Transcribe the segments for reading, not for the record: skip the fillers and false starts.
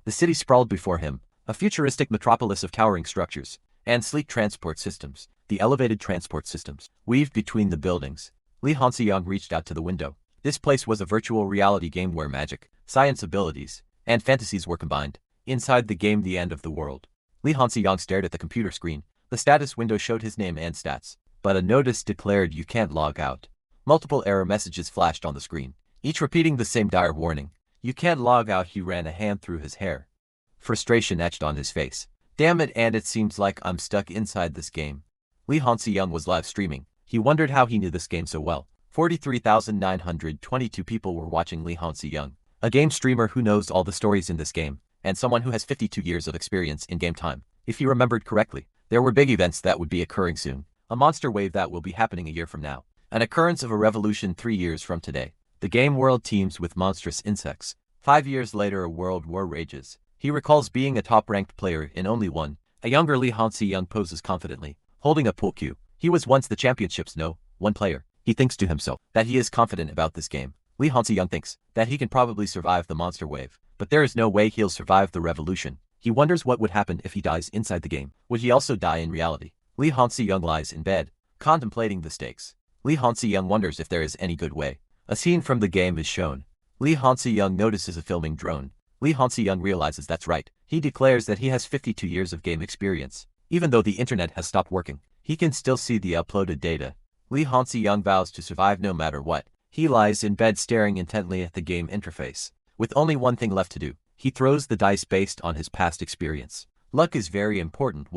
The city sprawled before him, a futuristic metropolis of towering structures and sleek transport systems. The elevated transport systems weaved between the buildings. Lee Hansi-young reached out to the window. This place was a virtual reality game where magic, science abilities, and fantasies were combined. Inside the game, the end of the world. Lee Hansi-young stared at the computer screen. The status window showed his name and stats, but a notice declared you can't log out. Multiple error messages flashed on the screen, each repeating the same dire warning. You can't log out. He ran a hand through his hair. Frustration etched on his face. Damn it, and it seems like I'm stuck inside this game. Lee Hansi-young was live streaming. He wondered how he knew this game so well. 43,922 people were watching Lee Hansi-young, a game streamer who knows all the stories in this game, and someone who has 52 years of experience in game time. If he remembered correctly, there were big events that would be occurring soon. A monster wave that will be happening a year from now. An occurrence of a revolution 3 years from today. The game world teems with monstrous insects. 5 years later, a world war rages. He recalls being a top-ranked player in only one. A younger Lee Hansi-young poses confidently, holding a pool cue. He was once the championship's one player. He thinks to himself that he is confident about this game. Lee Hansi-young thinks that he can probably survive the monster wave, but there is no way he'll survive the revolution. He wonders what would happen if he dies inside the game. Would he also die in reality? Lee Hansi-young lies in bed, contemplating the stakes. Lee Hansi-young wonders if there is any good way. A scene from the game is shown. Lee Hansi-young notices a filming drone. Lee Hansi-young realizes that's right. He declares that he has 52 years of game experience. Even though the internet has stopped working, he can still see the uploaded data. Lee Hansi-young vows to survive no matter what. He lies in bed staring intently at the game interface. With only one thing left to do, he throws the dice based on his past experience. Luck is very important.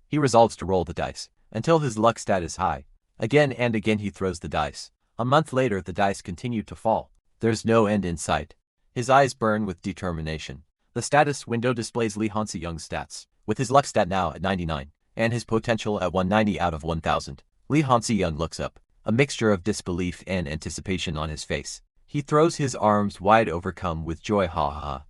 He resolves to roll the dice until his luck stat is high. Again and again he throws the dice. A month later, the dice continue to fall. There's no end in sight. His eyes burn with determination. The status window displays Lee Hansi-young's stats, with his luck stat now at 99, and his potential at 190 out of 1000. Lee Hansi-young looks up, a mixture of disbelief and anticipation on his face. He throws his arms wide, overcome with joy. Ha ha.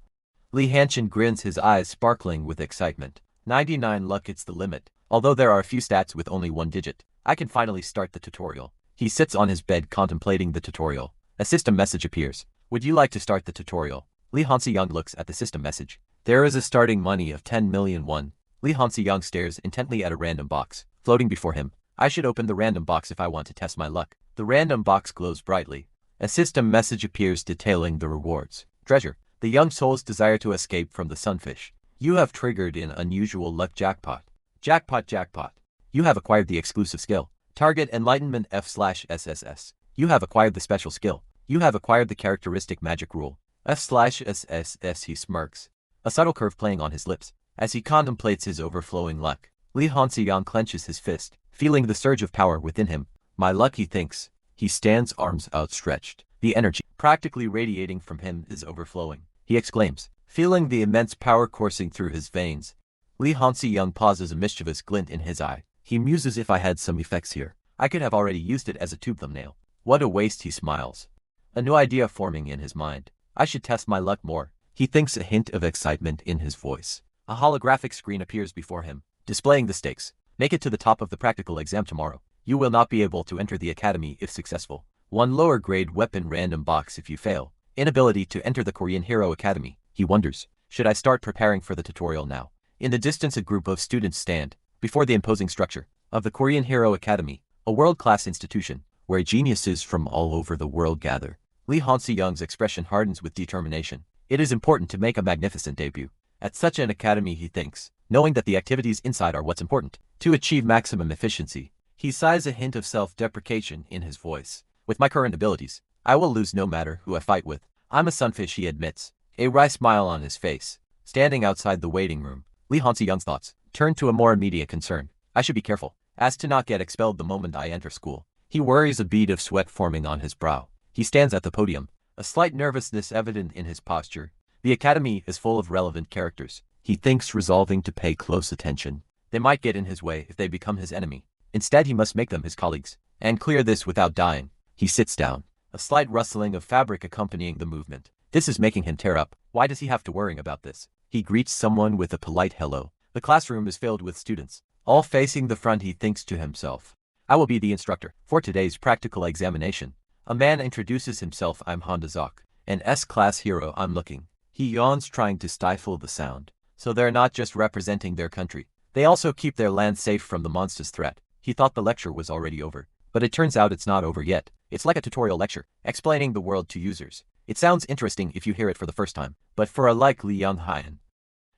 Lee Hanshin grins, his eyes sparkling with excitement. 99 luck, it's the limit. Although there are a few stats with only one digit, I can finally start the tutorial. He sits on his bed contemplating the tutorial. A system message appears. Would you like to start the tutorial? Lee Hansi-young looks at the system message. There is a starting money of 10 million won. Lee Hansi-young stares intently at a random box floating before him. I should open the random box if I want to test my luck. The random box glows brightly. A system message appears detailing the rewards. Treasure. The young soul's desire to escape from the sunfish. You have triggered an unusual luck jackpot. Jackpot. You have acquired the exclusive skill. Target Enlightenment F/SSS. You have acquired the special skill. You have acquired the characteristic magic rule. F/SSS. He smirks, a subtle curve playing on his lips, as he contemplates his overflowing luck. Lee Hansi-young clenches his fist, feeling the surge of power within him. My luck, he thinks. He stands, arms outstretched. The energy practically radiating from him is overflowing. He exclaims, feeling the immense power coursing through his veins. Lee Hansi-young pauses, a mischievous glint in his eye. He muses, if I had some effects here, I could have already used it as a tube thumbnail. What a waste, he smiles. A new idea forming in his mind. I should test my luck more. He thinks, a hint of excitement in his voice. A holographic screen appears before him, displaying the stakes. Make it to the top of the practical exam tomorrow. You will not be able to enter the academy if successful. 1 lower grade weapon random box if you fail. Inability to enter the Korean Hero Academy. He wonders, should I start preparing for the tutorial now? In the distance, a group of students stand before the imposing structure of the Korean Hero Academy, a world-class institution where geniuses from all over the world gather. Lee Hansi-young's expression hardens with determination. It is important to make a magnificent debut at such an academy, he thinks, knowing that the activities inside are what's important to achieve maximum efficiency. He sighs, a hint of self-deprecation in his voice. With my current abilities, I will lose no matter who I fight with. I'm a sunfish, he admits, a wry smile on his face. Standing outside the waiting room, Lee Hansi-young's thoughts turn to a more immediate concern. I should be careful as to not get expelled the moment I enter school. He worries, a bead of sweat forming on his brow. He stands at the podium, a slight nervousness evident in his posture. The academy is full of relevant characters. He thinks, resolving to pay close attention. They might get in his way if they become his enemy. Instead, he must make them his colleagues and clear this without dying. He sits down, a slight rustling of fabric accompanying the movement. This is making him tear up. Why does he have to worry about this? He greets someone with a polite hello. The classroom is filled with students, all facing the front. He thinks to himself, I will be the instructor for today's practical examination. A man introduces himself. I'm Honda Zoc, an S-class hero. I'm looking He yawns, trying to stifle the sound. So they're not just representing their country. They also keep their land safe from the monster's threat. He thought the lecture was already over. But it turns out it's not over yet. It's like a tutorial lecture, explaining the world to users. It sounds interesting if you hear it for the first time. But for a like Li Yonghyun,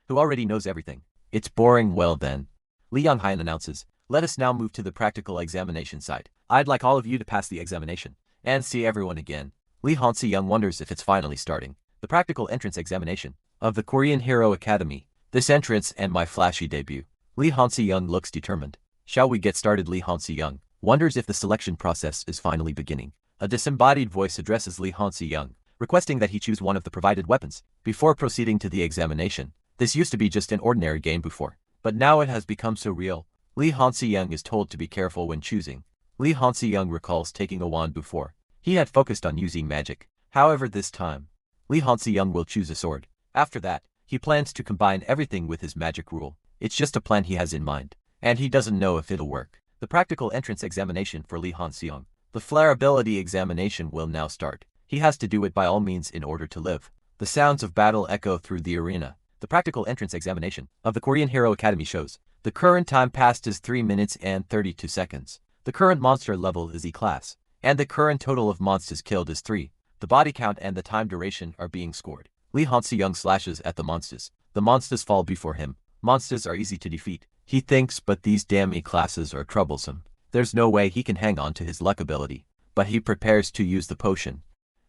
who already knows everything, it's boring. Well then, Li Yonghyun announces, let us now move to the practical examination site. I'd like all of you to pass the examination and see everyone again. Lee Han-se-young wonders if it's finally starting. The practical entrance examination of the Korean Hero Academy. This entrance and my flashy debut. Lee Han-se-young looks determined. Shall we get started? Lee Han-se-young wonders if the selection process is finally beginning. A disembodied voice addresses Lee Han-se-young, requesting that he choose one of the provided weapons before proceeding to the examination. This used to be just an ordinary game before, but now it has become so real. Lee Han-se-young is told to be careful when choosing. Lee Han-se-young recalls taking a wand before. He had focused on using magic. However, this time, Lee Han-se-young will choose a sword. After that, he plans to combine everything with his magic rule. It's just a plan he has in mind, and he doesn't know if it'll work. The practical entrance examination for Lee Han-se-young. The flairability examination will now start. He has to do it by all means in order to live. The sounds of battle echo through the arena. The practical entrance examination of the Korean Hero Academy shows. The current time passed is 3 minutes and 32 seconds. The current monster level is E-class, and the current total of monsters killed is 3. The body count and the time duration are being scored. Lee Han-se-young slashes at the monsters. The monsters fall before him. Monsters are easy to defeat, he thinks, but these damn E-classes are troublesome. There's no way he can hang on to his luck ability, but he prepares to use the potion.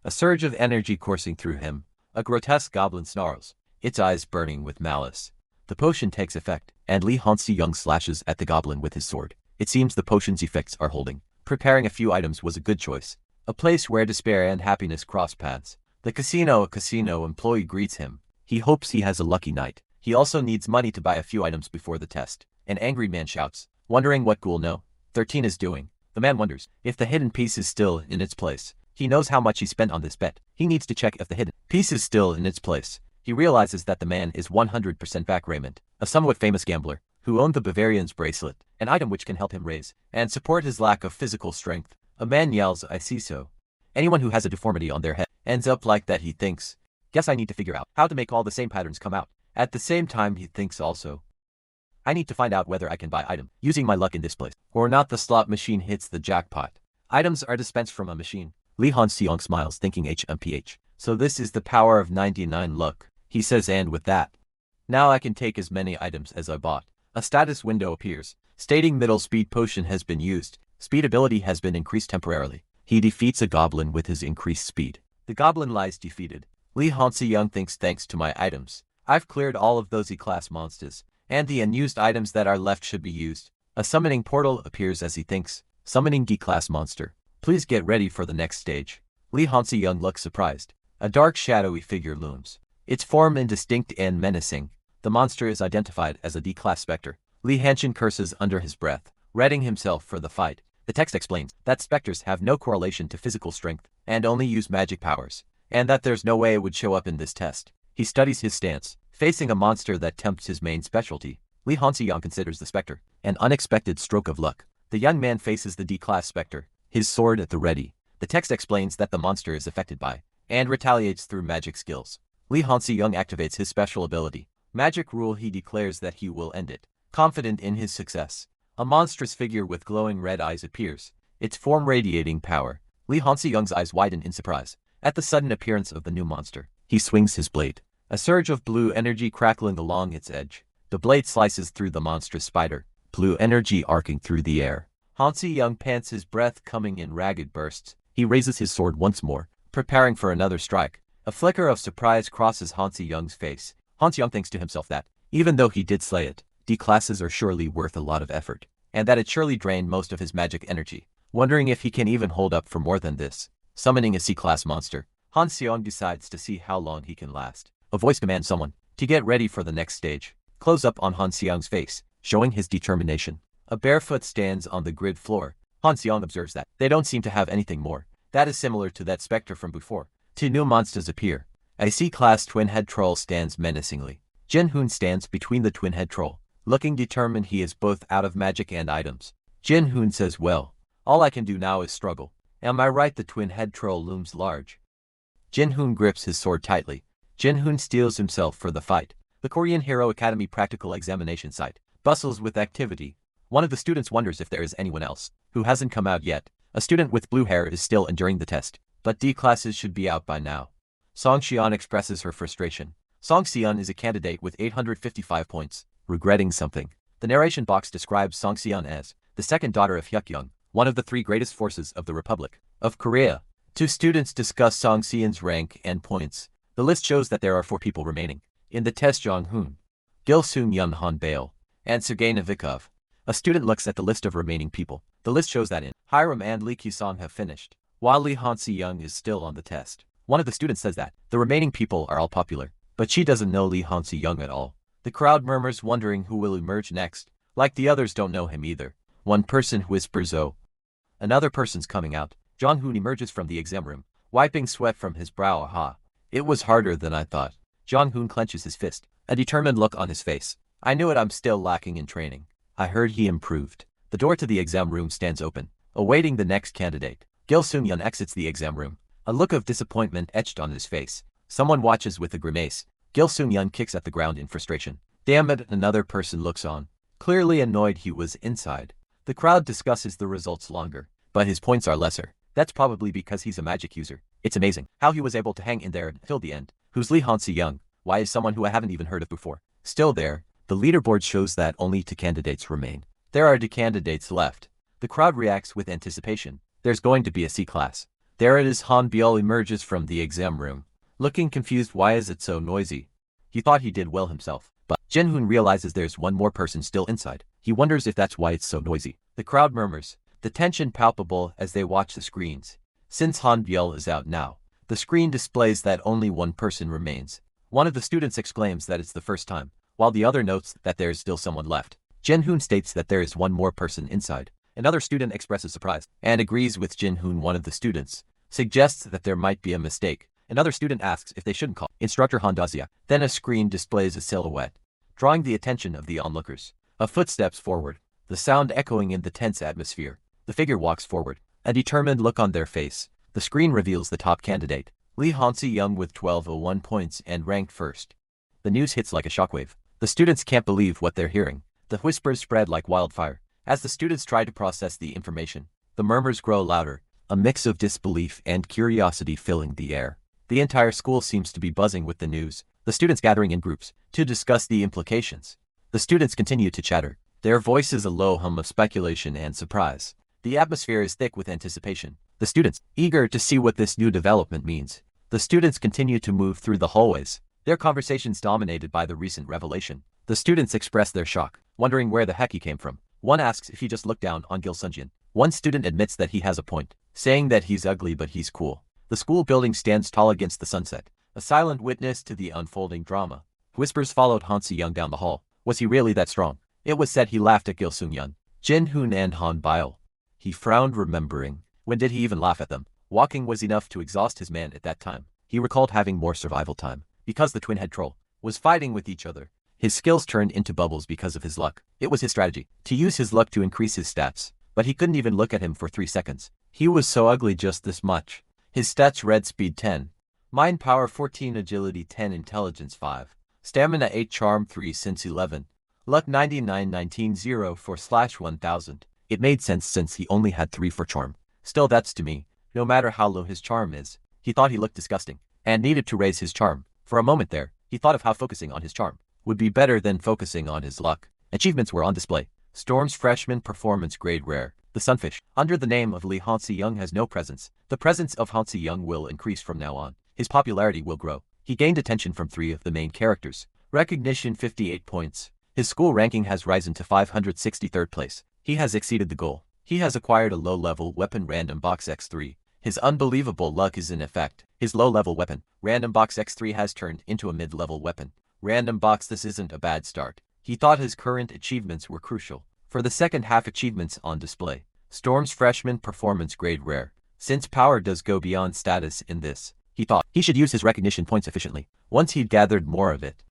A surge of energy coursing through him. A grotesque goblin snarls, its eyes burning with malice. The potion takes effect, and Lee Han-se-young slashes at the goblin with his sword. It seems the potion's effects are holding. Preparing a few items was a good choice. A place where despair and happiness cross paths. The casino. A casino employee greets him. He hopes he has a lucky night. He also needs money to buy a few items before the test. An angry man shouts, wondering what Ghoul No. 13 is doing. The man wonders if the hidden piece is still in its place. He knows how much he spent on this bet. He needs to check if the hidden piece is still in its place. He realizes that the man is 100% back Raymond, a somewhat famous gambler, who owned the Bavarian's bracelet, an item which can help him raise and support his lack of physical strength. A man yells, I see so. Anyone who has a deformity on their head ends up like that, he thinks. Guess I need to figure out how to make all the same patterns come out. At the same time, he thinks also, I need to find out whether I can buy item using my luck in this place or not. The slot machine hits the jackpot. Items are dispensed from a machine. Lee Han-se-young smiles, thinking HMPH. So this is the power of 99 luck, he says, and with that, now I can take as many items as I bought. A status window appears, stating middle speed potion has been used. Speed ability has been increased temporarily. He defeats a goblin with his increased speed. The goblin lies defeated. Lee Han-se-young thinks, thanks to my items, I've cleared all of those E-class monsters, and the unused items that are left should be used. A summoning portal appears as he thinks, summoning D-class monster. Please get ready for the next stage. Lee Han-se-young looks surprised. A dark shadowy figure looms. Its form indistinct and menacing. The monster is identified as a D-class specter. Lee Han-se-young curses under his breath, readying himself for the fight. The text explains that specters have no correlation to physical strength and only use magic powers, and that there's no way it would show up in this test. He studies his stance, facing a monster that tempts his main specialty. Lee Han-se-young considers the specter an unexpected stroke of luck. The young man faces the D-class specter, his sword at the ready. The text explains that the monster is affected by and retaliates through magic skills. Lee Han-se-young activates his special ability, Magic Rule. He declares that he will end it. Confident in his success, a monstrous figure with glowing red eyes appears, its form radiating power. Lee Han-se-young's eyes widen in surprise at the sudden appearance of the new monster. He swings his blade, a surge of blue energy crackling along its edge. The blade slices through the monstrous spider, blue energy arcing through the air. Han-se-young pants, his breath coming in ragged bursts. He raises his sword once more, preparing for another strike. A flicker of surprise crosses Han-se-young's face. Han-se-young thinks to himself that, even though he did slay it, D-classes are surely worth a lot of effort, and that it surely drained most of his magic energy. Wondering if he can even hold up for more than this. Summoning a C-class monster, Han-se-young decides to see how long he can last. A voice commands someone to get ready for the next stage. Close up on Han-se-young's face, showing his determination. A barefoot stands on the grid floor. Han-se-young observes that they don't seem to have anything more that is similar to that specter from before. Two new monsters appear. A C-class twin-head troll stands menacingly. Jin-hoon stands between the twin-head troll, looking determined. He is both out of magic and items. Jin-hoon says, well, all I can do now is struggle. Am I right? The twin-head troll looms large. Jin-hoon grips his sword tightly. Jin-hoon steels himself for the fight. The Korean Hero Academy practical examination site bustles with activity. One of the students wonders if there is anyone else who hasn't come out yet. A student with blue hair is still enduring the test, but D classes should be out by now. Song Xian expresses her frustration. Song Xian is a candidate with 855 points, regretting something. The narration box describes Song Xian as the second daughter of Hyuk-young, one of the three greatest forces of the Republic of Korea. Two students discuss Song Xian's rank and points. The list shows that there are 4 people remaining in the test: Jong-hoon, Gil-soon-yeon, Han Bail, and Sergei Novikov. A student looks at the list of remaining people. The list shows that Hiram and Lee Kyu-song have finished, while Lee Han-si-young is still on the test. One of the students says that the remaining people are all popular, but she doesn't know Lee Han-si-young at all. The crowd murmurs, wondering who will emerge next. Like the others don't know him either. One person whispers, "Oh." Another person's coming out. Jong-hoon emerges from the exam room, wiping sweat from his brow. Aha. It was harder than I thought. Jong-hoon clenches his fist, a determined look on his face. I knew it, I'm still lacking in training. I heard he improved. The door to the exam room stands open, awaiting the next candidate. Gil-soon-yeon exits the exam room, a look of disappointment etched on his face. Someone watches with a grimace. Gil-soon-yeon kicks at the ground in frustration. Damn it, another person looks on, clearly annoyed he was inside. The crowd discusses the results longer, but his points are lesser. That's probably because he's a magic user. It's amazing how he was able to hang in there until the end. Who's Lee Han-si-young? Why is someone who I haven't even heard of before still there? The leaderboard shows that only 2 candidates remain. There are 2 candidates left. The crowd reacts with anticipation. There's going to be a C class. There it is. Han Biol emerges from the exam room, looking confused. Why is it so noisy? He thought he did well himself, but Jin-hoon realizes there's one more person still inside. He wonders if that's why it's so noisy. The crowd murmurs, the tension palpable as they watch the screens. Since Han Biol is out now, the screen displays that only one person remains. One of the students exclaims that it's the first time, while the other notes that there's still someone left. Jin-hoon states that there is one more person inside. Another student expresses surprise and agrees with Jin-hoon. One of the students suggests that there might be a mistake. Another student asks if they shouldn't call instructor Han Dazia. Then a screen displays a silhouette, drawing the attention of the onlookers. A foot steps forward, the sound echoing in the tense atmosphere. The figure walks forward, a determined look on their face. The screen reveals the top candidate, Lee Han-si-young, with 1201 points and ranked first. The news hits like a shockwave. The students can't believe what they're hearing. The whispers spread like wildfire. As the students try to process the information, the murmurs grow louder, a mix of disbelief and curiosity filling the air. The entire school seems to be buzzing with the news, the students gathering in groups to discuss the implications. The students continue to chatter, their voices a low hum of speculation and surprise. The atmosphere is thick with anticipation. The students, eager to see what this new development means. The students continue to move through the hallways, their conversations dominated by the recent revelation. The students express their shock, wondering where the heck he came from. One asks if he just looked down on Gil-soon-yeon. One student admits that he has a point, saying that he's ugly but he's cool. The school building stands tall against the sunset, a silent witness to the unfolding drama. Whispers followed Han-si-young down the hall. Was he really that strong? It was said he laughed at Gil-soon-yeon, Jin-hoon and Han Biol. He frowned, remembering. When did he even laugh at them? Walking was enough to exhaust his man at that time. He recalled having more survival time, because the twin head troll was fighting with each other. His skills turned into bubbles because of his luck. It was his strategy to use his luck to increase his stats, but he couldn't even look at him for 3 seconds. He was so ugly, just this much. His stats read: speed 10, mind power 14, agility 10, intelligence 5, stamina 8, charm 3, sense 11, luck 99, 19, 0 4/1000. It made sense since he only had 3 for charm. Still, that's to me, no matter how low his charm is. He thought he looked disgusting and needed to raise his charm. For a moment there, he thought of how focusing on his charm would be better than focusing on his luck. Achievements were on display. Storm's freshman performance grade rare. The sunfish, under the name of Lee Han-si-young, has no presence. The presence of Han-si-young will increase from now on. His popularity will grow. He gained attention from 3 of the main characters. Recognition 58 points. His school ranking has risen to 563rd place. He has exceeded the goal. He has acquired a low-level weapon, Random Box X3. His unbelievable luck is in effect. His low-level weapon, Random Box X3, has turned into a mid-level weapon. Random Box, this isn't a bad start. He thought his current achievements were crucial for the second half. Achievements on display. Storm's freshman performance grade rare. Since power does go beyond status in this, he thought he should use his recognition points efficiently. Once he'd gathered more of it,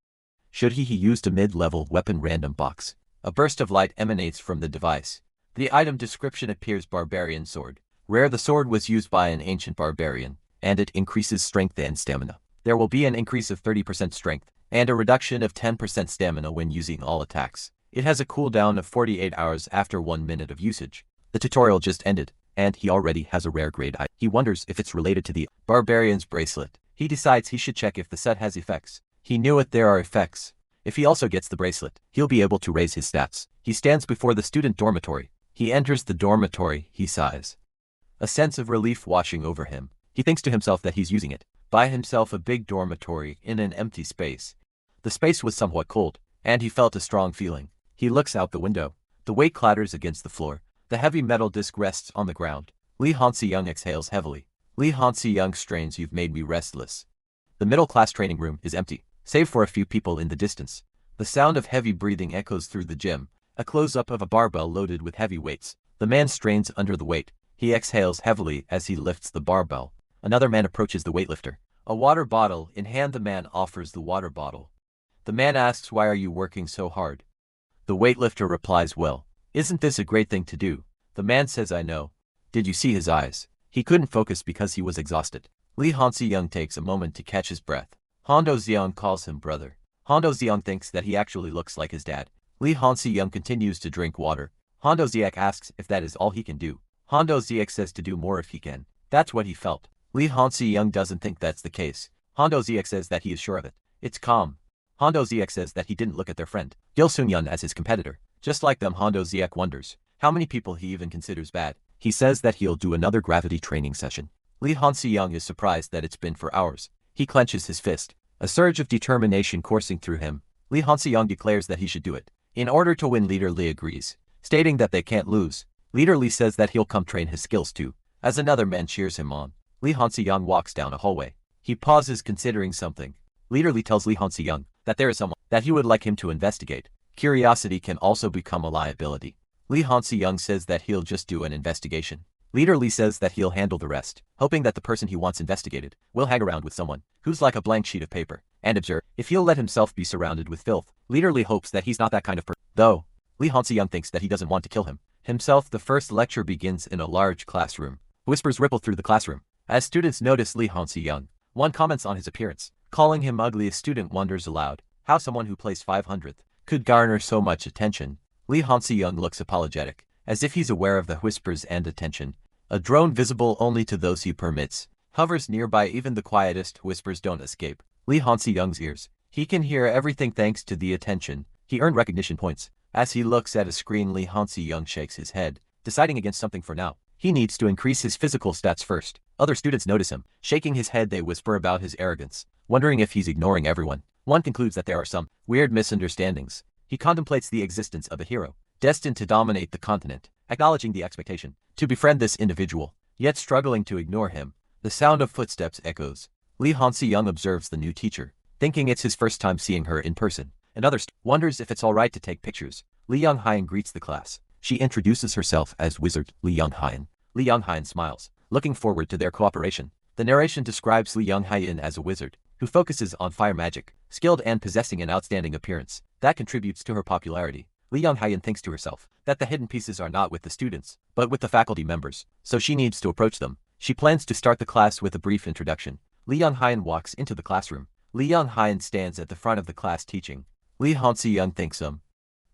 he used a mid-level weapon, Random Box. A burst of light emanates from the device. The item description appears: barbarian sword. Rare. The sword was used by an ancient barbarian, and it increases strength and stamina. There will be an increase of 30% strength, and a reduction of 10% stamina when using all attacks. It has a cooldown of 48 hours after 1 minute of usage. The tutorial just ended, and he already has a rare grade item. He wonders if it's related to the Barbarian's Bracelet. He decides he should check if the set has effects. He knew it there are effects. If he also gets the bracelet, he'll be able to raise his stats. He stands before the student dormitory. He enters the dormitory, he sighs. A sense of relief washing over him. He thinks to himself that he's using it by himself, a big dormitory in an empty space. The space was somewhat cold, and he felt a strong feeling. He looks out the window. The weight clatters against the floor. The heavy metal disc rests on the ground. Lee Han-se-young exhales heavily. Lee Han-se-young strains, "You've made me restless." The middle-class training room is empty, save for a few people in the distance. The sound of heavy breathing echoes through the gym. A close-up of a barbell loaded with heavy weights. The man strains under the weight. He exhales heavily as he lifts the barbell. Another man approaches the weightlifter. A water bottle in hand, the man offers the water bottle. The man asks, "Why are you working so hard?" The weightlifter replies, "Well, isn't this a great thing to do?" The man says, "I know." Did you see his eyes? He couldn't focus because he was exhausted. Lee Han-se-young takes a moment to catch his breath. Hondo Zeong calls him brother. Hondo Zeong thinks that he actually looks like his dad. Lee Han-se-young continues to drink water. Hondo Zeong asks if that is all he can do. Hondo Zeong says to do more if he can. That's what he felt. Lee Han-se-young doesn't think that's the case. Hondo Zeong says that he is sure of it. It's calm. Hondo Zeong says that he didn't look at their friend Gil Sung-yeon as his competitor. Just like them, Hondo Zeong wonders how many people he even considers bad. He says that he'll do another gravity training session. Lee Han-se-young is surprised that it's been for hours. He clenches his fist. A surge of determination coursing through him. Lee Han-se-young declares that he should do it. In order to win, Leader Lee agrees, stating that they can't lose. Leader Lee says that he'll come train his skills too, as another man cheers him on. Lee Han-se-young walks down a hallway. He pauses, considering something. Leader Lee tells Lee Han-se-young that there is someone that he would like him to investigate. Curiosity can also become a liability. Lee Han-se-young says that he'll just do an investigation. Leader Lee says that he'll handle the rest, hoping that the person he wants investigated will hang around with someone who's like a blank sheet of paper and observe if he'll let himself be surrounded with filth. Leader Lee hopes that he's not that kind of person. Though, Lee Han-se-young thinks that he doesn't want to kill him himself. The first lecture begins in a large classroom. Whispers ripple through the classroom. As students notice Lee Han-se-young, one comments on his appearance, calling him ugly. A student wonders aloud how someone who plays 500th could garner so much attention. Lee Han-se-young looks apologetic, as if he's aware of the whispers and attention. A drone visible only to those he permits hovers nearby. Even the quietest whispers don't escape Lee Han-se-young's ears. He can hear everything thanks to the attention. He earned recognition points. As he looks at a screen, Lee Han-se-young shakes his head, deciding against something for now. He needs to increase his physical stats first. Other students notice him, shaking his head. They whisper about his arrogance, wondering if he's ignoring everyone. One concludes that there are some weird misunderstandings. He contemplates the existence of a hero, destined to dominate the continent, acknowledging the expectation to befriend this individual, yet struggling to ignore him. The sound of footsteps echoes. Lee Han-se-young observes the new teacher, thinking it's his first time seeing her in person. Another wonders if it's alright to take pictures. Lee Young-hyun greets the class. She introduces herself as Wizard Lee Young-hyun. Lee Young-hyun smiles, looking forward to their cooperation. The narration describes Lee Young-hyun as a wizard who focuses on fire magic, skilled and possessing an outstanding appearance that contributes to her popularity. Lee Young-hyun thinks to herself that the hidden pieces are not with the students, but with the faculty members, so she needs to approach them. She plans to start the class with a brief introduction. Lee Young-hyun walks into the classroom. Lee Young-hyun stands at the front of the class teaching. Lee Han-se-young thinks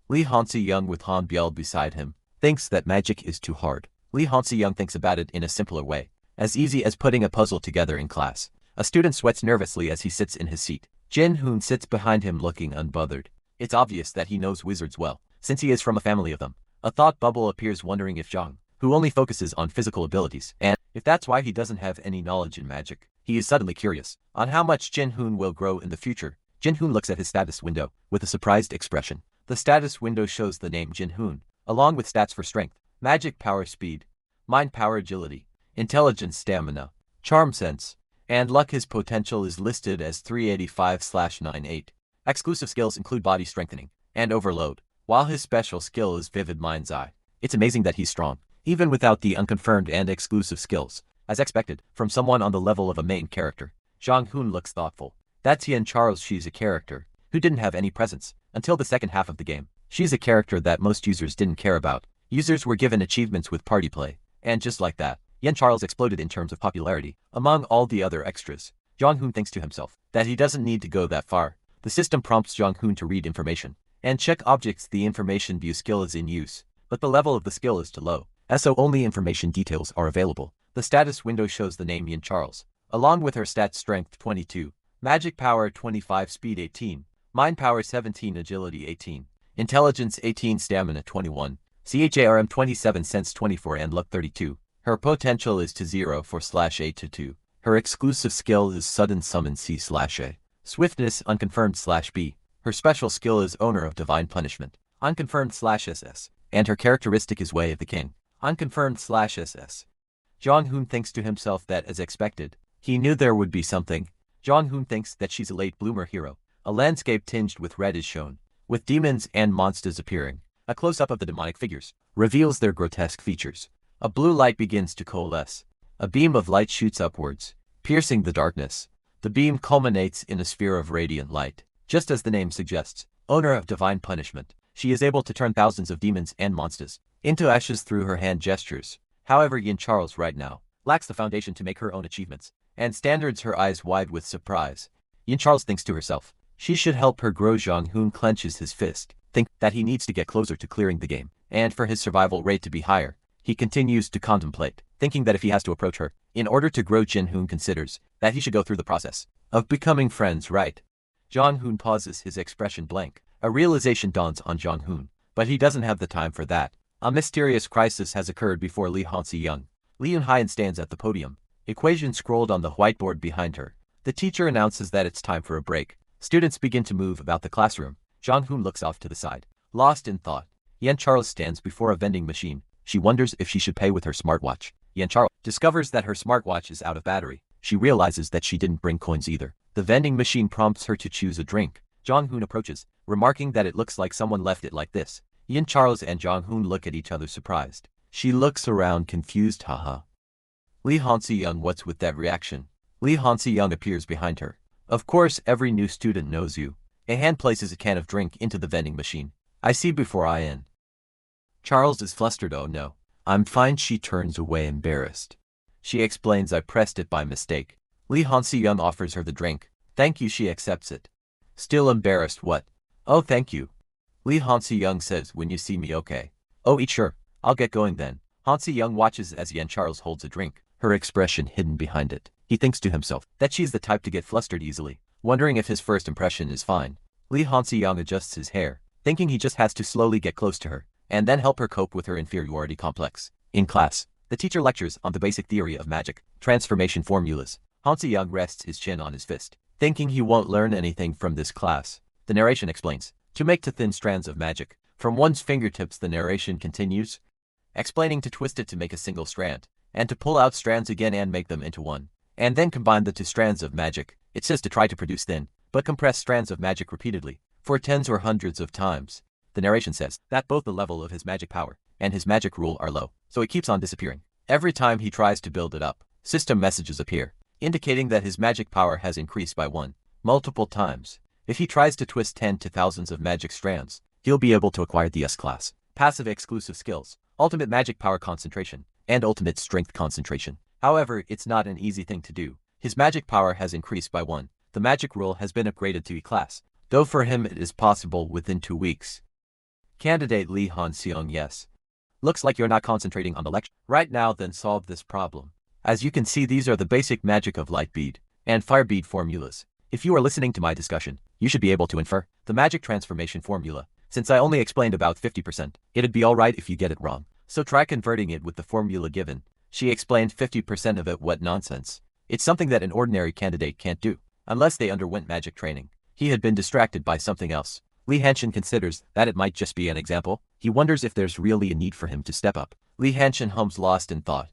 Lee Han-se-young, with Han Byul beside him, thinks that magic is too hard. Lee Han-se-young thinks about it in a simpler way, as easy as putting a puzzle together in class. A student sweats nervously as he sits in his seat. Jin-hoon sits behind him looking unbothered. It's obvious that he knows wizards well, since he is from a family of them. A thought bubble appears, wondering if Zhang, who only focuses on physical abilities, and if that's why he doesn't have any knowledge in magic. He is suddenly curious on how much Jin-hoon will grow in the future. Jin-hoon looks at his status window with a surprised expression. The status window shows the name Jin-hoon, along with stats for strength, magic power, speed, mind power, agility, intelligence, stamina, charm sense, and luck. His potential is listed as 385/98. Exclusive skills include body strengthening and overload, while his special skill is vivid mind's eye. It's amazing that he's strong, even without the unconfirmed and exclusive skills, as expected from someone on the level of a main character. Jong-hoon looks thoughtful. That's Yen Charles. She's a character who didn't have any presence until the second half of the game. She's a character that most users didn't care about. Users were given achievements with party play, and just like that, Yen Charles exploded in terms of popularity among all the other extras. Jong-hoon thinks to himself that he doesn't need to go that far. The system prompts Jong-hoon to read information and check objects. The information view skill is in use, but the level of the skill is too low, so only information details are available. The status window shows the name Yin Charles, along with her stats: strength 22, magic power 25, speed 18, mind power 17, agility 18, intelligence 18, stamina 21, charm 27, sense 24, and luck 32. Her potential is to 0/4/8 to 2. Her exclusive skill is sudden summon C/A. Swiftness unconfirmed/B. Her special skill is owner of divine punishment unconfirmed/SS. And her characteristic is way of the king unconfirmed/SS. Jong-hoon thinks to himself that, as expected, he knew there would be something. Jong-hoon thinks that she's a late bloomer hero. A landscape tinged with red is shown, with demons and monsters appearing. A close-up of the demonic figures reveals their grotesque features. A blue light begins to coalesce. A beam of light shoots upwards, piercing the darkness. The beam culminates in a sphere of radiant light. Just as the name suggests, owner of divine punishment, she is able to turn thousands of demons and monsters into ashes through her hand gestures. However, Yin Charles right now lacks the foundation to make her own achievements and standards. Her eyes wide with surprise. Yin Charles thinks to herself she should help her grow. Jong-hoon clenches his fist, think that he needs to get closer to clearing the game, and for his survival rate to be higher. He continues to contemplate, thinking that if he has to approach her in order to grow, Jin-hoon considers that he should go through the process of becoming friends, right? Jong-hoon pauses, his expression blank. A realization dawns on Jong-hoon, but he doesn't have the time for that. A mysterious crisis has occurred before Lee Han-si-young. Lee Eun-hyeon stands at the podium, equation scrolled on the whiteboard behind her. The teacher announces that it's time for a break. Students begin to move about the classroom. Jong-hoon looks off to the side, lost in thought. Yin Charles stands before a vending machine. She wonders if she should pay with her smartwatch. Yin Charles discovers that her smartwatch is out of battery. She realizes that she didn't bring coins either. The vending machine prompts her to choose a drink. Jong-hoon approaches, remarking that it looks like someone left it like this. Yin Charles and Jong-hoon look at each other surprised. She looks around confused. Haha. Lee Han-si-young, what's with that reaction? Lee Han-si-young appears behind her. Of course, every new student knows you. A hand places a can of drink into the vending machine. I see before I in. Charles is flustered. Oh no. I'm fine. She turns away embarrassed. She explains, I pressed it by mistake. Lee Han-si-young offers her the drink. Thank you. She accepts it. Still embarrassed. What? Oh, thank you. Lee Han-si-young says, when you see me, okay. Oh, eat, sure. I'll get going then. Han-si-young watches as Yin Charles holds a drink, her expression hidden behind it. He thinks to himself that she's the type to get flustered easily, wondering if his first impression is fine. Lee Han-si-young adjusts his hair, thinking he just has to slowly get close to her, and then help her cope with her inferiority complex. In class, the teacher lectures on the basic theory of magic, transformation formulas. Han-si-young rests his chin on his fist, thinking he won't learn anything from this class. The narration explains, to make to thin strands of magic from one's fingertips. The narration continues, explaining to twist it to make a single strand, and to pull out strands again and make them into one, and then combine the two strands of magic. It says to try to produce thin, but compressed strands of magic repeatedly, for tens or hundreds of times. The narration says that both the level of his magic power and his magic rule are low, so it keeps on disappearing. Every time he tries to build it up, system messages appear, indicating that his magic power has increased by multiple times. If he tries to twist 10 to thousands of magic strands, he'll be able to acquire the S-class passive exclusive skills, ultimate magic power concentration, and ultimate strength concentration. However, it's not an easy thing to do. His magic power has increased by 1. The magic rule has been upgraded to E-class, though for him it is possible within 2 weeks. Candidate Lee Han-si-young, yes. Looks like you're not concentrating on the lecture right now, then solve this problem. As you can see, these are the basic magic of light bead and fire bead formulas. If you are listening to my discussion, you should be able to infer the magic transformation formula. Since I only explained about 50%, it'd be alright if you get it wrong. So try converting it with the formula given. She explained 50% of it. What nonsense. It's something that an ordinary candidate can't do, unless they underwent magic training. He had been distracted by something else. Lee Han-shin considers that it might just be an example. He wonders if there's really a need for him to step up. Lee Han-shin hums, lost in thought.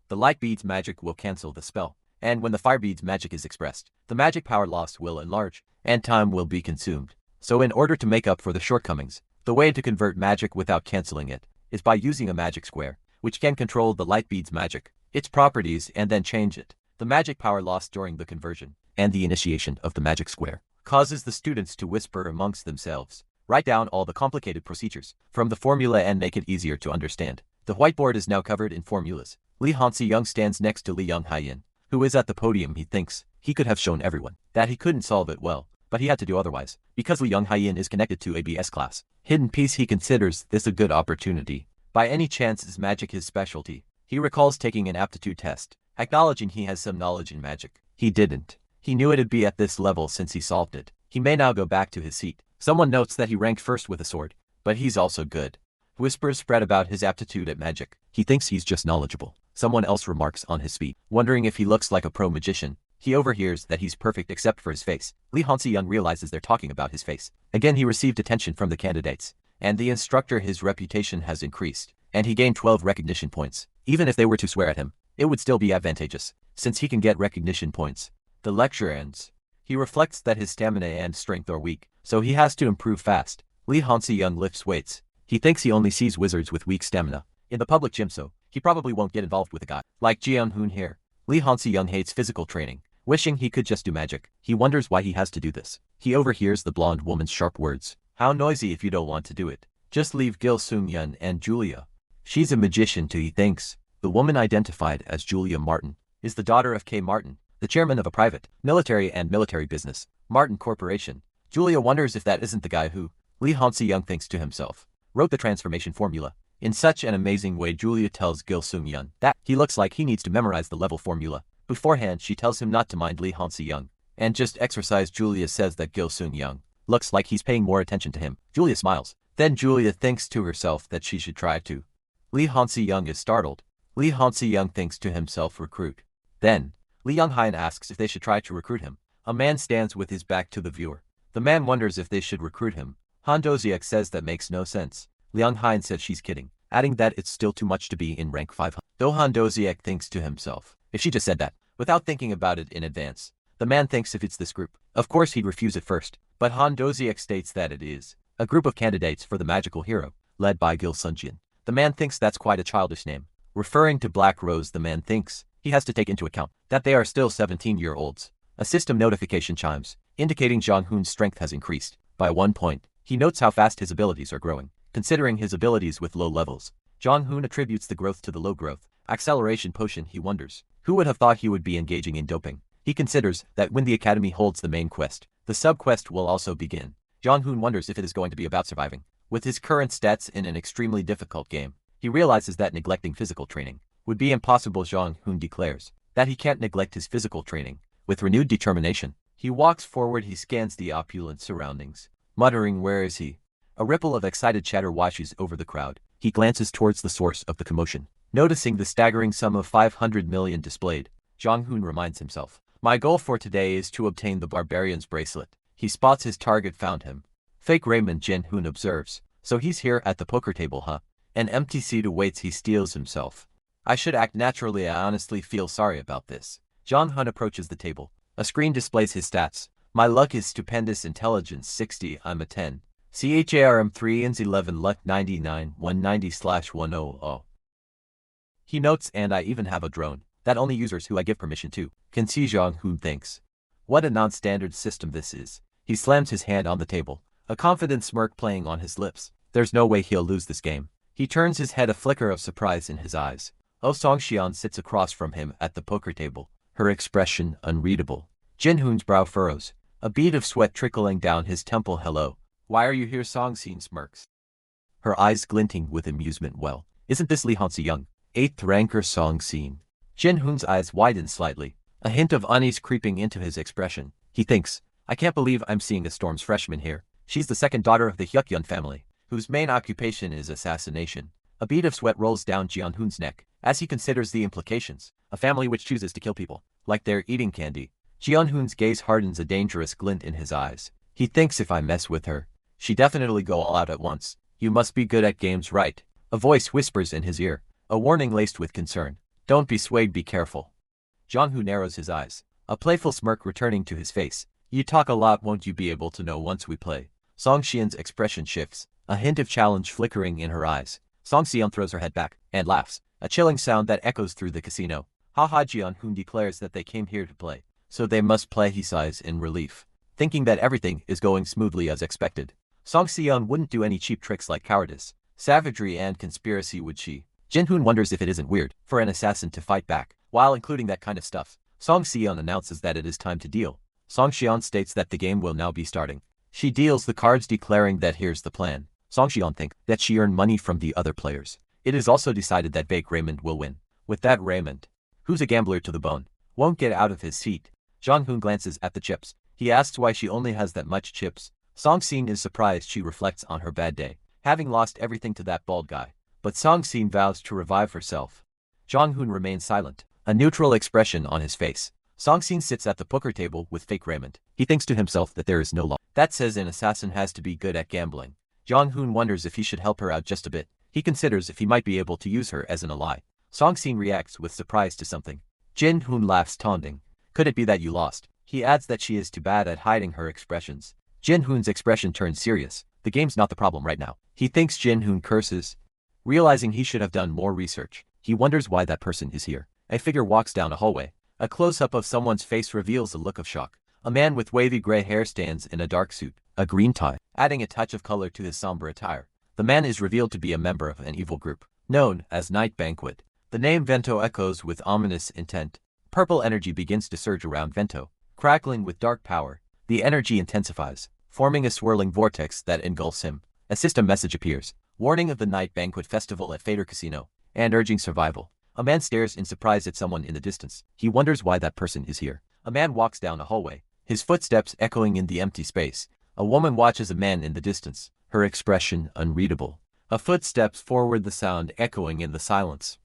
The light bead's magic will cancel the spell, and when the fire bead's magic is expressed, the magic power lost will enlarge, and time will be consumed. So in order to make up for the shortcomings, the way to convert magic without canceling it is by using a magic square, which can control the light bead's magic, its properties, and then change it. The magic power lost during the conversion and the initiation of the magic square causes the students to whisper amongst themselves, write down all the complicated procedures from the formula and make it easier to understand. The whiteboard is now covered in formulas. Lee Han-si-young stands next to Lee Young-hyeon, who is at the podium. He thinks He could have shown everyone that he couldn't solve it well, but he had to do otherwise, because Li Yonghaiyin is connected to a BS class. Hidden piece. He considers this a good opportunity. By any chance is magic his specialty? He recalls taking an aptitude test, acknowledging he has some knowledge in magic. He didn't. He knew it'd be at this level since he solved it. He may now go back to his seat. Someone notes that he ranked first with a sword, but he's also good. Whispers spread about his aptitude at magic. He thinks he's just knowledgeable. Someone else remarks on his speed, wondering if he looks like a pro magician. He overhears that he's perfect except for his face. Li Hansi-young realizes they're talking about his face. Again he received attention from the candidates, and the instructor. His reputation has increased, and he gained 12 recognition points. Even if they were to swear at him, it would still be advantageous, since he can get recognition points. The lecture ends. He reflects that his stamina and strength are weak, so he has to improve fast. Li Hansi-young lifts weights. He thinks he only sees wizards with weak stamina in the public gym, so he probably won't get involved with a guy like Jian-hoon here. Li Hansi-young hates physical training, wishing he could just do magic. He wonders why he has to do this. He overhears the blonde woman's sharp words. How noisy if you don't want to do it. Just leave Gil Sung-yeon and Julia. She's a magician too, he thinks. The woman identified as Julia Martin is the daughter of K. Martin, the chairman of a private, military business, Martin Corporation. Julia wonders if that isn't the guy who, Li Hansi-young thinks to himself, wrote the transformation formula. In such an amazing way. Julia tells Gil Sung-yeon that he looks like he needs to memorize the level formula. Beforehand she tells him not to mind Li Hansi-young and just exercise. Julia says that Gil Sung-yeon looks like he's paying more attention to him. Julia smiles. Then Julia thinks to herself that she should try to. Li Hansi-young is startled. Li Hansi-young thinks to himself, recruit. Then, Li Yonghaiyin asks if they should try to recruit him. A man stands with his back to the viewer. The man wonders if they should recruit him. Han Doziak says that makes no sense. Li Yonghaiyin says she's kidding, adding that it's still too much to be in rank 500. Though Han Doziak thinks to himself, if she just said that, without thinking about it in advance. The man thinks if it's this group, of course he'd refuse at first, but Han Doziak states that it is a group of candidates for the magical hero, led by Gil Sung-yeon. The man thinks that's quite a childish name. Referring to Black Rose, the man thinks he has to take into account that they are still 17-year-olds. A system notification chimes, indicating Jong-hoon's strength has increased by 1 point. He notes how fast his abilities are growing, considering his abilities with low levels. Jong-hoon attributes the growth to the low growth acceleration potion. He wonders, who would have thought he would be engaging in doping? He considers that when the academy holds the main quest, the sub-quest will also begin. Jong-hoon wonders if it is going to be about surviving. With his current stats in an extremely difficult game, he realizes that neglecting physical training would be impossible. Jong-hoon declares that he can't neglect his physical training. With renewed determination, he walks forward. He scans the opulent surroundings, muttering, where is he? A ripple of excited chatter washes over the crowd. He glances towards the source of the commotion. Noticing the staggering sum of 500 million displayed, Jong-hoon reminds himself, my goal for today is to obtain the Barbarian's bracelet. He spots his target found him. Fake Raymond. Jin-hoon observes, so he's here at the poker table, huh? An empty seat awaits. He steels himself. I should act naturally. I honestly feel sorry about this. Jong-hoon approaches the table. A screen displays his stats. My luck is stupendous. Intelligence 60. I'm a 10. CHARM 3 ins 11. Luck 99. 190/100. He notes, and I even have a drone that only users who I give permission to can see. Jong-hoon thinks, what a non-standard system this is. He slams his hand on the table, a confident smirk playing on his lips. There's no way he'll lose this game. He turns his head, a flicker of surprise in his eyes. Oh Song-xian sits across from him at the poker table, her expression unreadable. Jin-hoon's brow furrows, a bead of sweat trickling down his temple. Hello. Why are you here? Song-xian smirks, her eyes glinting with amusement. Well, isn't this Li Hansi-young? 8th ranker Song-xian. Jin-hoon's eyes widen slightly, a hint of unease creeping into his expression. He thinks, I can't believe I'm seeing a Storm's freshman here. She's the second daughter of the Hyuk-yeon family, whose main occupation is assassination. A bead of sweat rolls down Jin-hoon's neck as he considers the implications. A family which chooses to kill people, like they're eating candy. Jin-hoon's gaze hardens, a dangerous glint in his eyes. He thinks, if I mess with her, she definitely go all out at once. You must be good at games, right? A voice whispers in his ear, a warning laced with concern. Don't be swayed, be careful. Jong-hoon narrows his eyes, a playful smirk returning to his face. You talk a lot, won't you be able to know once we play? Song-xian's expression shifts, a hint of challenge flickering in her eyes. Song-xian throws her head back and laughs, a chilling sound that echoes through the casino. Ha. Jin-hoon declares that they came here to play, so they must play. He sighs in relief, thinking that everything is going smoothly as expected. Song-xian wouldn't do any cheap tricks like cowardice, savagery and conspiracy, would she? Jin-hoon wonders if it isn't weird for an assassin to fight back while including that kind of stuff. Song Xian announces that it is time to deal. Song Xian states that the game will now be starting. She deals the cards declaring that here's the plan. Song Xian thinks that she earned money from the other players. It is also decided that fake Raymond will win. With that Raymond, who's a gambler to the bone, won't get out of his seat. Jong Hoon glances at the chips. He asks why she only has that much chips. Song Xin is surprised. She reflects on her bad day, having lost everything to that bald guy. But Song Xin vows to revive herself. Jong Hoon remains silent, a neutral expression on his face. Song Xin sits at the poker table with fake Raymond. He thinks to himself that there is no law that says an assassin has to be good at gambling. Jong Hoon wonders if he should help her out just a bit. He considers if he might be able to use her as an ally. Song Xin reacts with surprise to something. Jin Hoon laughs, taunting. Could it be that you lost? He adds that she is too bad at hiding her expressions. Jin Hoon's expression turns serious. The game's not the problem right now. He thinks Jin Hoon curses. Realizing he should have done more research, he wonders why that person is here. A figure walks down a hallway. A close-up of someone's face reveals a look of shock. A man with wavy gray hair stands in a dark suit, a green tie, adding a touch of color to his somber attire. The man is revealed to be a member of an evil group, known as Night Banquet. The name Vento echoes with ominous intent. Purple energy begins to surge around Vento, crackling with dark power. The energy intensifies, forming a swirling vortex that engulfs him. A system message appears, warning of the Night Banquet Festival at Fader Casino, and urging survival. A man stares in surprise at someone in the distance. He wonders why that person is here. A man walks down a hallway, his footsteps echoing in the empty space. A woman watches a man in the distance, her expression unreadable. A foot steps forward, the sound echoing in the silence.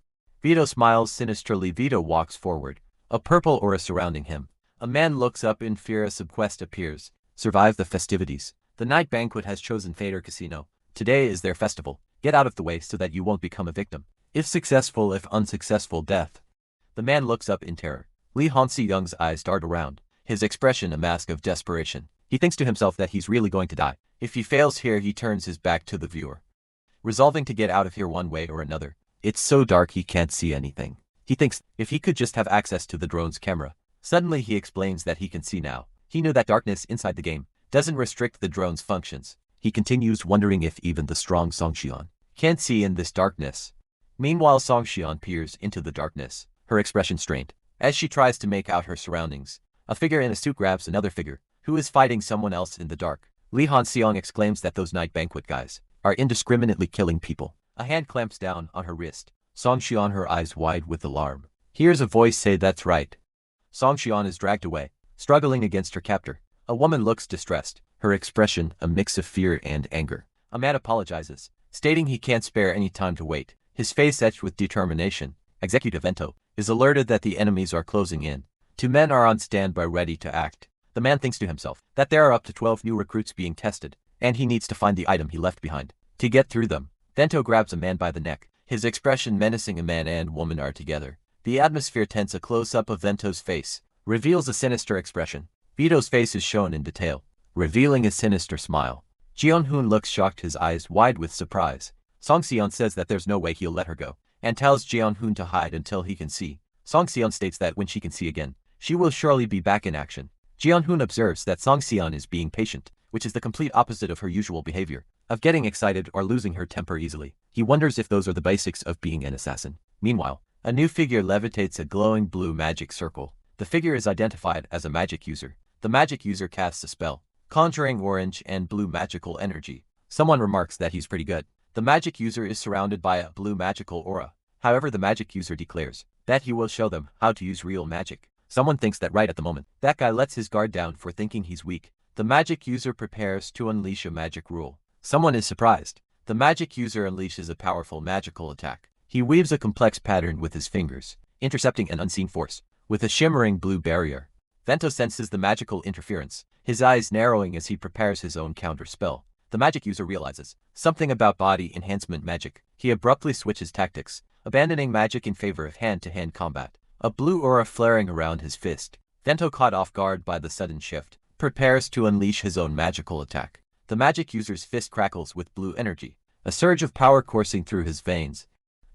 Vito smiles sinisterly. Vito walks forward, a purple aura surrounding him. A man looks up in fear. A subquest appears. Survive the festivities. The Night Banquet has chosen Fader Casino. Today is their festival. Get out of the way so that you won't become a victim. If successful, if unsuccessful, death. The man looks up in terror. Lee Hansi Young's eyes dart around, his expression a mask of desperation. He thinks to himself that he's really going to die. If he fails here, he turns his back to the viewer, resolving to get out of here one way or another. It's so dark he can't see anything. He thinks if he could just have access to the drone's camera. Suddenly he explains that he can see now. He knew that darkness inside the game doesn't restrict the drone's functions. He continues wondering if even the strong Song Xian can't see in this darkness. Meanwhile, Song Xian peers into the darkness, her expression strained. As she tries to make out her surroundings, a figure in a suit grabs another figure, who is fighting someone else in the dark. Li Han Seong exclaims that those Night Banquet guys are indiscriminately killing people. A hand clamps down on her wrist. Song Xian, her eyes wide with alarm, hears a voice say, "That's right." Song Xian is dragged away, struggling against her captor. A woman looks distressed, her expression a mix of fear and anger. A man apologizes, stating he can't spare any time to wait, his face etched with determination. Executive Vento is alerted that the enemies are closing in. 2 men are on standby ready to act. The man thinks to himself that there are up to 12 new recruits being tested, and he needs to find the item he left behind to get through them. Vento grabs a man by the neck, his expression menacing. A man and woman are together. The atmosphere tense. A close-up of Vento's face reveals a sinister expression. Vito's face is shown in detail, revealing a sinister smile. Jeon-hoon looks shocked, his eyes wide with surprise. Song Xian says that there's no way he'll let her go, and tells Jeon-hoon to hide until he can see. Song Xian states that when she can see again, she will surely be back in action. Jeon-hoon observes that Song Xian is being patient, which is the complete opposite of her usual behavior, of getting excited or losing her temper easily. He wonders if those are the basics of being an assassin. Meanwhile, a new figure levitates a glowing blue magic circle. The figure is identified as a magic user. The magic user casts a spell, conjuring orange and blue magical energy. Someone remarks that he's pretty good. The magic user is surrounded by a blue magical aura. However, the magic user declares that he will show them how to use real magic. Someone thinks that right at the moment, that guy lets his guard down for thinking he's weak. The magic user prepares to unleash a magic rule. Someone is surprised. The magic user unleashes a powerful magical attack. He weaves a complex pattern with his fingers, intercepting an unseen force with a shimmering blue barrier. Vento senses the magical interference, his eyes narrowing as he prepares his own counter spell. The magic user realizes something about body enhancement magic. He abruptly switches tactics, abandoning magic in favor of hand-to-hand combat. A blue aura flaring around his fist. Vento, caught off guard by the sudden shift, prepares to unleash his own magical attack. The magic user's fist crackles with blue energy, a surge of power coursing through his veins.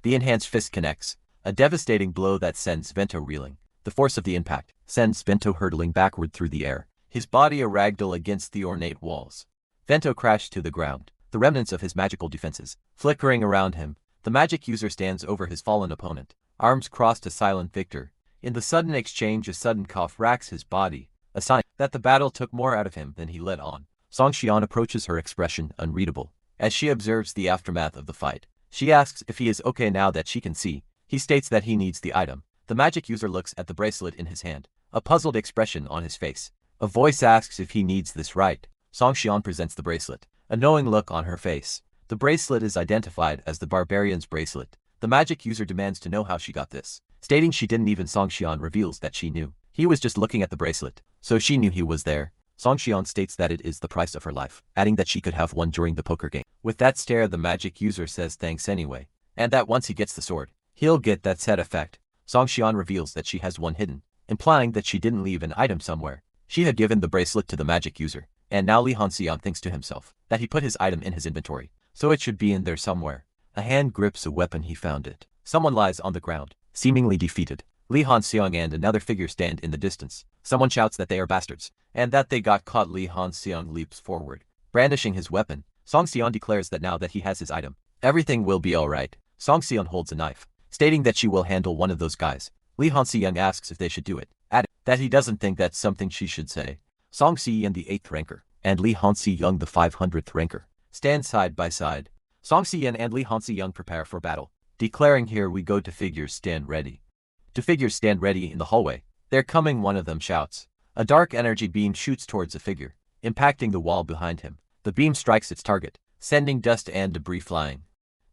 The enhanced fist connects, a devastating blow that sends Vento reeling. The force of the impact sends Vento hurtling backward through the air, his body a ragdoll against the ornate walls. Vento crashed to the ground, the remnants of his magical defenses flickering around him. The magic user stands over his fallen opponent, arms crossed, a silent victor. In the sudden exchange, a sudden cough racks his body, a sign that the battle took more out of him than he let on. Song Xian approaches her, expression unreadable. As she observes the aftermath of the fight, she asks if he is okay now that she can see. He states that he needs the item. The magic user looks at the bracelet in his hand, a puzzled expression on his face. A voice asks if he needs this right. Song Xian presents the bracelet, a knowing look on her face. The bracelet is identified as the barbarian's bracelet. The magic user demands to know how she got this, stating she didn't. Even Song Xian reveals that she knew. He was just looking at the bracelet, so she knew he was there. Song Xian states that it is the price of her life, adding that she could have won during the poker game. With that stare, the magic user says thanks anyway, and that once he gets the sword, he'll get that set effect. Song Xian reveals that she has one hidden, implying that she didn't leave an item somewhere. She had given the bracelet to the magic user, and now Li Hanxiang thinks to himself that he put his item in his inventory, so it should be in there somewhere. A hand grips a weapon. He found it. Someone lies on the ground, seemingly defeated. Li Hanxiang and another figure stand in the distance. Someone shouts that they are bastards, and that they got caught. Li Hanxiang leaps forward, brandishing his weapon. Song Xian declares that now that he has his item, everything will be alright. Song Xian holds a knife, stating that she will handle one of those guys. Li Hanxiang asks if they should do it, adding that he doesn't think that's something she should say. Song Xian, the 8th ranker, and Li Hanxiang, the 500th ranker, stand side by side. Song Xian and Li Hanxiang prepare for battle, declaring, "Here we go." To figures, stand ready. To figures, stand ready. In the hallway, they're coming. One of them shouts. A dark energy beam shoots towards a figure, impacting the wall behind him. The beam strikes its target, sending dust and debris flying.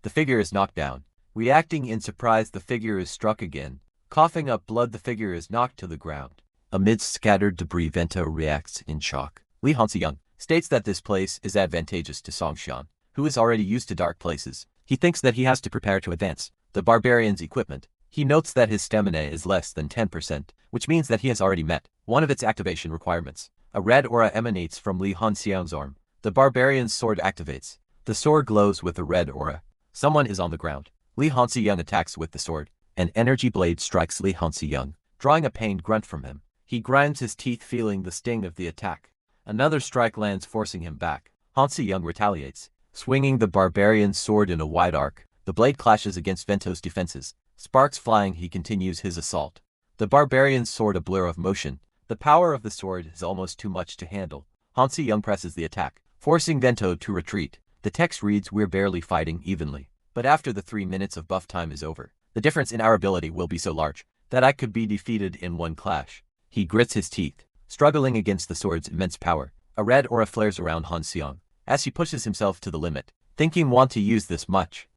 The figure is knocked down. Reacting in surprise, the figure is struck again. Coughing up blood, the figure is knocked to the ground. Amidst scattered debris, Vento reacts in shock. Li Hanxiang states that this place is advantageous to Song Xian, who is already used to dark places. He thinks that he has to prepare to advance the barbarian's equipment. He notes that his stamina is less than 10%, which means that he has already met one of its activation requirements. A red aura emanates from Li Hanxiang's arm. The barbarian's sword activates. The sword glows with a red aura. Someone is on the ground. Li Hanxiang attacks with the sword. An energy blade strikes Li Hanxiang, drawing a pained grunt from him. He grinds his teeth, feeling the sting of the attack. Another strike lands, forcing him back. Hanxiang retaliates, swinging the barbarian's sword in a wide arc. The blade clashes against Vento's defenses. Sparks flying, he continues his assault. The barbarian's sword a blur of motion. The power of the sword is almost too much to handle. Hanxiang presses the attack, forcing Vento to retreat. The text reads, "We're barely fighting evenly, but after the 3 minutes of buff time is over, the difference in our ability will be so large that I could be defeated in one clash." He grits his teeth, struggling against the sword's immense power. A red aura flares around Hanxiang as he pushes himself to the limit, thinking, "Want to use this much?"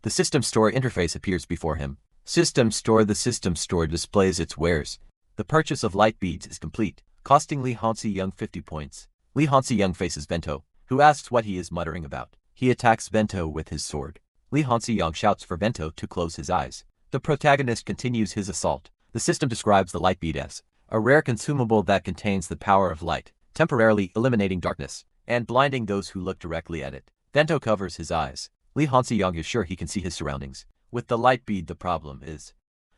The system store interface appears before him. System store. The system store displays its wares. The purchase of light beads is complete, costing Li Hanxiang 50 points. Li Hanxiang faces Vento, who asks what he is muttering about. He attacks Vento with his sword. Li Hanxiang shouts for Vento to close his eyes. The protagonist continues his assault. The system describes the light bead as a rare consumable that contains the power of light, temporarily eliminating darkness and blinding those who look directly at it. Vento covers his eyes. Li Hanxiang is sure he can see his surroundings. With the light bead, the problem is.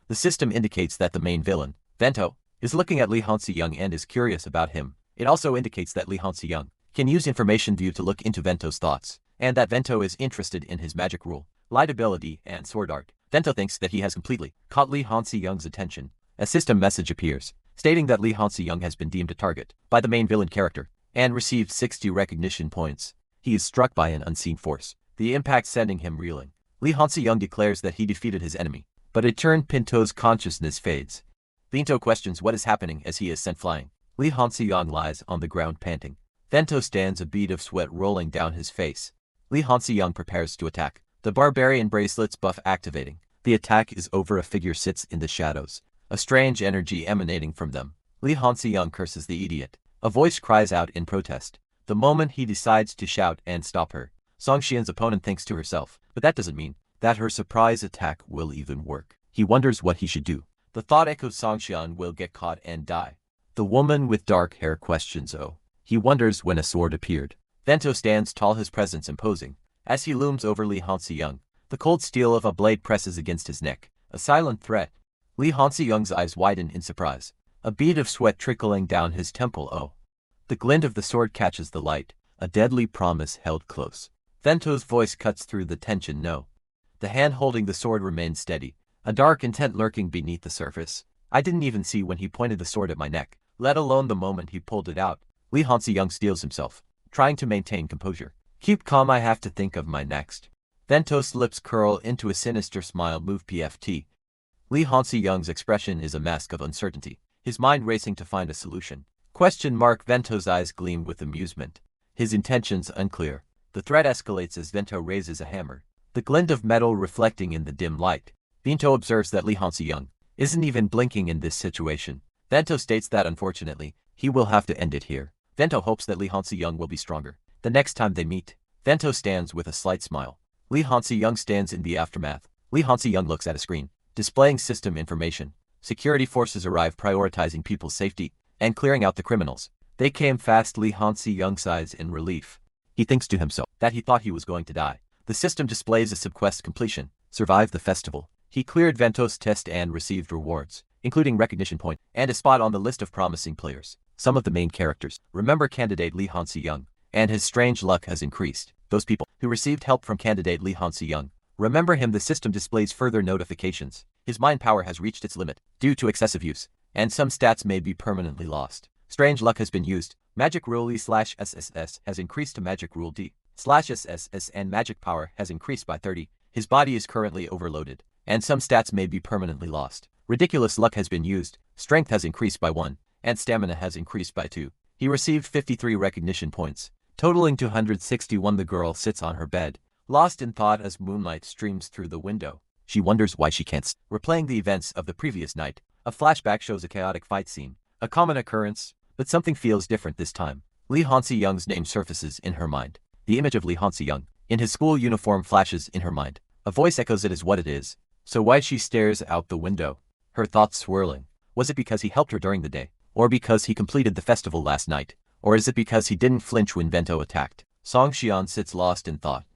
The system indicates that the main villain, Vento, is looking at Li Hanxiang and is curious about him. It also indicates that Li Hanxiang can use information view to look into Vento's thoughts, and that Vento is interested in his magic rule, light ability, and sword art. Vento thinks that he has completely caught Li Hanxiang's attention. A system message appears, stating that Li Hanxiang has been deemed a target by the main villain character, and received 60 recognition points. He is struck by an unseen force, the impact sending him reeling. Li Hanxiang declares that he defeated his enemy, but it turned Pinto's consciousness fades. Pinto questions what is happening as he is sent flying. Li Hanxiang lies on the ground panting. Vento stands, a bead of sweat rolling down his face. Li Hanxiang prepares to attack. The barbarian bracelet's buff activating. The attack is over. A figure sits in the shadows, a strange energy emanating from them. Li Hanxiang curses the idiot. A voice cries out in protest. The moment he decides to shout and stop her, Song Xian's opponent thinks to herself, but that doesn't mean that her surprise attack will even work. He wonders what he should do. The thought echoes, Song Xian will get caught and die. The woman with dark hair questions, "Oh." He wonders when a sword appeared. Vento stands tall, his presence imposing. As he looms over Li Hanxiang, the cold steel of a blade presses against his neck, a silent threat. Li Hanxiang's eyes widen in surprise, a bead of sweat trickling down his temple. "Oh." The glint of the sword catches the light, a deadly promise held close. Vento's voice cuts through the tension. "No." The hand holding the sword remains steady, a dark intent lurking beneath the surface. I didn't even see when he pointed the sword at my neck, let alone the moment he pulled it out. Lee Hansi-young steels himself, trying to maintain composure. Keep calm, I have to think of my next. Vento's lips curl into a sinister smile. Move PFT. Lee Hansi-young's expression is a mask of uncertainty, his mind racing to find a solution. Vento's eyes gleam with amusement. His intentions unclear. The threat escalates as Vento raises a hammer, the glint of metal reflecting in the dim light. Vento observes that Lee Hansi-young isn't even blinking in this situation. Vento states that unfortunately, he will have to end it here. Vento hopes that Lee Hansi-young will be stronger the next time they meet. Vento stands with a slight smile. Lee Hansi-young stands in the aftermath. Lee Hansi-young looks at a screen, displaying system information. Security forces arrive, prioritizing people's safety and clearing out the criminals. They came fast. Lee Hansi-young sighs in relief. He thinks to himself that he thought he was going to die. The system displays a subquest completion. Survive the festival. He cleared Vento's test and received rewards, including recognition point and a spot on the list of promising players. Some of the main characters remember candidate Lee Hansi-young, and his strange luck has increased. Those people who received help from candidate Lee Hansi-young remember him. The system displays further notifications. His mind power has reached its limit due to excessive use, and some stats may be permanently lost. Strange luck has been used. Magic rule E/SSS has increased to magic rule D/SSS, and magic power has increased by 30. His body is currently overloaded, and some stats may be permanently lost. Ridiculous luck has been used. Strength has increased by 1, and stamina has increased by 2. He received 53 recognition points, totaling 261. The girl sits on her bed, lost in thought as moonlight streams through the window. She wonders why she can't. Replaying the events of the previous night, a flashback shows a chaotic fight scene, a common occurrence, but something feels different this time. Lee Hansi-young's name surfaces in her mind. The image of Lee Hansi-young in his school uniform flashes in her mind. A voice echoes it as what it is. So why? She stares out the window, her thoughts swirling. Was it because he helped her during the day? Or because he completed the festival last night? Or is it because he didn't flinch when Vento attacked? Song Xian sits lost in thought.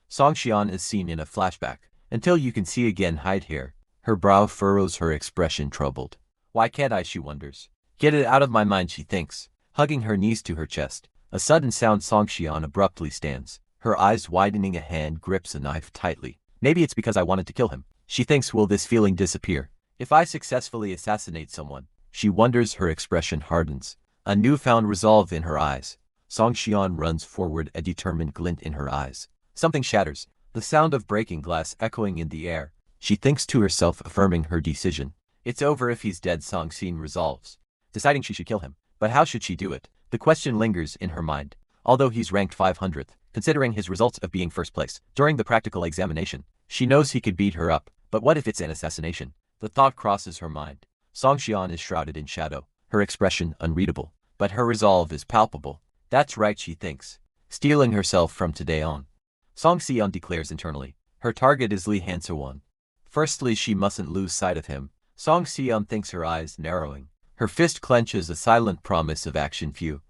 Song Xian is seen in a flashback, until you can see again hide here. Her brow furrows, her expression troubled. Why can't I? She wonders. Get it out of my mind, she thinks, hugging her knees to her chest. A sudden sound. Song Xian abruptly stands, her eyes widening. A hand grips a knife tightly. Maybe it's because I wanted to kill him, she thinks. Will this feeling disappear if I successfully assassinate someone? She wonders. Her expression hardens, a newfound resolve in her eyes. Song Xian runs forward, a determined glint in her eyes. Something shatters, the sound of breaking glass echoing in the air. She thinks to herself, affirming her decision. It's over if he's dead. Song Xian resolves, deciding she should kill him. But how should she do it? The question lingers in her mind. Although he's ranked 500th, considering his results of being first place during the practical examination, she knows he could beat her up. But what if it's an assassination? The thought crosses her mind. Song Xian is shrouded in shadow, her expression unreadable, but her resolve is palpable. That's right, she thinks, steeling herself from today on. Song Xian declares internally. Her target is Lee Hansi-young. Firstly, she mustn't lose sight of him. Song Xian thinks, her eyes narrowing. Her fist clenches, a silent promise of action. Few.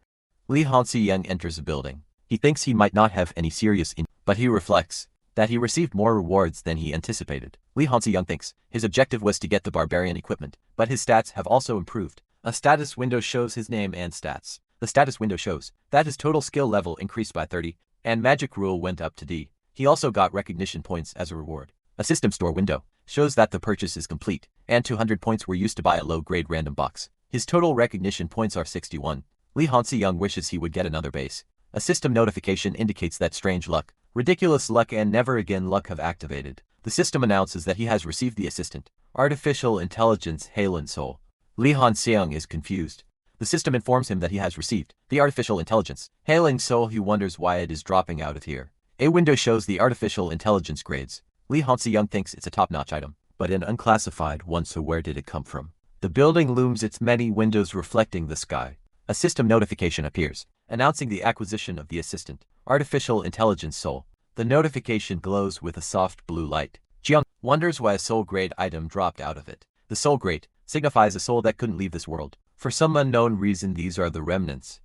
Lee Hansi-young enters a building. He thinks he might not have any serious but he reflects that he received more rewards than he anticipated. Lee Hansi-young thinks his objective was to get the barbarian equipment, but his stats have also improved. A status window shows his name and stats. The status window shows that his total skill level increased by 30, and magic rule went up to D. He also got recognition points as a reward. A system store window shows that the purchase is complete, and 200 points were used to buy a low-grade random box. His total recognition points are 61. Lee Hansi-young wishes he would get another base. A system notification indicates that strange luck, ridiculous luck, and never again luck have activated. The system announces that he has received the assistant, artificial intelligence Halen Soul. Lee Hansi-young is confused. The system informs him that he has received the artificial intelligence Hailing Soul. He wonders why it is dropping out of here. A window shows the artificial intelligence grades. Lee Hansi-young thinks it's a top-notch item, but an unclassified one. So where did it come from? The building looms, its many windows reflecting the sky. A system notification appears, announcing the acquisition of the assistant, artificial intelligence Soul. The notification glows with a soft blue light. Jiang wonders why a soul-grade item dropped out of it. The soul grade signifies a soul that couldn't leave this world. For some unknown reason, these are the remnants.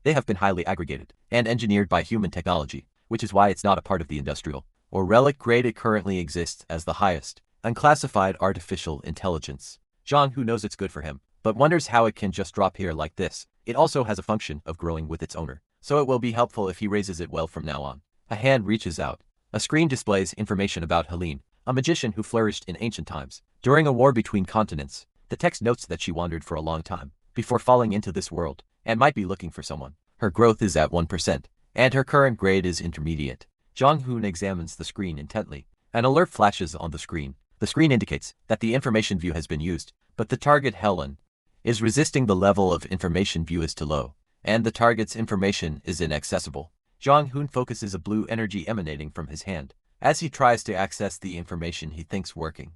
They have been highly aggregated and engineered by human technology, which is why it's not a part of the industrial or relic grade. It currently exists as the highest, unclassified artificial intelligence. Zhang, who knows it's good for him, but wonders how it can just drop here like this. It also has a function of growing with its owner, so it will be helpful if he raises it well from now on. A hand reaches out. A screen displays information about Helene, a magician who flourished in ancient times, during a war between continents. The text notes that she wandered for a long time before falling into this world and might be looking for someone. Her growth is at 1%, and her current grade is intermediate. Jong-hoon examines the screen intently. An alert flashes on the screen. The screen indicates that the information view has been used, but the target Helen is resisting. The level of information view is too low, and the target's information is inaccessible. Jong-hoon focuses a blue energy emanating from his hand as he tries to access the information he thinks working.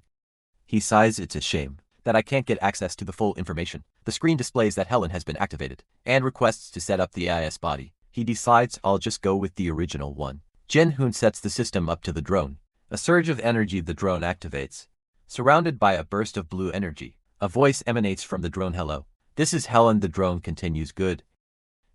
He sighs, "It's a shame that I can't get access to the full information." The screen displays that Helen has been activated and requests to set up the AIS body. He decides, "I'll just go with the original one." Jin-hoon sets the system up to the drone. A surge of energy, the drone activates. Surrounded by a burst of blue energy, a voice emanates from the drone. "Hello. This is Helen." The drone continues, "Good.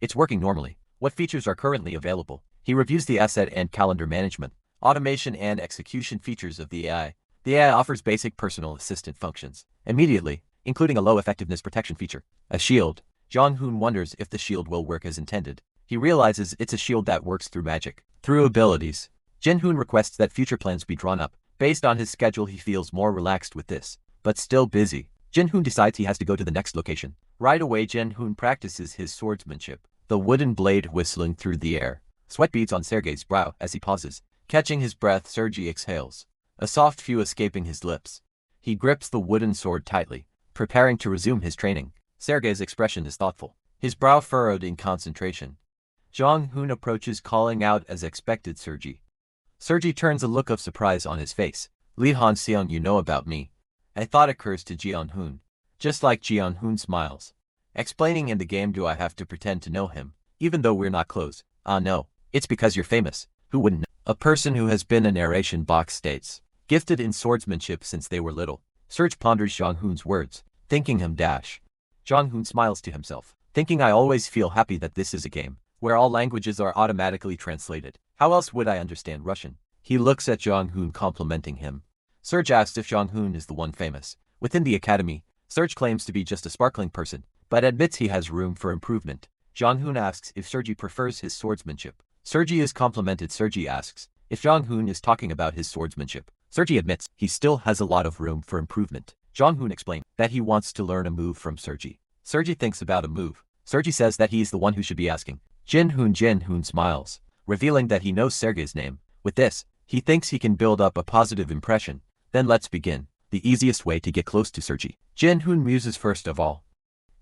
It's working normally. What features are currently available?" He reviews the asset and calendar management, automation and execution features of the AI. The AI offers basic personal assistant functions immediately, including a low effectiveness protection feature. A shield. Jong-hoon wonders if the shield will work as intended. He realizes it's a shield that works through magic. Through abilities. Jin-hoon requests that future plans be drawn up. Based on his schedule, he feels more relaxed with this, but still busy. Jin-hoon decides he has to go to the next location. Right away, Jin-hoon practices his swordsmanship, the wooden blade whistling through the air. Sweat beads on Sergei's brow as he pauses. Catching his breath, Sergei exhales, a soft fume escaping his lips. He grips the wooden sword tightly, preparing to resume his training. Sergei's expression is thoughtful, his brow furrowed in concentration. Jong-hoon approaches, calling out as expected, "Sergei." Sergei turns, a look of surprise on his face. "Lee Han-seong, you know about me?" A thought occurs to Jeon-hoon. Just like Jeon-hoon smiles. Explaining, "In the game, do I have to pretend to know him, even though we're not close?" "Ah no, it's because you're famous. Who wouldn't know?" A person who has been a narration box states, "Gifted in swordsmanship since they were little." Serge ponders Jong-hoon's words, thinking him dash. Jong-hoon smiles to himself, thinking, "I always feel happy that this is a game where all languages are automatically translated. How else would I understand Russian?" He looks at Jong-hoon, complimenting him. Serge asks if Jong-hoon is the one famous within the academy. Serge claims to be just a sparkling person, but admits he has room for improvement. Jong-hoon asks if Sergei prefers his swordsmanship. Sergei is complimented. Sergei asks if Jong-hoon is talking about his swordsmanship. Sergei admits he still has a lot of room for improvement. Jong-hoon explains that he wants to learn a move from Sergei. Sergei thinks about a move. Sergei says that he's the one who should be asking. Jin-hoon smiles, revealing that he knows Sergei's name. With this, he thinks he can build up a positive impression. "Then let's begin. The easiest way to get close to Sergei." Jin-hoon muses. First of all,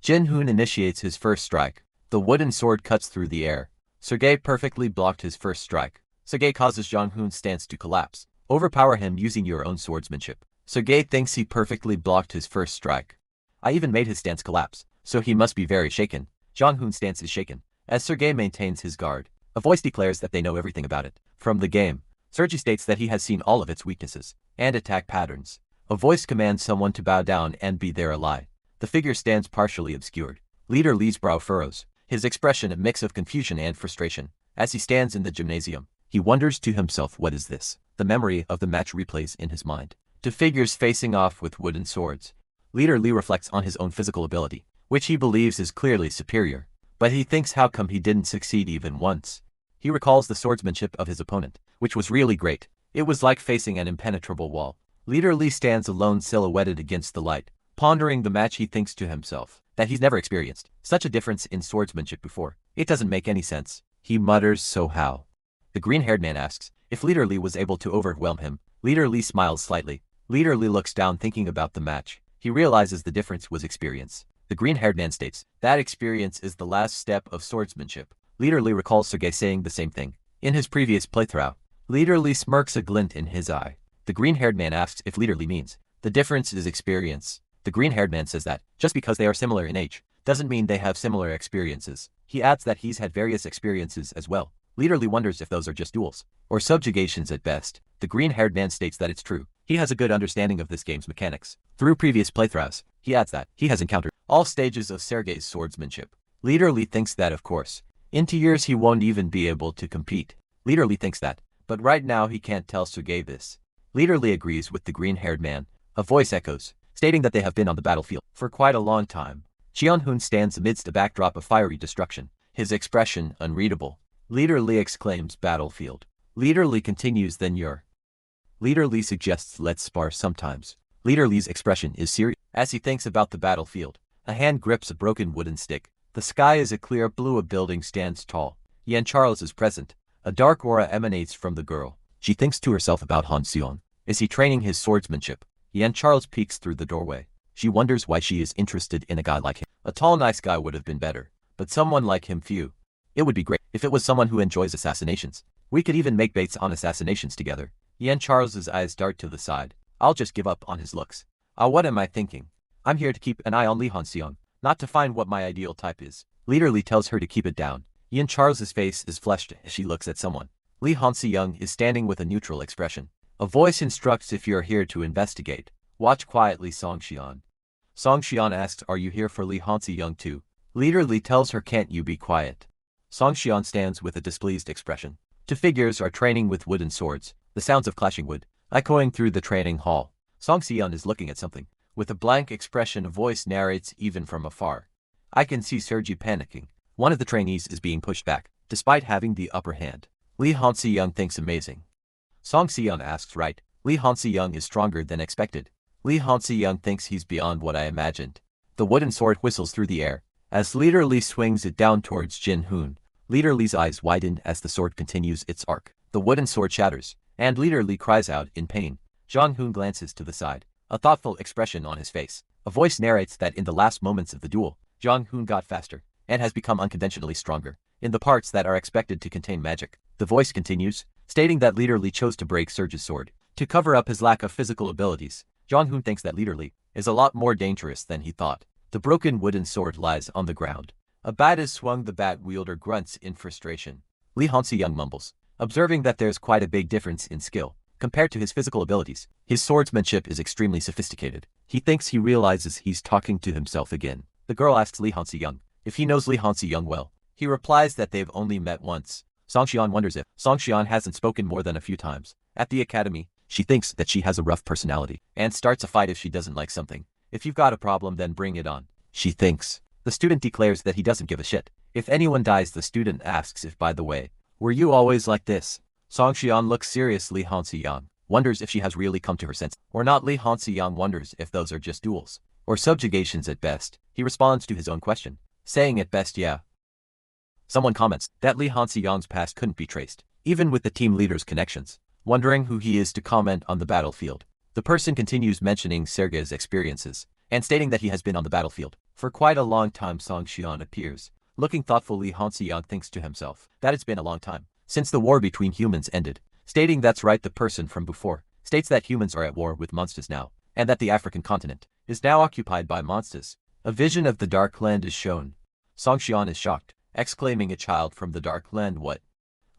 Jin-hoon initiates his first strike. The wooden sword cuts through the air. Sergei perfectly blocked his first strike. Sergei causes Jong-hoon's stance to collapse. Overpower him using your own swordsmanship. Sergei thinks he perfectly blocked his first strike. "I even made his stance collapse, so he must be very shaken." Jong-hoon's stance is shaken as Sergei maintains his guard. A voice declares that they know everything about it from the game. Sergei states that he has seen all of its weaknesses and attack patterns. A voice commands someone to bow down and be their ally. The figure stands partially obscured. Leader Lee's brow furrows, his expression a mix of confusion and frustration. As he stands in the gymnasium, he wonders to himself, what is this? The memory of the match replays in his mind. Two figures facing off with wooden swords. Leader Lee reflects on his own physical ability, which he believes is clearly superior. But he thinks how come he didn't succeed even once. He recalls the swordsmanship of his opponent, which was really great. It was like facing an impenetrable wall. Leader Lee stands alone, silhouetted against the light. Pondering the match, he thinks to himself that he's never experienced such a difference in swordsmanship before. It doesn't make any sense. He mutters, "So how?" The green-haired man asks if Leader Lee was able to overwhelm him. Leader Lee smiles slightly. Leader Lee looks down, thinking about the match. He realizes the difference was experience. The green-haired man states that experience is the last step of swordsmanship. Leader Lee recalls Sergei saying the same thing in his previous playthrough. Leader Lee smirks, a glint in his eye. The green-haired man asks if Leader Lee means the difference is experience. The green-haired man says that just because they are similar in age doesn't mean they have similar experiences. He adds that he's had various experiences as well. Leader Lee wonders if those are just duels or subjugations at best. The green-haired man states that it's true. He has a good understanding of this game's mechanics through previous playthroughs. He adds that he has encountered all stages of Sergei's swordsmanship. Leader Lee thinks that, of course, in 2 years he won't even be able to compete. Leader Lee thinks that, but right now he can't tell Sergei this. Leader Lee agrees with the green-haired man. A voice echoes, stating that they have been on the battlefield for quite a long time. Jeon-hoon stands amidst a backdrop of fiery destruction, his expression unreadable. Leader Lee exclaims, "Battlefield." Leader Lee continues, "Then you're..." Leader Lee suggests let's spar sometimes. Leader Lee's expression is serious as he thinks about the battlefield. A hand grips a broken wooden stick. The sky is a clear blue. A building stands tall. Yan Charles is present. A dark aura emanates from the girl. She thinks to herself about Han Seon. Is he training his swordsmanship? Yan Charles peeks through the doorway. She wonders why she is interested in a guy like him. A tall nice guy would have been better, but someone like him few. It would be great if it was someone who enjoys assassinations. We could even make baits on assassinations together. Yan Charles's eyes dart to the side. I'll just give up on his looks. What am I thinking? I'm here to keep an eye on Lee Han Seon, not to find what my ideal type is. Leader Lee tells her to keep it down. Yan Charles's face is flushed as she looks at someone. Lee Han Seon is standing with a neutral expression. A voice instructs, if you're here to investigate, watch quietly. Song Xian. Song Xian asks, are you here for Lee Han Seon too? Leader Lee tells her, can't you be quiet? Song Xian stands with a displeased expression. Two figures are training with wooden swords, the sounds of clashing wood echoing through the training hall. Song Xian is looking at something. With a blank expression, a voice narrates even from afar. I can see Sergi panicking. One of the trainees is being pushed back, despite having the upper hand. Lee Han Seon thinks amazing. Song Xian asks, right, Lee Han Seon is stronger than expected. Lee Han Seon thinks he's beyond what I imagined. The wooden sword whistles through the air. As Leader Lee swings it down towards Jin Hoon, Leader Lee's eyes widen as the sword continues its arc. The wooden sword shatters, and Leader Lee cries out in pain. Jong Hoon glances to the side, a thoughtful expression on his face. A voice narrates that in the last moments of the duel, Jong Hoon got faster, and has become unconventionally stronger in the parts that are expected to contain magic. The voice continues, stating that Leader Lee chose to break Surge's sword to cover up his lack of physical abilities. Jong Hoon thinks that Leader Lee is a lot more dangerous than he thought. The broken wooden sword lies on the ground. A bat is swung. The bat wielder grunts in frustration. Lee Han Seon mumbles, observing that there's quite a big difference in skill compared to his physical abilities. His swordsmanship is extremely sophisticated. He thinks he realizes he's talking to himself again. The girl asks Lee Han Seon if he knows Lee Han Seon well. He replies that they've only met once. Song Xian wonders if Song Xian hasn't spoken more than a few times. At the academy, she thinks that she has a rough personality and starts a fight if she doesn't like something. If you've got a problem, then bring it on, she thinks. The student declares that he doesn't give a shit if anyone dies. The student asks if, by the way, were you always like this? Song Xian looks serious. Lee Han Seon wonders if she has really come to her senses or not. Lee Han Seon wonders if those are just duels or subjugations at best. He responds to his own question, saying at best, yeah. Someone comments that Lee Han Seon's past couldn't be traced, even with the team leader's connections. Wondering who he is to comment on the battlefield, the person continues mentioning Sergei's experiences and stating that he has been on the battlefield for quite a long time. Song Xian appears, looking thoughtful. Lee Han Seon thinks to himself that it's been a long time since the war between humans ended, stating that's right. The person from before states that humans are at war with monsters now, and that the African continent is now occupied by monsters. A vision of the Dark Land is shown. Song Xian is shocked, exclaiming, a child from the Dark Land, what?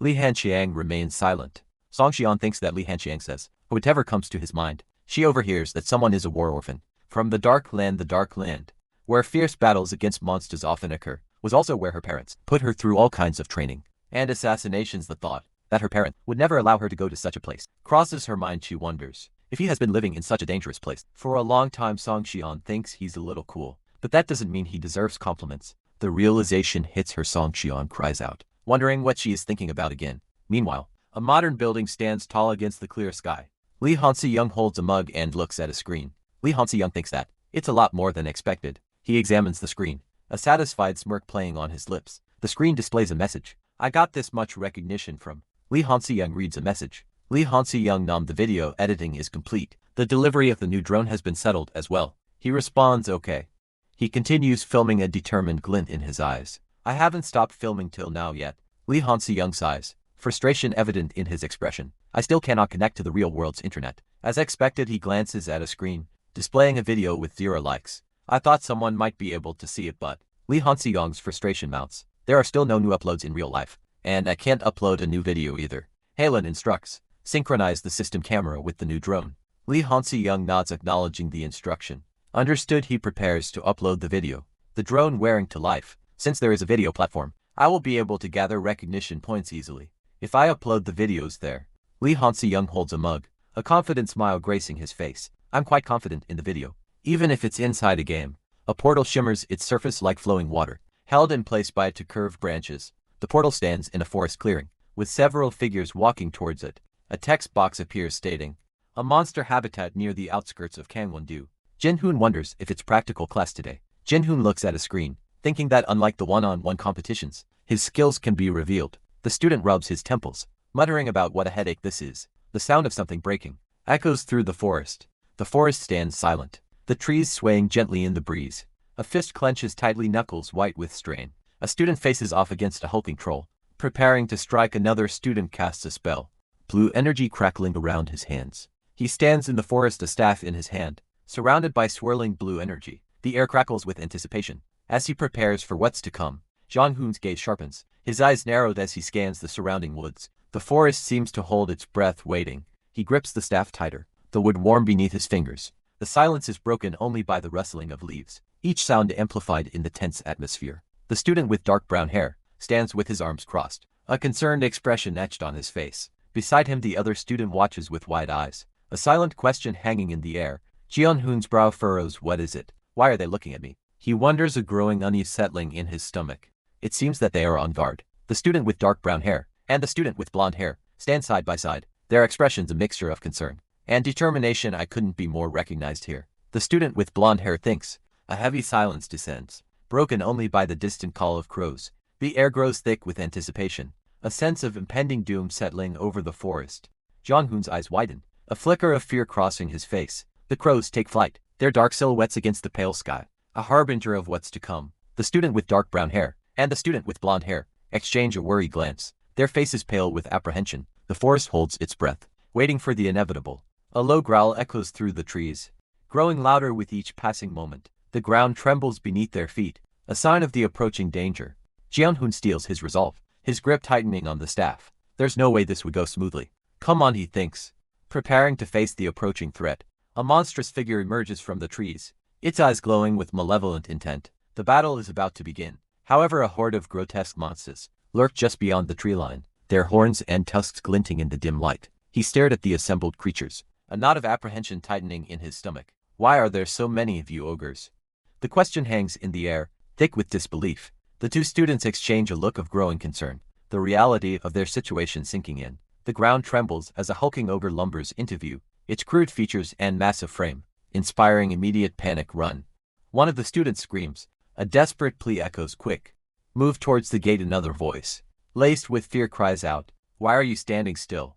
Li Hanqiang remains silent. Song Xian thinks that Li Hanqiang says whatever comes to his mind. She overhears that someone is a war orphan from the Dark Land, where fierce battles against monsters often occur, was also where her parents put her through all kinds of training and assassinations. The thought that her parent would never allow her to go to such a place crosses her mind. She wonders if he has been living in such a dangerous place for a long time. Song Xian thinks he's a little cool, but that doesn't mean he deserves compliments. The realization hits her. Song Xian cries out, wondering what she is thinking about again. Meanwhile, a modern building stands tall against the clear sky. Lee Han Seon holds a mug and looks at a screen. Lee Han Seon thinks that it's a lot more than expected. He examines the screen, a satisfied smirk playing on his lips. The screen displays a message. I got this much recognition from. Lee Han Seon reads a message. Lee Han Seon nom. The video editing is complete. The delivery of the new drone has been settled as well. He responds, okay. He continues filming, a determined glint in his eyes. I haven't stopped filming till now yet. Lee Han Seon sighs, frustration evident in his expression. I still cannot connect to the real world's internet. As expected, he glances at a screen, displaying a video with 0 likes. I thought someone might be able to see it, but Lee Han Seon's frustration mounts. There are still no new uploads in real life, and I can't upload a new video either. Halen instructs, synchronize the system camera with the new drone. Lee Han Seon nods, acknowledging the instruction. Understood. He prepares to upload the video. The drone wearing to life. Since there is a video platform, I will be able to gather recognition points easily if I upload the videos there. Lee Han Seon holds a mug, a confident smile gracing his face. I'm quite confident in the video, even if it's inside a game. A portal shimmers its surface like flowing water, held in place by 2 curved branches. The portal stands in a forest clearing, with several figures walking towards it. A text box appears stating, a monster habitat near the outskirts of Gangwon-do. Jinhoon wonders if it's practical class today. Jinhoon looks at a screen, thinking that unlike the one-on-one competitions, his skills can be revealed. The student rubs his temples, muttering about what a headache this is. The sound of something breaking echoes through the forest. The forest stands silent, the trees swaying gently in the breeze. A fist clenches tightly, knuckles white with strain. A student faces off against a hulking troll, preparing to strike. Another student casts a spell, blue energy crackling around his hands. He stands in the forest, a staff in his hand, surrounded by swirling blue energy. The air crackles with anticipation. As he prepares for what's to come, Jinhoon's gaze sharpens, his eyes narrowed as he scans the surrounding woods. The forest seems to hold its breath, waiting. He grips the staff tighter, the wood warm beneath his fingers. The silence is broken only by the rustling of leaves, each sound amplified in the tense atmosphere. The student with dark brown hair stands with his arms crossed, a concerned expression etched on his face. Beside him, the other student watches with wide eyes, a silent question hanging in the air. Jinhoon's brow furrows. What is it? Why are they looking at me? He wonders, a growing unease settling in his stomach. It seems that they are on guard. The student with dark brown hair and the student with blonde hair stand side by side, their expressions a mixture of concern and determination. I couldn't be more recognized here. The student with blonde hair thinks. A heavy silence descends, broken only by the distant call of crows. The air grows thick with anticipation, a sense of impending doom settling over the forest. Jinhoon's eyes widen, a flicker of fear crossing his face. The crows take flight, their dark silhouettes against the pale sky, a harbinger of what's to come. The student with dark brown hair and the student with blonde hair exchange a worried glance, their faces pale with apprehension. The forest holds its breath, waiting for the inevitable. A low growl echoes through the trees, growing louder with each passing moment. The ground trembles beneath their feet, a sign of the approaching danger. Jinhoon steels his resolve, his grip tightening on the staff. There's no way this would go smoothly. Come on, he thinks, preparing to face the approaching threat. A monstrous figure emerges from the trees, its eyes glowing with malevolent intent. The battle is about to begin. However, a horde of grotesque monsters lurked just beyond the tree line, their horns and tusks glinting in the dim light. He stared at the assembled creatures, a knot of apprehension tightening in his stomach. Why are there so many of you ogres? The question hangs in the air, thick with disbelief. The two students exchange a look of growing concern, the reality of their situation sinking in. The ground trembles as a hulking ogre lumbers into view, its crude features and massive frame inspiring immediate panic. Run! One of the students screams. A desperate plea echoes. Quick! Move towards the gate. Another voice, laced with fear, cries out. Why are you standing still?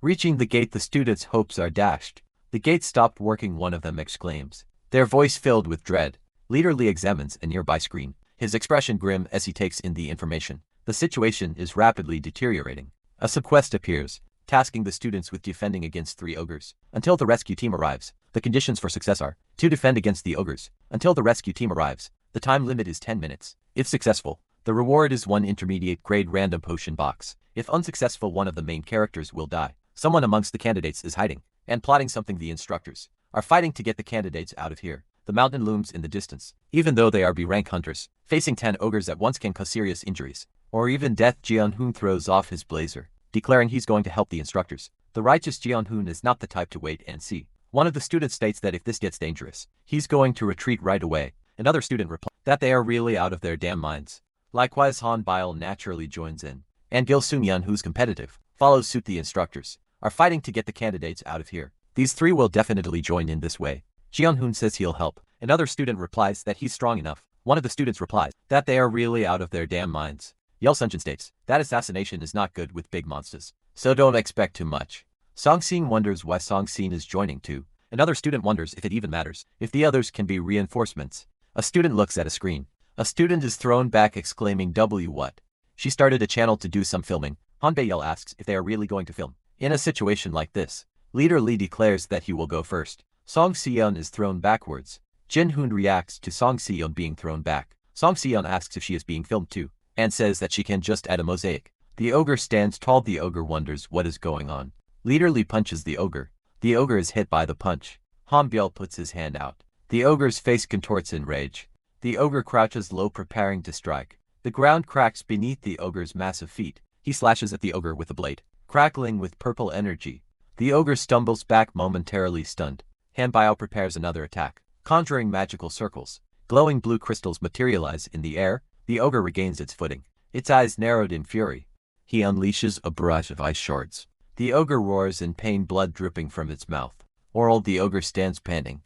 Reaching the gate, the students' hopes are dashed. The gate stopped working, one of them exclaims, their voice filled with dread. Leader Lee examines a nearby screen, his expression grim as he takes in the information. The situation is rapidly deteriorating. A subquest appears, tasking the students with defending against 3 ogres until the rescue team arrives. The conditions for success are to defend against the ogres until the rescue team arrives. The time limit is 10 minutes. If successful, the reward is 1 intermediate grade random potion box. If unsuccessful, one of the main characters will die. Someone amongst the candidates is hiding and plotting something. The instructors are fighting to get the candidates out of here. The mountain looms in the distance. Even though they are B-rank hunters, facing 10 ogres at once can cause serious injuries or even death. Jinhoon throws off his blazer, declaring he's going to help the instructors. The righteous Jinhoon is not the type to wait and see. One of the students states that if this gets dangerous, he's going to retreat right away. Another student replies that they are really out of their damn minds. Likewise, Han Bile naturally joins in, and Gil Sung-yeon, who's competitive, follows suit. The instructors are fighting to get the candidates out of here. These 3 will definitely join in this way. Jinhoon says he'll help. Another student replies that he's strong enough. One of the students replies that they are really out of their damn minds. Yell Sunjin states that assassination is not good with big monsters, so don't expect too much. Song-sin wonders why Song-sin is joining too. Another student wonders if it even matters, if the others can be reinforcements. A student looks at a screen. A student is thrown back, exclaiming, W what? She started a channel to do some filming. Han Bae-yeol asks if they are really going to film. In a situation like this, Leader Lee declares that he will go first. Song Si-yeon is thrown backwards. Jinhoon reacts to Song Si-yeon being thrown back. Song Si-yeon asks if she is being filmed too, and says that she can just add a mosaic. The ogre stands tall. The ogre wonders what is going on. Leader Lee punches the ogre. The ogre is hit by the punch. Han Byul puts his hand out. The ogre's face contorts in rage. The ogre crouches low, preparing to strike. The ground cracks beneath the ogre's massive feet. He slashes at the ogre with a blade, crackling with purple energy. The ogre stumbles back, momentarily stunned. Han Bio prepares another attack, conjuring magical circles. Glowing blue crystals materialize in the air. The ogre regains its footing, its eyes narrowed in fury. He unleashes a barrage of ice shards. The ogre roars in pain, blood dripping from its mouth. Oral, the ogre stands panting,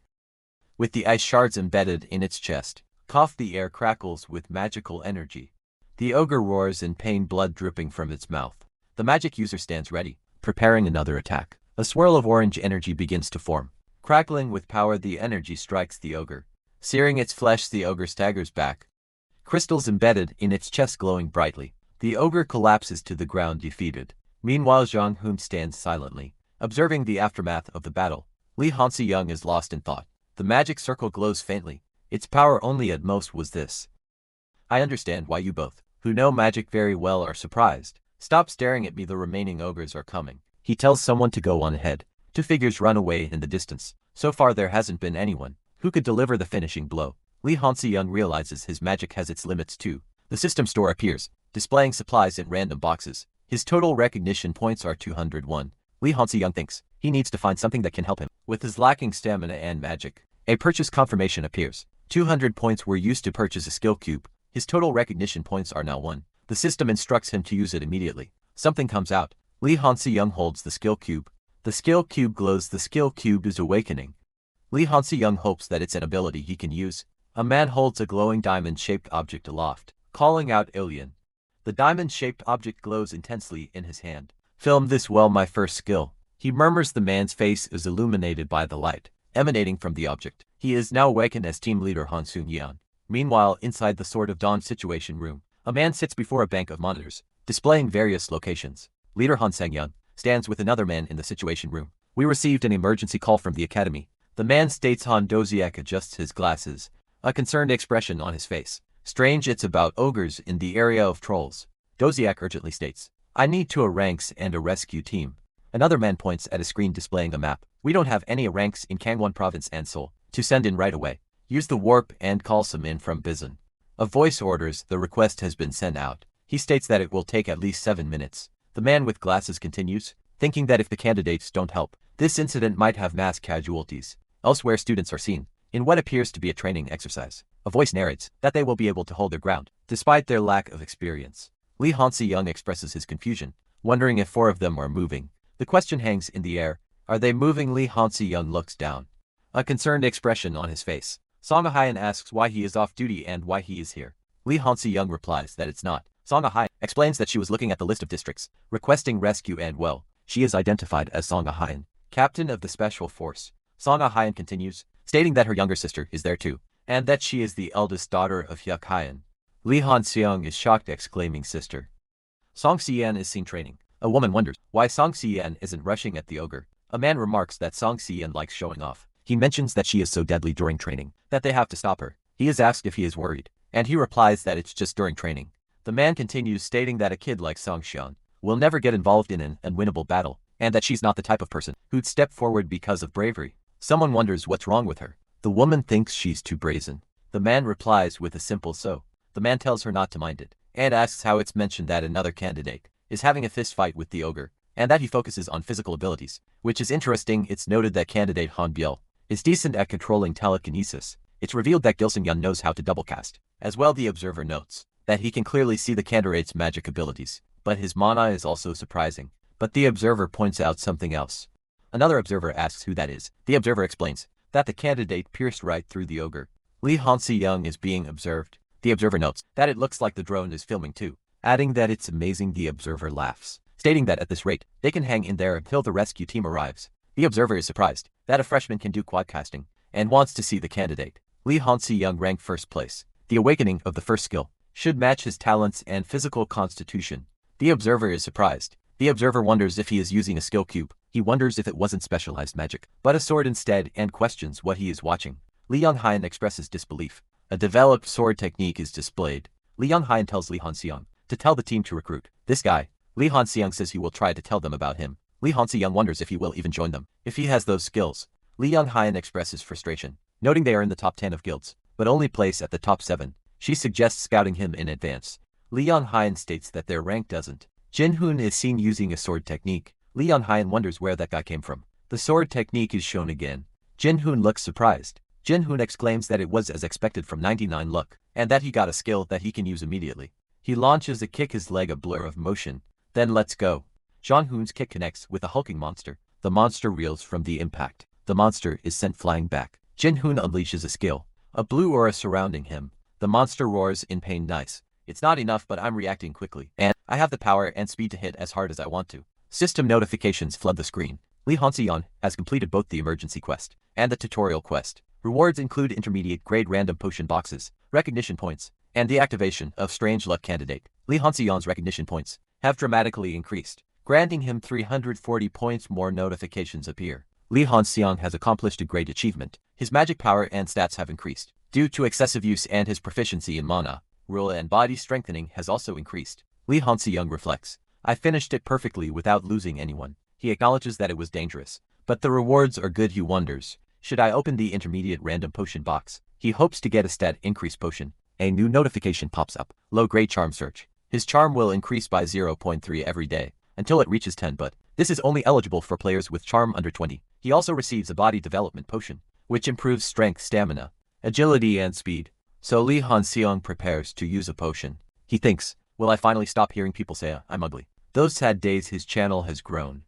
with the ice shards embedded in its chest. Cough, the air crackles with magical energy. The ogre roars in pain, blood dripping from its mouth. The magic user stands ready, preparing another attack. A swirl of orange energy begins to form. Crackling with power, the energy strikes the ogre. Searing its flesh, the ogre staggers back, crystals embedded in its chest glowing brightly. The ogre collapses to the ground defeated. Meanwhile, Zhang Hun stands silently, observing the aftermath of the battle. Li Hansi-young is lost in thought. The magic circle glows faintly. Its power only at most was this. I understand why you both, who know magic very well, are surprised. Stop staring at me, the remaining ogres are coming. He tells someone to go on ahead. Two figures run away in the distance. So far there hasn't been anyone who could deliver the finishing blow. Li Hansi-young realizes his magic has its limits too. The system store appears, displaying supplies in random boxes. His total recognition points are 201. Li Hansi-young thinks he needs to find something that can help him with his lacking stamina and magic. A purchase confirmation appears. 200 points were used to purchase a skill cube. His total recognition points are now 1. The system instructs him to use it immediately. Something comes out. Li Hansi-young holds the skill cube. The skill cube glows. The skill cube is awakening. Li Hansi-young hopes that it's an ability he can use. A man holds a glowing diamond-shaped object aloft, calling out alien. The diamond-shaped object glows intensely in his hand. Film this well, my first skill. He murmurs. The man's face is illuminated by the light emanating from the object. He is now awakened as team leader Han Sun-yeon. Meanwhile, inside the Sword of Dawn situation room, a man sits before a bank of monitors, displaying various locations. Leader Han Sang-yeon stands with another man in the situation room. We received an emergency call from the academy. The man states. Han Doziak adjusts his glasses, a concerned expression on his face. Strange, it's about ogres in the area of trolls. Doziak urgently states, I need 2 ranks and a rescue team. Another man points at a screen displaying a map. We don't have any ranks in Kangwon province and Seoul to send in right away. Use the warp and call some in from Bizen. A voice orders. The request has been sent out. He states that it will take at least 7 minutes. The man with glasses continues, thinking that if the candidates don't help, this incident might have mass casualties. Elsewhere, students are seen in what appears to be a training exercise. A voice narrates that they will be able to hold their ground, despite their lack of experience. Li Hansi-young expresses his confusion, wondering if 4 of them are moving. The question hangs in the air. Are they moving? Li Hansi-young looks down, a concerned expression on his face. Song Ah-hyun asks why he is off duty and why he is here. Li Hansi-young replies that it's not. Song Ah-hyun explains that she was looking at the list of districts, requesting rescue, and well, she is identified as Song Ah-hyun, captain of the special force. Song Ah-hyun continues, stating that her younger sister is there too, and that she is the eldest daughter of Hyuk-hyun. Li Han-seong is shocked, exclaiming sister. Song Si-yeon is seen training. A woman wonders why Song Si-yeon isn't rushing at the ogre. A man remarks that Song Si-yeon likes showing off. He mentions that she is so deadly during training that they have to stop her. He is asked if he is worried, and he replies that it's just during training. The man continues, stating that a kid like Song Xion will never get involved in an unwinnable battle, and that she's not the type of person who'd step forward because of bravery. Someone wonders what's wrong with her. The woman thinks she's too brazen. The man replies with a simple so. The man tells her not to mind it, and asks how it's mentioned that another candidate is having a fist fight with the ogre, and that he focuses on physical abilities, which is interesting. It's noted that candidate Han Byul is decent at controlling telekinesis. It's revealed that Gil Sung-yeon knows how to double cast. As well, the observer notes that he can clearly see the candidate's magic abilities, but his mana is also surprising. But the observer points out something else. Another observer asks who that is. The observer explains that the candidate pierced right through the ogre. Li Han-seong is being observed. The observer notes that it looks like the drone is filming too, adding that it's amazing. The observer laughs, stating that at this rate, they can hang in there until the rescue team arrives. The observer is surprised that a freshman can do quadcasting and wants to see the candidate. Li Han-seong ranked first place. The awakening of the first skill should match his talents and physical constitution. The observer is surprised. The observer wonders if he is using a skill cube. He wonders if it wasn't specialized magic, but a sword instead, and questions what he is watching. Li Young-hyun expresses disbelief. A developed sword technique is displayed. Li Young-hyun tells Li Han-seong to tell the team to recruit this guy. Li Han-seong says he will try to tell them about him. Li Han-seong wonders if he will even join them, if he has those skills. Li Young-hyun expresses frustration, noting they are in the top 10 of guilds, but only place at the top 7. She suggests scouting him in advance. Li Young-hyun states that their rank doesn't. Jin-hoon is seen using a sword technique. Li Young-hyun wonders where that guy came from. The sword technique is shown again. Jin-hoon looks surprised. Jin-hoon exclaims that it was as expected from 99 luck, and that he got a skill that he can use immediately. He launches a kick, his leg a blur of motion. Then let's go. Jeonhoon's kick connects with a hulking monster. The monster reels from the impact. The monster is sent flying back. Jinhoon unleashes a skill. A blue aura surrounding him. The monster roars in pain. Nice. It's not enough, but I'm reacting quickly. And I have the power and speed to hit as hard as I want to. System notifications flood the screen. Lee Han-seon has completed both the emergency quest and the tutorial quest. Rewards include intermediate-grade random potion boxes, recognition points, and the activation of Strange Luck Candidate. Lee Han-seon's recognition points have dramatically increased, granting him 340 points more. Notifications appear. Lee Han-seon has accomplished a great achievement. His magic power and stats have increased due to excessive use, and his proficiency in mana, rule and body strengthening has also increased. Lee Han-seon reflects. I finished it perfectly without losing anyone. He acknowledges that it was dangerous, but the rewards are good. He wonders, should I open the intermediate random potion box? He hopes to get a stat increase potion. A new notification pops up. Low-grade charm search. His charm will increase by 0.3 every day, until it reaches 10, but this is only eligible for players with charm under 20. He also receives a body development potion, which improves strength, stamina, agility, and speed. So Lee Han-seon prepares to use a potion. He thinks, will I finally stop hearing people say I'm ugly? Those sad days. His channel has grown.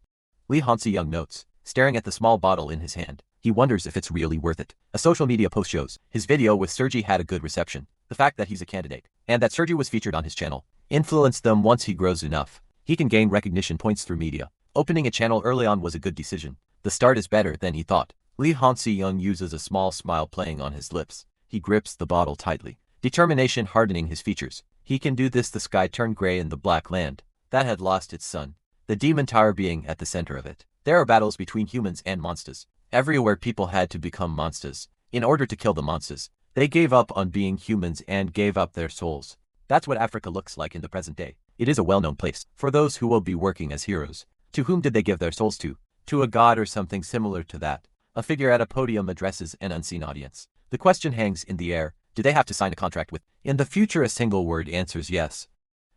Lee Han-seon notes, staring at the small bottle in his hand. He wonders if it's really worth it. A social media post shows his video with Sergi had a good reception. The fact that he's a candidate, and that Sergi was featured on his channel, influenced them. Once he grows enough, he can gain recognition points through media. Opening a channel early on was a good decision. The start is better than he thought. Lee Han-seon uses a small smile playing on his lips. He grips the bottle tightly, determination hardening his features. He can do this. The sky turned gray in the black land that had lost its sun, the demon tower being at the center of it. There are battles between humans and monsters. Everywhere people had to become monsters. In order to kill the monsters, they gave up on being humans and gave up their souls. That's what Africa looks like in the present day. It is a well-known place for those who will be working as heroes. To whom did they give their souls to? To a god or something similar to that. A figure at a podium addresses an unseen audience. The question hangs in the air. Do they have to sign a contract with? In the future, a single word answers yes.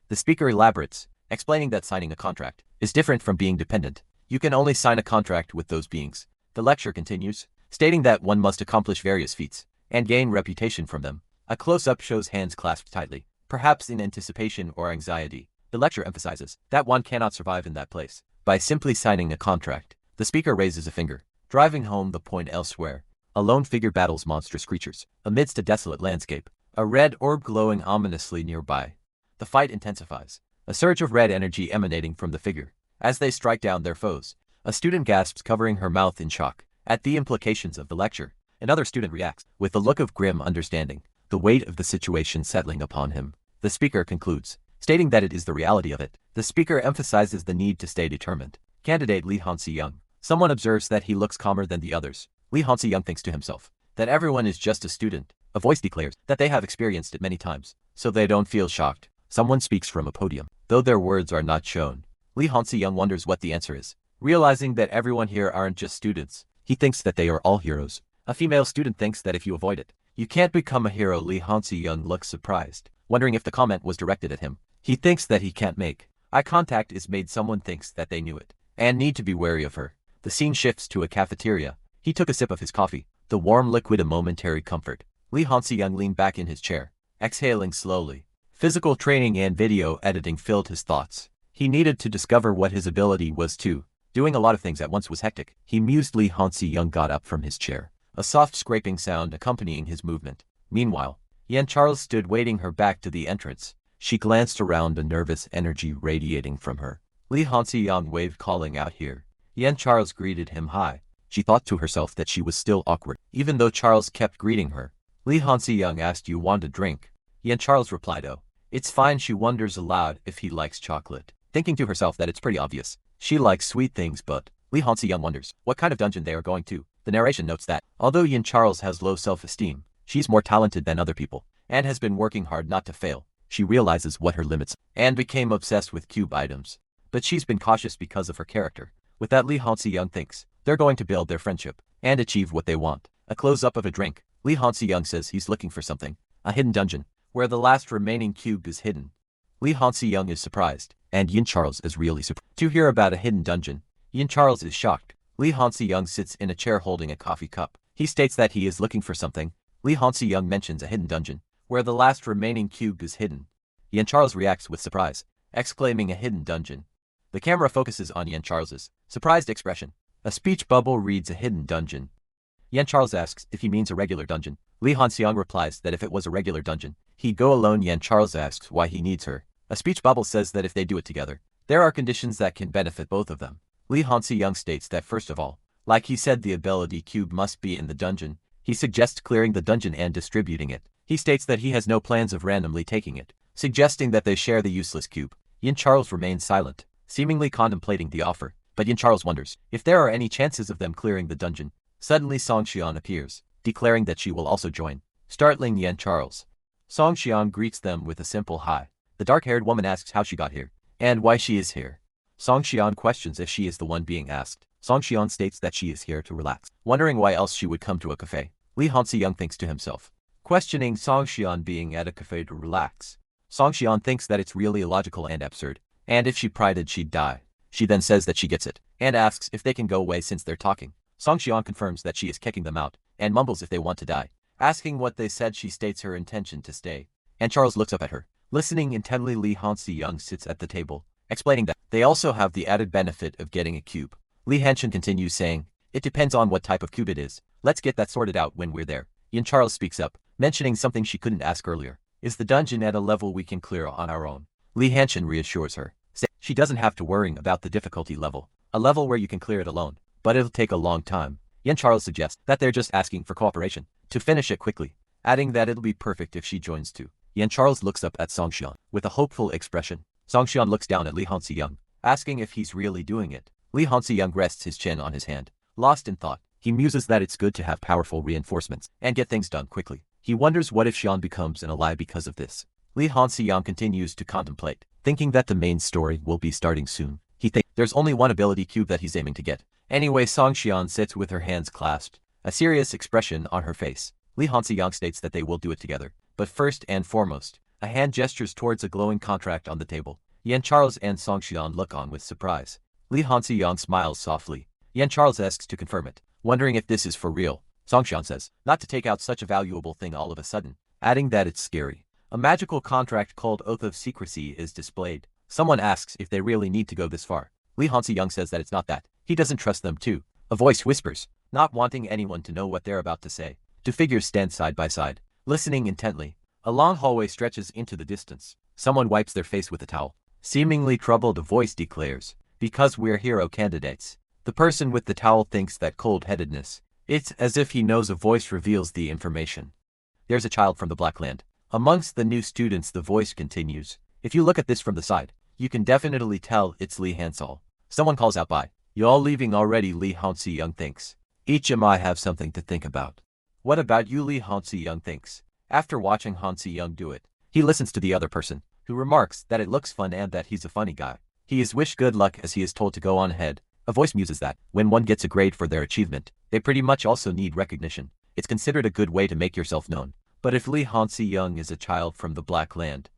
The speaker elaborates, explaining that signing a contract is different from being dependent. You can only sign a contract with those beings. The lecture continues, stating that one must accomplish various feats and gain reputation from them. A close-up shows hands clasped tightly, perhaps in anticipation or anxiety. The lecture emphasizes that one cannot survive in that place by simply signing a contract. The speaker raises a finger, driving home the point elsewhere. A lone figure battles monstrous creatures amidst a desolate landscape, a red orb glowing ominously nearby. The fight intensifies, a surge of red energy emanating from the figure as they strike down their foes. A student gasps, covering her mouth in shock at the implications of the lecture. Another student reacts with a look of grim understanding, the weight of the situation settling upon him. The speaker concludes, stating that it is the reality of it. The speaker emphasizes the need to stay determined. Candidate Lee Han-seon. Someone observes that he looks calmer than the others. Lee Han-seon thinks to himself that everyone is just a student. A voice declares that they have experienced it many times, so they don't feel shocked. Someone speaks from a podium, though their words are not shown. Lee Han-seon wonders what the answer is. Realizing that everyone here aren't just students, he thinks that they are all heroes. A female student thinks that if you avoid it, you can't become a hero. Lee Han-seon looks surprised, wondering if the comment was directed at him. He thinks that he can't make eye contact is made. Someone thinks that they knew it and need to be wary of her. The scene shifts to a cafeteria. He took a sip of his coffee, the warm liquid a momentary comfort. Lee Han-seon leaned back in his chair, exhaling slowly. Physical training and video editing filled his thoughts. He needed to discover what his ability was too. Doing a lot of things at once was hectic. He mused. Lee Han-seon got up from his chair, a soft scraping sound accompanying his movement. Meanwhile, Yan Charles stood waiting her back to the entrance. She glanced around, a nervous energy radiating from her. Lee Han-seon waved, calling out, "Here." Yan Charles greeted him. "Hi." She thought to herself that she was still awkward, even though Charles kept greeting her. Lee Han-seon asked, "You want a drink?" Yan Charles replied, "Oh, it's fine." She wonders aloud if he likes chocolate, thinking to herself that it's pretty obvious. She likes sweet things, but Lee Han-seon wonders what kind of dungeon they are going to. The narration notes that, although Yan Charles has low self-esteem, she's more talented than other people, and has been working hard not to fail. She realizes what her limits are, and became obsessed with cube items. But she's been cautious because of her character. With that, Lee Han-seon thinks they're going to build their friendship and achieve what they want. A close-up of a drink. Lee Han-seon says he's looking for something. A hidden dungeon, where the last remaining cube is hidden. Lee Han-seon is surprised, and Yan Charles is really surprised to hear about a hidden dungeon. Yan Charles is shocked. Lee Han-seon sits in a chair holding a coffee cup. He states that he is looking for something. Lee Han-seon mentions a hidden dungeon, where the last remaining cube is hidden. Yan Charles reacts with surprise, exclaiming, "A hidden dungeon." The camera focuses on Yan Charles's surprised expression. A speech bubble reads a hidden dungeon. Yan Charles asks if he means a regular dungeon. Lee Han-seong replies that if it was a regular dungeon, he'd go alone. Yan Charles asks why he needs her. A speech bubble says that if they do it together, there are conditions that can benefit both of them. Lee Han-seong states that first of all, like he said, the ability cube must be in the dungeon. He suggests clearing the dungeon and distributing it. He states that he has no plans of randomly taking it, suggesting that they share the useless cube. Yan Charles remains silent, seemingly contemplating the offer, but Yan Charles wonders if there are any chances of them clearing the dungeon. Suddenly Song Xian appears, declaring that she will also join, startling Yan Charles. Song Xian greets them with a simple hi. The dark-haired woman asks how she got here, and why she is here. Song Xian questions if she is the one being asked. Song Xian states that she is here to relax, wondering why else she would come to a cafe. Lee Han-seong thinks to himself, questioning Song Xian being at a cafe to relax. Song Xian thinks that it's really illogical and absurd, and if she prided she'd die. She then says that she gets it, and asks if they can go away since they're talking. Song Xian confirms that she is kicking them out, and mumbles if they want to die. Asking what they said, she states her intention to stay. And Charles looks up at her. Listening intently, Lee Han-seong sits at the table, explaining that they also have the added benefit of getting a cube. Lee Han-seong continues saying, it depends on what type of cube it is. Let's get that sorted out when we're there. Yan Charles speaks up, mentioning something she couldn't ask earlier. Is the dungeon at a level we can clear on our own? Lee Han-seong reassures her, saying she doesn't have to worry about the difficulty level, a level where you can clear it alone, but it'll take a long time. Yan Charles suggests that they're just asking for cooperation to finish it quickly, adding that it'll be perfect if she joins too. Yan Charles looks up at Song Xian with a hopeful expression. Song Xian looks down at Lee Han-seong, asking if he's really doing it. Lee Han-seong rests his chin on his hand, lost in thought. He muses that it's good to have powerful reinforcements and get things done quickly. He wonders what if Xian becomes an ally because of this. Lee Han-seong continues to contemplate, thinking that the main story will be starting soon. He thinks there's only one ability cube that he's aiming to get. Anyway, Song Xian sits with her hands clasped, a serious expression on her face. Lee Han-seong states that they will do it together, but first and foremost, a hand gestures towards a glowing contract on the table. Yan Charles and Song Xian look on with surprise. Lee Han-seong smiles softly. Yan Charles asks to confirm it, wondering if this is for real. Song Xian says not to take out such a valuable thing all of a sudden, adding that it's scary. A magical contract called Oath of Secrecy is displayed. Someone asks if they really need to go this far. Lee Han-seong says that it's not that. He doesn't trust them too. A voice whispers, not wanting anyone to know what they're about to say. Two figures stand side by side, listening intently. A long hallway stretches into the distance. Someone wipes their face with a towel. Seemingly troubled, a voice declares, because we're hero candidates. The person with the towel thinks that cold-headedness. It's as if he knows. A voice reveals the information. There's a child from the Black Land. Amongst the new students, the voice continues. If you look at this from the side, you can definitely tell it's Lee Han-seong. Someone calls out by, you all leaving already? Lee Han-seong thinks. Each of I have something to think about. What about you? Lee Han-seong thinks. After watching Han-seong do it, he listens to the other person, who remarks that it looks fun and that he's a funny guy. He is wished good luck as he is told to go on ahead. A voice muses that, when one gets a grade for their achievement, they pretty much also need recognition. It's considered a good way to make yourself known. But if Lee Han-seong is a child from the Black Land,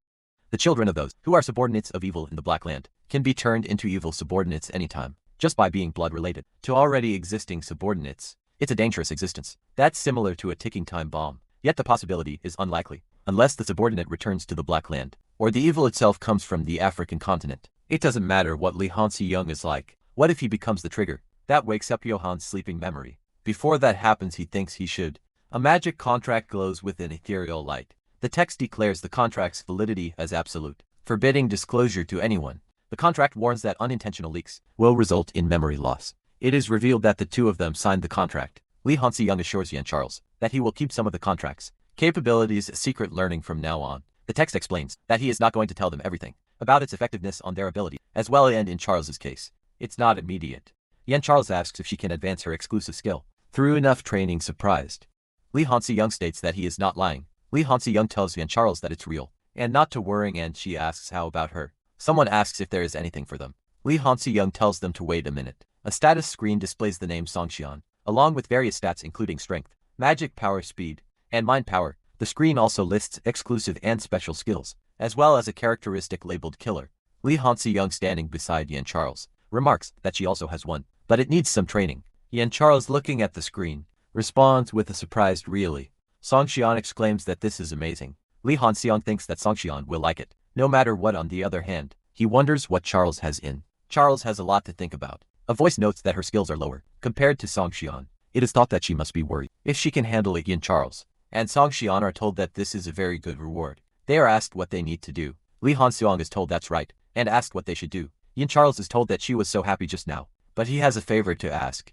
the children of those who are subordinates of evil in the Black Land can be turned into evil subordinates anytime, just by being blood-related to already existing subordinates. It's a dangerous existence. That's similar to a ticking time bomb, yet the possibility is unlikely, unless the subordinate returns to the Black Land, or the evil itself comes from the African continent. It doesn't matter what Lee Han-seong is like. What if he becomes the trigger? That wakes up Johan's sleeping memory. Before that happens, he thinks he should. A magic contract glows with an ethereal light. The text declares the contract's validity as absolute, forbidding disclosure to anyone. The contract warns that unintentional leaks will result in memory loss. It is revealed that the two of them signed the contract. Lee Han-seong assures Yan Charles that he will keep some of the contract's capabilities secret, learning from now on. The text explains that he is not going to tell them everything about its effectiveness on their ability as well, and in Charles's case, it's not immediate. Yan Charles asks if she can advance her exclusive skill through enough training. Surprised, Lee Han-seong states that he is not lying. Lee Han-seong tells Yan Charles that it's real and not to worry, and she asks how about her. Someone asks if there is anything for them. Lee Han-seong tells them to wait a minute. A status screen displays the name Song Xian, along with various stats including strength, magic power, speed, and mind power. The screen also lists exclusive and special skills, as well as a characteristic labeled killer. Lee Han-seong, standing beside Yan Charles, remarks that she also has one, but it needs some training. Yan Charles, looking at the screen, responds with a surprised really. Song Xian exclaims that this is amazing. Lee Han-seong thinks that Song Xian will like it, no matter what. On the other hand, he wonders what Charles has in Charles has a lot to think about. A voice notes that her skills are lower compared to Song Xian. It is thought that she must be worried if she can handle it. Yin Charles and Song Xian are told that this is a very good reward. They are asked what they need to do. Li Hanxiang is told that's right and asked what they should do. Yin Charles is told that she was so happy just now, but he has a favor to ask.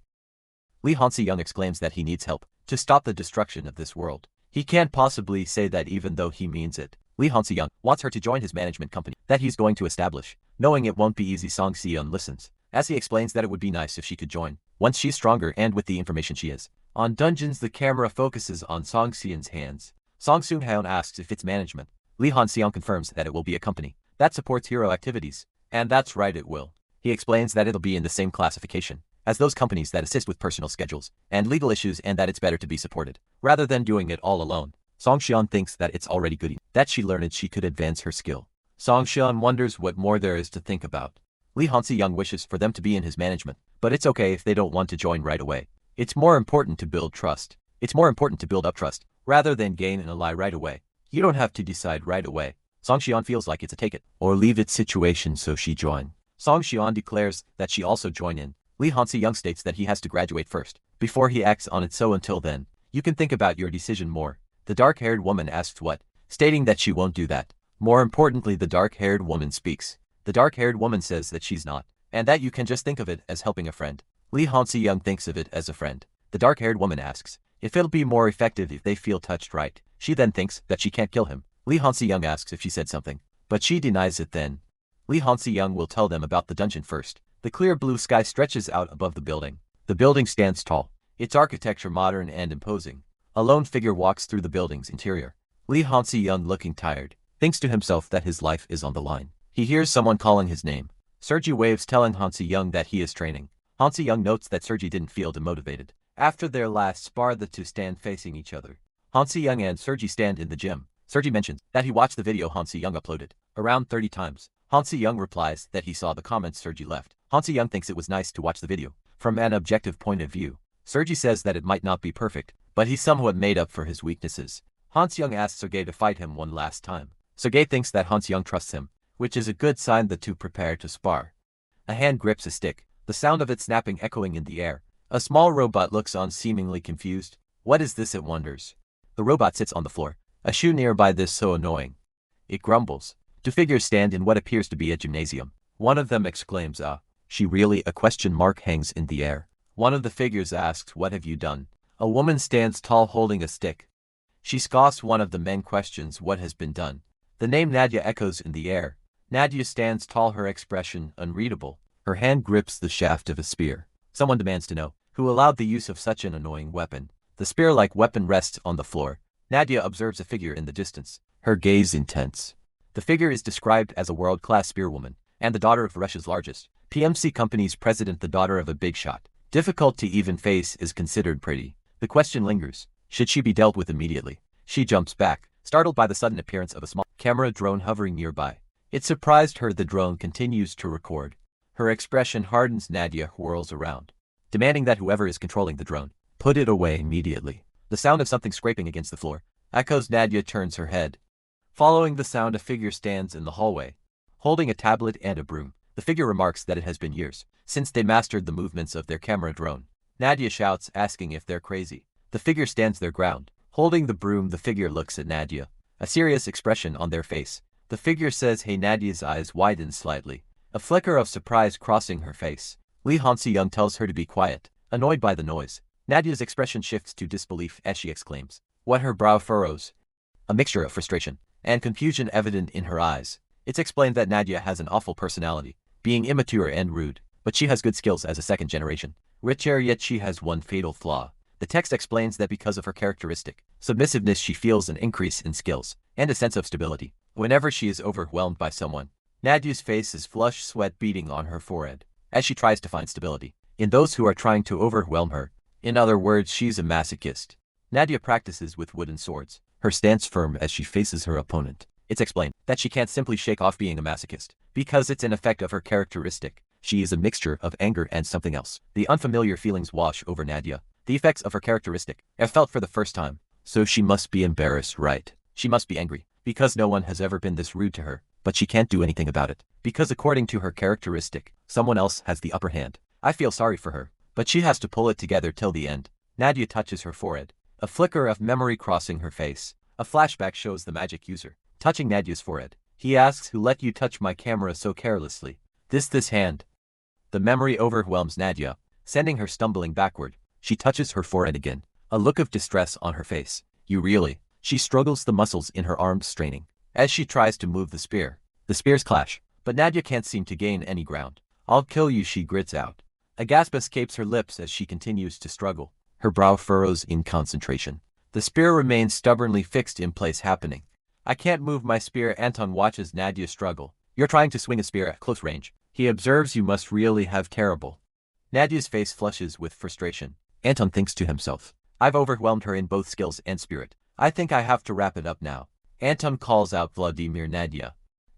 Li Hanxiang exclaims that he needs help to stop the destruction of this world. He can't possibly say that even though he means it. Li Hanxiang wants her to join his management company that he's going to establish, knowing it won't be easy. Song Xian listens as he explains that it would be nice if she could join once she's stronger and with the information she is. On dungeons, the camera focuses on Song Xian's hands. Song Soon-haon asks if it's management. Li Hanxiang confirms that it will be a company that supports hero activities, and that's right, it will. He explains that it'll be in the same classification as those companies that assist with personal schedules and legal issues, and that it's better to be supported rather than doing it all alone. Song Xian thinks that it's already good that she learned she could advance her skill. Song Xian wonders what more there is to think about. Li Hanxiang wishes for them to be in his management, but it's okay if they don't want to join right away. It's more important to build trust. It's more important to build up trust rather than gain an ally right away. You don't have to decide right away. Song Xian feels like it's a take it or leave it situation, so she join. Song Xian declares that she also join in. Li Hanxiang states that he has to graduate first before he acts on it, so until then, you can think about your decision more. The dark-haired woman asks what, stating that she won't do that. More importantly, the dark-haired woman speaks. The dark-haired woman says that she's not, and that you can just think of it as helping a friend. Li Hanxiang thinks of it as a friend. The dark-haired woman asks if it'll be more effective if they feel touched right. She then thinks that she can't kill him. Li Hanxiang asks if she said something, but she denies it then. Li Hanxiang will tell them about the dungeon first. The clear blue sky stretches out above the building. The building stands tall, its architecture modern and imposing. A lone figure walks through the building's interior. Li Hanxiang, looking tired, thinks to himself that his life is on the line. He hears someone calling his name. Sergi waves, telling Hanxiang that he is training. Hanxiang notes that Sergi didn't feel demotivated after their last spar. The two stand facing each other. Hanxiang and Sergi stand in the gym. Sergi mentions that he watched the video Hanxiang uploaded around 30 times. Hanxiang replies that he saw the comments Sergi left. Hanxiang thinks it was nice to watch the video from an objective point of view. Sergi says that it might not be perfect, but he somewhat made up for his weaknesses. Hanxiang asks Sergei to fight him one last time. Sergei thinks that Hanxiang trusts him, which is a good sign. The two prepare to spar. A hand grips a stick, the sound of it snapping echoing in the air. A small robot looks on, seemingly confused. What is this, it wonders. The robot sits on the floor, a shoe nearby. This so annoying. It grumbles. Two figures stand in what appears to be a gymnasium. One of them exclaims, "Ah, she really?" A question mark hangs in the air. One of the figures asks, "What have you done?" A woman stands tall holding a stick. She scoffs. One of the men questions what has been done. The name Nadia echoes in the air. Nadia stands tall, her expression unreadable. Her hand grips the shaft of a spear. Someone demands to know who allowed the use of such an annoying weapon. The spear-like weapon rests on the floor. Nadia observes a figure in the distance, her gaze intense. The figure is described as a world-class spearwoman and the daughter of Russia's largest PMC company's president. The daughter of a big shot, difficult to even face, is considered pretty. The question lingers. Should she be dealt with immediately? She jumps back, startled by the sudden appearance of a small camera drone hovering nearby. It surprised her. The drone continues to record. Her expression hardens. Nadia whirls around, demanding that whoever is controlling the drone put it away immediately. The sound of something scraping against the floor echoes. Nadia turns her head. Following the sound, a figure stands in the hallway, holding a tablet and a broom. The figure remarks that it has been years since they mastered the movements of their camera drone. Nadia shouts, asking if they're crazy. The figure stands their ground, holding the broom. The figure looks at Nadia, a serious expression on their face. The figure says, "Hey." Nadia's eyes widen slightly, a flicker of surprise crossing her face. Li Hanxiang tells her to be quiet, annoyed by the noise. Nadia's expression shifts to disbelief as she exclaims, "What?" Her brow furrows, a mixture of frustration and confusion evident in her eyes. It's explained that Nadia has an awful personality, being immature and rude, but she has good skills as a second-generation richer, yet she has one fatal flaw. The text explains that because of her characteristic submissiveness, she feels an increase in skills and a sense of stability whenever she is overwhelmed by someone. Nadia's face is flushed, sweat beading on her forehead as she tries to find stability in those who are trying to overwhelm her. In other words, she's a masochist. Nadia practices with wooden swords, her stance firm as she faces her opponent. It's explained that she can't simply shake off being a masochist because it's an effect of her characteristic. She is a mixture of anger and something else. The unfamiliar feelings wash over Nadia. The effects of her characteristic are felt for the first time. So she must be embarrassed, right? She must be angry because no one has ever been this rude to her, but she can't do anything about it because according to her characteristic, Someone else has the upper hand. I feel sorry for her, but she has to pull it together till the end. Nadia touches her forehead. A flicker of memory crossing her face. A flashback shows the magic user touching Nadia's forehead. He asks, "Who let you touch my camera so carelessly?" This hand. The memory overwhelms Nadia, sending her stumbling backward. She touches her forehead again. A look of distress on her face. You really? She struggles, the muscles in her arms straining. As she tries to move the spear, the spears clash, but Nadia can't seem to gain any ground. "I'll kill you," she grits out. A gasp escapes her lips as she continues to struggle. Her brow furrows in concentration. The spear remains stubbornly fixed in place, happening. "I can't move my spear." Anton watches Nadia struggle. "You're trying to swing a spear at close range," he observes. "You must really have terrible." Nadia's face flushes with frustration. Anton thinks to himself, "I've overwhelmed her in both skills and spirit. I think I have to wrap it up now." Anton calls out Vladimir. Nadia.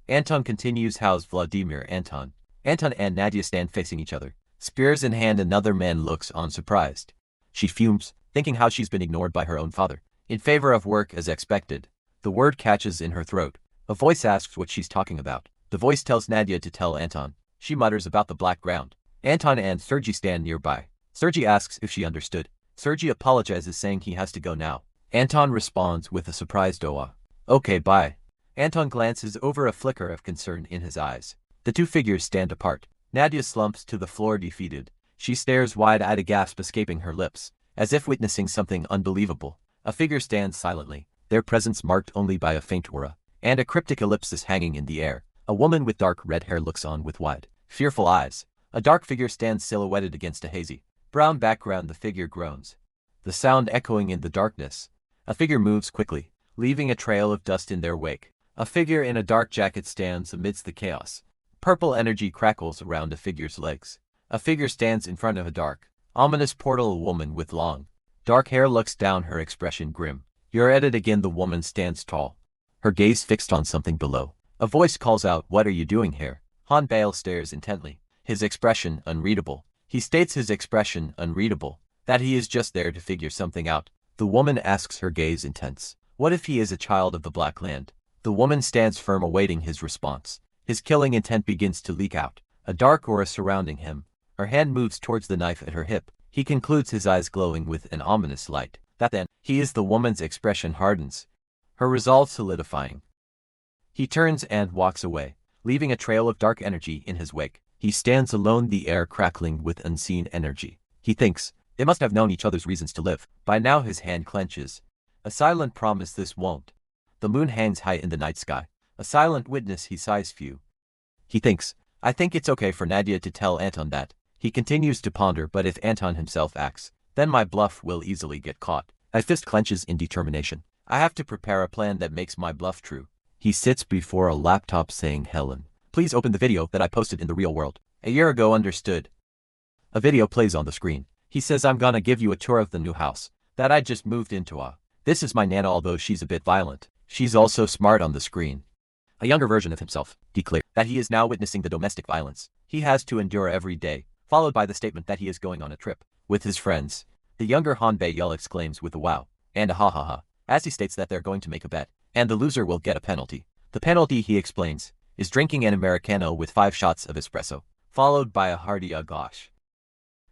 Anton continues. "How's Vladimir?" Anton. Anton and Nadia stand facing each other, spears in hand. Another man looks on, surprised. She fumes, thinking how she's been ignored by her own father, in favor of work as expected. The word catches in her throat. A voice asks what she's talking about. The voice tells Nadia to tell Anton. She mutters about the black ground. Anton and Sergei stand nearby. Sergei asks if she understood. Sergei apologizes, saying he has to go now. Anton responds with a surprised "Oh, okay, bye." Anton glances over, a flicker of concern in his eyes. The two figures stand apart. Nadia slumps to the floor, defeated. She stares wide-eyed, a gasp escaping her lips, as if witnessing something unbelievable. A figure stands silently, their presence marked only by a faint aura, and a cryptic ellipsis hanging in the air. A woman with dark red hair looks on with wide, fearful eyes. A dark figure stands silhouetted against a hazy, brown background. The figure groans, the sound echoing in the darkness. A figure moves quickly, leaving a trail of dust in their wake. A figure in a dark jacket stands amidst the chaos. Purple energy crackles around a figure's legs. A figure stands in front of a dark, ominous portal. A woman with long, dark hair looks down, her expression grim. "You're at it again." The woman stands tall, her gaze fixed on something below. A voice calls out, "What are you doing here?" Han Bale stares intently, his expression unreadable. He states his expression unreadable, that he is just there to figure something out. The woman asks, her gaze intense, "What if he is a child of the Black Land?" The woman stands firm, awaiting his response. His killing intent begins to leak out, a dark aura surrounding him. Her hand moves towards the knife at her hip. He concludes, his eyes glowing with an ominous light. That then, he is. The woman's expression hardens, her resolve solidifying. He turns and walks away, leaving a trail of dark energy in his wake. He stands alone, the air crackling with unseen energy. He thinks, they must have known each other's reasons to live. By now his hand clenches. A silent promise, this won't. The moon hangs high in the night sky. A silent witness, he sighs few. He thinks, I think it's okay for Nadia to tell Anton that. He continues to ponder, but if Anton himself acts, then my bluff will easily get caught. A fist clenches in determination. I have to prepare a plan that makes my bluff true. He sits before a laptop saying, Helen, please open the video that I posted in the real world a year ago. Understood. A video plays on the screen. He says, I'm gonna give you a tour of the new house that I just moved into. This is my Nana, although she's a bit violent. She's also smart. On the screen, a younger version of himself declares that he is now witnessing the domestic violence he has to endure every day, followed by the statement that he is going on a trip with his friends. The younger Han Bae-yeol exclaims with a wow and a ha ha ha, as he states that they're going to make a bet, and the loser will get a penalty. The penalty, he explains, is drinking an Americano with 5 shots of espresso, followed by a hearty gosh.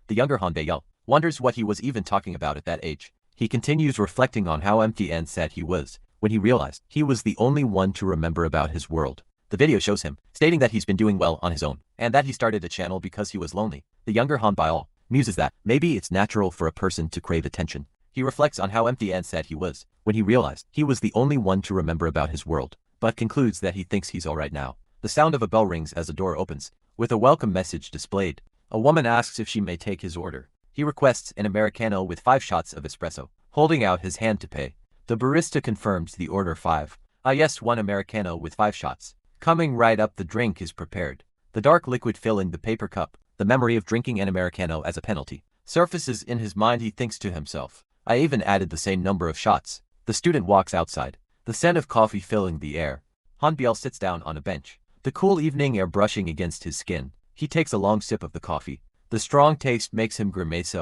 The younger Han Bae-yeol wonders what he was even talking about at that age. He continues reflecting on how empty and sad he was when he realized he was the only one to remember about his world. The video shows him stating that he's been doing well on his own, and that he started a channel because he was lonely. The younger Han Bae-yeol muses that maybe it's natural for a person to crave attention. He reflects on how empty and sad he was when he realized he was the only one to remember about his world, but concludes that he thinks he's alright now. The sound of a bell rings as a door opens, with a welcome message displayed. A woman asks if she may take his order. He requests an Americano with 5 shots of espresso, holding out his hand to pay. The barista confirms the order 5. Yes, 1 Americano with 5 shots. Coming right up, the drink is prepared. The dark liquid filling the paper cup, the memory of drinking an Americano as a penalty, surfaces in his mind. He thinks to himself, I even added the same number of shots. The student walks outside, the scent of coffee filling the air. Han Bae-yeol sits down on a bench, the cool evening air brushing against his skin. He takes a long sip of the coffee. The strong taste makes him grimace.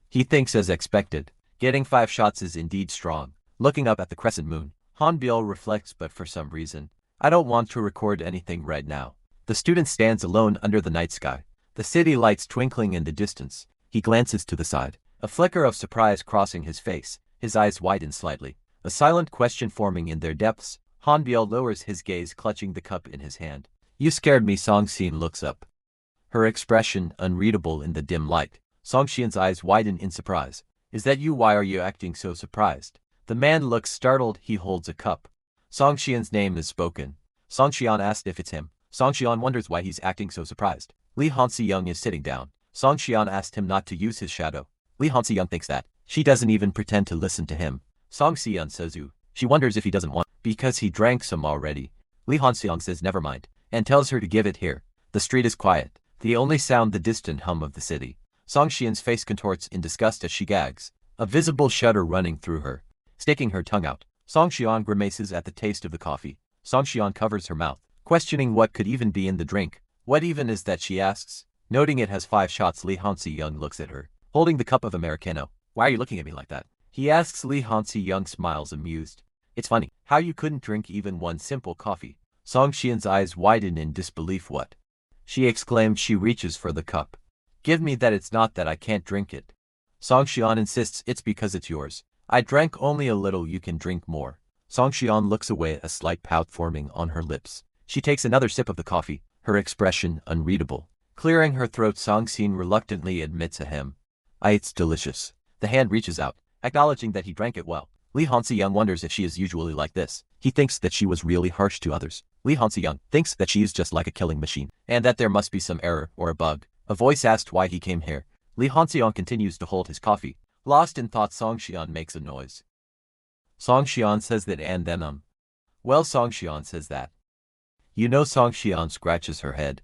He thinks, as expected, getting 5 shots is indeed strong. Looking up at the crescent moon, Han Bae-yeol reflects, but for some reason, I don't want to record anything right now. The student stands alone under the night sky. the city lights twinkling in the distance. He glances to the side, a flicker of surprise crossing his face. His eyes widen slightly, a silent question forming in their depths. Hanbiel lowers his gaze, clutching the cup in his hand. You scared me. Songxian looks up, her expression unreadable in the dim light. Songxian's eyes widen in surprise. Is that you? Why are you acting so surprised? The man looks startled. He holds a cup. Songxian's name is spoken. Songxian asked if it's him. Songxian wonders why he's acting so surprised. Li Hansi-young is sitting down. Songxian asked him not to use his shadow. Li Hansi-young thinks that. She doesn't even pretend to listen to him. Songxian says you. She wonders if he doesn't want, because he drank some already. Li Hansi-young says never mind, and tells her to give it here. The street is quiet. The only sound the distant hum of the city. Songxian's face contorts in disgust as she gags, a visible shudder running through her, sticking her tongue out. Songxian grimaces at the taste of the coffee. Songxian covers her mouth, questioning what could even be in the drink. What even is that, she asks, noting it has 5 shots. Li Hansi-young looks at her, holding the cup of Americano. Why are you looking at me like that? He asks. Li Hansi-young smiles, amused. It's funny how you couldn't drink even one simple coffee. Songxian's eyes widen in disbelief. What? She exclaimed. She reaches for the cup. Give me that. It's not that I can't drink it. Songxian insists. It's because it's yours. I drank only a little. You can drink more. Songxian looks away, a slight pout forming on her lips. She takes another sip of the coffee, her expression unreadable. Clearing her throat, Songxian reluctantly admits a hem. It's delicious. The hand reaches out, acknowledging that he drank it well. Li Hansi-young wonders if she is usually like this. He thinks that she was really harsh to others. Li Hansi-young thinks that she is just like a killing machine, and that there must be some error or a bug. A voice asked why he came here. Li Hansi-young continues to hold his coffee. Lost in thought, Songxian makes a noise. Songxian says that, and then well, Songxian says that. You know. Songxian scratches her head,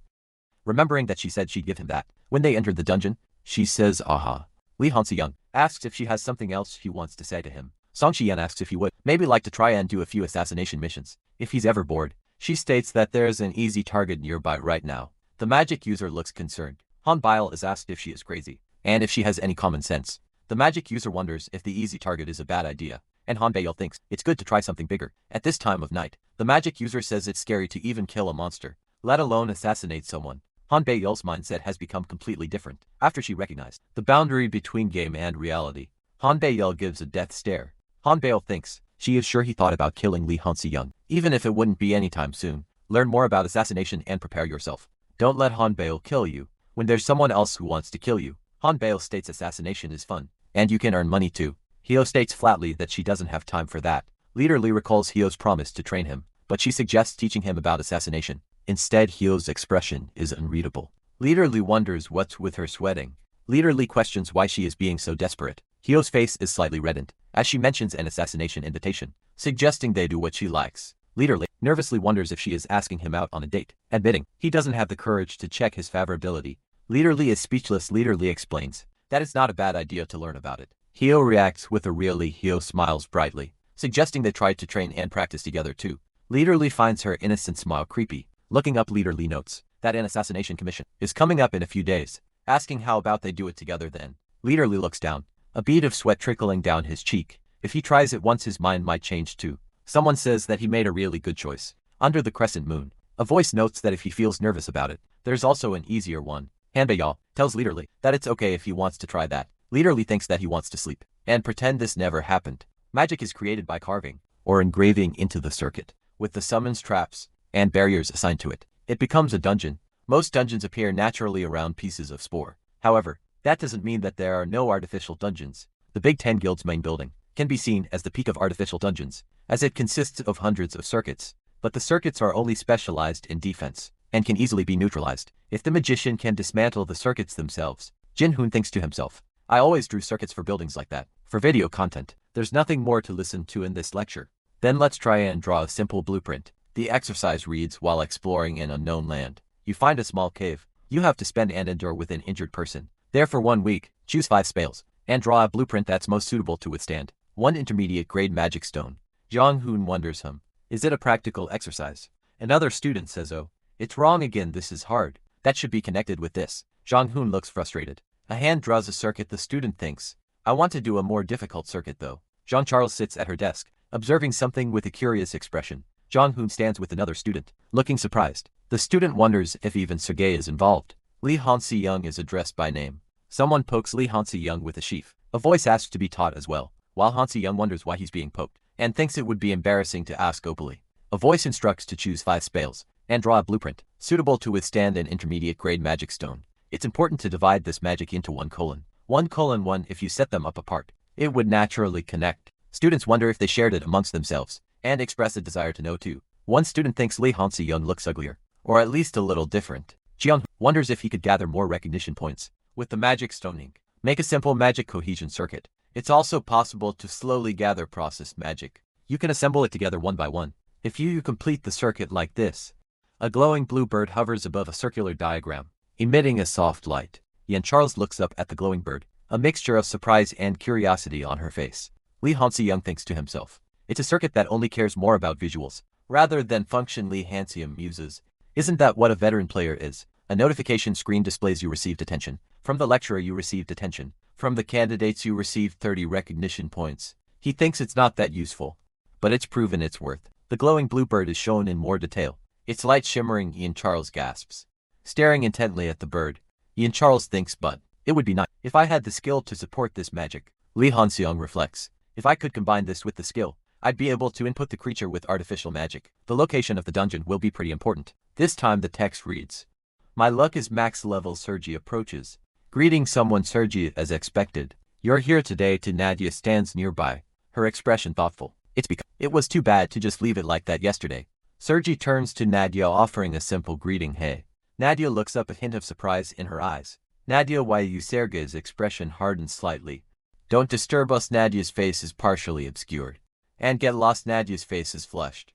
remembering that she said she'd give him that when they entered the dungeon. She says aha. Li Hansi-young asks if she has something else she wants to say to him. Songxian asks if he would maybe like to try and do a few assassination missions, if he's ever bored. She states that there's an easy target nearby right now. The magic user looks concerned. Hanbiel is asked if she is crazy, and if she has any common sense. The magic user wonders if the easy target is a bad idea, and Hanbiel thinks it's good to try something bigger. At this time of night, the magic user says it's scary to even kill a monster, let alone assassinate someone. Hanbiel's mindset has become completely different after she recognized the boundary between game and reality. Hanbiel gives a death stare. Hanbiel thinks she is sure he thought about killing Li Hansi-young, even if it wouldn't be anytime soon. Learn more about assassination and prepare yourself. Don't let Hanbiel kill you when there's someone else who wants to kill you. Hanbiel states assassination is fun, and you can earn money too. Hyo states flatly that she doesn't have time for that. Leader Lee recalls Hyo's promise to train him, but she suggests teaching him about assassination. Instead, Hyo's expression is unreadable. Leader Lee wonders what's with her sweating. Leader Lee questions why she is being so desperate. Hyo's face is slightly reddened, as she mentions an assassination invitation, suggesting they do what she likes. Leader Lee nervously wonders if she is asking him out on a date, admitting he doesn't have the courage to check his favorability. Leader Lee is speechless. Leader Lee explains that it's not a bad idea to learn about it. Hyo reacts with a really. Hyo smiles brightly, suggesting they tried to train and practice together too. Leader Lee finds her innocent smile creepy. Looking up, Leader Lee notes that an assassination commission is coming up in a few days, asking how about they do it together then. Leader Lee looks down, a bead of sweat trickling down his cheek. If he tries it once, his mind might change too. Someone says that he made a really good choice. Under the crescent moon, a voice notes that if he feels nervous about it, there's also an easier one. Hanbiel tells Leader Lee that it's okay if he wants to try that. Leader Lee thinks that he wants to sleep and pretend this never happened. Magic is created by carving or engraving into the circuit, with the summons, traps, and barriers assigned to it. It becomes a dungeon. Most dungeons appear naturally around pieces of spore. However, that doesn't mean that there are no artificial dungeons. The Big Ten Guild's main building can be seen as the peak of artificial dungeons, as it consists of hundreds of circuits. But the circuits are only specialized in defense, and can easily be neutralized if the magician can dismantle the circuits themselves. Jin Hoon thinks to himself, I always drew circuits for buildings like that. For video content, there's nothing more to listen to in this lecture. Then let's try and draw a simple blueprint. The exercise reads, while exploring an unknown land, you find a small cave. You have to spend and endure with an injured person. There for 1 week, choose 5 spells, and draw a blueprint that's most suitable to withstand 1 intermediate grade magic stone. Jong Hoon wonders is it a practical exercise? Another student says, oh, it's wrong again, this is hard. That should be connected with this. Jong Hoon looks frustrated. A hand draws a circuit. The student thinks, I want to do a more difficult circuit though. Jean Charles sits at her desk, observing something with a curious expression. Jong Hoon stands with another student, looking surprised. The student wonders if even Sergei is involved. Lee Han-si-young is addressed by name. Someone pokes Lee Han-si-young with a sheaf. A voice asks to be taught as well, while Han-si-young wonders why he's being poked, and thinks it would be embarrassing to ask openly. A voice instructs to choose 5 spells, and draw a blueprint, suitable to withstand an intermediate-grade magic stone. It's important to divide this magic into 1:1:1 if you set them up apart. It would naturally connect. Students wonder if they shared it amongst themselves, and express a desire to know too. One student thinks Lee Han-si-young looks uglier, or at least a little different. Jian wonders if he could gather more recognition points with the magic stoning. Make a simple magic cohesion circuit. It's also possible to slowly gather processed magic. You can assemble it together one by one. If you complete the circuit like this, a glowing blue bird hovers above a circular diagram, emitting a soft light. Yan Charles looks up at the glowing bird, a mixture of surprise and curiosity on her face. Lee Han-si-young thinks to himself, it's a circuit that only cares more about visuals, rather than function. Lee Han-si-young muses, isn't that what a veteran player is? A notification screen displays you received attention. From the lecturer you received attention. From the candidates you received 30 recognition points. He thinks it's not that useful, but it's proven its worth. The glowing blue bird is shown in more detail. Its light shimmering. Ian Charles gasps, staring intently at the bird. Ian Charles thinks, but it would be nice if I had the skill to support this magic. Lee Han-si-young reflects, if I could combine this with the skill, I'd be able to input the creature with artificial magic. The location of the dungeon will be pretty important. This time the text reads, my luck is max level. Sergi approaches, greeting someone. Sergi, as expected, you're here today. To Nadia stands nearby, her expression thoughtful. It's because it was too bad to just leave it like that yesterday. Sergi turns to Nadia, offering a simple greeting. Hey. Nadia looks up, a hint of surprise in her eyes. Nadia, why you? Sergei's expression hardens slightly. Don't disturb us. Nadia's face is partially obscured. And get lost. Nadia's face is flushed,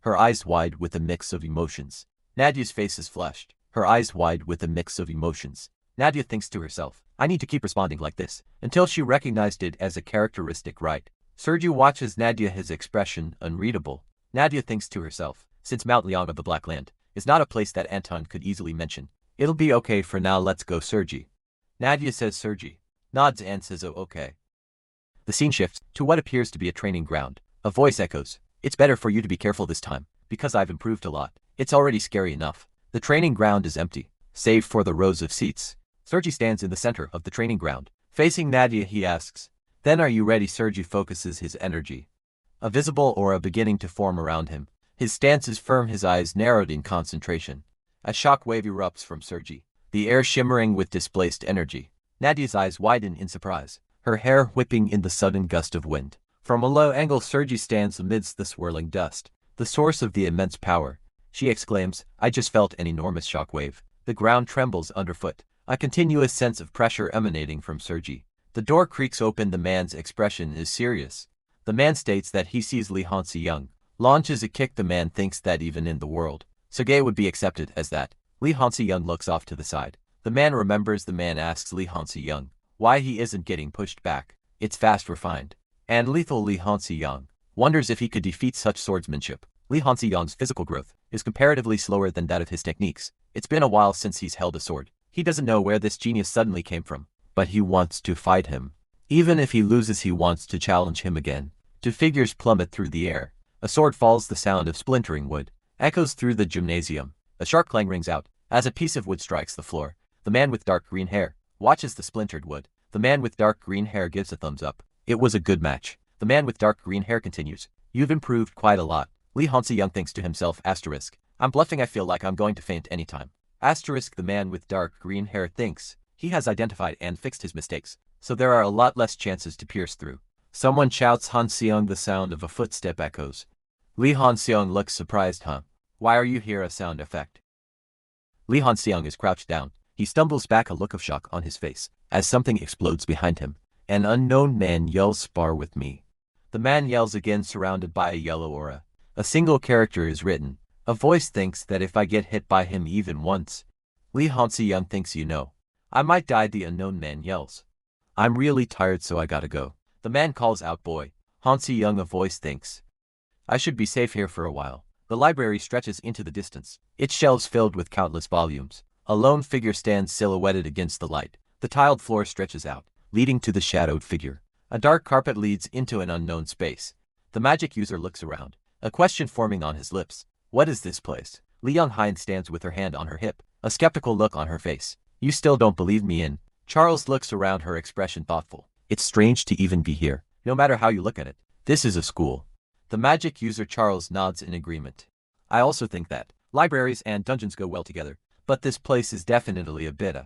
her eyes wide with a mix of emotions. Nadia's face is flushed, her eyes wide with a mix of emotions. Nadia thinks to herself, I need to keep responding like this, until she recognized it as a characteristic right. Sergi watches Nadia, his expression unreadable. Nadia thinks to herself, since Mount Liang of the Black Land is not a place that Anton could easily mention, it'll be okay for now. Let's go, Sergi. Nadia says. Sergi nods and says, oh, okay. The scene shifts to what appears to be a training ground. A voice echoes, it's better for you to be careful this time, because I've improved a lot. It's already scary enough. The training ground is empty, save for the rows of seats. Sergi stands in the center of the training ground. Facing Nadia, he asks, then are you ready? Sergi focuses his energy, a visible aura beginning to form around him. His stance is firm, his eyes narrowed in concentration. A shock wave erupts from Sergi, the air shimmering with displaced energy. Nadia's eyes widen in surprise, her hair whipping in the sudden gust of wind. From a low angle, Sergi stands amidst the swirling dust, the source of the immense power. She exclaims, I just felt an enormous shock wave. The ground trembles underfoot, a continuous sense of pressure emanating from Sergi. The door creaks open. The man's expression is serious. The man states that he sees Lee Han-si-young, launches a kick. The man thinks that even in the world, Sergei would be accepted as that. Lee Han-si-young looks off to the side. The man remembers. The man asks Lee Han-si-young why he isn't getting pushed back. It's fast, refined, and lethal. Lee Han-si-young wonders if he could defeat such swordsmanship. Lee Han-si-young's physical growth is comparatively slower than that of his techniques. It's been a while since he's held a sword. He doesn't know where this genius suddenly came from, but he wants to fight him. Even if he loses, he wants to challenge him again. Two figures plummet through the air. A sword falls. The sound of splintering wood echoes through the gymnasium. A sharp clang rings out as a piece of wood strikes the floor. The man with dark green hair watches the splintered wood. The man with dark green hair gives a thumbs up. It was a good match. The man with dark green hair continues, you've improved quite a lot. Lee Han-si-young thinks to himself, asterisk, I'm bluffing, I feel like I'm going to faint anytime. Asterisk, the man with dark green hair thinks, he has identified and fixed his mistakes, so there are a lot less chances to pierce through. Someone shouts Han-si-young. The sound of a footstep echoes. Lee Han-si-young looks surprised. Huh? Why are you here? A sound effect. Lee Han-si-young is crouched down. He stumbles back, a look of shock on his face, as something explodes behind him. An unknown man yells, spar with me. The man yells again, surrounded by a yellow aura. A single character is written. A voice thinks that if I get hit by him even once. Lee Han-si-young thinks, I might die. The unknown man yells, I'm really tired, so I gotta go. The man calls out, boy. Han-si-young, a voice thinks, I should be safe here for a while. The library stretches into the distance, its shelves filled with countless volumes. A lone figure stands silhouetted against the light. The tiled floor stretches out, leading to the shadowed figure. A dark carpet leads into an unknown space. The magic user looks around, a question forming on his lips. What is this place? Li Young-hein stands with her hand on her hip, a skeptical look on her face. You still don't believe me in? Charles looks around, her expression thoughtful. It's strange to even be here, no matter how you look at it. This is a school. The magic user Charles nods in agreement. I also think that libraries and dungeons go well together, but this place is definitely a bit.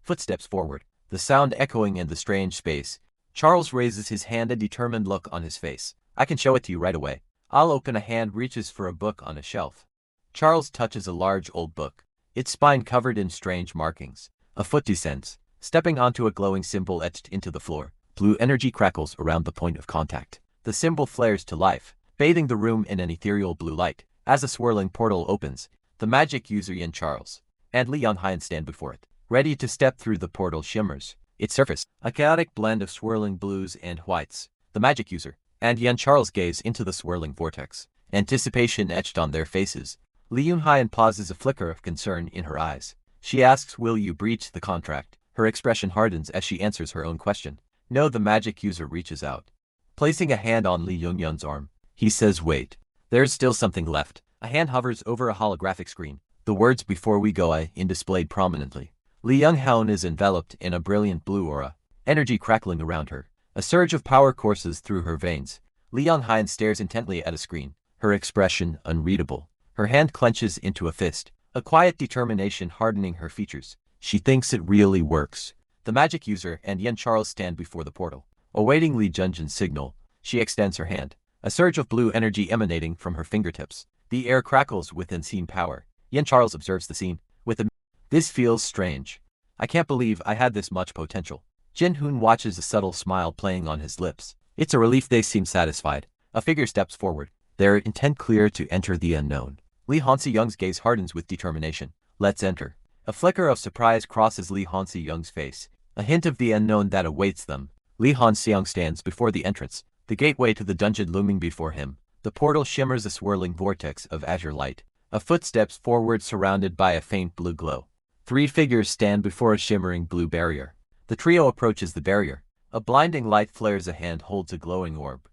Footsteps forward, the sound echoing in the strange space. Charles raises his hand, a determined look on his face. I can show it to you right away. I'll open. A hand reaches for a book on a shelf. Charles touches a large old book, its spine covered in strange markings. A foot descends, stepping onto a glowing symbol etched into the floor. Blue energy crackles around the point of contact. The symbol flares to life, bathing the room in an ethereal blue light. As a swirling portal opens, the magic user Yan Charles and Li Yunhyan stand before it, ready to step through. The portal shimmers, its surface a chaotic blend of swirling blues and whites. The magic user and Yan Charles gaze into the swirling vortex, anticipation etched on their faces. Li Yunhyan pauses, a flicker of concern in her eyes. She asks, will you breach the contract? Her expression hardens as she answers her own question. No. The magic user reaches out, placing a hand on Li Yunhyan's arm. He says, wait. There's still something left. A hand hovers over a holographic screen. The words before we go in displayed prominently. Li Yunhyan is enveloped in a brilliant blue aura, energy crackling around her. A surge of power courses through her veins. Li Yunhyan stares intently at a screen, her expression unreadable. Her hand clenches into a fist, a quiet determination hardening her features. She thinks it really works. The magic user and Yan Charles stand before the portal, awaiting Li Junjin's signal. She extends her hand, a surge of blue energy emanating from her fingertips. The air crackles with insane power. Yan Charles observes the scene with a this feels strange. I can't believe I had this much potential. Jin Hoon watches, a subtle smile playing on his lips. It's a relief. They seem satisfied. A figure steps forward, their intent clear to enter the unknown. Li Hansi-young's gaze hardens with determination. Let's enter. A flicker of surprise crosses Li Hansi-young's face, a hint of the unknown that awaits them. Li Hansi-young stands before the entrance, the gateway to the dungeon looming before him. The portal shimmers, a swirling vortex of azure light. A foot steps forward, surrounded by a faint blue glow. 3 figures stand before a shimmering blue barrier. The trio approaches the barrier. A blinding light flares. A hand holds a glowing orb,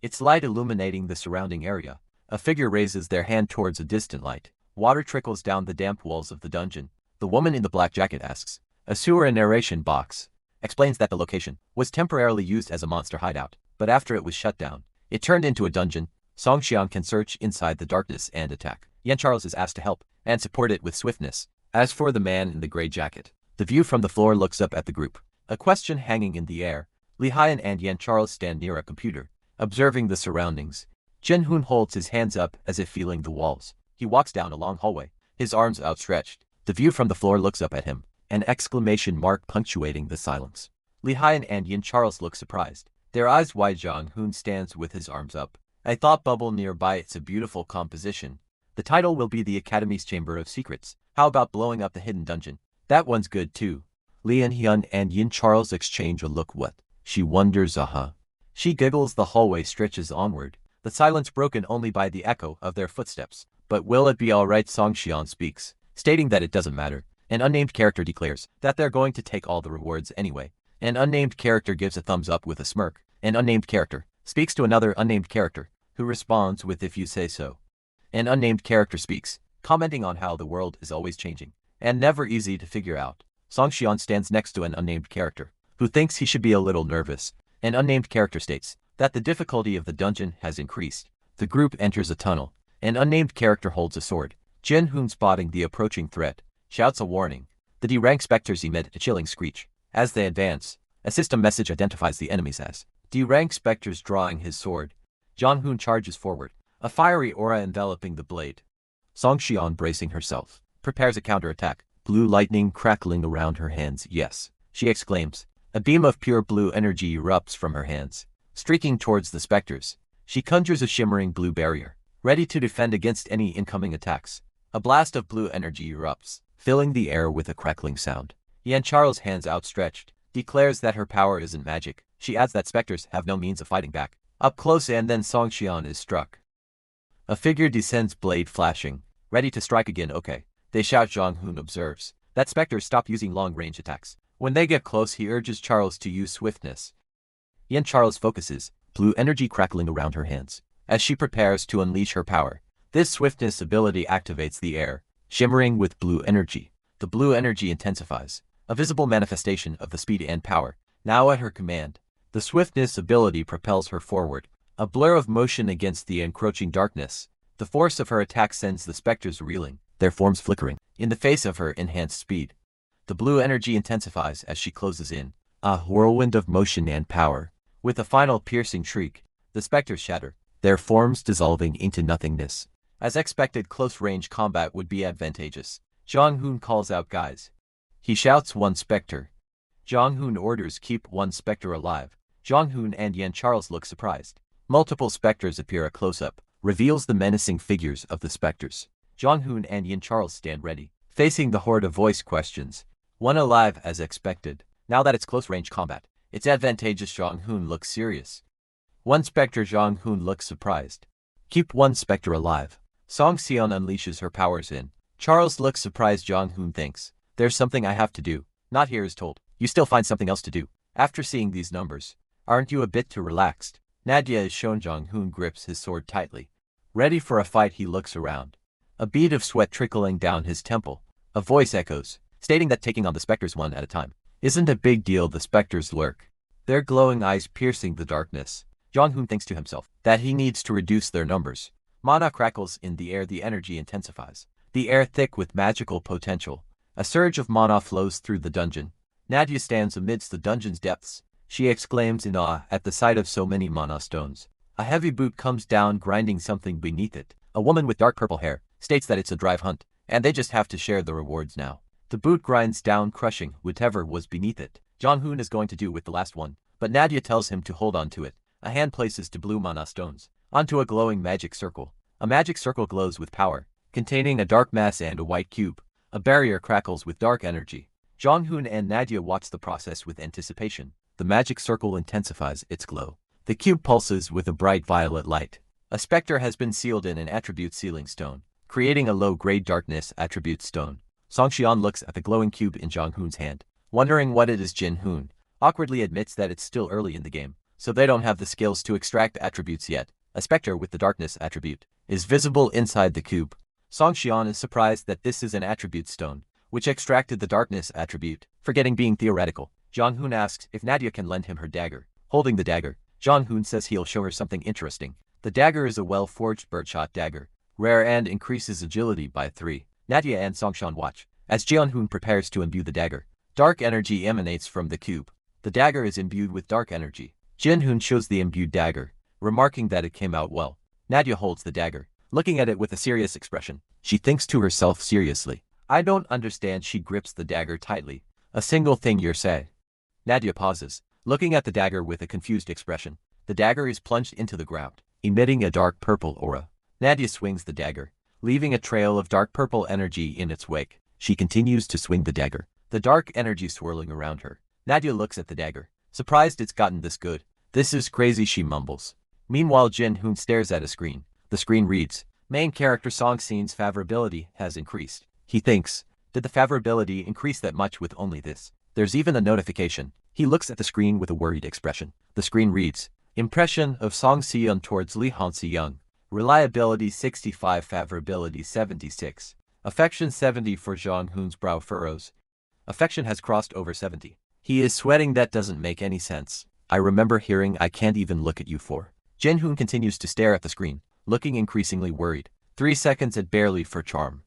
its light illuminating the surrounding area. A figure raises their hand towards a distant light. Water trickles down the damp walls of the dungeon. The woman in the black jacket asks. Asura narration box explains that the location was temporarily used as a monster hideout, but after it was shut down, it turned into a dungeon. Song Xiang can search inside the darkness and attack. Yan Charles is asked to help and support it with swiftness. As for the man in the gray jacket, the view from the floor looks up at the group, a question hanging in the air. Li Hyan and Yan Charles stand near a computer, observing the surroundings. Jin Hoon holds his hands up as if feeling the walls. He walks down a long hallway, his arms outstretched. The view from the floor looks up at him, an exclamation mark punctuating the silence. Li Hyan and Yan Charles look surprised, their eyes wide. Jong Hoon stands with his arms up, a thought bubble nearby. It's a beautiful composition. The title will be The Academy's Chamber of Secrets. How about blowing up the hidden dungeon? That one's good too. Li Hyun and Yan Charles exchange a look. What? She wonders. She giggles. The hallway stretches onward, the silence broken only by the echo of their footsteps. But will it be alright? Song Xian speaks, stating that it doesn't matter. An unnamed character declares that they're going to take all the rewards anyway. An unnamed character gives a thumbs up with a smirk. An unnamed character speaks to another unnamed character, who responds with if you say so. An unnamed character speaks, commenting on how the world is always changing and never easy to figure out. Song Xian stands next to an unnamed character, who thinks he should be a little nervous. An unnamed character states that the difficulty of the dungeon has increased. The group enters a tunnel. An unnamed character holds a sword. Jin Hoon, spotting the approaching threat, shouts a warning. The D-rank specters emit a chilling screech. As they advance, a system message identifies the enemies as D-rank specters. Drawing his sword, Jong Hoon charges forward, a fiery aura enveloping the blade. Song Xian, bracing herself, prepares a counterattack. Blue lightning crackling around her hands. Yes, she exclaims. A beam of pure blue energy erupts from her hands, streaking towards the specters. She conjures a shimmering blue barrier, ready to defend against any incoming attacks. A blast of blue energy erupts, filling the air with a crackling sound. Yan Charles, hands outstretched, declares that her power isn't magic. She adds that specters have no means of fighting back. Up close, and then Song Xian is struck. A figure descends, blade flashing, ready to strike again. Okay, they shout. Jong Hoon observes that specters stop using long-range attacks. When they get close, he urges Charles to use swiftness. Yan Charles focuses, blue energy crackling around her hands, as she prepares to unleash her power. This swiftness ability activates the air, shimmering with blue energy. The blue energy intensifies, a visible manifestation of the speed and power, now at her command. The swiftness ability propels her forward, a blur of motion against the encroaching darkness. The force of her attack sends the specters reeling, their forms flickering, in the face of her enhanced speed. The blue energy intensifies as she closes in, a whirlwind of motion and power. With a final piercing shriek, the specters shatter, their forms dissolving into nothingness. As expected, close-range combat would be advantageous. Jong Hoon calls out guys. He shouts one specter. Jong Hoon orders keep one specter alive. Jong Hoon and Yan Charles look surprised. Multiple specters appear. A close-up reveals the menacing figures of the specters. Jong Hoon and Yan Charles stand ready, facing the horde of voice questions. One alive as expected. Now that it's close-range combat, it's advantageous. Jong Hoon looks serious. One specter. Jong Hoon looks surprised. Keep one specter alive. Song Seon unleashes her powers in. Charles looks surprised. Jong Hoon thinks, there's something I have to do. Not here is told. You still find something else to do. After seeing these numbers, aren't you a bit too relaxed? Nadia is shown. Jong Hoon grips his sword tightly. Ready for a fight, he looks around. A bead of sweat trickling down his temple. A voice echoes, stating that taking on the specters one at a time isn't a big deal. The specters lurk, their glowing eyes piercing the darkness. Jong Hoon thinks to himself that he needs to reduce their numbers. Mana crackles in the air. The energy intensifies, the air thick with magical potential. A surge of mana flows through the dungeon. Nadia stands amidst the dungeon's depths. She exclaims in awe at the sight of so many mana stones. A heavy boot comes down, grinding something beneath it. A woman with dark purple hair states that it's a drive hunt, and they just have to share the rewards now. The boot grinds down, crushing whatever was beneath it. Jong Hoon is going to do with the last one, but Nadia tells him to hold on to it. A hand places two blue mana stones onto a glowing magic circle. A magic circle glows with power, containing a dark mass and a white cube. A barrier crackles with dark energy. Jong Hoon and Nadia watch the process with anticipation. The magic circle intensifies its glow. The cube pulses with a bright violet light. A specter has been sealed in an attribute sealing stone, creating a low-grade darkness attribute stone. Song Xian looks at the glowing cube in Jong Hoon's hand, wondering what it is. Jin Hoon awkwardly admits that it's still early in the game, so they don't have the skills to extract attributes yet. A specter with the darkness attribute is visible inside the cube. Song Xian is surprised that this is an attribute stone, which extracted the darkness attribute, forgetting being theoretical. Jong Hoon asks if Nadia can lend him her dagger. Holding the dagger, Jong Hoon says he'll show her something interesting. The dagger is a well-forged birdshot dagger, rare and increases agility by 3. Nadia and Song Xian watch as Jong Hoon prepares to imbue the dagger. Dark energy emanates from the cube. The dagger is imbued with dark energy. Jin Hoon shows the imbued dagger, remarking that it came out well. Nadia holds the dagger, looking at it with a serious expression. She thinks to herself seriously, I don't understand. She grips the dagger tightly. A single thing you're say. Nadia pauses, looking at the dagger with a confused expression. The dagger is plunged into the ground, emitting a dark purple aura. Nadia swings the dagger, leaving a trail of dark purple energy in its wake. She continues to swing the dagger, the dark energy swirling around her. Nadia looks at the dagger, surprised it's gotten this good. This is crazy, she mumbles. Meanwhile, Jin Hoon stares at a screen. The screen reads, main character Song Scene's favorability has increased. He thinks, did the favorability increase that much with only this? There's even a notification. He looks at the screen with a worried expression. The screen reads, impression of Song Seon towards Lee Han-seyoung. Reliability 65, favorability 76. Affection 70 for Jong Hoon's brow furrows. Affection has crossed over 70. He is sweating. That doesn't make any sense. I remember hearing I can't even look at you for. Jin Hoon continues to stare at the screen, looking increasingly worried. 3 seconds at barely for charm.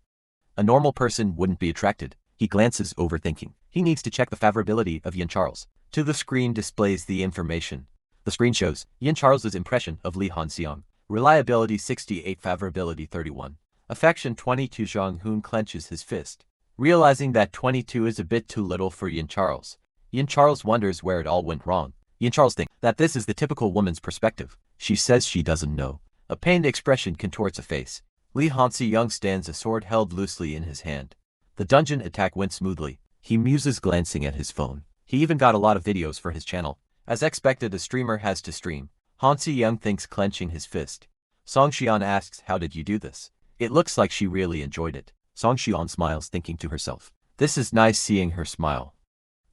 A normal person wouldn't be attracted. He glances over thinking. He needs to check the favorability of Yan Charles. To the screen displays the information. The screen shows Yan Charles's impression of Lee Han-seyoung. Reliability 68, favorability 31. Affection 22. Jong Hoon clenches his fist, realizing that 22 is a bit too little for Yan Charles. Yan Charles wonders where it all went wrong. Yan Charles thinks that this is the typical woman's perspective. She says she doesn't know. A pained expression contorts a face. Lee Han-seyoung stands, a sword held loosely in his hand. The dungeon attack went smoothly. He muses, glancing at his phone. He even got a lot of videos for his channel. As expected, a streamer has to stream. Han-seyoung thinks, clenching his fist. Song Xian asks, how did you do this? It looks like she really enjoyed it. Song Xian smiles, thinking to herself, this is nice seeing her smile.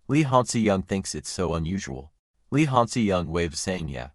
Lee Han-seyoung thinks it's so unusual. Lee Han-seyoung waves, saying yeah.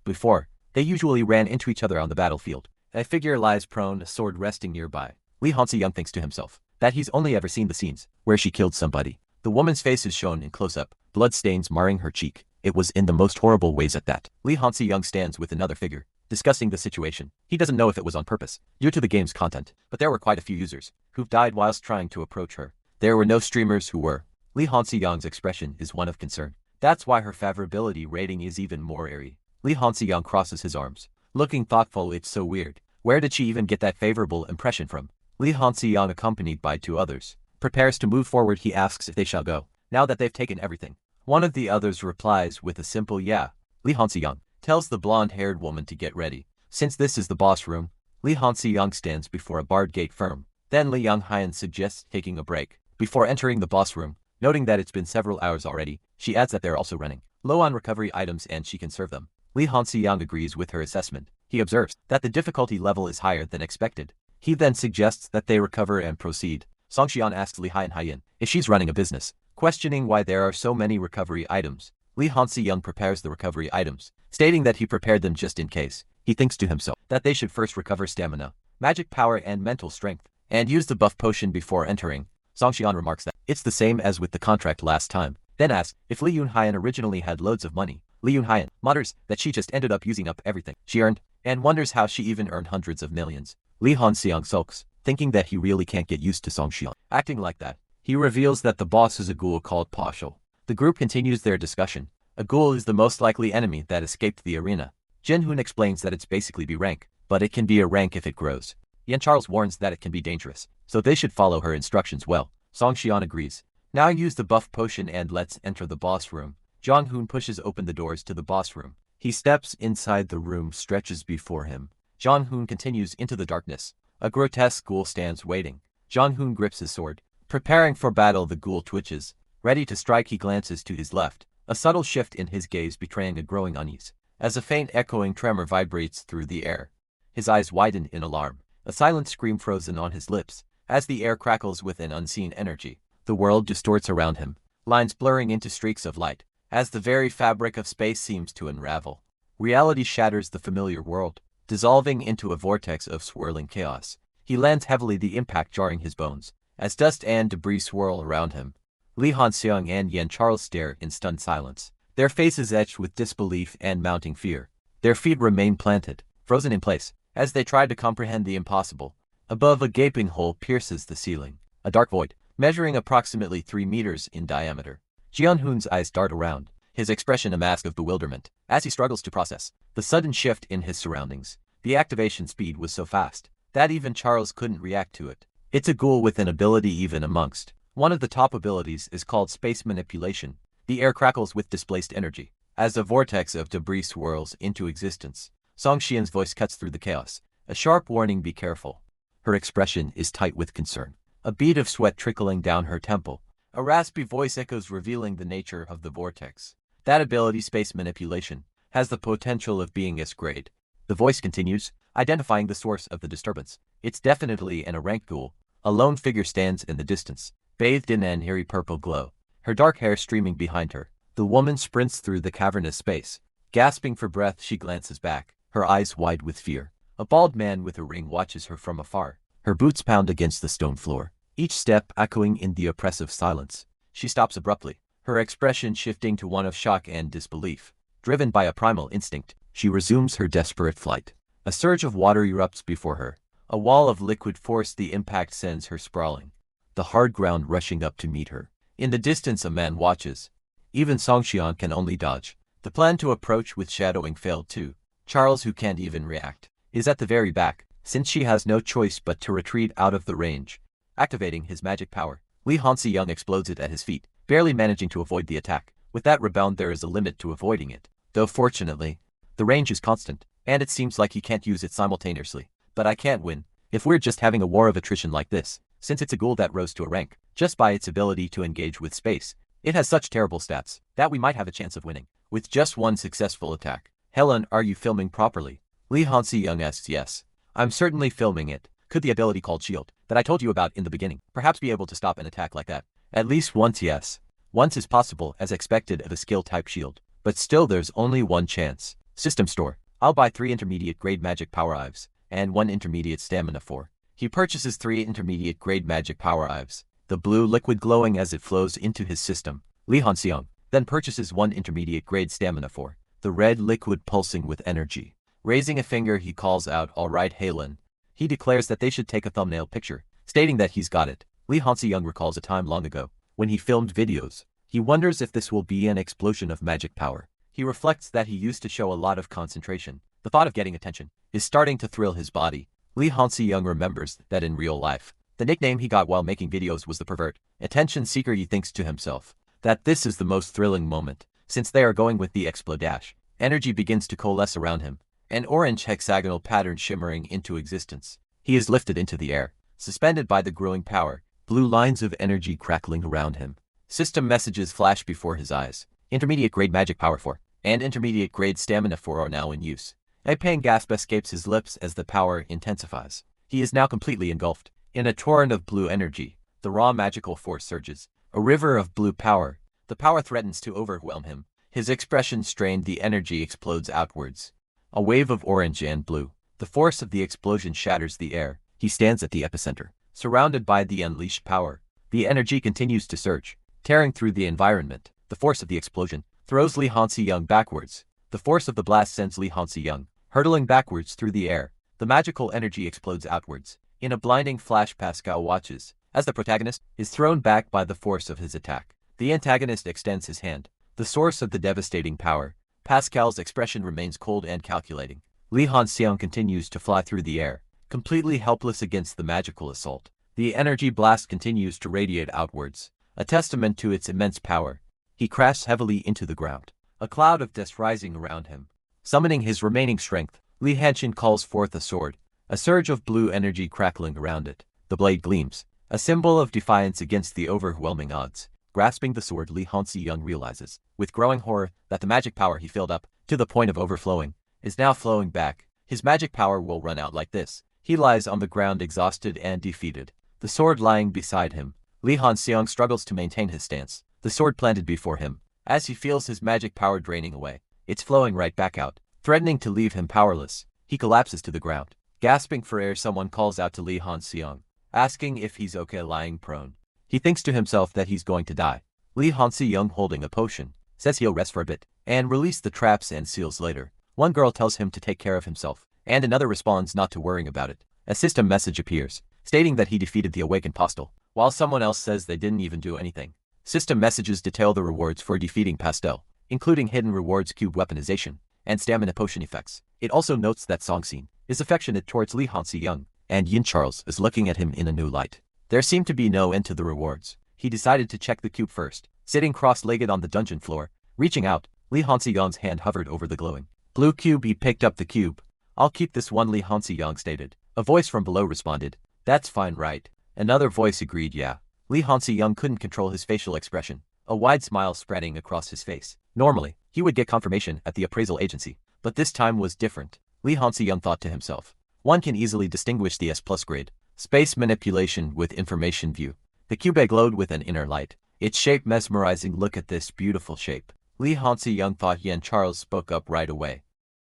Before, they usually ran into each other on the battlefield. A figure lies prone, a sword resting nearby. Lee Han-seyoung thinks to himself, that he's only ever seen the scenes where she killed somebody. The woman's face is shown in close-up, blood stains marring her cheek. It was in the most horrible ways at that. Lee Han-seong stands with another figure, discussing the situation. He doesn't know if it was on purpose, due to the game's content, but there were quite a few users who've died whilst trying to approach her. There were no streamers who were. Lee Han-seong's expression is one of concern. That's why her favorability rating is even more airy. Lee Han-seong crosses his arms, looking thoughtful. It's so weird. Where did she even get that favorable impression from? Lee Han-seong, accompanied by 2 others, prepares to move forward. He asks if they shall go, now that they've taken everything. One of the others replies with a simple yeah. Lee Han-seong tells the blonde-haired woman to get ready. Since this is the boss room, Lee Han-seong stands before a barred gate firm. Then Lee Young-hyun suggests taking a break before entering the boss room. Noting that it's been several hours already, she adds that they're also running low on recovery items and she can serve them. Lee Han-seong agrees with her assessment. He observes that the difficulty level is higher than expected. He then suggests that they recover and proceed. Song Xian asks Lee Hyun if she's running a business, questioning why there are so many recovery items. Lee Han-seong prepares the recovery items, stating that he prepared them just in case. He thinks to himself that they should first recover stamina, magic power and mental strength, and use the buff potion before entering. Song Xian remarks that it's the same as with the contract last time, then asks if Lee Yoon-hyun originally had loads of money. Lee Yoon-hyun mutters that she just ended up using up everything she earned, and wonders how she even earned hundreds of millions. Lee Han-seong sulks, thinking that he really can't get used to Song Xian acting like that. He reveals that the boss is a ghoul called Pashal. The group continues their discussion. A ghoul is the most likely enemy that escaped the arena. Jin-hoon explains that it's basically B rank, but it can be a rank if it grows. Yan Charles warns that it can be dangerous, so they should follow her instructions well. Song Xian agrees. Now use the buff potion and let's enter the boss room. Jong-hoon pushes open the doors to the boss room. He steps inside the room, stretches before him. Jong-hoon continues into the darkness. A grotesque ghoul stands waiting. Jong-hoon grips his sword, preparing for battle. The ghoul twitches, ready to strike. He glances to his left, a subtle shift in his gaze betraying a growing unease, as a faint echoing tremor vibrates through the air. His eyes widen in alarm, a silent scream frozen on his lips, as the air crackles with an unseen energy. The world distorts around him, lines blurring into streaks of light, as the very fabric of space seems to unravel. Reality shatters the familiar world, dissolving into a vortex of swirling chaos. He lands heavily, the impact jarring his bones, as dust and debris swirl around him. Lee Han-seong and Yan Charles stare in stunned silence, their faces etched with disbelief and mounting fear. Their feet remain planted, frozen in place, as they try to comprehend the impossible. Above, a gaping hole pierces the ceiling, a dark void, measuring approximately 3 meters in diameter. Jeon-hoon's eyes dart around, his expression a mask of bewilderment, as he struggles to process the sudden shift in his surroundings. The activation speed was so fast that even Charles couldn't react to it. It's a ghoul with an ability even amongst. One of the top abilities is called space manipulation. The air crackles with displaced energy, as a vortex of debris swirls into existence. Song Xian's voice cuts through the chaos, a sharp warning: be careful. Her expression is tight with concern, a bead of sweat trickling down her temple. A raspy voice echoes, revealing the nature of the vortex. That ability, space manipulation, has the potential of being S-grade. The voice continues, identifying the source of the disturbance. It's definitely an rank ghoul. A lone figure stands in the distance, bathed in an eerie purple glow, her dark hair streaming behind her. The woman sprints through the cavernous space. Gasping for breath, she glances back, her eyes wide with fear. A bald man with a ring watches her from afar. Her boots pound against the stone floor, each step echoing in the oppressive silence. She stops abruptly, her expression shifting to one of shock and disbelief. Driven by a primal instinct, she resumes her desperate flight. A surge of water erupts before her, a wall of liquid force. The impact sends her sprawling, the hard ground rushing up to meet her. In the distance, a man watches. Even Song Xian can only dodge. The plan to approach with shadowing failed too. Charles, who can't even react, is at the very back, since she has no choice but to retreat out of the range. Activating his magic power, Lee Han-seong explodes it at his feet, barely managing to avoid the attack. With that rebound, there is a limit to avoiding it, though fortunately, the range is constant, and it seems like he can't use it simultaneously. But I can't win if we're just having a war of attrition like this, since it's a ghoul that rose to a rank just by its ability to engage with space. It has such terrible stats that we might have a chance of winning with just one successful attack. Helen, are you filming properly? Lee Han-seong asks. Yes, I'm certainly filming it. Could the ability called Shield, that I told you about in the beginning, perhaps be able to stop an attack like that? At least once, yes. Once is possible as expected of a skill-type shield, but still there's only one chance. System store. I'll buy 3 intermediate grade magic power ives, and 1 intermediate stamina 4. He purchases 3 intermediate-grade magic power ives, the blue liquid glowing as it flows into his system. Lee Han-seong then purchases 1 intermediate-grade stamina for the red liquid pulsing with energy. Raising a finger, he calls out, "Alright, Halen." He declares that they should take a thumbnail picture, stating that he's got it. Lee Han-seong recalls a time long ago when he filmed videos. He wonders if this will be an explosion of magic power. He reflects that he used to show a lot of concentration. The thought of getting attention is starting to thrill his body. Lee Han-seong remembers that in real life, the nickname he got while making videos was the pervert attention seeker. He thinks to himself that this is the most thrilling moment, since they are going with the explode dash. Energy begins to coalesce around him, an orange hexagonal pattern shimmering into existence. He is lifted into the air, suspended by the growing power, blue lines of energy crackling around him. System messages flash before his eyes. Intermediate-grade magic power 4 and intermediate-grade stamina 4 are now in use. A pang gasp escapes his lips as the power intensifies. He is now completely engulfed in a torrent of blue energy. The raw magical force surges, a river of blue power. The power threatens to overwhelm him. His expression strained, the energy explodes outwards. A wave of orange and blue. The force of the explosion shatters the air. He stands at the epicenter, surrounded by the unleashed power. The energy continues to surge, tearing through the environment. The force of the explosion throws Lee Han-seong backwards. The force of the blast sends Lee Han-seong hurtling backwards through the air. The magical energy explodes outwards. In a blinding flash, Pascal watches as the protagonist is thrown back by the force of his attack. The antagonist extends his hand, the source of the devastating power. Pascal's expression remains cold and calculating. Lee Han-seong continues to fly through the air, completely helpless against the magical assault. The energy blast continues to radiate outwards, a testament to its immense power. He crashes heavily into the ground, a cloud of dust rising around him. Summoning his remaining strength, Lee Han-seong calls forth a sword, a surge of blue energy crackling around it. The blade gleams, a symbol of defiance against the overwhelming odds. Grasping the sword, Lee Han-seong realizes, with growing horror, that the magic power he filled up, to the point of overflowing, is now flowing back. His magic power will run out like this. He lies on the ground exhausted and defeated, the sword lying beside him. Lee Han-seong struggles to maintain his stance, the sword planted before him. As he feels his magic power draining away, it's flowing right back out, threatening to leave him powerless. He collapses to the ground. Gasping for air, someone calls out to Lee Han-seong, asking if he's okay lying prone. He thinks to himself that he's going to die. Lee Han-seong, holding a potion, says he'll rest for a bit and release the traps and seals later. One girl tells him to take care of himself, and another responds not to worrying about it. A system message appears, stating that he defeated the awakened Postel, while someone else says they didn't even do anything. System messages detail the rewards for defeating Pastel, including hidden rewards, cube weaponization, and stamina potion effects. It also notes that Songsin is affectionate towards Lee Han-seong, and Yin Charles is looking at him in a new light. There seemed to be no end to the rewards. He decided to check the cube first. Sitting cross-legged on the dungeon floor, reaching out, Lee Han-seong's hand hovered over the glowing blue cube. He picked up the cube. "I'll keep this one," Lee Han-seong stated. A voice from below responded, "That's fine, right?" Another voice agreed, "Yeah." Lee Han-seong couldn't control his facial expression, a wide smile spreading across his face. Normally, he would get confirmation at the appraisal agency, but this time was different. Lee Han-seong thought to himself, one can easily distinguish the S+ grade space manipulation with information view. The cube glowed with an inner light, its shape mesmerizing. "Look at this beautiful shape." Lee Han-seong thought. Yen Charles spoke up right away.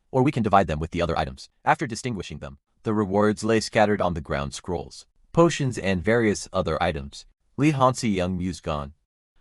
"Or we can divide them with the other items." After distinguishing them, the rewards lay scattered on the ground: scrolls, potions, and various other items. Lee Han-seong mused, gone.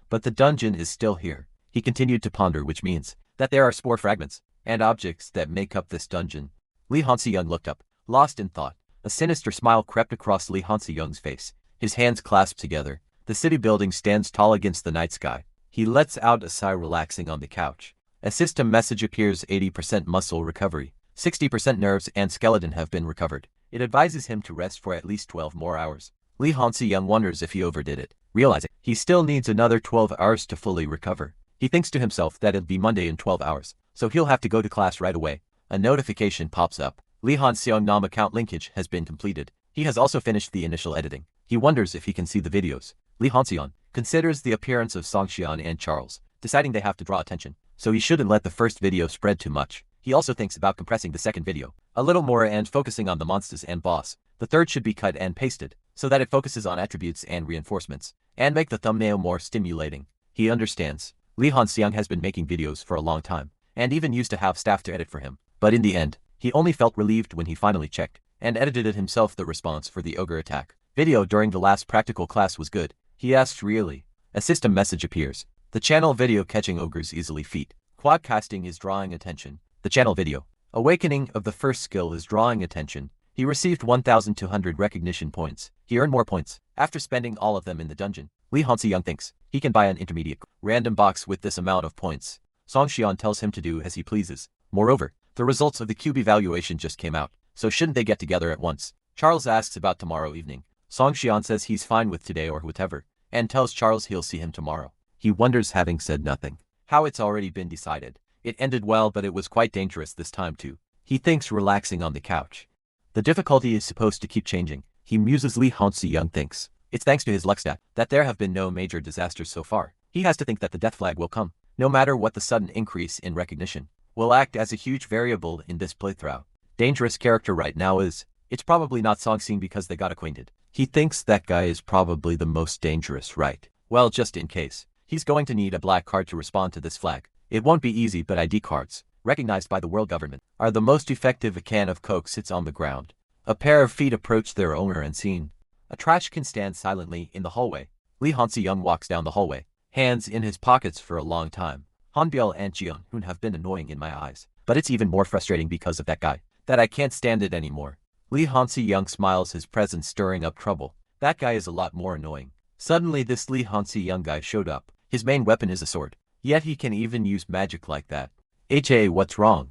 But the dungeon is still here. He continued to ponder, which means that there are spore fragments and objects that make up this dungeon. Lee Han-seong looked up, lost in thought. A sinister smile crept across Lee Han-seong's face. His hands clasped together. The city building stands tall against the night sky. He lets out a sigh, relaxing on the couch. A system message appears: 80% muscle recovery, 60% nerves and skeleton have been recovered. It advises him to rest for at least 12 more hours. Lee Han-seong wonders if he overdid it, realizing he still needs another 12 hours to fully recover. He thinks to himself that it'll be Monday in 12 hours, so he'll have to go to class right away. A notification pops up. Lee Han-seong nom account linkage has been completed. He has also finished the initial editing. He wonders if he can see the videos. Lee Han-seong considers the appearance of Songxian and Charles, deciding they have to draw attention, so he shouldn't let the first video spread too much. He also thinks about compressing the second video a little more and focusing on the monsters and boss. The third should be cut and pasted, so that it focuses on attributes and reinforcements, and make the thumbnail more stimulating. He understands. Lee Han-seong has been making videos for a long time, and even used to have staff to edit for him. But in the end, he only felt relieved when he finally checked and edited it himself. The response for the ogre attack video during the last practical class was good. He asked really. A system message appears. The channel video catching ogres easily feat. Quadcasting is drawing attention. The channel video. Awakening of the first skill is drawing attention. He received 1,200 recognition points. He earned more points after spending all of them in the dungeon. Lee Hansi-young thinks he can buy an intermediate random box with this amount of points. Song Xian tells him to do as he pleases. Moreover, the results of the cube evaluation just came out, so shouldn't they get together at once? Charles asks about tomorrow evening. Song Xian says he's fine with today or whatever, and tells Charles he'll see him tomorrow. He wonders, having said nothing, how it's already been decided. It ended well, but it was quite dangerous this time too. He thinks, relaxing on the couch. The difficulty is supposed to keep changing. He muses. Lee Hansi-young thinks it's thanks to his luck stat that there have been no major disasters so far. He has to think that the death flag will come, no matter what. The sudden increase in recognition will act as a huge variable in this playthrough. Dangerous character right now is, it's probably not Song Xing because they got acquainted. He thinks that guy is probably the most dangerous, right? Well, just in case, he's going to need a black card to respond to this flag. It won't be easy, but ID cards, recognized by the world government, are the most effective. A can of Coke sits on the ground. A pair of feet approach their owner unseen. A trash can stands silently in the hallway. Lee Hansi-young walks down the hallway, hands in his pockets. For a long time, Hanbiel and Jian-hoon have been annoying in my eyes, but it's even more frustrating because of that guy, that I can't stand it anymore. Lee Hansi-young smiles, his presence stirring up trouble. That guy is a lot more annoying. Suddenly this Lee Hansi-young guy showed up. His main weapon is a sword, yet he can even use magic like that. What's wrong?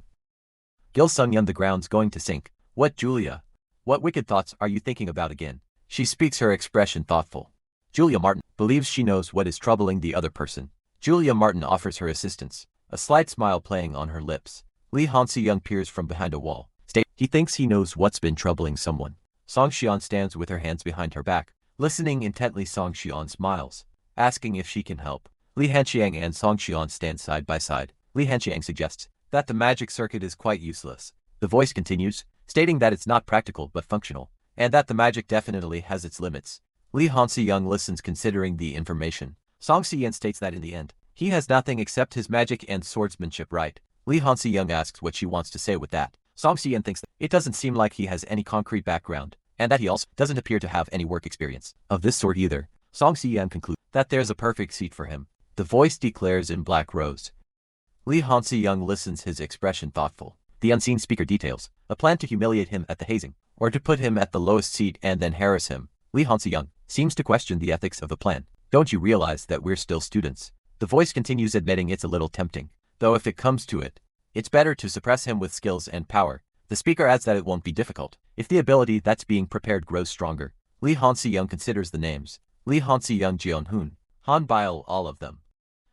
Gil Sung-yeon, the ground's going to sink. What, Julia? What wicked thoughts are you thinking about again? She speaks, her expression thoughtful. Julia Martin believes she knows what is troubling the other person. Julia Martin offers her assistance, a slight smile playing on her lips. Lee Hansi-young peers from behind a wall. He thinks he knows what's been troubling someone. Song Xian stands with her hands behind her back, listening intently. Song Xian smiles, asking if she can help. Li Hanxiang and Song Xian stand side by side. Li Hanxiang suggests that the magic circuit is quite useless. The voice continues, stating that it's not practical but functional, and that the magic definitely has its limits. Lee Hansi-young listens, considering the information. Song Xian states that in the end, he has nothing except his magic and swordsmanship, right? Lee Hansi-young asks what she wants to say with that. Song Xian thinks that it doesn't seem like he has any concrete background, and that he also doesn't appear to have any work experience of this sort either. Song Xian concludes that there's a perfect seat for him. The voice declares in Black Rose. Lee Hansi-young listens, his expression thoughtful. The unseen speaker details a plan to humiliate him at the hazing, or to put him at the lowest seat and then harass him. Lee Hansi-young seems to question the ethics of the plan. Don't you realize that we're still students? The voice continues, admitting it's a little tempting, though if it comes to it, it's better to suppress him with skills and power. The speaker adds that it won't be difficult if the ability that's being prepared grows stronger. Lee Hansi-young considers the names. Lee Hansi-young, Jian-hoon, Han Bile, all of them.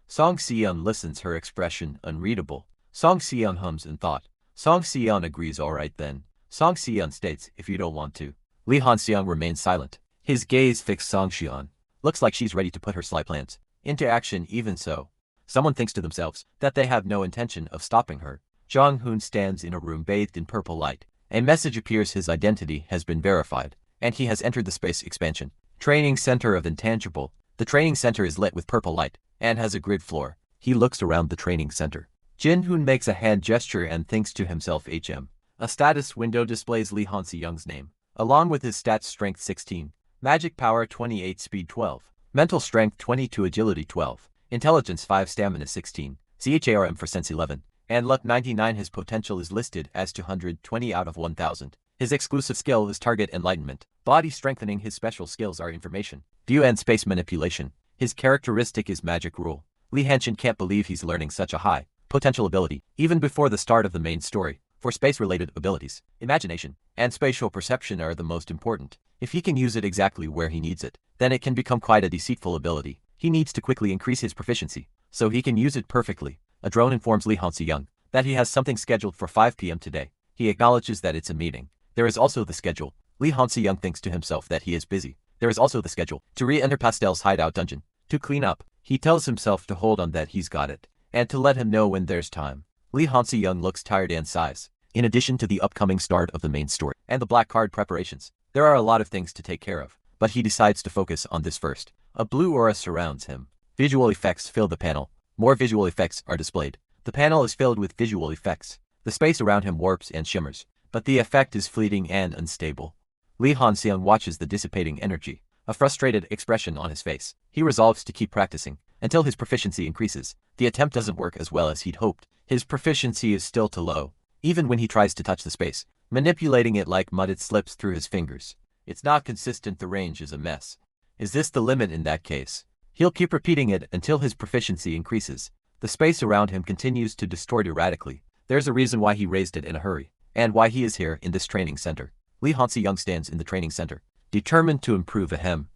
Song Xian listens, her expression unreadable. Song Xian hums in thought. Song Xian agrees. Alright then. Song Xian states, if you don't want to. Lee Hansi-young remains silent. His gaze fixed Song Xian. Looks like she's ready to put her sly plans into action. Even so, someone thinks to themselves that they have no intention of stopping her. Jong-hoon stands in a room bathed in purple light. A message appears. His identity has been verified, and he has entered the space expansion training center of Intangible. The training center is lit with purple light and has a grid floor. He looks around the training center. Jin-hoon makes a hand gesture and thinks to himself, HM. A status window displays Lee Hansi-young's name, along with his stats: strength 16, magic power 28, speed 12, mental strength 22, agility 12, intelligence 5, stamina 16, CHARM for sense 11, and luck 99. His potential is listed as 220 out of 1000. His exclusive skill is target enlightenment, body strengthening. His special skills are information, view, and space manipulation. His characteristic is magic rule. Lee Hanshin can't believe he's learning such a high potential ability, even before the start of the main story. For space-related abilities, imagination and spatial perception are the most important. If he can use it exactly where he needs it, then it can become quite a deceitful ability. He needs to quickly increase his proficiency, so he can use it perfectly. A drone informs Lee Hansi-young that he has something scheduled for 5 p.m. today. He acknowledges that it's a meeting. There is also the schedule. Lee Hansi-young thinks to himself that he is busy. There is also the schedule to re-enter Pastel's hideout dungeon, to clean up. He tells himself to hold on, that he's got it, and to let him know when there's time. Lee Hansi-young looks tired and sighs. In addition to the upcoming start of the main story and the black card preparations, there are a lot of things to take care of, but he decides to focus on this first. A blue aura surrounds him. Visual effects fill the panel. More visual effects are displayed. The panel is filled with visual effects. The space around him warps and shimmers, but the effect is fleeting and unstable. Li Hanxiang watches the dissipating energy, a frustrated expression on his face. He resolves to keep practicing until his proficiency increases. The attempt doesn't work as well as he'd hoped. His proficiency is still too low. Even when he tries to touch the space, manipulating it like mud, it slips through his fingers. It's not consistent, the range is a mess. Is this the limit in that case? He'll keep repeating it until his proficiency increases. The space around him continues to distort erratically. There's a reason why he raised it in a hurry, and why he is here in this training center. Li Hanxiang stands in the training center, determined to improve. Ahem.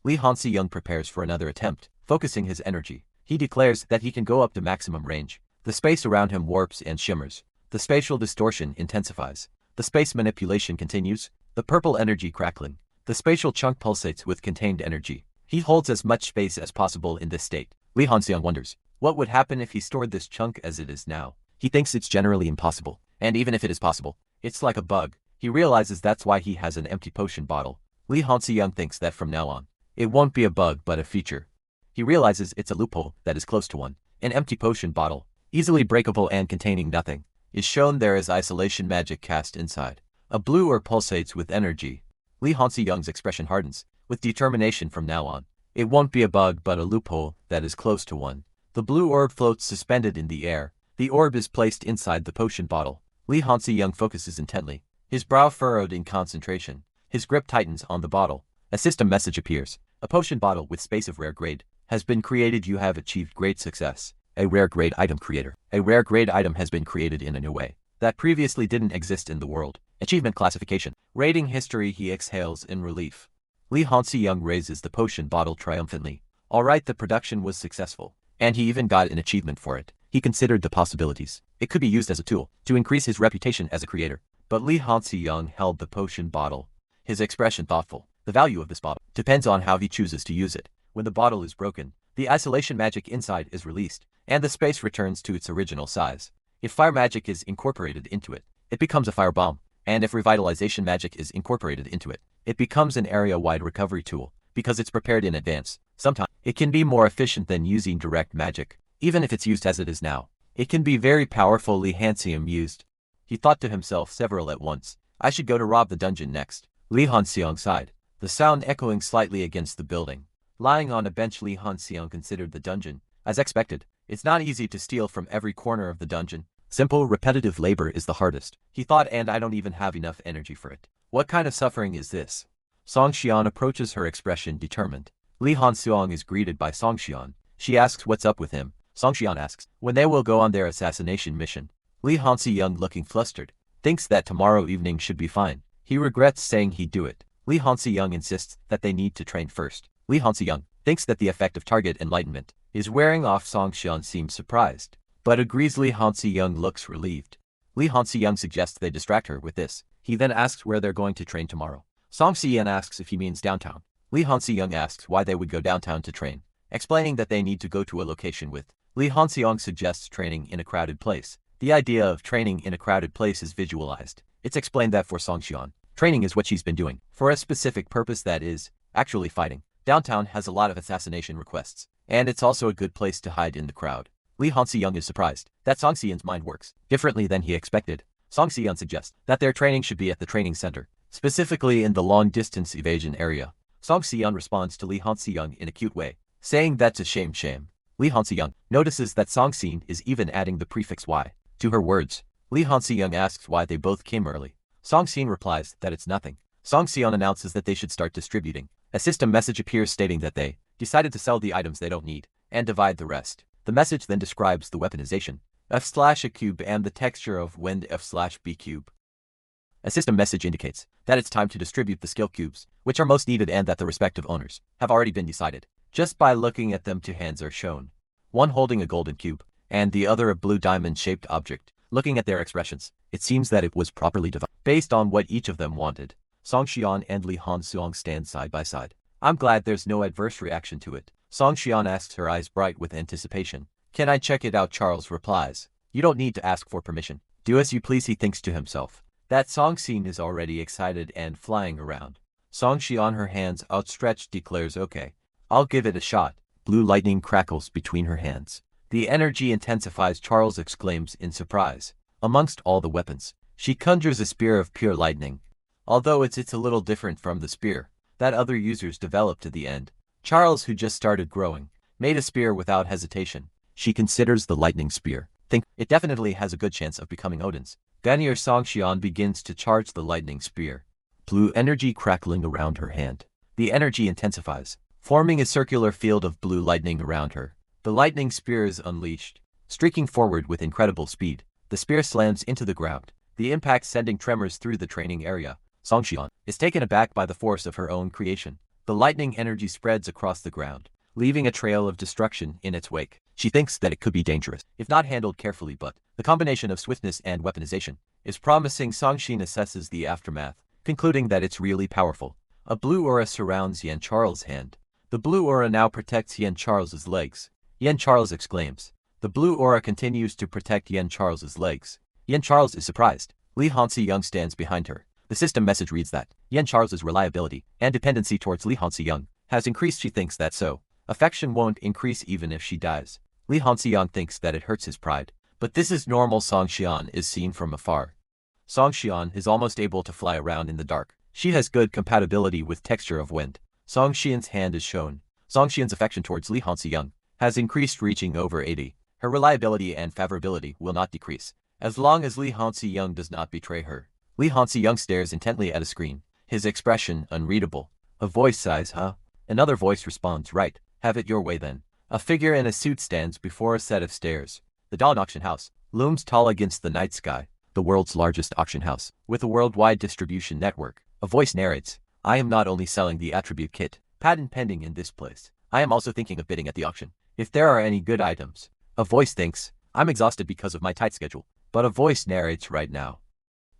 Li Hanxiang prepares for another attempt, focusing his energy. He declares that he can go up to maximum range. The space around him warps and shimmers. The spatial distortion intensifies. The space manipulation continues, the purple energy crackling. The spatial chunk pulsates with contained energy. He holds as much space as possible in this state. Li Hanxiang wonders, what would happen if he stored this chunk as it is now? He thinks it's generally impossible, and even if it is possible, it's like a bug. He realizes that's why he has an empty potion bottle. Li Hanxiang thinks that from now on, it won't be a bug but a feature. He realizes it's a loophole that is close to one. An empty potion bottle, easily breakable and containing nothing, is shown there as isolation magic cast inside. A blue orb pulsates with energy. Li Hanxiang's expression hardens, with determination from now on. It won't be a bug but a loophole that is close to one. The blue orb floats suspended in the air. The orb is placed inside the potion bottle. Li Hanxiang focuses intently, his brow furrowed in concentration. His grip tightens on the bottle. A system message appears. A potion bottle with space of rare grade has been created. You have achieved great success. A rare grade item creator. A rare grade item has been created in a new way that previously didn't exist in the world. Achievement classification. Rating history. He exhales in relief. Li Hanxiang raises the potion bottle triumphantly. Alright, the production was successful, and he even got an achievement for it. He considered the possibilities. It could be used as a tool to increase his reputation as a creator. But Li Hanxiang held the potion bottle, his expression thoughtful. The value of this bottle depends on how he chooses to use it. When the bottle is broken, the isolation magic inside is released, and the space returns to its original size. If fire magic is incorporated into it, it becomes a fire bomb, and if revitalization magic is incorporated into it, it becomes an area-wide recovery tool, because it's prepared in advance. Sometimes, it can be more efficient than using direct magic. Even if it's used as it is now, it can be very powerful. Li Hanxiang mused. He thought to himself several at once. I should go to rob the dungeon next. Li Hanxiang sighed, the sound echoing slightly against the building. Lying on a bench, Li Hanxiang considered the dungeon. As expected, it's not easy to steal from every corner of the dungeon. Simple, repetitive labor is the hardest, he thought, and I don't even have enough energy for it. What kind of suffering is this? Song Xian approaches her, expression determined. Li Hanxiang is greeted by Song Xian. She asks what's up with him. Song Xian asks when they will go on their assassination mission. Li Hanxiang, looking flustered, thinks that tomorrow evening should be fine. He regrets saying he'd do it. Li Hanxiang insists that they need to train first. Li Hanxiang thinks that the effect of target enlightenment is wearing off. Song Xian seems surprised, but agrees. Li Hanxiang looks relieved. Li Hanxiang suggests they distract her with this. He then asks where they're going to train tomorrow. Song Xian asks if he means downtown. Li Hanxiang asks why they would go downtown to train, explaining that they need to go to a location with. Li Hanxiang suggests training in a crowded place. The idea of training in a crowded place is visualized. It's explained that for Song Xian, training is what she's been doing, for a specific purpose, that is, actually fighting. Downtown has a lot of assassination requests, and it's also a good place to hide in the crowd. Li Hanxiang is surprised that Song Xian's mind works differently than he expected. Song Xian suggests that their training should be at the training center, specifically in the long-distance evasion area. Song Xian responds to Li Hanxiang in a cute way, saying that's a shame. Li Hanxiang notices that Song Xian is even adding the prefix y to her words. Li Hanxiang asks why they both came early. Song Xian replies that it's nothing. Song Xian announces that they should start distributing. A system message appears stating that they decided to sell the items they don't need and divide the rest. The message then describes the weaponization F/A cube and the texture of wind F/B cube. A system message indicates that it's time to distribute the skill cubes, which are most needed, and that the respective owners have already been decided. Just by looking at them, two hands are shown, one holding a golden cube, and the other a blue diamond-shaped object. Looking at their expressions, it seems that it was properly divided based on what each of them wanted. Song Xian and Li Hanxiang stand side by side. I'm glad there's no adverse reaction to it. Song Xian asks, her eyes bright with anticipation. Can I check it out? Charles replies. You don't need to ask for permission. Do as you please, he thinks to himself. That Song Xian is already excited and flying around. Song Xian, her hands outstretched, declares okay. I'll give it a shot. Blue lightning crackles between her hands. The energy intensifies. Charles exclaims in surprise. Amongst all the weapons, She conjures a spear of pure lightning. Although it's a little different from the spear that other users developed at the end. Charles, who just started growing, made a spear without hesitation. She considers the lightning spear. Think it definitely has a good chance of becoming Odin's. Gunnier Songxian begins to charge the lightning spear. Blue energy crackling around her hand. The energy intensifies, forming a circular field of blue lightning around her. The lightning spear is unleashed, streaking forward with incredible speed. The spear slams into the ground, the impact sending tremors through the training area. Songxian is taken aback by the force of her own creation. The lightning energy spreads across the ground, leaving a trail of destruction in its wake. She thinks that it could be dangerous if not handled carefully, but the combination of swiftness and weaponization is promising. Songxian assesses the aftermath, concluding that it's really powerful. A blue aura surrounds Yan Charles' hand. The blue aura now protects Yan Charles' legs. Yan Charles exclaims. The blue aura continues to protect Yan Charles' legs. Yan Charles is surprised. Li Hansi-young stands behind her. The system message reads that Yan Charles' reliability and dependency towards Li Hansi-young has increased. She thinks that so. Affection won't increase even if she dies. Li Hansi-young thinks that it hurts his pride. But this is normal. Songxian is seen from afar. Songxian is almost able to fly around in the dark. She has good compatibility with texture of wind. Songxian's hand is shown. Songxian's affection towards Li Hansi-young has increased, reaching over 80. Her reliability and favorability will not decrease, as long as Li Hansi-young does not betray her. Li Hansi-young stares intently at a screen, his expression unreadable. A voice sighs, huh? Another voice responds, right, have it your way then. A figure in a suit stands before a set of stairs. The Dawn auction house looms tall against the night sky, the world's largest auction house, with a worldwide distribution network. A voice narrates, I am not only selling the attribute kit, patent pending in this place, I am also thinking of bidding at the auction, if there are any good items. A voice thinks, I'm exhausted because of my tight schedule, but a voice narrates right now.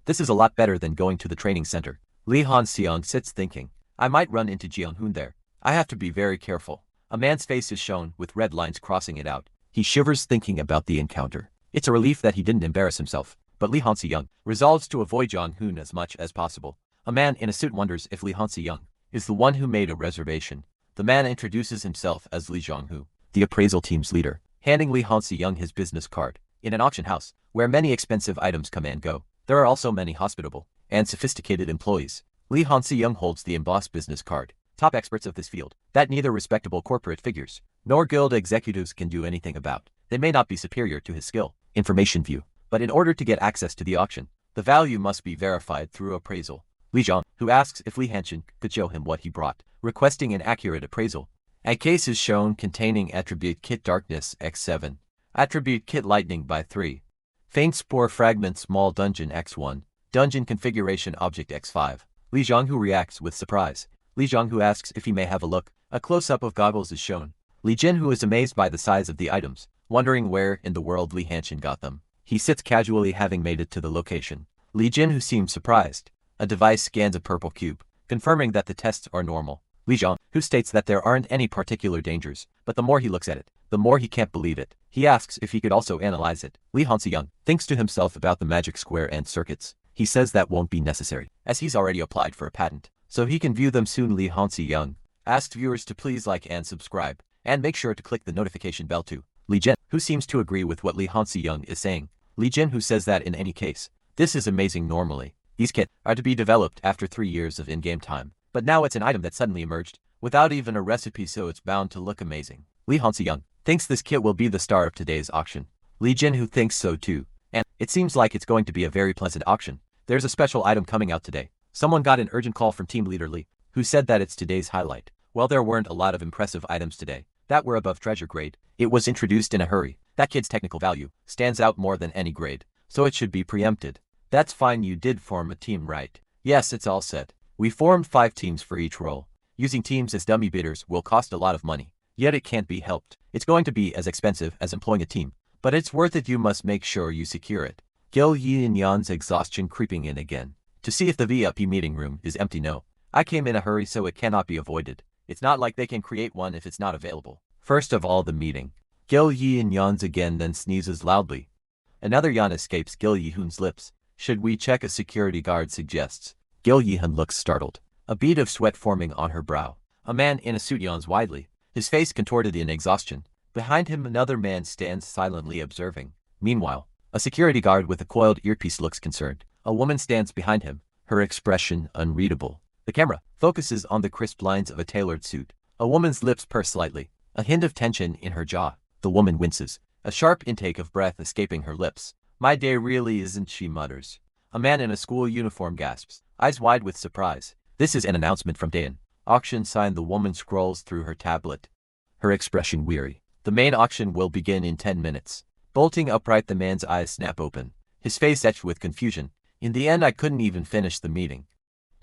This is a lot better than going to the training center. Li Hanxiang sits thinking, I might run into Jianhun there. I have to be very careful. A man's face is shown with red lines crossing it out. He shivers thinking about the encounter. It's a relief that he didn't embarrass himself, but Li Hanxiang resolves to avoid Jianhun as much as possible. A man in a suit wonders if Li Hanxiang is the one who made a reservation. The man introduces himself as Li Zhonghu, the appraisal team's leader, handing Li Hanxiang his business card. In an auction house, where many expensive items come and go, there are also many hospitable and sophisticated employees. Li Hanxiang holds the embossed business card. Top experts of this field, that neither respectable corporate figures nor guild executives can do anything about. They may not be superior to his skill, information view, but in order to get access to the auction, the value must be verified through appraisal. Li Zhang, who asks if Li Hanxiang could show him what he brought, requesting an accurate appraisal. A case is shown containing attribute kit darkness x7, attribute kit lightning by 3, faint spore fragment small dungeon x1, dungeon configuration object x5. Li Zhonghu reacts with surprise. Li Zhonghu asks if he may have a look. A close-up of goggles is shown. Li Jinhu is amazed by the size of the items, wondering where in the world Li Hanxiang got them. He sits casually, having made it to the location. Li Jinhu seems surprised. A device scans a purple cube, confirming that the tests are normal. Li Zhang, who states that there aren't any particular dangers, but the more he looks at it, the more he can't believe it. He asks if he could also analyze it. Li Hanxiang thinks to himself about the magic square and circuits. He says that won't be necessary, as he's already applied for a patent, so he can view them soon. Li Hanxiang asks viewers to please like and subscribe, and make sure to click the notification bell too. Li Jin, who seems to agree with what Li Hanxiang is saying. Li Jin, who says that in any case, this is amazing. Normally, these kits are to be developed after 3 years of in-game time, but now it's an item that suddenly emerged, without even a recipe, so it's bound to look amazing. Li Hanxiang thinks this kit will be the star of today's auction. Li Jin, who thinks so too, and it seems like it's going to be a very pleasant auction. There's a special item coming out today. Someone got an urgent call from team leader Li, who said that it's today's highlight. Well, there weren't a lot of impressive items today that were above treasure grade. It was introduced in a hurry. That kid's technical value stands out more than any grade, so it should be preempted. That's fine. You did form a team, right? Yes, it's all set. We formed 5 teams for each role. Using teams as dummy bidders will cost a lot of money, yet it can't be helped. It's going to be as expensive as employing a team, but it's worth it. You must make sure you secure it. Gil Yin Yan's exhaustion creeping in again. To see if the VIP meeting room is empty. No. I came in a hurry, so it cannot be avoided. It's not like they can create one if it's not available. First of all, the meeting. Gil Yin yawns again, then sneezes loudly. Another yawn escapes Gil Yihun's lips. Should we check? A security guard suggests. Gil Yihun looks startled, a bead of sweat forming on her brow. A man in a suit yawns widely, his face contorted in exhaustion. Behind him, another man stands silently observing. Meanwhile, a security guard with a coiled earpiece looks concerned. A woman stands behind him, her expression unreadable. The camera focuses on the crisp lines of a tailored suit. A woman's lips purse slightly, a hint of tension in her jaw. The woman winces, a sharp intake of breath escaping her lips. My day really isn't, she mutters. A man in a school uniform gasps, eyes wide with surprise. This is an announcement from Dayan. Auction sign. The woman scrolls through her tablet, her expression weary. The main auction will begin in 10 minutes. Bolting upright, the man's eyes snap open, his face etched with confusion. In the end, I couldn't even finish the meeting.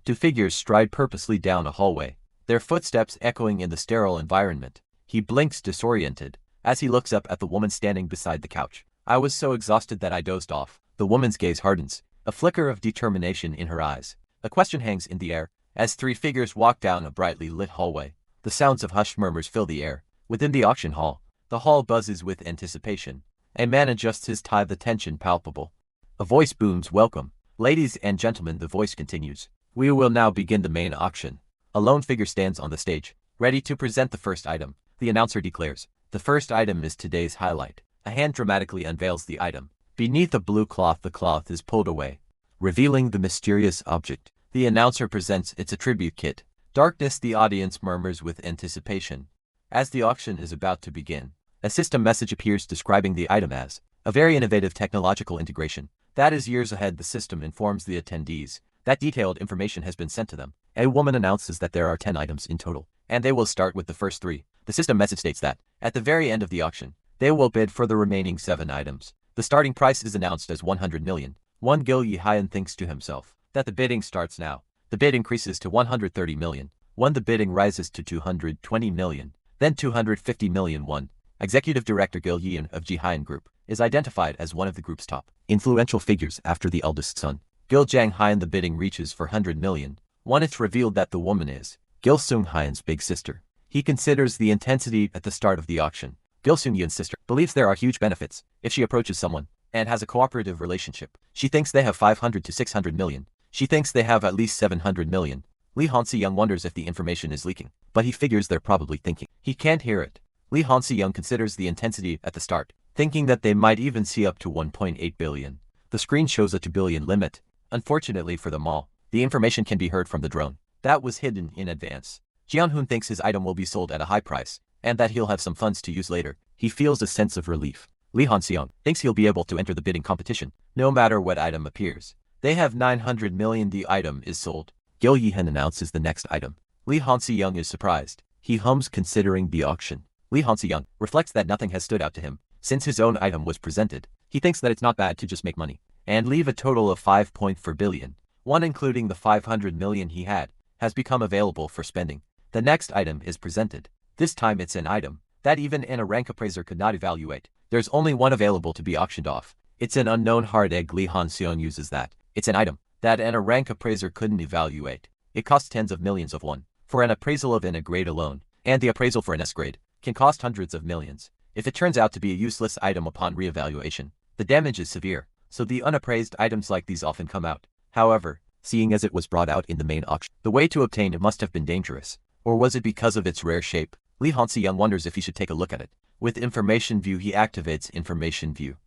Two figures stride purposely down a hallway, their footsteps echoing in the sterile environment. He blinks, disoriented, as he looks up at the woman standing beside the couch. I was so exhausted that I dozed off. The woman's gaze hardens, a flicker of determination in her eyes. A question hangs in the air as three figures walk down a brightly lit hallway. The sounds of hushed murmurs fill the air. Within the auction hall, the hall buzzes with anticipation. A man adjusts his tie, the tension palpable. A voice booms, welcome. Ladies and gentlemen, the voice continues. We will now begin the main auction. A lone figure stands on the stage, ready to present the first item. The announcer declares, the first item is today's highlight. A hand dramatically unveils the item. Beneath a blue cloth, the cloth is pulled away, revealing the mysterious object. The announcer presents its attribute kit. Darkness, the audience murmurs with anticipation. As the auction is about to begin, a system message appears describing the item as a very innovative technological integration that is years ahead. The system informs the attendees that detailed information has been sent to them. A woman announces that there are 10 items in total, and they will start with the first 3. The system message states that, at the very end of the auction, they will bid for the remaining 7 items. The starting price is announced as 100 million. One Gil Yihayan thinks to himself that the bidding starts now. The bid increases to 130 million. The bidding rises to 220 million. Then 250 million. Executive Director Gil Yian of Jihayan Group is identified as one of the group's top influential figures after the eldest son, Gil Jiang Hyan. The bidding reaches for 100 million. It's revealed that the woman is Gil Sung Hyan's big sister. He considers the intensity at the start of the auction. Gil Sung Yun's sister believes there are huge benefits if she approaches someone and has a cooperative relationship. She thinks they have 500 to 600 million. She thinks they have at least 700 million. Li Hansi-young wonders if the information is leaking, but he figures they're probably thinking. He can't hear it. Li Hansi-young considers the intensity at the start, thinking that they might even see up to 1.8 billion. The screen shows a 2 billion limit. Unfortunately for them all, the information can be heard from the drone that was hidden in advance. Jianhun thinks his item will be sold at a high price, and that he'll have some funds to use later. He feels a sense of relief. Li Hanxiang thinks he'll be able to enter the bidding competition, no matter what item appears. They have 900 million. The item is sold. Gil Yihan announces the next item. Li Hanxiang is surprised. He hums, considering the auction. Li Hanxiang reflects that nothing has stood out to him since his own item was presented. He thinks that it's not bad to just make money and leave a total of 5.4 billion. Including the 500 million he had, has become available for spending. The next item is presented. This time it's an item that even an rank appraiser could not evaluate. There's only one available to be auctioned off. It's an unknown hard egg. Li Hanxiang uses that. It's an item that an rank appraiser couldn't evaluate. It costs tens of millions of won for an appraisal of a grade alone, and the appraisal for an S grade can cost hundreds of millions. If it turns out to be a useless item upon re-evaluation, the damage is severe, so the unappraised items like these often come out. However, seeing as it was brought out in the main auction, the way to obtain it must have been dangerous. Or was it because of its rare shape? Li Hanxiang wonders if he should take a look at it. With Information View, he activates Information View.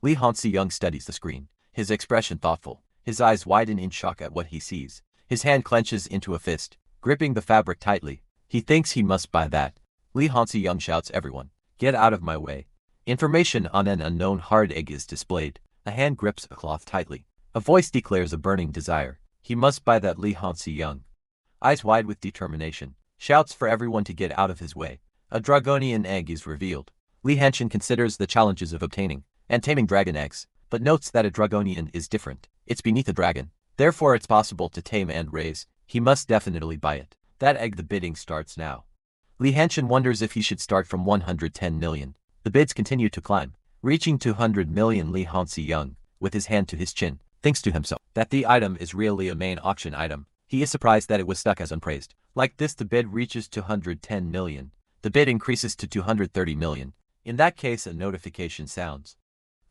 Li Hanxiang studies the screen, his expression thoughtful. His eyes widen in shock at what he sees. His hand clenches into a fist, gripping the fabric tightly. He thinks he must buy that. Li Hanxiang shouts, everyone, get out of my way. Information on an unknown hard egg is displayed. A hand grips a cloth tightly. A voice declares a burning desire. He must buy that. Li Hanxiang, eyes wide with determination, shouts for everyone to get out of his way. A dragonian egg is revealed. Li Hanshin considers the challenges of obtaining and taming dragon eggs, but notes that a dragonian is different. It's beneath a dragon, therefore it's possible to tame and raise. He must definitely buy it. That egg. The bidding starts now. Li Hanshin wonders if he should start from 110 million. The bids continue to climb, reaching 200 million. Li Hanxiang, with his hand to his chin, thinks to himself that the item is really a main auction item. He is surprised that it was stuck as unpraised. Like this, the bid reaches 210 million. The bid increases to 230 million. In that case, a notification sounds.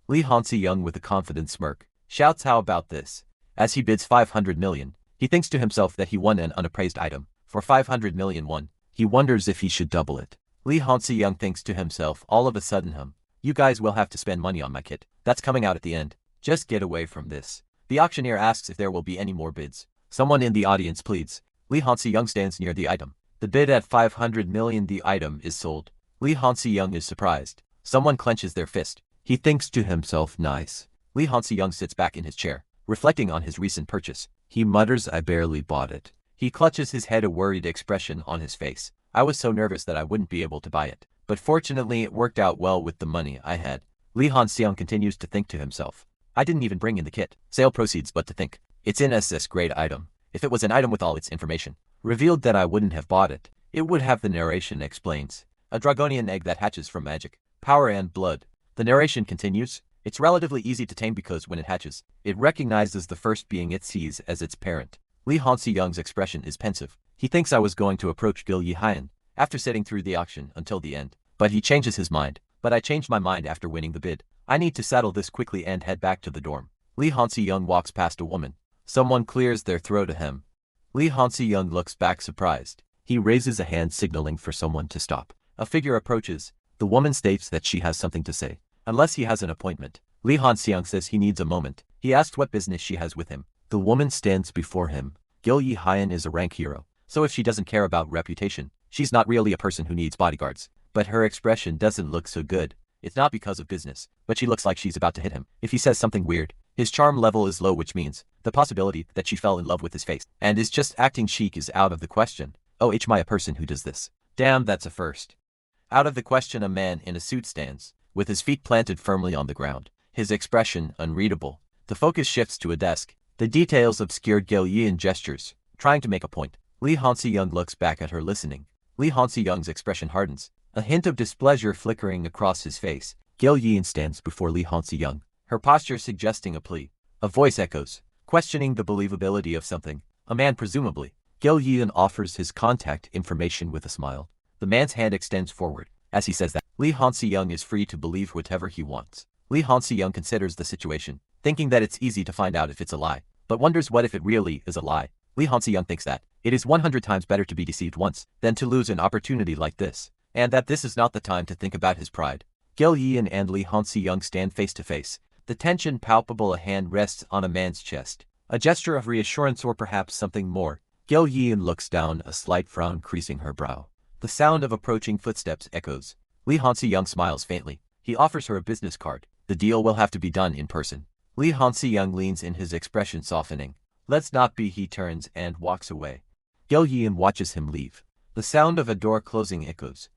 Li Hanxiang, with a confident smirk, shouts, how about this? As he bids 500 million, he thinks to himself that he won an unappraised item for 500 million won. He wonders if he should double it. Li Hanxiang thinks to himself all of a sudden, you guys will have to spend money on my kit. That's coming out at the end. Just get away from this. The auctioneer asks if there will be any more bids. Someone in the audience pleads. Lee Han-si-young stands near the item. The bid at 500 million, the item is sold. Lee Han-si-young is surprised. Someone clenches their fist. He thinks to himself, nice. Lee Han-si-young sits back in his chair, reflecting on his recent purchase. He mutters, I barely bought it. He clutches his head, a worried expression on his face. I was so nervous that I wouldn't be able to buy it. But fortunately it worked out well with the money I had. Lee Han-si-young continues to think to himself. I didn't even bring in the kit. Sale proceeds, but to think. It's an SS grade item. If it was an item with all its information revealed, that I wouldn't have bought it. It would have, the narration explains. A Dragonian egg that hatches from magic, power and blood. The narration continues. It's relatively easy to tame because when it hatches, it recognizes the first being it sees as its parent. Lee Han-si-young's expression is pensive. He thinks I was going to approach Gil Yihayan after sitting through the auction until the end. But he changes his mind. But I changed my mind after winning the bid. I need to settle this quickly and head back to the dorm. Lee Han-si-young walks past a woman. Someone clears their throat to him. Lee Han-si-young looks back surprised. He raises a hand signaling for someone to stop. A figure approaches. The woman states that she has something to say. Unless he has an appointment. Lee Han-si-young says he needs a moment. He asks what business she has with him. The woman stands before him. Gil Yihayan is a rank hero. So if she doesn't care about reputation, she's not really a person who needs bodyguards. But her expression doesn't look so good. It's not because of business, but she looks like she's about to hit him. If he says something weird, his charm level is low, which means the possibility that she fell in love with his face and is just acting chic is out of the question. Oh, my, a person who does this. Damn, that's a first. Out of the question. A man in a suit stands, with his feet planted firmly on the ground. His expression unreadable. The focus shifts to a desk. The details obscured. Gil Yian gestures, trying to make a point. Lee Han-si-young looks back at her, listening. Lee Han-si-young's expression hardens, a hint of displeasure flickering across his face. Gil Yian stands before Lee Han-si-young, her posture suggesting a plea. A voice echoes, questioning the believability of something. A man, presumably. Gil Yian offers his contact information with a smile. The man's hand extends forward. As he says that, Lee Han-si-young is free to believe whatever he wants. Lee Han-si-young considers the situation, thinking that it's easy to find out if it's a lie, but wonders what if it really is a lie. Lee Han-si-young thinks that it is 100 times better to be deceived once than to lose an opportunity like this, and that this is not the time to think about his pride. Gil Yian and Lee Han-si-young stand face to face. The tension palpable. A hand rests on a man's chest. A gesture of reassurance, or perhaps something more. Gil Yian looks down, a slight frown creasing her brow. The sound of approaching footsteps echoes. Lee Han-si-young smiles faintly. He offers her a business card. The deal will have to be done in person. Lee Han-si-young leans in, his expression softening. Let's not be. He turns and walks away. Gil Yian watches him leave. The sound of a door closing echoes.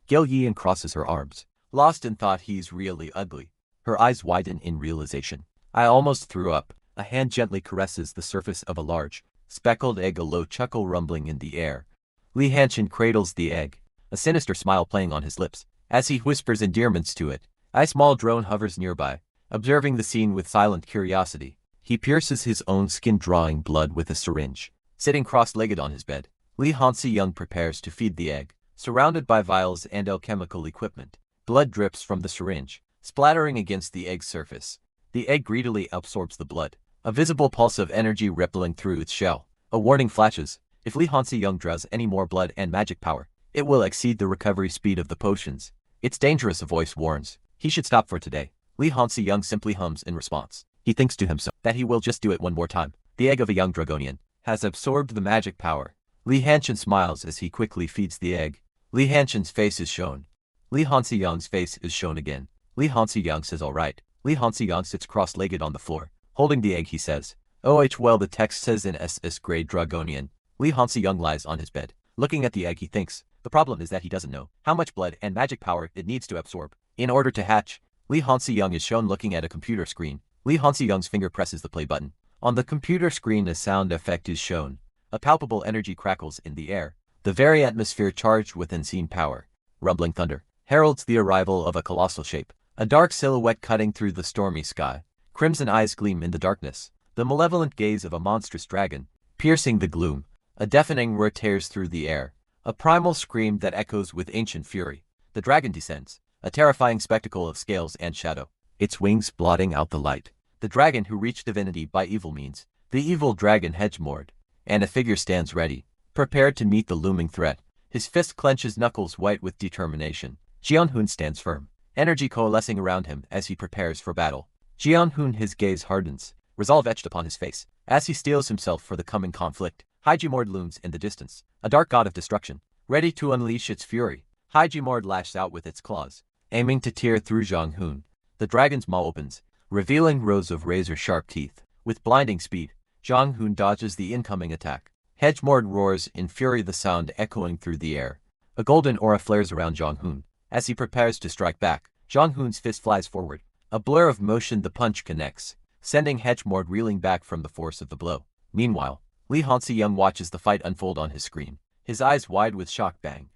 Gil Yian crosses her arms, lost in thought. He's really ugly. Her eyes widen in realization. I almost threw up. A hand gently caresses the surface of a large, speckled egg, a low chuckle rumbling in the air. Lee Han-chin cradles the egg, a sinister smile playing on his lips, as he whispers endearments to it. A small drone hovers nearby, observing the scene with silent curiosity. He pierces his own skin, drawing blood with a syringe. Sitting cross-legged on his bed, Lee Han-si-young prepares to feed the egg, surrounded by vials and alchemical equipment. Blood drips from the syringe, splattering against the egg's surface. The egg greedily absorbs the blood, a visible pulse of energy rippling through its shell. A warning flashes. If Lee Han-si-young draws any more blood and magic power, it will exceed the recovery speed of the potions. It's dangerous, a voice warns. He should stop for today. Lee Han-si-young simply hums in response. He thinks to himself that he will just do it one more time. The egg of a young Dragonian has absorbed the magic power. Lee Han-chin smiles as he quickly feeds the egg. Lee Han-chin's face is shown. Lee Han-si-young's face is shown again. Lee Han-si-young says all right. Lee Han-si-young sits cross-legged on the floor, holding the egg. He says, well, the text says in SS grade Dragonian. Lee Han-si-young lies on his bed, looking at the egg. He thinks, the problem is that he doesn't know how much blood and magic power it needs to absorb in order to hatch. Lee Han-si-young is shown looking at a computer screen. Lee Han-si-young's finger presses the play button. On the computer screen, a sound effect is shown. A palpable energy crackles in the air. The very atmosphere, charged with unseen power, rumbling thunder, heralds the arrival of a colossal shape. A dark silhouette cutting through the stormy sky. Crimson eyes gleam in the darkness. The malevolent gaze of a monstrous dragon, piercing the gloom. A deafening roar tears through the air. A primal scream that echoes with ancient fury. The dragon descends, a terrifying spectacle of scales and shadow, its wings blotting out the light. The dragon who reached divinity by evil means. The evil dragon Hedgemord. And a figure stands ready, prepared to meet the looming threat. His fist clenches, knuckles white with determination. Jianhun stands firm, energy coalescing around him as he prepares for battle. Jianhun, his gaze hardens, resolve etched upon his face. As he steels himself for the coming conflict, Hijimord looms in the distance, a dark god of destruction, ready to unleash its fury. Hijimord lashes out with its claws, aiming to tear through Zhang Hun. The dragon's maw opens, revealing rows of razor-sharp teeth. With blinding speed, Zhang Hun dodges the incoming attack. Hijimord roars in fury, the sound echoing through the air. A golden aura flares around Zhang Hun. As he prepares to strike back, Zhang Hun's fist flies forward. A blur of motion, the punch connects, sending Hijimord reeling back from the force of the blow. Meanwhile, Lee Hansi-young watches the fight unfold on his screen, his eyes wide with shock. Bang.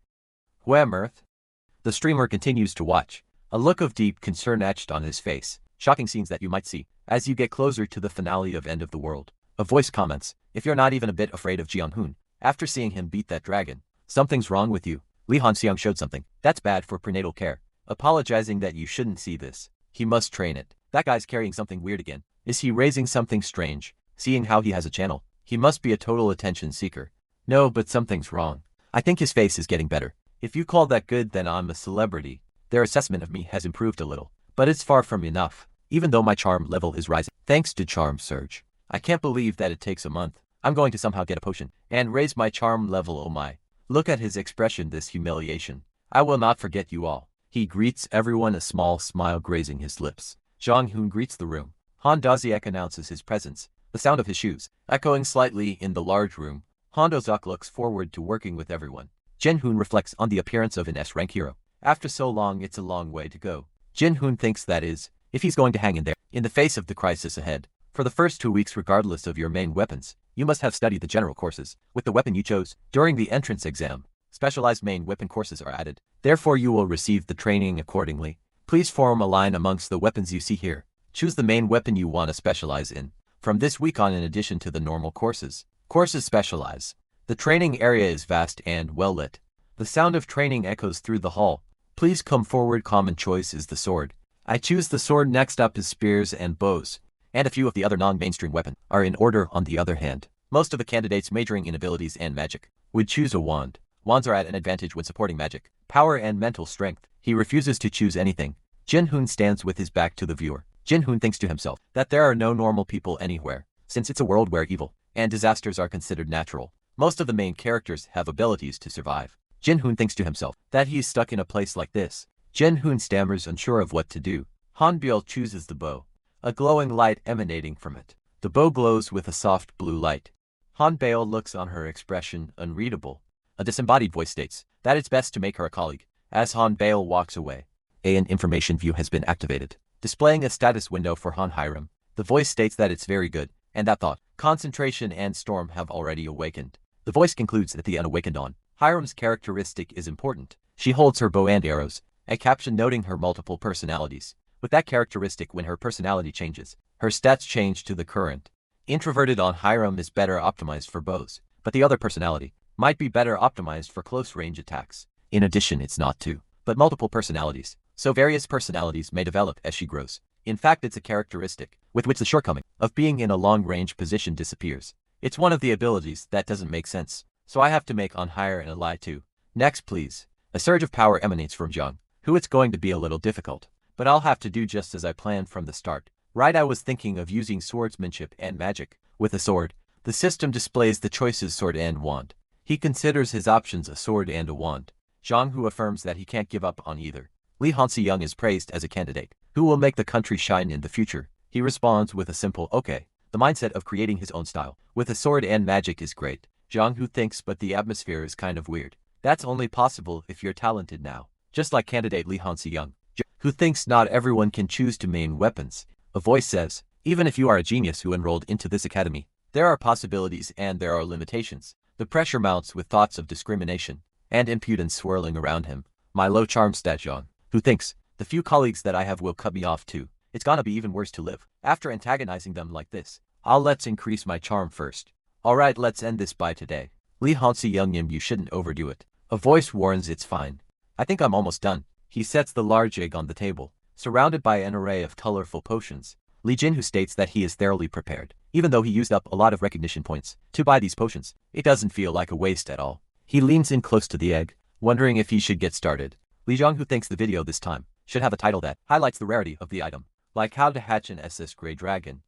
Hue mirth? The streamer continues to watch, a look of deep concern etched on his face. Shocking scenes that you might see as you get closer to the finale of End of the World. A voice comments, if you're not even a bit afraid of Jiang Hun, after seeing him beat that dragon, something's wrong with you. Lee Han-seong showed something that's bad for prenatal care, apologizing that you shouldn't see this. He must train it. That guy's carrying something weird again. Is he raising something strange? Seeing how he has a channel, he must be a total attention seeker. No, but something's wrong. I think his face is getting better. If you call that good, then I'm a celebrity. Their assessment of me has improved a little, but it's far from enough. Even though my charm level is rising, thanks to charm surge. I can't believe that it takes a month. I'm going to somehow get a potion and raise my charm level. Oh my. Look at his expression, this humiliation. I will not forget you all. He greets everyone, a small smile grazing his lips. Zhang Hun greets the room. Han Daziak announces his presence, the sound of his shoes echoing slightly in the large room. Han Dozak looks forward to working with everyone. Jin Hun reflects on the appearance of an S-rank hero. After so long, it's a long way to go. Jin Hun thinks that is, if he's going to hang in there, in the face of the crisis ahead. For the first 2 weeks, regardless of your main weapons, you must have studied the general courses with the weapon you chose during the entrance exam. Specialized main weapon courses are added, therefore you will receive the training accordingly. Please form a line amongst the weapons you see here. Choose the main weapon you want to specialize in. From this week on, in addition to the normal courses specialize. The training area is vast and well lit. The sound of training echoes through the hall. Please come forward. Common choice is the sword. I choose the sword. Next up is spears and bows, and a few of the other non-mainstream weapons are in order. On the other hand, most of the candidates majoring in abilities and magic would choose a wand. Wands are at an advantage when supporting magic, power and mental strength. He refuses to choose anything. Jin Hun stands with his back to the viewer. Jin Hun thinks to himself that there are no normal people anywhere, since it's a world where evil and disasters are considered natural. Most of the main characters have abilities to survive. Jin Hun thinks to himself that he is stuck in a place like this. Jin Hun stammers, unsure of what to do. Han Biel chooses the bow, a glowing light emanating from it. The bow glows with a soft blue light. Han Biel looks on her, expression unreadable. A disembodied voice states that it's best to make her a colleague. As Han Biel walks away, an information view has been activated, displaying a status window for Han Hiram. The voice states that it's very good, and that thought, concentration and storm have already awakened. The voice concludes that the unawakened on Hiram's characteristic is important. She holds her bow and arrows, a caption noting her multiple personalities. With that characteristic, when her personality changes, her stats change to the current. Introverted on Hiram is better optimized for bows, but the other personality might be better optimized for close range attacks. In addition, it's not two, but multiple personalities, so various personalities may develop as she grows. In fact, it's a characteristic with which the shortcoming of being in a long-range position disappears. It's one of the abilities that doesn't make sense, so I have to make on higher and ally too. Next please. A surge of power emanates from Zhang, who it's going to be a little difficult, but I'll have to do just as I planned from the start. Right, I was thinking of using swordsmanship and magic. With a sword, the system displays the choices sword and wand. He considers his options a sword and a wand. Zhang Hu affirms that he can't give up on either. Lee Hansi-young is praised as a candidate who will make the country shine in the future. He responds with a simple okay. The mindset of creating his own style with a sword and magic is great. Zhang Hu thinks, but the atmosphere is kind of weird. That's only possible if you're talented now. Just like candidate Lee Hansi-young, who thinks not everyone can choose to main weapons. A voice says, even if you are a genius who enrolled into this academy, there are possibilities and there are limitations. The pressure mounts with thoughts of discrimination and impudence swirling around him. My low charm stat Zhang, who thinks, the few colleagues that I have will cut me off too. It's gonna be even worse to live after antagonizing them like this. Let's increase my charm first. Alright, let's end this by today. Lee Hansi-young, you shouldn't overdo it. A voice warns, it's fine. I think I'm almost done. He sets the large egg on the table, surrounded by an array of colorful potions. Li Jinhu states that he is thoroughly prepared. Even though he used up a lot of recognition points to buy these potions, it doesn't feel like a waste at all. He leans in close to the egg, wondering if he should get started. Li Zhonghu thinks the video this time should have a title that highlights the rarity of the item, like how to hatch an SS Grey Dragon.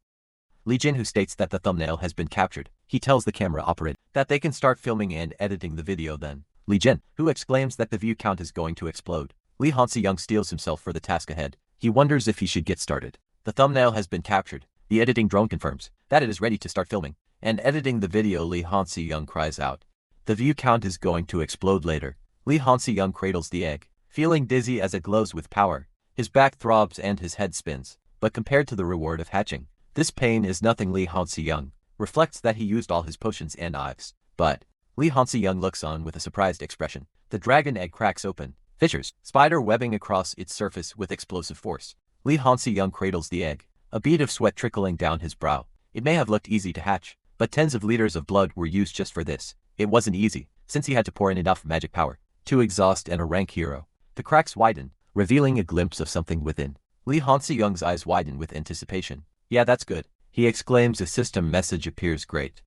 Li Jin, who states that the thumbnail has been captured. He tells the camera operator that they can start filming and editing the video then. Li Jin, who exclaims that the view count is going to explode. Lee Han-se-young steels himself for the task ahead. He wonders if he should get started. The thumbnail has been captured. The editing drone confirms that it is ready to start filming and editing the video. Lee Han-se-young cries out. The view count is going to explode later. Lee Han-se-young cradles the egg, feeling dizzy as it glows with power. His back throbs and his head spins. But compared to the reward of hatching, this pain is nothing. Lee Han-se-young reflects that he used all his potions and knives. But Lee Han-se-young looks on with a surprised expression. The dragon egg cracks open. Fissures, spider webbing across its surface with explosive force. Lee Han-se-young cradles the egg, a bead of sweat trickling down his brow. It may have looked easy to hatch, but tens of liters of blood were used just for this. It wasn't easy, since he had to pour in enough magic power to exhaust and a rank hero. The cracks widen, revealing a glimpse of something within. Lee Han-se-young's eyes widen with anticipation. Yeah, that's good, he exclaims. A system message appears. Great.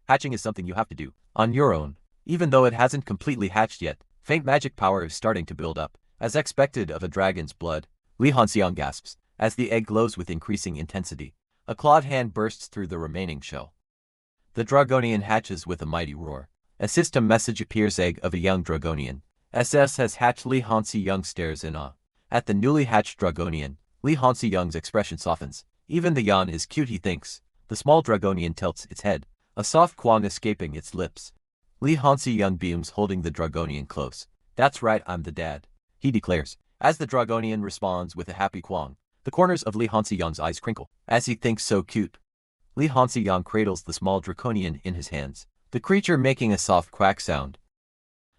Hatching is something you have to do on your own. Even though it hasn't completely hatched yet, faint magic power is starting to build up. As expected of a dragon's blood, Lee Han-se-young gasps as the egg glows with increasing intensity. A clawed hand bursts through the remaining shell. The Dragonian hatches with a mighty roar. A system message appears. Egg of a young Dragonian. SS has hatched. Lee Han-se-young stares in awe at the newly hatched Dragonian. Lee Han-se-young's expression softens. Even the yawn is cute, he thinks. The small Dragonian tilts its head, a soft quang escaping its lips. Lee Han-se-young beams, holding the Dragonian close. That's right, I'm the dad, he declares, as the Dragonian responds with a happy quang. The corners of Lee Han-se-young's eyes crinkle, as he thinks so cute. Lee Han-se-young cradles the small Draconian in his hands, the creature making a soft quack sound.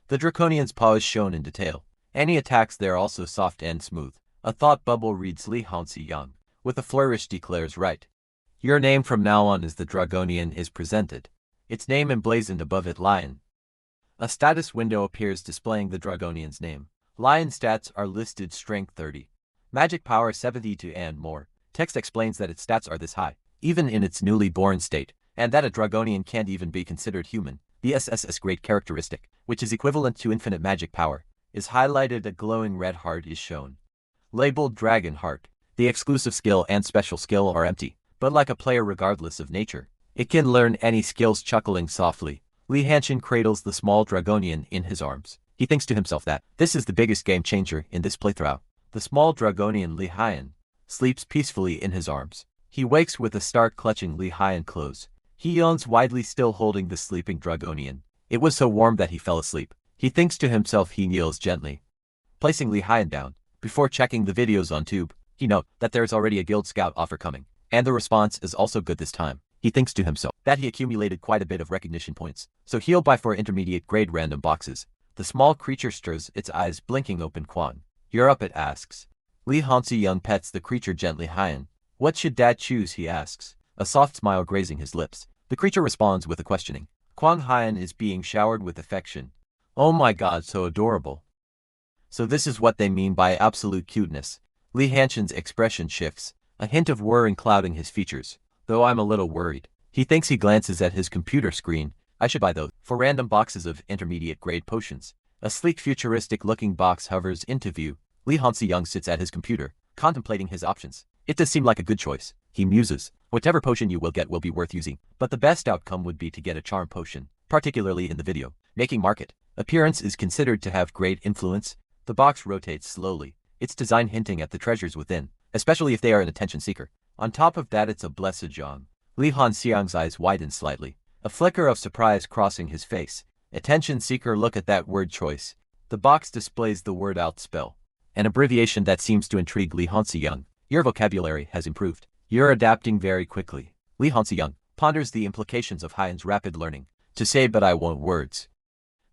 The Draconian's paw is shown in detail. Any attacks there also soft and smooth. A thought bubble reads. Lee Han-se-young, with a flourish, declares, right. Your name from now on is the Dragonian is presented. Its name emblazoned above it, Lion. A status window appears displaying the Dragonian's name. Lion stats are listed: strength 30, magic power 72 and more. Text explains that its stats are this high, even in its newly born state, and that a Dragonian can't even be considered human. The SS's great characteristic, which is equivalent to infinite magic power, is highlighted. A glowing red heart is shown, labeled Dragon Heart. The exclusive skill and special skill are empty, but like a player regardless of nature, it can learn any skills. Chuckling softly, Lee Han-se-young cradles the small Dragonian in his arms. He thinks to himself that this is the biggest game changer in this playthrough. The small Dragonian Lee Han-se-young sleeps peacefully in his arms. He wakes with a start, clutching Lee Han-se-young close. He yawns widely, still holding the sleeping Dragonian. It was so warm that he fell asleep. He thinks to himself. He kneels gently, placing Lee Han-se-young down. Before checking the videos on Tube, he notes that there is already a Guild Scout offer coming, and the response is also good this time. He thinks to himself that he accumulated quite a bit of recognition points, so he'll buy 4 intermediate grade random boxes. The small creature stirs its eyes, blinking open. Quan, you're up, it asks. Lee Han-se-young pets the creature gently. Han, what should dad choose, he asks, a soft smile grazing his lips. The creature responds with a questioning. Kwang Han is being showered with affection. Oh my god, so adorable. So this is what they mean by absolute cuteness. Lee Han-se-young's expression shifts, a hint of worry clouding his features. Though I'm a little worried, he thinks. He glances at his computer screen. I should buy those 4 random boxes of intermediate grade potions. A sleek, futuristic looking box hovers into view. Lee Han-se-young sits at his computer, contemplating his options. It does seem like a good choice, he muses. Whatever potion you will get will be worth using, but the best outcome would be to get a charm potion, particularly in the video making market. Appearance is considered to have great influence. The box rotates slowly, its design hinting at the treasures within, especially if they are an attention seeker. On top of that, it's a blessed gem. Lee Han-se-young's eyes widen slightly, a flicker of surprise crossing his face. Attention seeker, look at that word choice. The box displays the word out spell, an abbreviation that seems to intrigue Lee Han-se-young. Your vocabulary has improved. You're adapting very quickly. Lee Han-se-young ponders the implications of Han-se's rapid learning. To say, but I want words.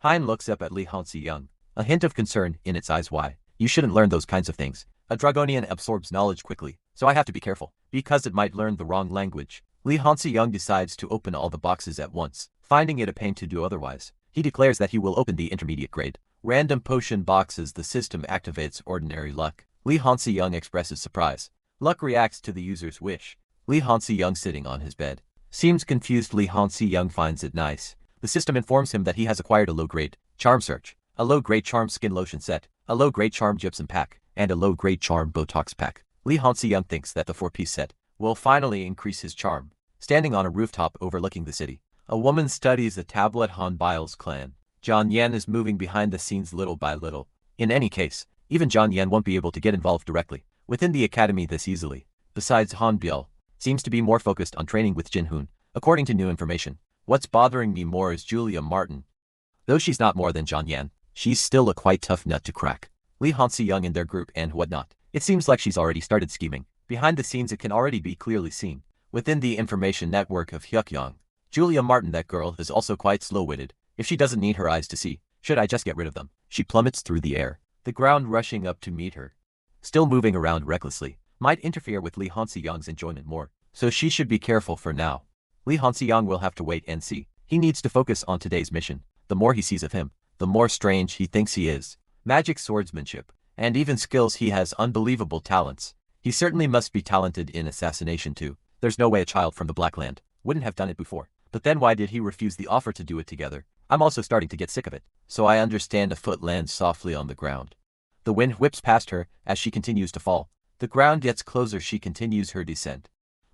Han looks up at Lee Han-se-young, a hint of concern in its eyes. Why? You shouldn't learn those kinds of things. A Dragonian absorbs knowledge quickly, so I have to be careful, because it might learn the wrong language. Lee Han-se-young decides to open all the boxes at once, finding it a pain to do otherwise. He declares that he will open the intermediate grade random potion boxes. The system activates ordinary luck. Lee Han-se-young expresses surprise. Luck reacts to the user's wish. Lee Han-se-young, sitting on his bed, seems confused. Lee Han-se-young finds it nice. The system informs him that he has acquired a low-grade charm search, a low-grade charm skin lotion set, a low-grade charm gypsum pack, and a low-grade charm Botox pack. Lee Han-se-young thinks that the 4-piece set will finally increase his charm standing on a rooftop overlooking the city. A woman studies a tablet Han Bile's clan. John Yan is moving behind the scenes little by little. In any case, even John Yan won't be able to get involved directly within the academy this easily. Besides, Han Biel seems to be more focused on training with Jin Hoon, according to new information. What's bothering me more is Julia Martin. Though she's not more than John Yan, she's still a quite tough nut to crack. Lee Han-si Young in their group and whatnot. It seems like she's already started scheming. Behind the scenes it can already be clearly seen. Within the information network of Hyukyong, Julia Martin, that girl, is also quite slow-witted. If she doesn't need her eyes to see, should I just get rid of them? She plummets through the air, the ground rushing up to meet her. Still moving around recklessly, might interfere with Lee Han-si Young's enjoyment more, so she should be careful for now. Lee Han-si Young will have to wait and see. He needs to focus on today's mission. The more he sees of him, the more strange he thinks he is. Magic, swordsmanship, and even skills. He has unbelievable talents. He certainly must be talented in assassination too. There's no way a child from the Black Land wouldn't have done it before. But then why did he refuse the offer to do it together? I'm also starting to get sick of it. So I understand. A foot lands softly on the ground. The wind whips past her as she continues to fall. The ground gets closer. She continues her descent.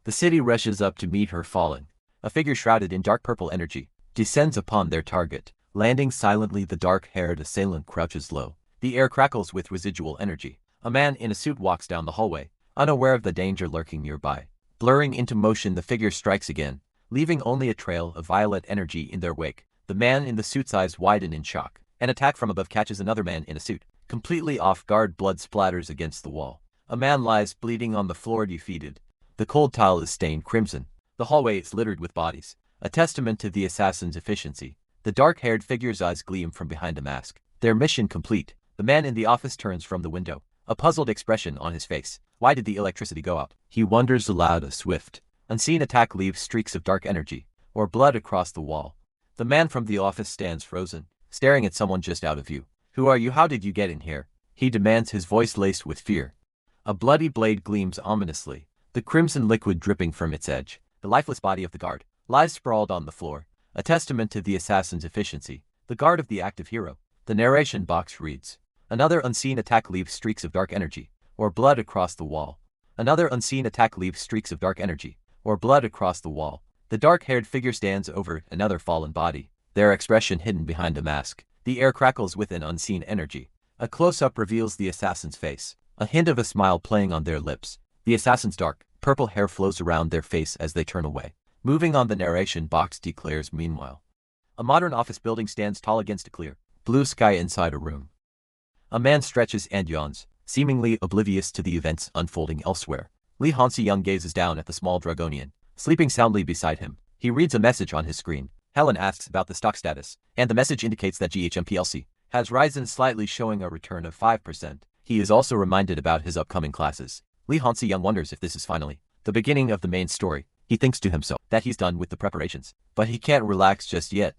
The city rushes up to meet her falling. A figure shrouded in dark purple energy descends upon their target. Landing silently, the dark-haired assailant crouches low. The air crackles with residual energy. A man in a suit walks down the hallway, unaware of the danger lurking nearby. Blurring into motion, the figure strikes again, leaving only a trail of violet energy in their wake. The man in the suit's eyes widen in shock. An attack from above catches another man in a suit. Completely off guard, blood splatters against the wall. A man lies bleeding on the floor, defeated. The cold tile is stained crimson. The hallway is littered with bodies, a testament to the assassin's efficiency. The dark-haired figure's eyes gleam from behind a mask. Their mission complete. The man in the office turns from the window, a puzzled expression on his face. Why did the electricity go out? He wonders aloud. A swift, unseen attack leaves streaks of dark energy, or blood, across the wall. The man from the office stands frozen, staring at someone just out of view. Who are you? How did you get in here? He demands, his voice laced with fear. A bloody blade gleams ominously, the crimson liquid dripping from its edge. The lifeless body of the guard lies sprawled on the floor, a testament to the assassin's efficiency. The guard of the active hero. The narration box reads, another unseen attack leaves streaks of dark energy, or blood, across the wall. Another unseen attack leaves streaks of dark energy, or blood, across the wall. The dark-haired figure stands over another fallen body, their expression hidden behind a mask. The air crackles with an unseen energy. A close-up reveals the assassin's face, a hint of a smile playing on their lips. The assassin's dark, purple hair flows around their face as they turn away. Moving on, the narration box declares, meanwhile. A modern office building stands tall against a clear, blue sky inside a room. A man stretches and yawns, seemingly oblivious to the events unfolding elsewhere. Lee Han-si Young gazes down at the small Dragonian, sleeping soundly beside him. He reads a message on his screen. Helen asks about the stock status, and the message indicates that GHM plc has risen slightly, showing a return of 5%. He is also reminded about his upcoming classes. Lee Han-si Young wonders if this is finally the beginning of the main story. He thinks to himself that he's done with the preparations, but he can't relax just yet.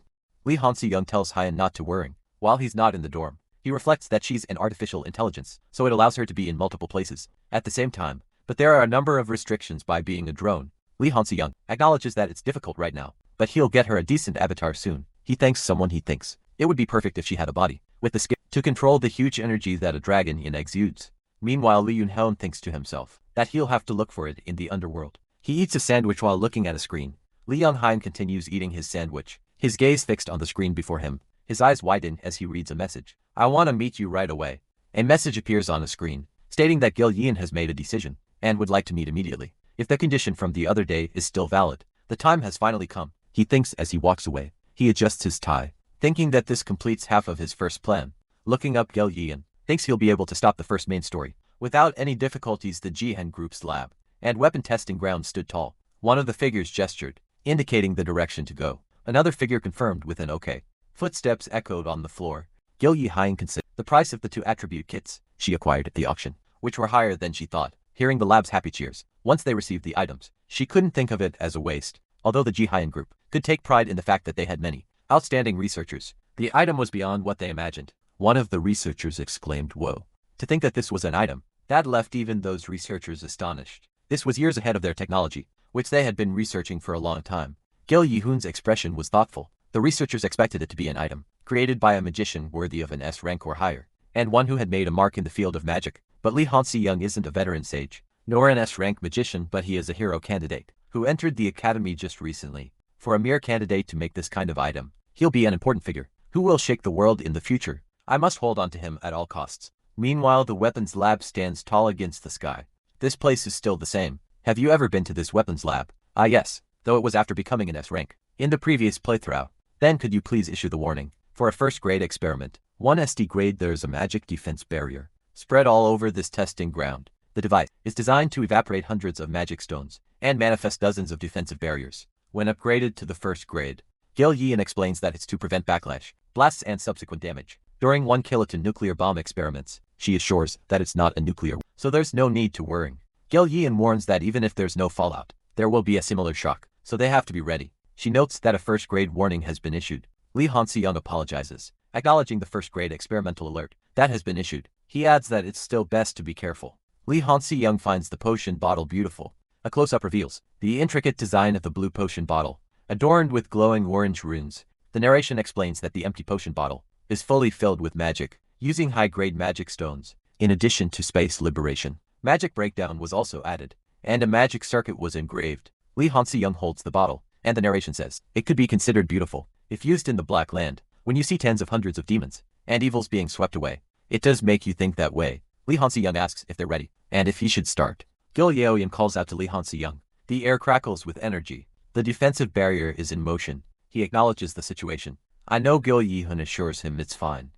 Lee Han-si Young tells Hyan not to worry. While he's not in the dorm, he reflects that she's an artificial intelligence, so it allows her to be in multiple places at the same time. But there are a number of restrictions by being a drone. Lee Han-si Young acknowledges that it's difficult right now, but he'll get her a decent avatar soon. He thanks someone he thinks it would be perfect if she had a body with the skill to control the huge energy that a dragon exudes. Meanwhile, Lee Yun-heon thinks to himself that he'll have to look for it in the underworld. He eats a sandwich while looking at a screen. Lee Young-hein continues eating his sandwich, his gaze fixed on the screen before him. His eyes widen as he reads a message. I want to meet you right away. A message appears on a screen, stating that Gil Yin has made a decision and would like to meet immediately. If the condition from the other day is still valid, the time has finally come. He thinks as he walks away. He adjusts his tie, thinking that this completes half of his first plan. Looking up, Gil Yin thinks he'll be able to stop the first main story without any difficulties. The Jihen Group's lab and weapon testing ground stood tall. One of the figures gestured, indicating the direction to go. Another figure confirmed with an okay. Footsteps echoed on the floor. Gil Yihain considered the price of the 2 attribute kits she acquired at the auction, which were higher than she thought. Hearing the lab's happy cheers once they received the items, she couldn't think of it as a waste. Although the Jihain Group could take pride in the fact that they had many outstanding researchers, the item was beyond what they imagined. One of the researchers exclaimed, "Whoa." To think that this was an item that left even those researchers astonished. This was years ahead of their technology, which they had been researching for a long time. Gil Yihoon's expression was thoughtful. The researchers expected it to be an item created by a magician worthy of an S rank or higher, and one who had made a mark in the field of magic. But Lee Han-si Young isn't a veteran sage, nor an S rank magician, but he is a hero candidate. who entered the academy just recently. For a mere candidate to make this kind of item, he'll be an important figure, who will shake the world in the future. I must hold on to him at all costs. Meanwhile, the weapons lab stands tall against the sky. This place is still the same. Have you ever been to this weapons lab? Ah yes, though it was after becoming an S rank in the previous playthrough. Then could you please issue the warning? For a first grade experiment, 1 SD grade, there's a magic defense barrier spread all over this testing ground. The device is designed to evaporate hundreds of magic stones and manifest dozens of defensive barriers. When upgraded to the first grade, Gil Yin explains that it's to prevent backlash, blasts and subsequent damage. During 1 kiloton nuclear bomb experiments, she assures that it's not a nuclear, so there's no need to worry. Gil Yin warns that even if there's no fallout, there will be a similar shock, so they have to be ready. She notes that a first grade warning has been issued. Li Hansi-young apologizes, acknowledging the first grade experimental alert that has been issued. He adds that it's still best to be careful. Li Hansi-young finds the potion bottle beautiful. A close-up reveals the intricate design of the blue potion bottle, adorned with glowing orange runes. The narration explains that the empty potion bottle is fully filled with magic, using high-grade magic stones. In addition to space liberation, magic breakdown was also added, and a magic circuit was engraved. Li Hansi-young holds the bottle, and the narration says it could be considered beautiful if used in the Black Land. When you see tens of hundreds of demons and evils being swept away, it does make you think that way. Li Hansi-young asks if they're ready, and if he should start. Gil Yaoyan calls out to Li Hansi-young. The air crackles with energy. The defensive barrier is in motion. He acknowledges the situation. I know. Gil Yihun assures him it's fine.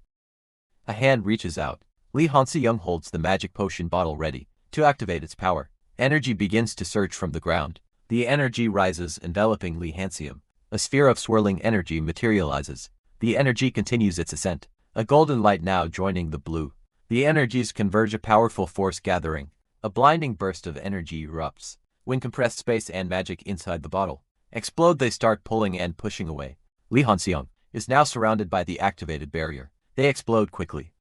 A hand reaches out. Li Hansi-young holds the magic potion bottle ready to activate its power. Energy begins to surge from the ground. The energy rises, enveloping Li Hansi-young. A sphere of swirling energy materializes. The energy continues its ascent. A golden light now joining the blue. The energies converge, a powerful force gathering. A blinding burst of energy erupts. When compressed space and magic inside the bottle explode, they start pulling and pushing away. Li Hansi-young is now surrounded by the activated barrier. They explode quickly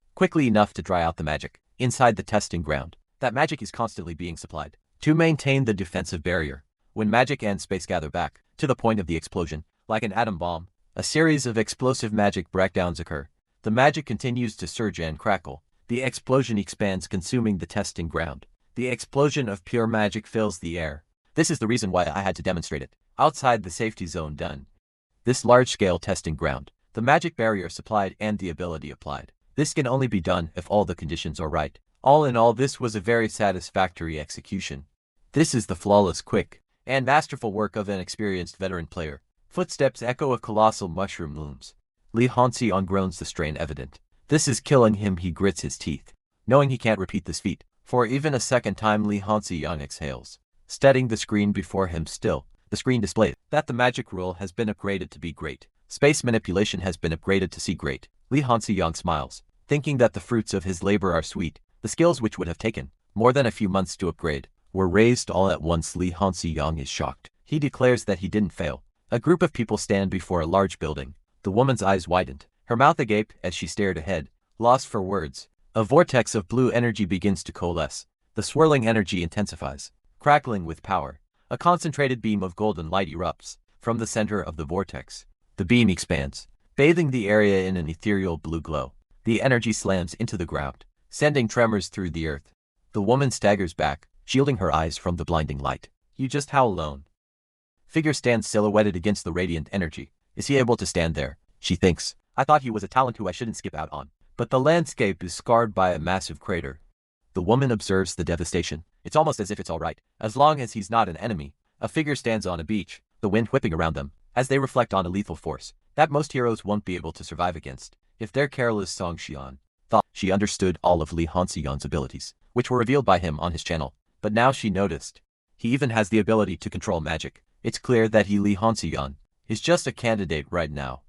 enough to dry out the magic inside the testing ground. That magic is constantly being supplied to maintain the defensive barrier. When magic and space gather back to the point of the explosion, like an atom bomb, a series of explosive magic breakdowns occur. The magic continues to surge and crackle. The explosion expands, consuming the testing ground. The explosion of pure magic fills the air. This is the reason why I had to demonstrate it outside the safety zone. Done. This large-scale testing ground, the magic barrier supplied and the ability applied. This can only be done if all the conditions are right. All in all, this was a very satisfactory execution. This is the flawless, quick, and masterful work of an experienced veteran player. Footsteps echo, a colossal mushroom looms. Li Hansi-young groans, the strain evident. This is killing him. He grits his teeth, knowing he can't repeat this feat for even a second time. Li Hansi-young exhales, steadying the screen before him. Still, the screen displays that the magic rule has been upgraded to be great. Space manipulation has been upgraded to C great. Li Hansi-young smiles, thinking that the fruits of his labor are sweet. The skills which would have taken more than a few months to upgrade were raised all at once. Li Hansi-young is shocked. He declares that he didn't fail. A group of people stand before a large building. The woman's eyes widened, her mouth agape as she stared ahead, lost for words. A vortex of blue energy begins to coalesce. The swirling energy intensifies, crackling with power. A concentrated beam of golden light erupts from the center of the vortex. The beam expands, bathing the area in an ethereal blue glow. The energy slams into the ground, sending tremors through the earth. The woman staggers back, shielding her eyes from the blinding light. You just how alone? Figure stands silhouetted against the radiant energy. Is he able to stand there? She thinks. I thought he was a talent who I shouldn't skip out on. But the landscape is scarred by a massive crater. The woman observes the devastation. It's almost as if it's all right, as long as he's not an enemy. A figure stands on a beach, the wind whipping around them, as they reflect on a lethal force that most heroes won't be able to survive against if they're careless. Song Xian thought she understood all of Li Hansi-young's abilities, which were revealed by him on his channel. But now she noticed he even has the ability to control magic. It's clear that Li Hansi-young is just a candidate right now.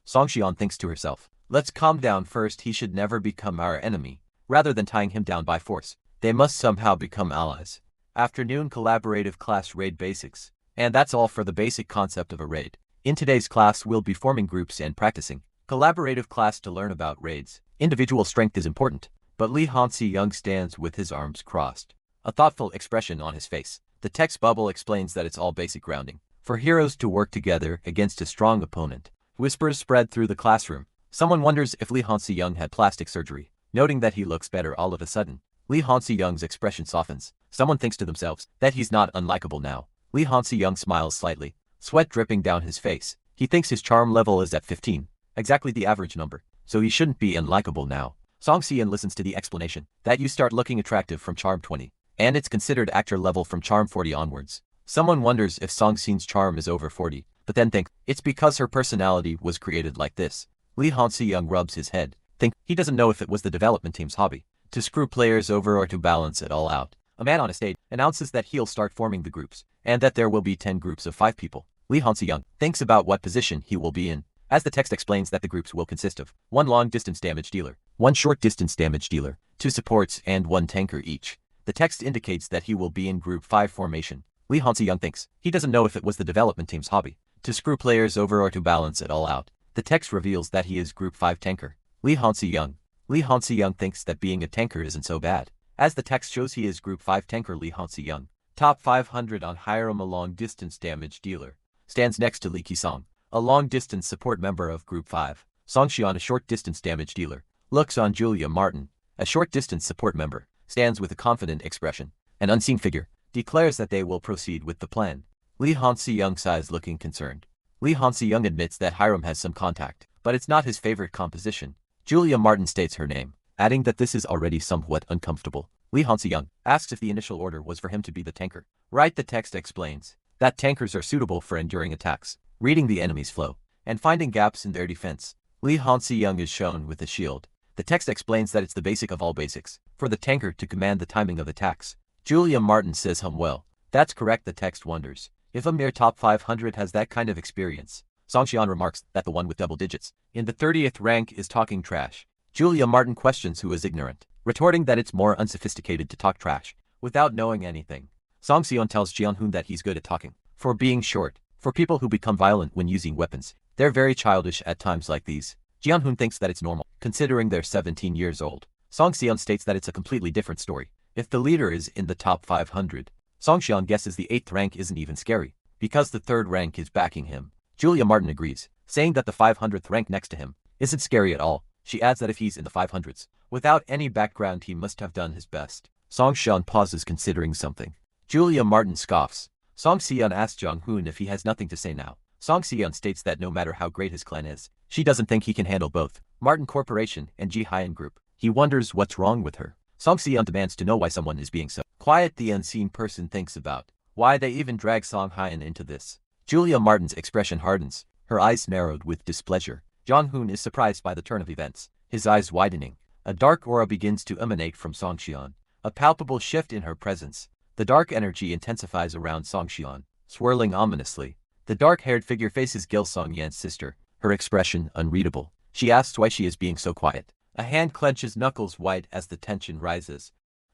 Song Xian thinks to herself, let's calm down first. He should never become our enemy. Rather than tying him down by force, they must somehow become allies. Afternoon collaborative class raid basics. And that's all for the basic concept of a raid. In today's class we'll be forming groups and practicing collaborative class to learn about raids. Individual strength is important, but Li Hansi-young stands with his arms crossed, a thoughtful expression on his face. The text bubble explains that it's all basic grounding for heroes to work together against a strong opponent. Whispers spread through the classroom. Someone wonders if Li Hansi-young had plastic surgery. Noting that he looks better all of a sudden, Li Hansi-young's expression softens. Someone thinks to themselves that he's not unlikable now. Lee Hansi-young smiles slightly, sweat dripping down his face. He thinks his charm level is at 15, exactly the average number, so he shouldn't be unlikable now. Song Si-yeon listens to the explanation that you start looking attractive from charm 20, and it's considered actor level from charm 40 onwards. Someone wonders if Song Si-yeon's charm is over 40, but then thinks it's because her personality was created like this. Lee Han-si-young rubs his head, think he doesn't know if it was the development team's hobby to screw players over or to balance it all out. A man on a stage announces that he'll start forming the groups, and that there will be 10 groups of 5 people. Lee Han-si-young thinks about what position he will be in, as the text explains that the groups will consist of 1 long-distance damage dealer, 1 short-distance damage dealer, 2 supports, and 1 tanker each. The text indicates that he will be in Group 5 formation. Lee Han-si-young thinks he doesn't know if it was the development team's hobby to screw players over or to balance it all out. The text reveals that he is Group 5 tanker. Lee Han-si-young thinks that being a tanker isn't so bad, as the text shows he is Group 5 tanker. Lee Han-si-young, top 500 on Hiram, a long-distance damage dealer, stands next to Lee Ki-song, a long-distance support member of Group 5. Song Xian, a short-distance damage dealer, looks on Julia Martin, a short-distance support member, stands with a confident expression. An unseen figure declares that they will proceed with the plan. Lee Han-si-young sighs, looking concerned. Lee Han-si-young admits that Hiram has some contact, but it's not his favorite composition. Julia Martin states her name, adding that this is already somewhat uncomfortable. Lee Han-si-young asks if the initial order was for him to be the tanker. Right, the text explains that tankers are suitable for enduring attacks, reading the enemy's flow, and finding gaps in their defense. Lee Han-si-young is shown with a shield. The text explains that it's the basic of all basics for the tanker to command the timing of attacks. Julia Martin says well, that's correct. The text wonders if a mere top 500 has that kind of experience. Song Xian remarks that the one with double digits in the 30th rank is talking trash. Julia Martin questions who is ignorant, retorting that it's more unsophisticated to talk trash without knowing anything. Song Xian tells Jian-hoon that he's good at talking, for being short. For people who become violent when using weapons, they're very childish at times like these. Jian-hoon thinks that it's normal, considering they're 17 years old. Song Xian states that it's a completely different story if the leader is in the top 500. Song Xian guesses the 8th rank isn't even scary, because the 3rd rank is backing him. Julia Martin agrees, saying that the 500th rank next to him isn't scary at all. She adds that if he's in the 500s, without any background, he must have done his best. Song Xian pauses, considering something. Julia Martin scoffs. Song Si-yeon asks Jong-hoon if he has nothing to say now. Song Si-yeon states that no matter how great his clan is, she doesn't think he can handle both Martin Corporation and Ji-hyun Group. He wonders what's wrong with her. Song Si-yeon demands to know why someone is being so quiet. The unseen person thinks about why they even drag Song Hyun into this. Julia Martin's expression hardens, her eyes narrowed with displeasure. Jong-hoon is surprised by the turn of events, his eyes widening. A dark aura begins to emanate from Song Xian, a palpable shift in her presence. The dark energy intensifies around Song Xian, swirling ominously. The dark-haired figure faces Gil Song-yeon's sister, her expression unreadable. She asks why she is being so quiet. A hand clenches, knuckles white as the tension rises.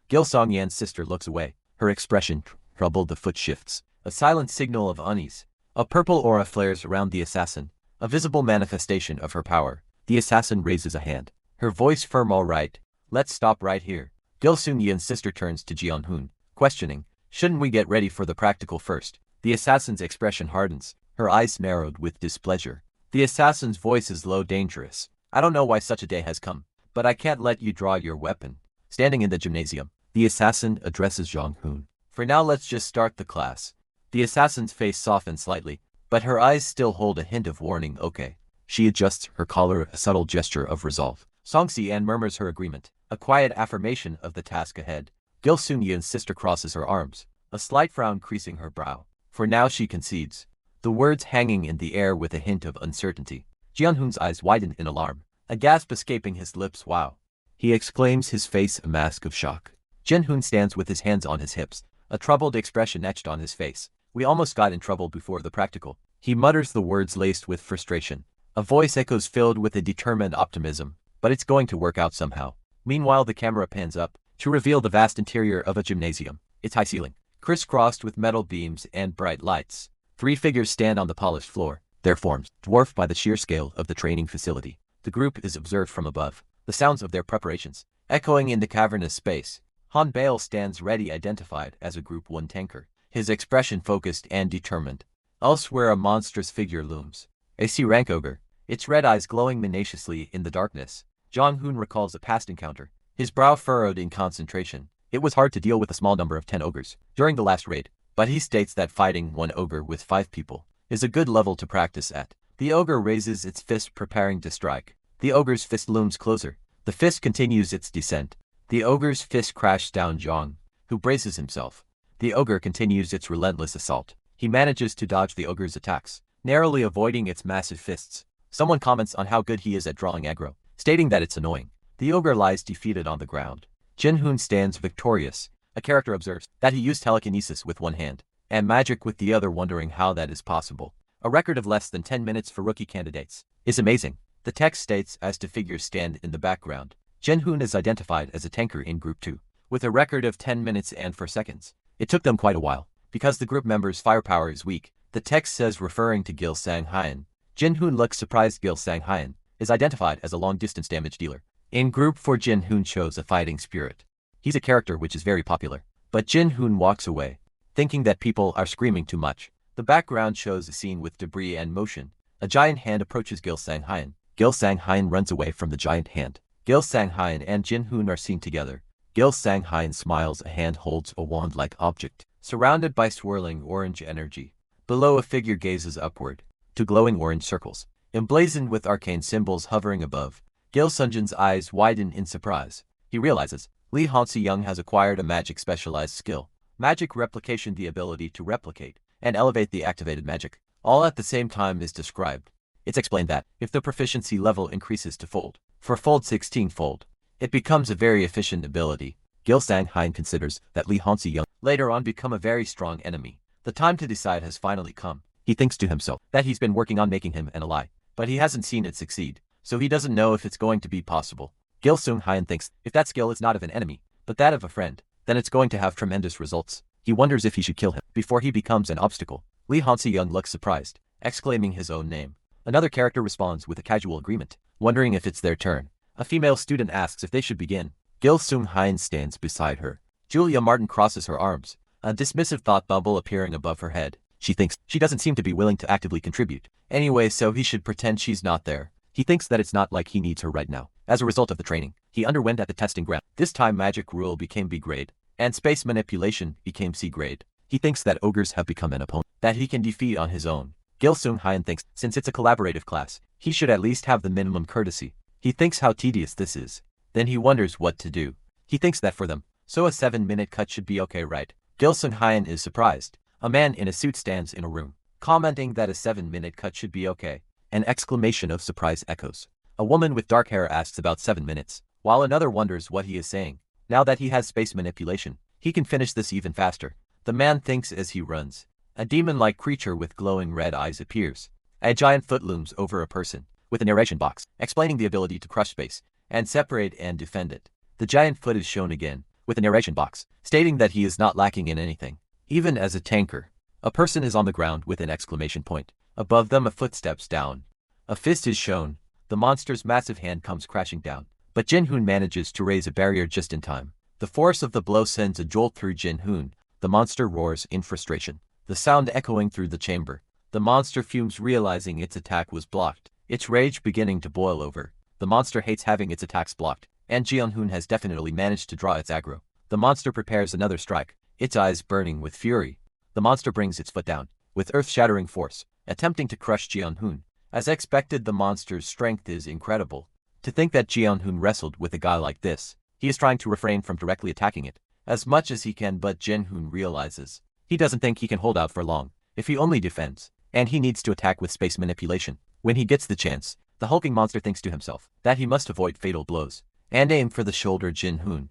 Gil Song-yeon's sister looks away, her expression troubled. The foot shifts, a silent signal of unease. A purple aura flares around the assassin, a visible manifestation of her power. The assassin raises a hand, her voice firm. All right, let's stop right here. Gil Song-yeon's sister turns to Jian-hoon, questioning, shouldn't we get ready for the practical first? The assassin's expression hardens, her eyes narrowed with displeasure. The assassin's voice is low, dangerous. I don't know why such a day has come, but I can't let you draw your weapon. Standing in the gymnasium, the assassin addresses Jong-hoon. For now, let's just start the class. The assassin's face softens slightly, but her eyes still hold a hint of warning. Okay. She adjusts her collar, a subtle gesture of resolve. Song Si-yeon murmurs her agreement, a quiet affirmation of the task ahead. Gil Song-yeon's sister crosses her arms, a slight frown creasing her brow. For now, she concedes, the words hanging in the air with a hint of uncertainty. Jian-hoon's eyes widen in alarm, a gasp escaping his lips. Wow! He exclaims, his face a mask of shock. Jian-hoon stands with his hands on his hips, a troubled expression etched on his face. We almost got in trouble before the practical. He mutters the words laced with frustration. A voice echoes, filled with a determined optimism. But it's going to work out somehow. Meanwhile, the camera pans up to reveal the vast interior of a gymnasium. Its high ceiling, crisscrossed with metal beams and bright lights. 3 figures stand on the polished floor, their forms dwarfed by the sheer scale of the training facility. The group is observed from above, the sounds of their preparations echoing in the cavernous space. Han Bale stands ready, identified as a Group 1 tanker, his expression focused and determined. Elsewhere, a monstrous figure looms, a C-rank ogre, its red eyes glowing minaciously in the darkness. Jong-hoon recalls a past encounter, his brow furrowed in concentration. It was hard to deal with a small number of 10 ogres during the last raid, but he states that fighting one ogre with 5 people is a good level to practice at. The ogre raises its fist preparing to strike. The ogre's fist looms closer. The fist continues its descent. The ogre's fist crashes down Zhang, who braces himself. The ogre continues its relentless assault. He manages to dodge the ogre's attacks, narrowly avoiding its massive fists. Someone comments on how good he is at drawing aggro, stating that it's annoying. The ogre lies defeated on the ground. Jinhoon stands victorious. A character observes that he used telekinesis with one hand and magic with the other, wondering how that is possible. A record of less than 10 minutes for rookie candidates is amazing. The text states as to figures stand in the background. Jinhoon is identified as a tanker in Group 2, with a record of 10 minutes and 4 seconds. It took them quite a while, because the group members' firepower is weak. The text says referring to Gil Sang-hyun. Jinhoon looks surprised. Gil Sang-hyun is identified as a long-distance damage dealer. In Group 4, Jinhoon shows a fighting spirit. He's a character which is very popular. But Jinhoon walks away, thinking that people are screaming too much. The background shows a scene with debris and motion. A giant hand approaches Gil Sang-hyun. Gil Sang-hyun runs away from the giant hand. Gil Sang-hyun and Jinhoon are seen together. Gil Sang-hyun smiles. A hand holds a wand-like object, surrounded by swirling orange energy. Below, a figure gazes upward to glowing orange circles, emblazoned with arcane symbols hovering above. Gil Sunjin's eyes widen in surprise. He realizes Lee Han-se-young has acquired a magic specialized skill. Magic replication, the ability to replicate and elevate the activated magic, all at the same time, is described. It's explained that if the proficiency level increases to fold, for fold 16-fold, it becomes a very efficient ability. Gil Sang-hyun considers that Lee Han-se-young later on become a very strong enemy. The time to decide has finally come. He thinks to himself that he's been working on making him an ally, but he hasn't seen it succeed, so he doesn't know if it's going to be possible. Gil Sang-hyun thinks if that skill is not of an enemy, but that of a friend, then it's going to have tremendous results. He wonders if he should kill him before he becomes an obstacle. Lee Han-se-young looks surprised, exclaiming his own name. Another character responds with a casual agreement, wondering if it's their turn. A female student asks if they should begin. Gil Sang-hyun stands beside her. Julia Martin crosses her arms, a dismissive thought bubble appearing above her head. She thinks she doesn't seem to be willing to actively contribute anyway, so he should pretend she's not there. He thinks that it's not like he needs her right now. As a result of the training he underwent at the testing ground, this time magic rule became B grade, and space manipulation became C grade. He thinks that ogres have become an opponent that he can defeat on his own. Gil Sang-hyun thinks since it's a collaborative class, he should at least have the minimum courtesy. He thinks how tedious this is. Then he wonders what to do. He thinks that for them, so a 7-minute cut should be okay, right? Gil Sang-hyun is surprised. A man in a suit stands in a room, commenting that a 7-minute cut should be okay. An exclamation of surprise echoes. A woman with dark hair asks about 7 minutes, while another wonders what he is saying. Now that he has space manipulation, he can finish this even faster. The man thinks as he runs. A demon-like creature with glowing red eyes appears. A giant foot looms over a person, with a narration box, explaining the ability to crush space, and separate and defend it. The giant foot is shown again, with a narration box, stating that he is not lacking in anything, even as a tanker. A person is on the ground with an exclamation point. Above them, a foot steps down. A fist is shown. The monster's massive hand comes crashing down, but Jinhoon manages to raise a barrier just in time. The force of the blow sends a jolt through Jinhoon. The monster roars in frustration, the sound echoing through the chamber. The monster fumes, realizing its attack was blocked, its rage beginning to boil over. The monster hates having its attacks blocked, and Jinhoon has definitely managed to draw its aggro. The monster prepares another strike, its eyes burning with fury. The monster brings its foot down, with earth-shattering force, attempting to crush Jinhoon. As expected, the monster's strength is incredible. To think that Jinhoon wrestled with a guy like this. He is trying to refrain from directly attacking it as much as he can, but Jinhoon realizes he doesn't think he can hold out for long if he only defends, and he needs to attack with space manipulation. When he gets the chance, the hulking monster thinks to himself that he must avoid fatal blows and aim for the shoulder. Jinhoon,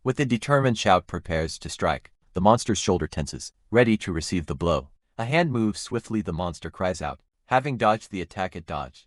with a determined shout, prepares to strike. The monster's shoulder tenses, ready to receive the blow. A hand moves swiftly. The monster cries out, having dodged the attack it dodged.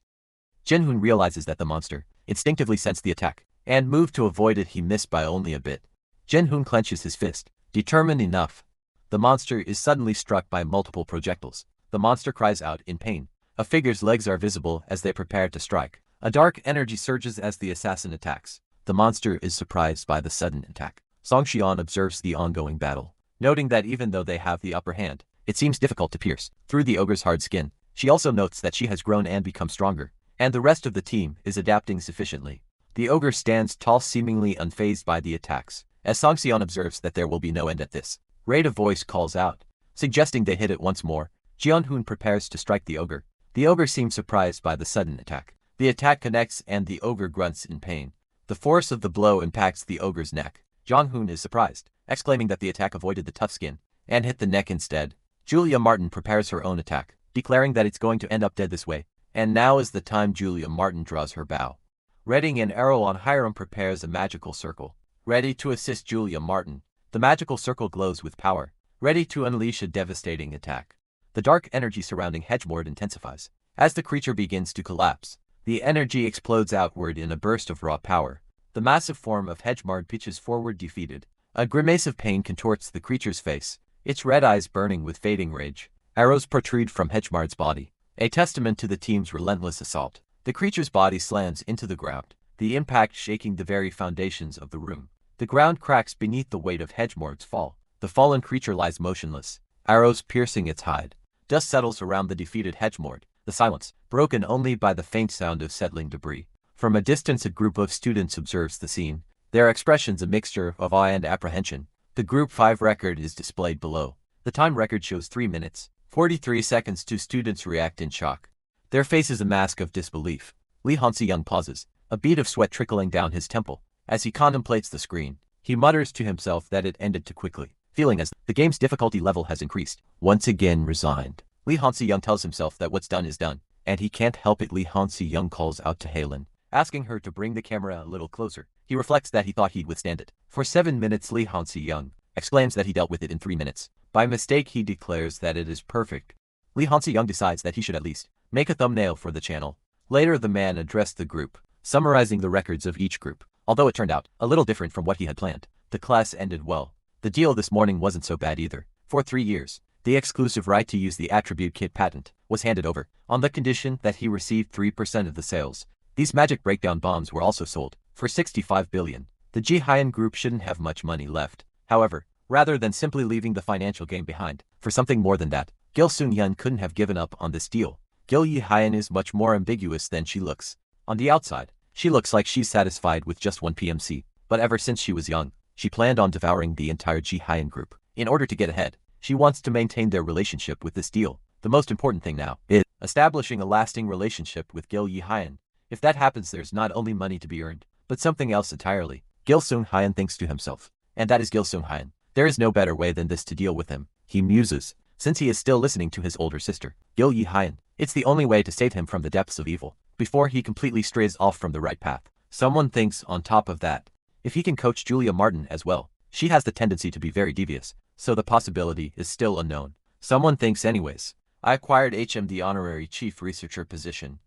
Jinhoon realizes that the monster instinctively sensed the attack and moved to avoid it. He missed by only a bit. Jinhoon clenches his fist, determined enough. The monster is suddenly struck by multiple projectiles. The monster cries out in pain. A figure's legs are visible as they prepare to strike. A dark energy surges as the assassin attacks. The monster is surprised by the sudden attack. Song Xian observes the ongoing battle, noting that even though they have the upper hand, it seems difficult to pierce through the ogre's hard skin. She also notes that she has grown and become stronger, and the rest of the team is adapting sufficiently. The ogre stands tall, seemingly unfazed by the attacks, as Song Xian observes that there will be no end at this rate. A voice calls out. suggesting they hit it once more. Jeonhoon prepares to strike the ogre. The ogre seems surprised by the sudden attack. The attack connects and the ogre grunts in pain. The force of the blow impacts the ogre's neck. Jeonhoon is surprised, exclaiming that the attack avoided the tough skin and hit the neck instead. Julia Martin prepares her own attack, declaring that it's going to end up dead this way. And now is the time Julia Martin draws her bow. Readying an arrow on Hiram prepares a magical circle, ready to assist Julia Martin. The magical circle glows with power, ready to unleash a devastating attack. The dark energy surrounding Hedgemord intensifies. As the creature begins to collapse, the energy explodes outward in a burst of raw power. The massive form of Hedgemord pitches forward defeated. A grimace of pain contorts the creature's face, its red eyes burning with fading rage. Arrows protrude from Hedgemord's body, a testament to the team's relentless assault. The creature's body slams into the ground, the impact shaking the very foundations of the room. The ground cracks beneath the weight of Hedgemord's fall. The fallen creature lies motionless, arrows piercing its hide. Dust settles around the defeated Hedgemord, the silence, broken only by the faint sound of settling debris. From a distance a group of students observes the scene, their expressions a mixture of awe and apprehension. The Group 5 record is displayed below. The time record shows 3 minutes, 43 seconds. Two students react in shock. Their face is a mask of disbelief. Lee Han-seyoung pauses, a bead of sweat trickling down his temple. As he contemplates the screen, he mutters to himself that it ended too quickly, feeling as the game's difficulty level has increased. Once again resigned, Lee Han-seyoung tells himself that what's done is done, and he can't help it. Lee Han-seyoung calls out to Halen, asking her to bring the camera a little closer. He reflects that he thought he'd withstand it for 7 minutes. Lee Han-seyoung exclaims that he dealt with it in 3 minutes. By mistake he declares that it is perfect. Lee Han-seyoung decides that he should at least make a thumbnail for the channel. Later the man addressed the group, summarizing the records of each group. Although it turned out a little different from what he had planned, the class ended well. The deal this morning wasn't so bad either. For 3 years, the exclusive right to use the attribute kit patent was handed over, on the condition that he received 3% of the sales. These magic breakdown bombs were also sold for 65 billion. The Ji-Hyun group shouldn't have much money left. However, rather than simply leaving the financial game behind for something more than that, Gil Soon-hyun couldn't have given up on this deal. Gil Yi-hyun is much more ambiguous than she looks. On the outside, she looks like she's satisfied with just one PMC, but ever since she was young, she planned on devouring the entire Ji-Hyun group. In order to get ahead, she wants to maintain their relationship with this deal. The most important thing now is establishing a lasting relationship with Gil Yi-hyun. If that happens, there's not only money to be earned, but something else entirely. Gil Soon-hyun thinks to himself, and that is Gil Soon-hyun. There is no better way than this to deal with him, he muses, since he is still listening to his older sister, Gil Yi-hyun. It's the only way to save him from the depths of evil, before he completely strays off from the right path. Someone thinks on top of that, if he can coach Julia Martin as well, she has the tendency to be very devious, so the possibility is still unknown. Someone thinks anyways, I acquired the honorary chief researcher position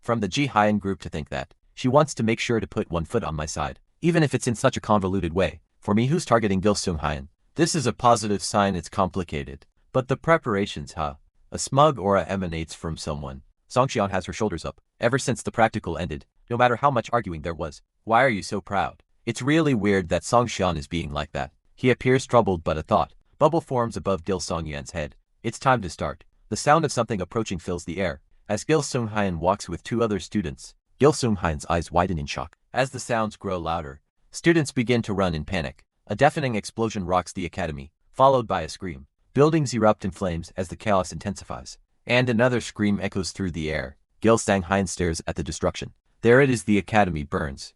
from the Ji-Hyun group to think that she wants to make sure to put one foot on my side, even if it's in such a convoluted way. For me who's targeting Gil Soon-hyun, this is a positive sign. It's complicated, but the preparations, A smug aura emanates from someone. Songxian has her shoulders up. Ever since the practical ended, no matter how much arguing there was, why are you so proud? It's really weird that Songxian is being like that. He appears troubled, but a thought bubble forms above Gil Songyan's head. It's time to start. The sound of something approaching fills the air, as Gil Soon-hyun walks with 2 other students. Gil Soon-hyun's eyes widen in shock. As the sounds grow louder, students begin to run in panic. A deafening explosion rocks the academy, followed by a scream. Buildings erupt in flames as the chaos intensifies, and another scream echoes through the air. Gil Sang-hyun stares at the destruction. There it is, the academy burns.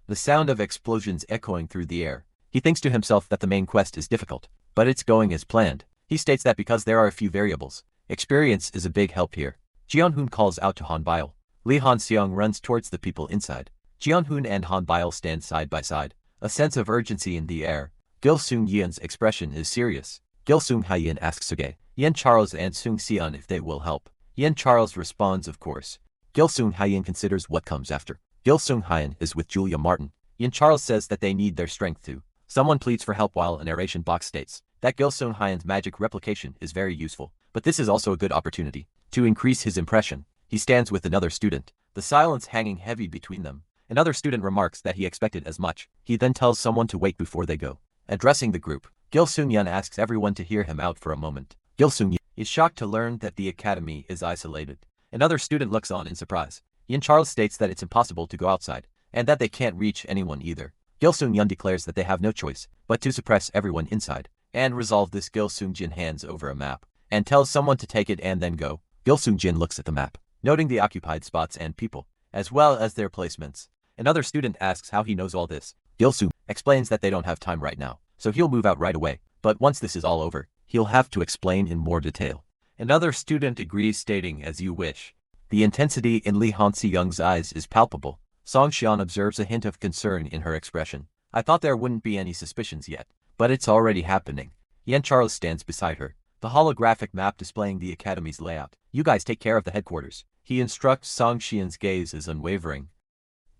The sound of explosions echoing through the air. He thinks to himself that the main quest is difficult, but it's going as planned. He states that because there are a few variables, experience is a big help here. Jeonhoon calls out to Han Bile. Lee Han-seyoung runs towards the people inside. Jeonhoon and Han Bile stand side by side, a sense of urgency in the air. Gil Soon-hyun's expression is serious. Gil Soon-hyun asks Suge, Yen Charles and Soon-seon if they will help. Yen Charles responds of course. Gil Soon-hyun considers what comes after. Gil Soon-hyun is with Julia Martin. Yen Charles says that they need their strength too. Someone pleads for help while a narration box states that Gil Soon-hyun's magic replication is very useful, but this is also a good opportunity to increase his impression. He stands with another student, the silence hanging heavy between them. Another student remarks that he expected as much. He then tells someone to wait before they go. Addressing the group, Gil Soon-hyun asks everyone to hear him out for a moment. Gil Soon-hyun is shocked to learn that the academy is isolated. Another student looks on in surprise. Yen Charles states that it's impossible to go outside, and that they can't reach anyone either. Gil Soon-hyun declares that they have no choice but to suppress everyone inside, and resolve this. Gil Sungjin hands over a map and tells someone to take it and then go. Gil Sungjin looks at the map, noting the occupied spots and people, as well as their placements. Another student asks how he knows all this. Gil Sung explains that they don't have time right now, so he'll move out right away, but once this is all over, he'll have to explain in more detail. Another student agrees, stating, as you wish. The intensity in Lee Han-si-young's eyes is palpable. Song Xian observes a hint of concern in her expression. I thought there wouldn't be any suspicions yet, but it's already happening. Yan Charles stands beside her, the holographic map displaying the academy's layout. You guys take care of the headquarters. He instructs. Song Xian's gaze is unwavering.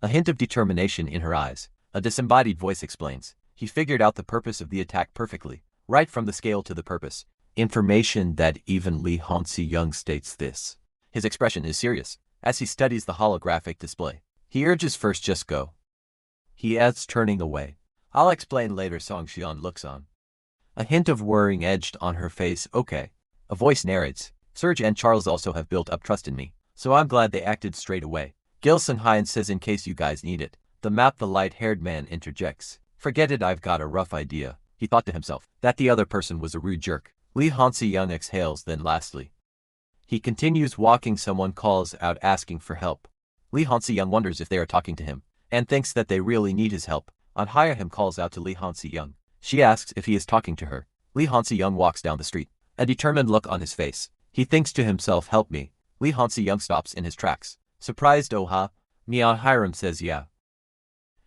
A hint of determination in her eyes. A disembodied voice explains. He figured out the purpose of the attack perfectly, right from the scale to the purpose. Information that even Lee Han-si-young states this. His expression is serious, as he studies the holographic display. He urges first just go. He adds, turning away. I'll explain later. Song Xian looks on. A hint of worrying edged on her face. Okay. A voice narrates. Serge and Charles also have built up trust in me, so I'm glad they acted straight away. Gil Sun-hyun says, in case you guys need it. The map. The light-haired man interjects. Forget it, I've got a rough idea. He thought to himself that the other person was a rude jerk. Lee Han-si-young exhales, then lastly. He continues walking. Someone calls out asking for help. Lee Han-si-young wonders if they are talking to him, and thinks that they really need his help. Him calls out to Lee Han-si-young. She asks if he is talking to her. Lee Han-si-young walks down the street, a determined look on his face. He thinks to himself, help me. Lee Han-si-young stops in his tracks. Surprised, oh huh? Me. Hiram says, yeah.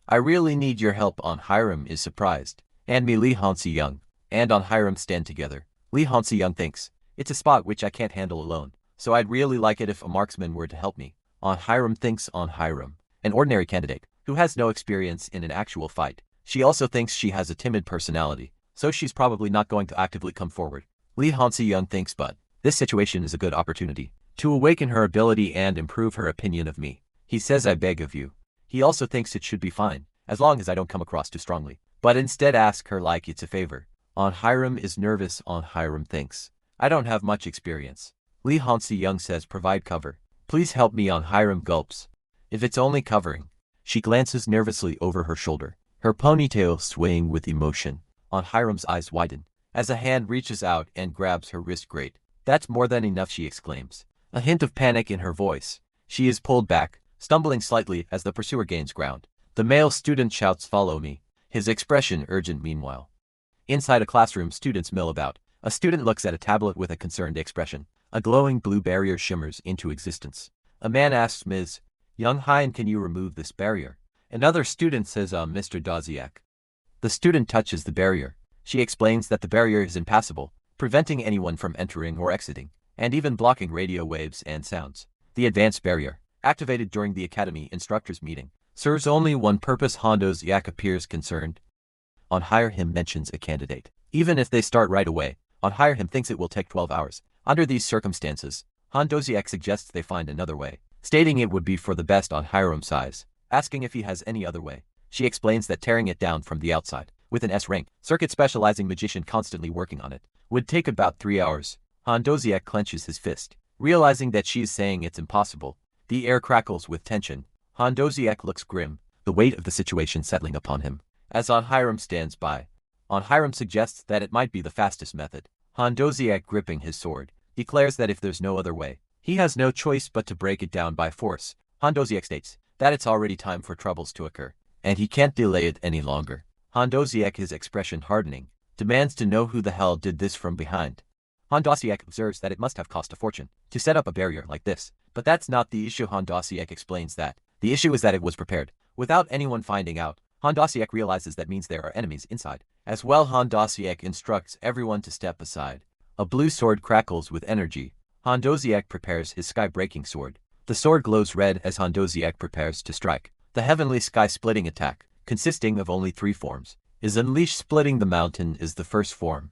I really need your help. Hiram is surprised. And me. Lee Han-si-young and Hiram stand together. Lee Han-si-young thinks, it's a spot which I can't handle alone, so I'd really like it if a marksman were to help me. Hiram thinks. Hiram, an ordinary candidate, who has no experience in an actual fight. She also thinks she has a timid personality, so she's probably not going to actively come forward. Lee Han-si-young thinks, but this situation is a good opportunity to awaken her ability and improve her opinion of me. He says, I beg of you. He also thinks it should be fine, as long as I don't come across too strongly, but instead ask her like it's a favor. Hiram is nervous. Hiram thinks, I don't have much experience. Lee Han-si-young says, provide cover. Please help me. Hiram gulps. If it's only covering. She glances nervously over her shoulder, her ponytail swaying with emotion. Hiram's eyes widen, as a hand reaches out and grabs her wrist. Great. That's more than enough, she exclaims. A hint of panic in her voice. She is pulled back, stumbling slightly as the pursuer gains ground. The male student shouts, follow me. His expression urgent. Meanwhile, inside a classroom, students mill about. A student looks at a tablet with a concerned expression. A glowing blue barrier shimmers into existence. A man asks, Ms. Young-hyun, can you remove this barrier? Another student says, Mr. Doziak. The student touches the barrier. She explains that the barrier is impassable, preventing anyone from entering or exiting, and even blocking radio waves and sounds. The advanced barrier, activated during the academy instructors meeting, serves only one purpose. Doziak appears concerned. Him mentions a candidate. Even if they start right away, Him thinks it will take 12 hours. Under these circumstances, Doziak suggests they find another way, stating it would be for the best on Hiram's size. Asking if he has any other way, she explains that tearing it down from the outside, with an S-rank, circuit specializing magician constantly working on it, would take about 3 hours. Doziak clenches his fist, realizing that she's saying it's impossible. The air crackles with tension. Doziak looks grim, the weight of the situation settling upon him, as Hiram stands by. Hiram suggests that it might be the fastest method. Doziak, gripping his sword, declares that if there's no other way, he has no choice but to break it down by force. Doziak states that it's already time for troubles to occur, and he can't delay it any longer. Doziak, his expression hardening, demands to know who the hell did this from behind. Doziak observes that it must have cost a fortune to set up a barrier like this, but that's not the issue. Doziak explains that the issue is that it was prepared without anyone finding out. Doziak realizes that means there are enemies inside. As well, Doziak instructs everyone to step aside. A blue sword crackles with energy. Doziak prepares his sky-breaking sword. The sword glows red as Doziak prepares to strike. The heavenly sky-splitting attack, consisting of only 3 forms, is unleashed. Splitting the mountain is the first form.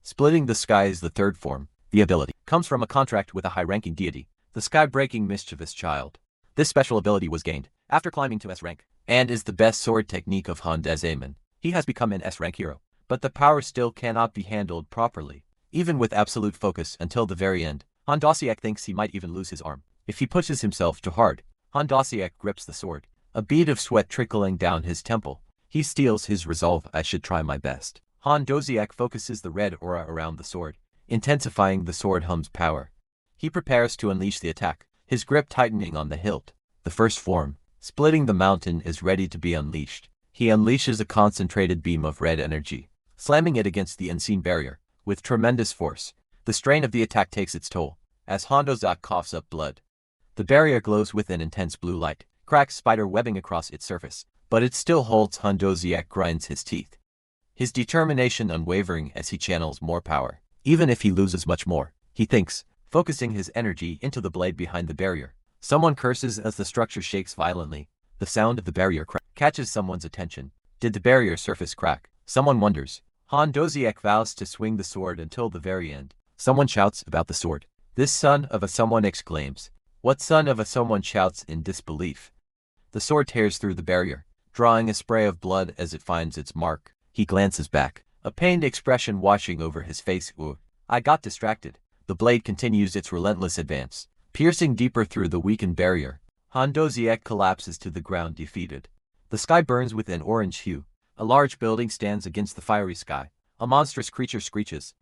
Splitting the sky is the third form. The ability comes from a contract with a high-ranking deity, the sky-breaking mischievous child. This special ability was gained after climbing to S rank, and is the best sword technique of Dazaemon. He has become an S rank hero, but the power still cannot be handled properly, even with absolute focus until the very end. Doziak thinks he might even lose his arm if he pushes himself too hard. Doziak grips the sword, a bead of sweat trickling down his temple. He steels his resolve. I should try my best. Han Doziak focuses the red aura around the sword, intensifying the sword hum's power. He prepares to unleash the attack, his grip tightening on the hilt. The first form, splitting the mountain, is ready to be unleashed. He unleashes a concentrated beam of red energy, slamming it against the unseen barrier. With tremendous force, the strain of the attack takes its toll, as Han Doziak coughs up blood. The barrier glows with an intense blue light, cracks spider webbing across its surface, but it still holds. Han Doziak grinds his teeth, his determination unwavering as he channels more power. Even if he loses much more, he thinks, focusing his energy into the blade behind the barrier. Someone curses as the structure shakes violently. The sound of the barrier crack catches someone's attention. Did the barrier surface crack? Someone wonders. Han Doziak vows to swing the sword until the very end. Someone shouts about the sword. This son of a someone exclaims. What son of a someone shouts in disbelief. The sword tears through the barrier, drawing a spray of blood as it finds its mark. He glances back, a pained expression washing over his face. Ooh, I got distracted. The blade continues its relentless advance, piercing deeper through the weakened barrier. Han Doziak collapses to the ground defeated. The sky burns with an orange hue. A large building stands against the fiery sky. A monstrous creature screeches.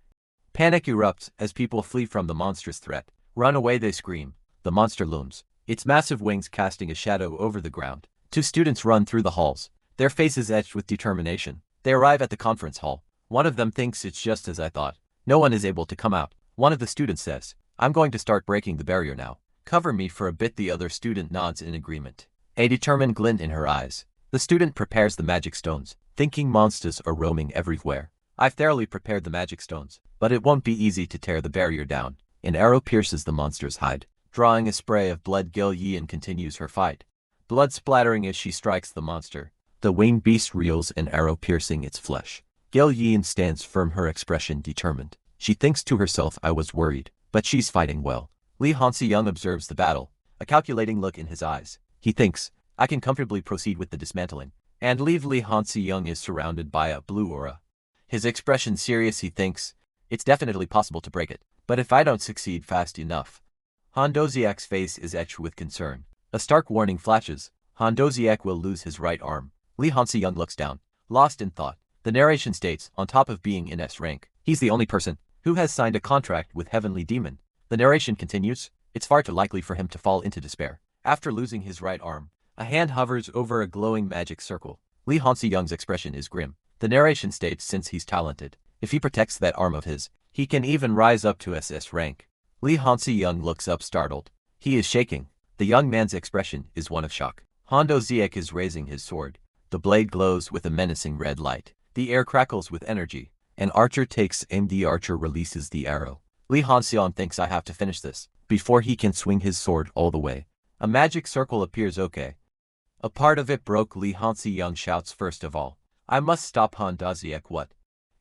Panic erupts as people flee from the monstrous threat. Run away, they scream. The monster looms, its massive wings casting a shadow over the ground. Two students run through the halls, their faces etched with determination. They arrive at the conference hall. One of them thinks, it's just as I thought. No one is able to come out. One of the students says, I'm going to start breaking the barrier now. Cover me for a bit. The other student nods in agreement, a determined glint in her eyes. The student prepares the magic stones, thinking monsters are roaming everywhere. I've thoroughly prepared the magic stones, but it won't be easy to tear the barrier down. An arrow pierces the monster's hide, drawing a spray of blood. Gil Yin continues her fight, blood splattering as she strikes the monster. The winged beast reels, an arrow piercing its flesh. Gil Yin stands firm, her expression determined. She thinks to herself, I was worried, but she's fighting well. Li Hansi-young observes the battle, a calculating look in his eyes. He thinks, I can comfortably proceed with the dismantling, and leave. Li Hansi-young is surrounded by a blue aura. His expression serious. He thinks, it's definitely possible to break it, but if I don't succeed fast enough. Han Doziak's face is etched with concern. A stark warning flashes. Han Doziak will lose his right arm. Li Hansi-young looks down, lost in thought. The narration states, on top of being in S rank, he's the only person who has signed a contract with Heavenly Demon. The narration continues, it's far too likely for him to fall into despair. After losing his right arm, a hand hovers over a glowing magic circle. Li Hansi-young's expression is grim. The narration states, since he's talented, if he protects that arm of his, he can even rise up to SS rank. Li Hansi-young looks up startled. He is shaking. The young man's expression is one of shock. Han Doziak is raising his sword. The blade glows with a menacing red light. The air crackles with energy. An archer takes aim. The archer releases the arrow. Li Hansi-young thinks, I have to finish this before he can swing his sword all the way. A magic circle appears. Okay. A part of it broke. Li Hansi-young shouts, first of all, I must stop Han Doziak. What?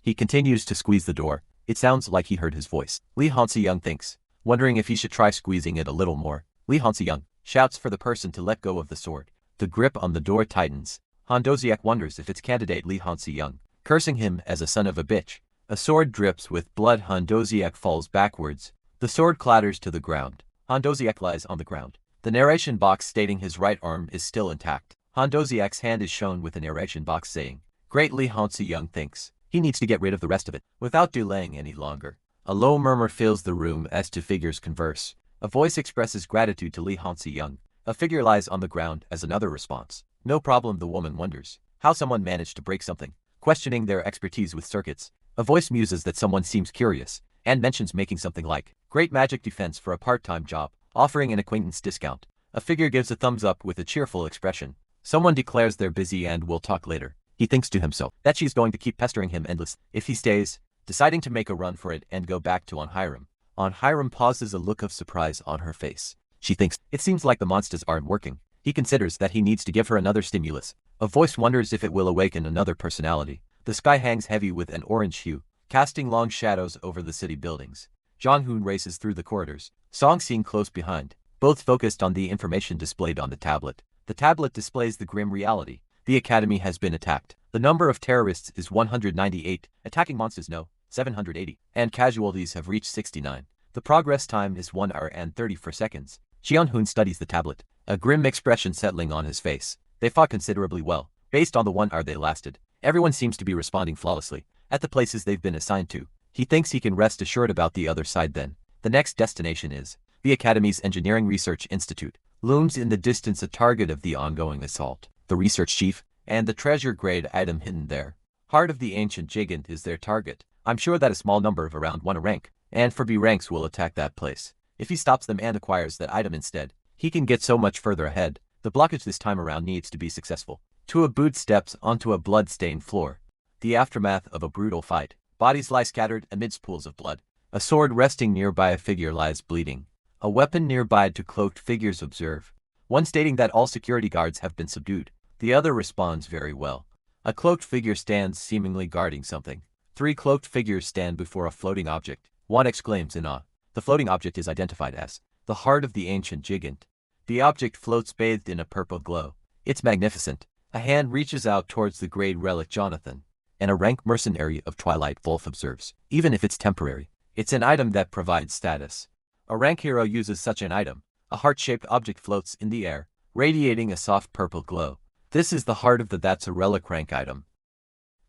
He continues to squeeze the door. It sounds like he heard his voice. Li Hansi-young thinks, wondering if he should try squeezing it a little more. Li Hansi-young shouts for the person to let go of the sword. The grip on the door tightens. Han Doziak wonders if it's candidate Li Hansi-young, cursing him as a son of a bitch. A sword drips with blood. Han Doziak falls backwards. The sword clatters to the ground. Han Doziak lies on the ground. The narration box stating his right arm is still intact. Han Doziak's hand is shown with a narration box saying, Great. Li Hansi-young thinks he needs to get rid of the rest of it without delaying any longer. A low murmur fills the room as two figures converse. A voice expresses gratitude to Li Hansi-young. A figure lies on the ground as another response. No problem. The woman wonders how someone managed to break something, questioning their expertise with circuits. A voice muses that someone seems curious, and mentions making something like great magic defense for a part-time job, offering an acquaintance discount. A figure gives a thumbs up with a cheerful expression. Someone declares they're busy and will talk later. He thinks to himself that she's going to keep pestering him endless if he stays, deciding to make a run for it and go back to Hiram. Hiram pauses, a look of surprise on her face. She thinks, it seems like the monsters aren't working. He considers that he needs to give her another stimulus. A voice wonders if it will awaken another personality. The sky hangs heavy with an orange hue, casting long shadows over the city buildings. Jong-hoon races through the corridors, Song seen close behind, both focused on the information displayed on the tablet. The tablet displays the grim reality. The academy has been attacked. The number of terrorists is 198, attacking monsters 780, and casualties have reached 69. The progress time is 1 hour and 34 seconds. Jong-hoon studies the tablet, a grim expression settling on his face. They fought considerably well. Based on the 1 hour they lasted, everyone seems to be responding flawlessly. at the places they've been assigned to. He thinks he can rest assured about the other side then. The next destination is the Academy's Engineering Research Institute. Looms in the distance a target of the ongoing assault, the research chief, and the treasure-grade item hidden there. Heart of the ancient gigant is their target. I'm sure that a small number of around 1 rank, and for B ranks will attack that place. If he stops them and acquires that item instead, he can get so much further ahead. The blockage this time around needs to be successful. Tua boot steps onto a blood-stained floor. The aftermath of a brutal fight. Bodies lie scattered amidst pools of blood. A sword resting nearby a figure lies bleeding. A weapon nearby to cloaked figures observe. One stating that all security guards have been subdued. The other responds very well. A cloaked figure stands seemingly guarding something. 3 cloaked figures stand before a floating object. One exclaims in awe. The floating object is identified as the heart of the ancient gigant. The object floats bathed in a purple glow. It's magnificent. A hand reaches out towards the great relic Jonathan, and a rank mercenary of Twilight Wolf observes. Even if it's temporary, it's an item that provides status. A rank hero uses such an item. A heart-shaped object floats in the air, radiating a soft purple glow. This is the heart of the That's a Relic rank item.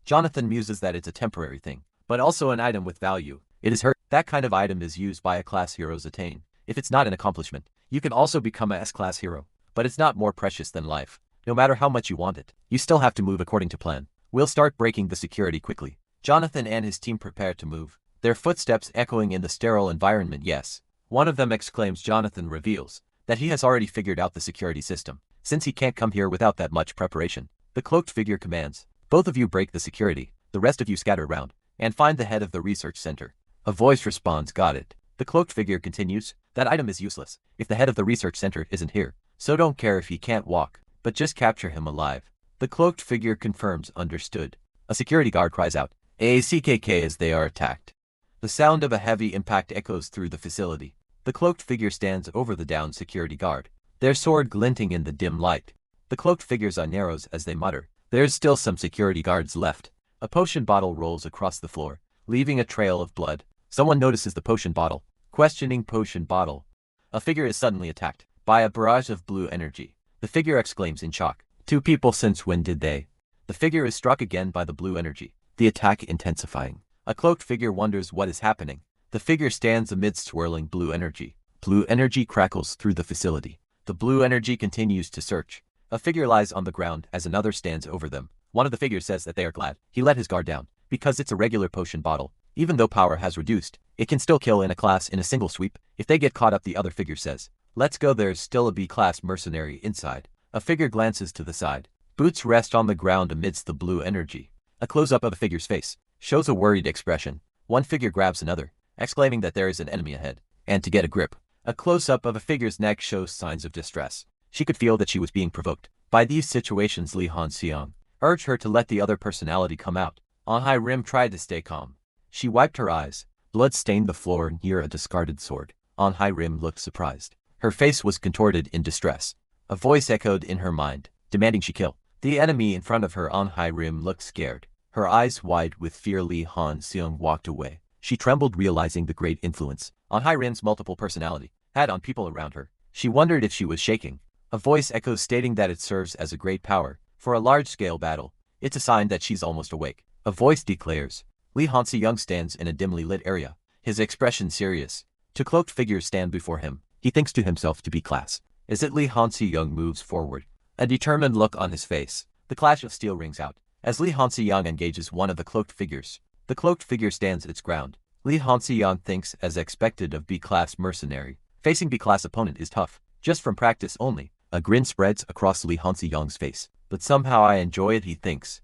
Jonathan muses that it's a temporary thing, but also an item with value. It is her. That kind of item is used by a class heroes attain. If it's not an accomplishment, you can also become a S-class hero, but it's not more precious than life. No matter how much you want it, you still have to move according to plan. We'll start breaking the security quickly. Jonathan and his team prepare to move, their footsteps echoing in the sterile environment. Yes. One of them exclaims. Jonathan reveals that he has already figured out the security system, since he can't come here without that much preparation. The cloaked figure commands, both of you break the security, the rest of you scatter around, and find the head of the research center. A voice responds, got it. The cloaked figure continues, that item is useless if the head of the research center isn't here, so don't care if he can't walk, but just capture him alive. The cloaked figure confirms, understood. A security guard cries out, ACKK as they are attacked. The sound of a heavy impact echoes through the facility. The cloaked figure stands over the downed security guard, their sword glinting in the dim light. The cloaked figure's eye narrows as they mutter, there's still some security guards left. A potion bottle rolls across the floor, leaving a trail of blood. Someone notices the potion bottle, questioning potion bottle. A figure is suddenly attacked by a barrage of blue energy. The figure exclaims in shock, 2 people, since when did they? The figure is struck again by the blue energy, the attack intensifying. A cloaked figure wonders what is happening. The figure stands amidst swirling blue energy. Blue energy crackles through the facility. The blue energy continues to search. A figure lies on the ground as another stands over them. One of the figures says that they are glad he let his guard down, because it's a regular potion bottle. Even though power has reduced, it can still kill in a class in a single sweep. If they get caught up, the other figure says, let's go, there's still a B-class mercenary inside. A figure glances to the side. Boots rest on the ground amidst the blue energy. A close-up of a figure's face shows a worried expression. One figure grabs another, exclaiming that there is an enemy ahead, and to get a grip. A close-up of a figure's neck shows signs of distress. She could feel that she was being provoked. By these situations, Li Han-seong urged her to let the other personality come out. On High Rim tried to stay calm. She wiped her eyes. Blood stained the floor near a discarded sword. On High Rim looked surprised. Her face was contorted in distress. A voice echoed in her mind, demanding she kill the enemy in front of her. On High Rim looked scared. Her eyes wide with fear. Li Han-seong walked away. She trembled, realizing the great influence On High Rim's multiple personality had on people around her. She wondered if she was shaking. A voice echoes, stating that it serves as a great power for a large-scale battle. It's a sign that she's almost awake. A voice declares. Li Han-seong stands in a dimly lit area, his expression serious. 2 cloaked figures stand before him. He thinks to himself to be class. Is it? Li Han-seong moves forward, a determined look on his face. The clash of steel rings out as Li Han-seong engages one of the cloaked figures. The cloaked figure stands its ground. Li Han-seong thinks, as expected of B-class mercenary, facing B-class opponent is tough, just from practice only. A grin spreads across Li Han-seong's face. But somehow I enjoy it, he thinks.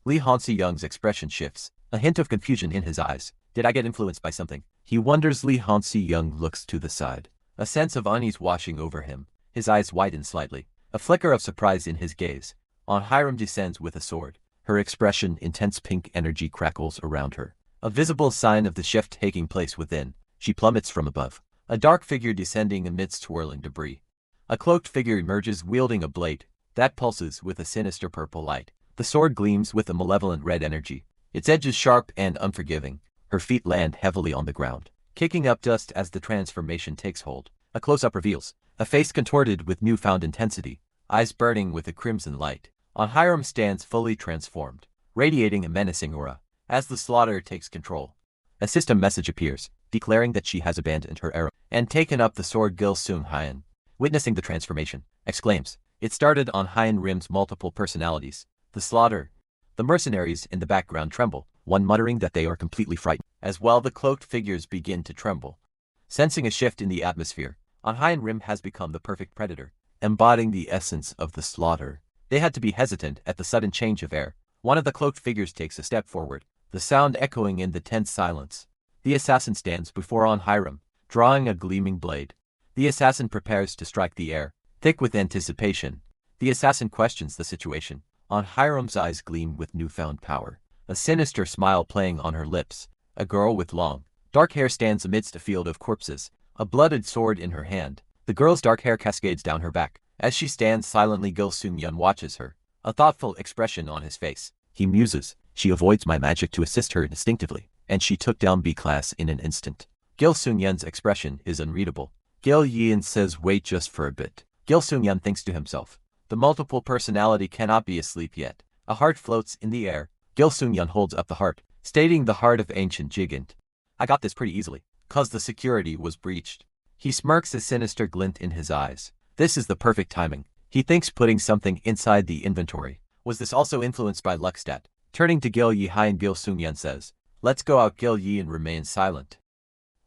Li Han-seong's expression shifts, a hint of confusion in his eyes. Did I get influenced by something? He wonders. Li Han-seong looks to the side. A sense of unease washing over him. His eyes widen slightly. A flicker of surprise in his gaze. On Hiram descends with a sword. Her expression, intense pink energy crackles around her. A visible sign of the shift taking place within. She plummets from above. A dark figure descending amidst swirling debris. A cloaked figure emerges wielding a blade that pulses with a sinister purple light. The sword gleams with a malevolent red energy. Its edge is sharp and unforgiving. Her feet land heavily on the ground, kicking up dust as the transformation takes hold. A close-up reveals a face contorted with newfound intensity, eyes burning with a crimson light. On Hiram stands fully transformed, radiating a menacing aura. As the slaughter takes control, a system message appears, declaring that she has abandoned her arrow and taken up the sword. Gil Sung Hyun, witnessing the transformation, exclaims, "It started on Hyun Rim's multiple personalities. The slaughter." The mercenaries in the background tremble, one muttering that they are completely frightened. As well, the cloaked figures begin to tremble. Sensing a shift in the atmosphere, On Hyun Rim has become the perfect predator, embodying the essence of the slaughter. They had to be hesitant at the sudden change of air. One of the cloaked figures takes a step forward, the sound echoing in the tense silence. The assassin stands before On Hiram, drawing a gleaming blade. The assassin prepares to strike the air, thick with anticipation. The assassin questions the situation. On Hiram's eyes gleam with newfound power, a sinister smile playing on her lips. A girl with long, dark hair stands amidst a field of corpses, a blooded sword in her hand. The girl's dark hair cascades down her back. As she stands silently, Gil Sung-yeon watches her, a thoughtful expression on his face. He muses, "She avoids my magic to assist her instinctively, and she took down B-class in an instant." Gil Sung-yeon's expression is unreadable. Gil Yeon says, "Wait just for a bit." Gil Sung-yeon thinks to himself, the multiple personality cannot be asleep yet. A heart floats in the air. Gil Sung-yeon holds up the heart, stating the heart of ancient gigant. "I got this pretty easily, 'cause the security was breached." He smirks, a sinister glint in his eyes. This is the perfect timing. He thinks putting something inside the inventory. Was this also influenced by Luckstat? Turning to Gil Yi-hyun, Gil Sung-yeon says, "Let's go out." Gil Yi-hyun remains silent.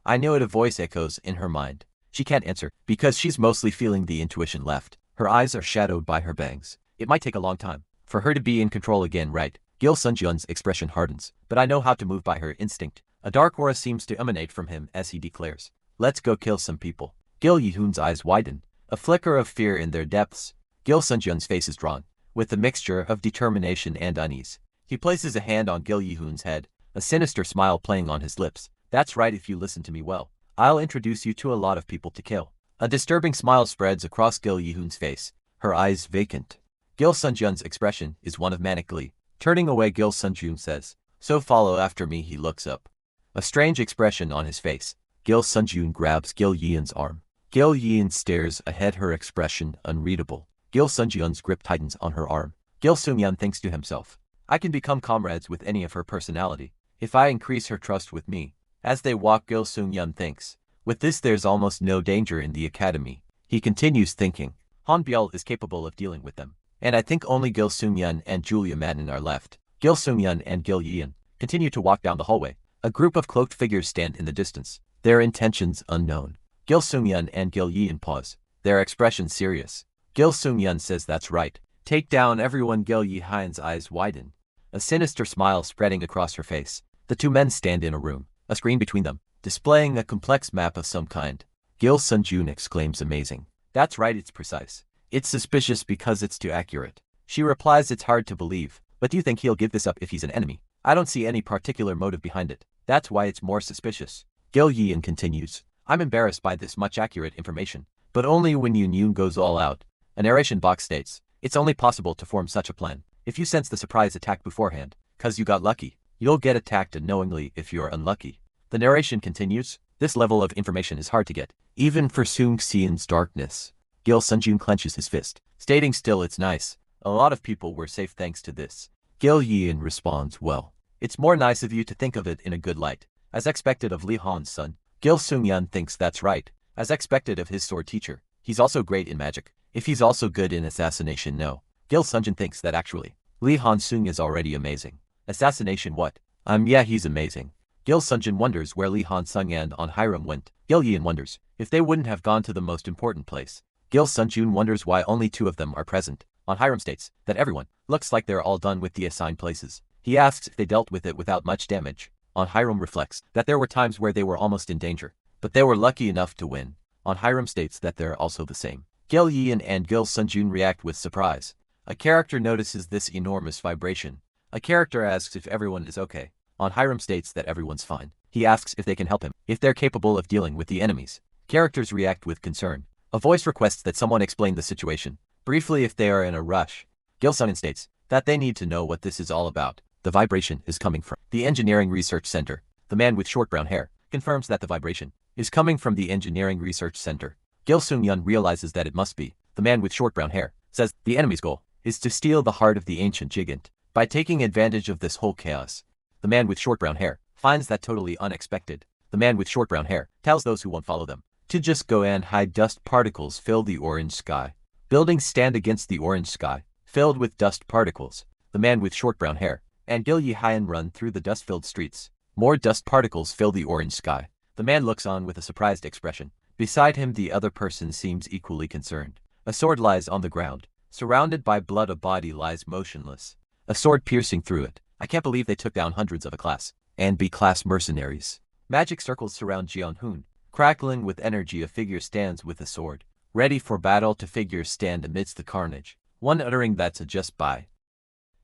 "I know it," a voice echoes in her mind. She can't answer, because she's mostly feeling the intuition left. Her eyes are shadowed by her bangs. It might take a long time for her to be in control again, right? Gil Sung-yeon's expression hardens. "But I know how to move by her instinct." A dark aura seems to emanate from him as he declares, "Let's go kill some people." Gil Yi-hyun's eyes widen, a flicker of fear in their depths. Gil Sung-yeon's face is drawn, with a mixture of determination and unease. He places a hand on Gil Yi-hyun's head, a sinister smile playing on his lips. "That's right, if you listen to me well, I'll introduce you to a lot of people to kill." A disturbing smile spreads across Gil Yi-hyun's face, her eyes vacant. Gil Sung-yeon's expression is one of manic glee. Turning away, Gil Sung-yeon says, "So follow after me." He looks up, a strange expression on his face. Gil Sung-yeon grabs Gil Yi-hyun's arm. Gil Yi-hyun stares ahead, her expression unreadable. Gil Sung-yeon's grip tightens on her arm. Gil Sung-yeon thinks to himself, "I can become comrades with any of her personality, if I increase her trust with me." As they walk, Gil Sung-yeon thinks, "With this there's almost no danger in the academy." He continues thinking, "Han Byul is capable of dealing with them, and I think only Gil Sung-yeon and Julia Matin are left." Gil Sung-yeon and Gil Yi-hyun continue to walk down the hallway. A group of cloaked figures stand in the distance, their intentions unknown. Gil Sung-yeon and Gil Yi-hyun pause, their expression serious. Gil Sung-yeon says, "That's right. Take down everyone." Gil Yi-hyun's eyes widen, a sinister smile spreading across her face. The two men stand in a room, a screen between them, displaying a complex map of some kind. Gil Sung-yeon exclaims, "Amazing." "That's right, it's precise." "It's suspicious because it's too accurate." She replies, "It's hard to believe, but do you think he'll give this up if he's an enemy?" "I don't see any particular motive behind it. That's why it's more suspicious." Gil Yi-hyun continues, "I'm embarrassed by this much accurate information, but only when Yoon goes all out." A narration box states, "It's only possible to form such a plan if you sense the surprise attack beforehand, 'cause you got lucky. You'll get attacked unknowingly if you're unlucky." The narration continues, "This level of information is hard to get, even for Sung-seon's darkness." Gil Sung-yeon clenches his fist, stating, "Still, it's nice. A lot of people were safe thanks to this." Gil Yi-hyun responds, "Well, it's more nice of you to think of it in a good light. As expected of Lee Han's son." Gil Sung-yeon thinks, "That's right. As expected of his sword teacher. He's also great in magic. If he's also good in assassination, no." Gil Sung-yeon thinks that actually, Lee Han-sung is already amazing. Assassination what? Yeah, he's amazing. Gil Sung-yeon wonders where Lee Han-sung and On Hiram went. Gil Yi-hyun wonders if they wouldn't have gone to the most important place. Gil Sung-yeon wonders why only two of them are present. On Hiram states that everyone looks like they're all done with the assigned places. He asks if they dealt with it without much damage. On Hiram reflects that there were times where they were almost in danger, but they were lucky enough to win. On Hiram states that they're also the same. Gil Yi-hyun and Gil Sung-yeon react with surprise. A character notices this enormous vibration. A character asks if everyone is okay. On Hiram states that everyone's fine. He asks if they can help him, if they're capable of dealing with the enemies. Characters react with concern. A voice requests that someone explain the situation briefly if they are in a rush. Gil Sung-yeon states that they need to know what this is all about. The vibration is coming from the Engineering Research Center. The man with short brown hair confirms that the vibration is coming from the Engineering Research Center. Gil Sung-yeon realizes that it must be. The man with short brown hair says the enemy's goal is to steal the heart of the ancient gigant. By taking advantage of this whole chaos, The man with short brown hair finds that totally unexpected. The man with short brown hair tells those who won't follow them to just go and hide. Dust particles fill the orange sky. Buildings stand against the orange sky, filled with dust particles. The man with short brown hair and Gil Yihan run through the dust-filled streets. More dust particles fill the orange sky. The man looks on with a surprised expression. Beside him the other person seems equally concerned. A sword lies on the ground. Surrounded by blood, a body lies motionless. A sword piercing through it. I can't believe they took down hundreds of A class and B class mercenaries. Magic circles surround Jianhun. Crackling with energy, a figure stands with a sword. Ready for battle. Two figures stand amidst the carnage. One uttering "That's a just by."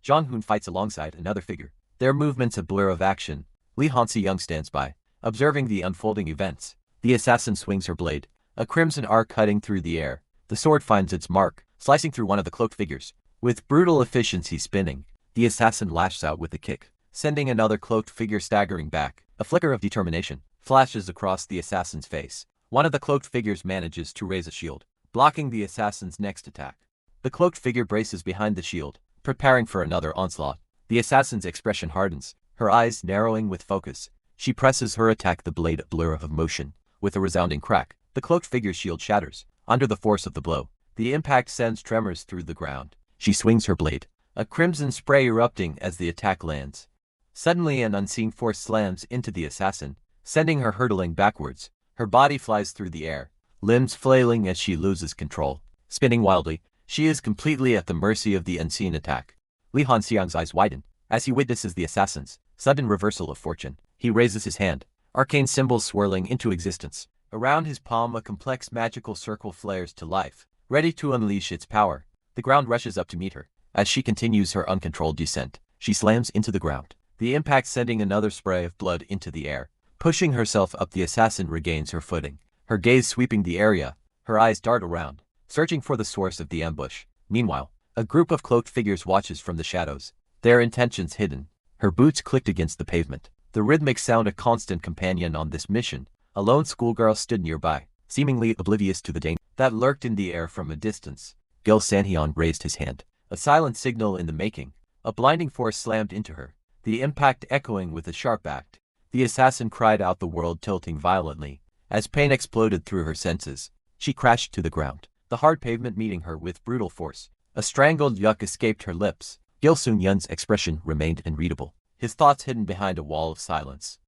Jianhun fights alongside another figure. Their movements a blur of action. Li Hansi-young stands by, observing the unfolding events. The assassin swings her blade, a crimson arc cutting through the air. The sword finds its mark, slicing through one of the cloaked figures. With brutal efficiency spinning, the assassin lashes out with a kick, sending another cloaked figure staggering back. A flicker of determination flashes across the assassin's face. One of the cloaked figures manages to raise a shield, blocking the assassin's next attack. The cloaked figure braces behind the shield, preparing for another onslaught. The assassin's expression hardens, her eyes narrowing with focus. She presses her attack, the blade a blur of motion. With a resounding crack, the cloaked figure's shield shatters. Under the force of the blow, the impact sends tremors through the ground. She swings her blade, a crimson spray erupting as the attack lands. Suddenly an unseen force slams into the assassin, sending her hurtling backwards. Her body flies through the air, limbs flailing as she loses control. Spinning wildly, she is completely at the mercy of the unseen attack. Li Hanxiang's eyes widen as he witnesses the assassin's sudden reversal of fortune. He raises his hand, arcane symbols swirling into existence. Around his palm a complex magical circle flares to life, ready to unleash its power. The ground rushes up to meet her. As she continues her uncontrolled descent, she slams into the ground, the impact sending another spray of blood into the air. Pushing herself up, the assassin regains her footing, her gaze sweeping the area. Her eyes dart around, searching for the source of the ambush. Meanwhile, a group of cloaked figures watches from the shadows, their intentions hidden. Her boots clicked against the pavement, the rhythmic sound a constant companion on this mission. A lone schoolgirl stood nearby, seemingly oblivious to the danger that lurked in the air from a distance. Gil Sanhyun raised his hand, a silent signal in the making. A blinding force slammed into her, the impact echoing with a sharp act. The assassin cried out, the world tilting violently, as pain exploded through her senses. She crashed to the ground, the hard pavement meeting her with brutal force. A strangled yuck escaped her lips. Gil Sun-yun's expression remained unreadable, his thoughts hidden behind a wall of silence.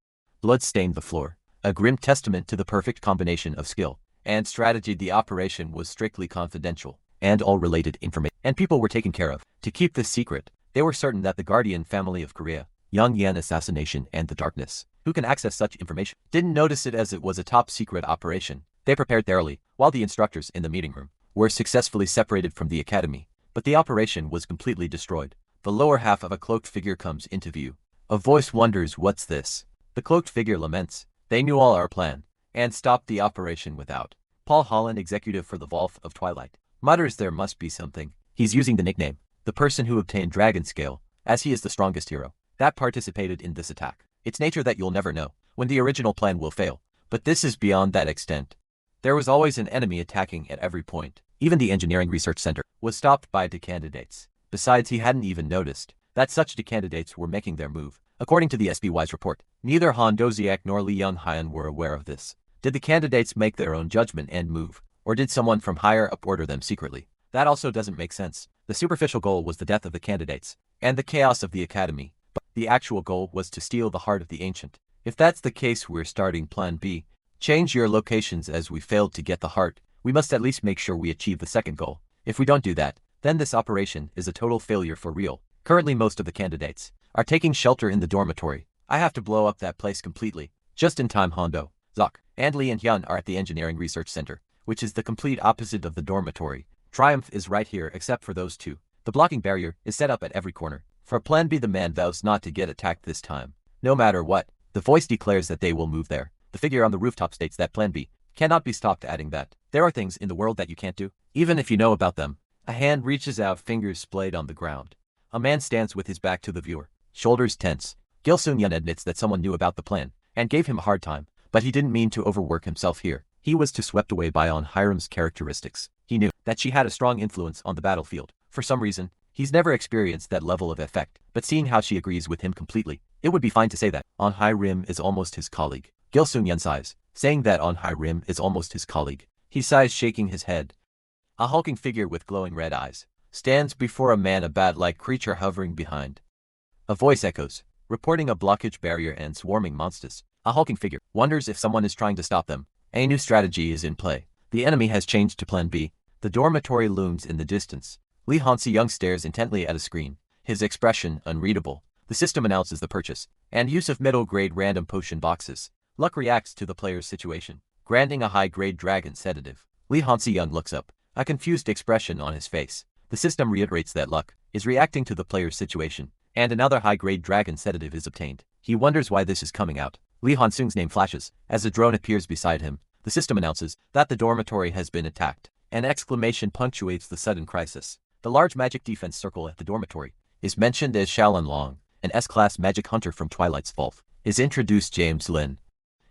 Blood stained the floor, a grim testament to the perfect combination of skill and strategy. The operation was strictly confidential, and all related information and people were taken care of. To keep this secret, they were certain that the guardian family of Korea, Young Yan assassination and the darkness, who can access such information, didn't notice it as it was a top-secret operation. They prepared thoroughly, while the instructors in the meeting room were successfully separated from the academy. But the operation was completely destroyed. The lower half of a cloaked figure comes into view. A voice wonders, what's this? The cloaked figure laments, they knew all our plan, and stopped the operation without. Paul Holland, executive for the Wolf of Twilight, mutters, there must be something. He's using the nickname, the person who obtained Dragon Scale, as he is the strongest hero that participated in this attack. Its nature that you'll never know when the original plan will fail, but this is beyond that extent. There was always an enemy attacking at every point. Even the engineering research center was stopped by the candidates. Besides, he hadn't even noticed that such the candidates were making their move. According to the SBY's report, neither Han Doziak nor Li Young-hyun were aware of this. Did the candidates make their own judgment and move, or did someone from higher up order them secretly? That also doesn't make sense. The superficial goal was the death of the candidates and the chaos of the academy, but the actual goal was to steal the heart of the ancient. If that's the case, we're starting plan B. Change your locations. As we failed to get the heart, we must at least make sure we achieve the second goal. If we don't do that, then this operation is a total failure for real. Currently most of the candidates are taking shelter in the dormitory. I have to blow up that place completely. Just in time. Hondo, Zok, and Lee and Hyun are at the Engineering Research Center, which is the complete opposite of the dormitory. Triumph is right here except for those two. The blocking barrier is set up at every corner. For plan B, the man vows not to get attacked this time. No matter what, the voice declares that they will move there. The figure on the rooftop states that plan B cannot be stopped, adding that there are things in the world that you can't do, even if you know about them. A hand reaches out, fingers splayed on the ground. A man stands with his back to the viewer, shoulders tense. Gil Sun-yun admits that someone knew about the plan and gave him a hard time, but he didn't mean to overwork himself here. He was too swept away by On Hiram's characteristics. He knew that she had a strong influence on the battlefield. For some reason, he's never experienced that level of effect, but seeing how she agrees with him completely, It would be fine to say that On High Rim is almost his colleague. Gil Sung-yeon sighs, saying that On High Rim is almost his colleague. He sighs, shaking his head. A hulking figure with glowing red eyes stands before a man, a bat-like creature hovering behind. A voice echoes, reporting a blockage barrier and swarming monsters. A hulking figure wonders if someone is trying to stop them. A new strategy is in play. The enemy has changed to Plan B. The dormitory looms in the distance. Lee Han-se-young stares intently at a screen, his expression unreadable. The system announces the purchase and use of middle-grade random potion boxes. Luck reacts to the player's situation, granting a high-grade dragon sedative. Lee Han-se-young looks up, a confused expression on his face. The system reiterates that Luck is reacting to the player's situation, and another high-grade dragon sedative is obtained. He wonders why this is coming out. Lee Han-seung's name flashes as a drone appears beside him. The system announces that the dormitory has been attacked. An exclamation punctuates the sudden crisis. The large magic defense circle at the dormitory is mentioned as Shalin Long. An S-class magic hunter from Twilight's Vault is introduced. James Lin,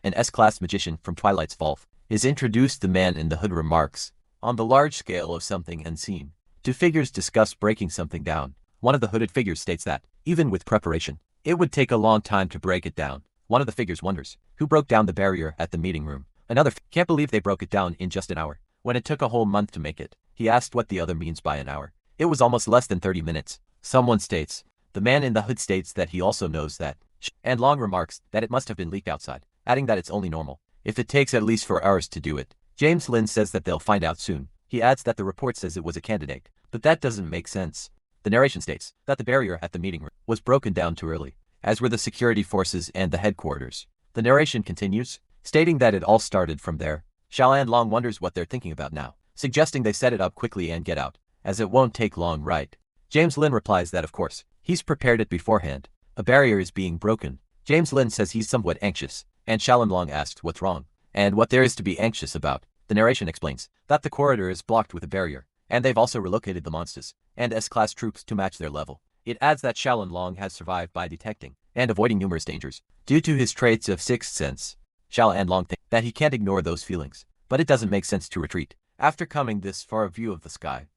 an S-class magician from Twilight's Vault, is introduced. The man in the hood remarks on the large scale of something unseen. Two figures discuss breaking something down. One of the hooded figures states that, even with preparation, it would take a long time to break it down. One of the figures wonders who broke down the barrier at the meeting room. Another can't believe they broke it down in just an hour, when it took a whole month to make it. He asked what the other means by an hour. It was almost less than 30 minutes. Someone states. The man in the hood states that he also knows that, and Long remarks that it must have been leaked outside, adding that it's only normal if it takes at least 4 hours to do it. James Lin says that they'll find out soon. He adds that the report says it was a candidate, but that doesn't make sense. The narration states that the barrier at the meeting room was broken down too early, as were the security forces and the headquarters. The narration continues, stating that it all started from there. Shalin Long wonders what they're thinking about now, suggesting they set it up quickly and get out, as it won't take long, right? James Lin replies that of course, he's prepared it beforehand. A barrier is being broken. James Lin says he's somewhat anxious, and Shalin Long asks what's wrong, and what there is to be anxious about. The narration explains that the corridor is blocked with a barrier, and they've also relocated the monsters and S-class troops to match their level. It adds that Shalin Long has survived by detecting and avoiding numerous dangers due to his traits of sixth sense. Shalin Long thinks that he can't ignore those feelings, but it doesn't make sense to retreat after coming this far. A view of the sky.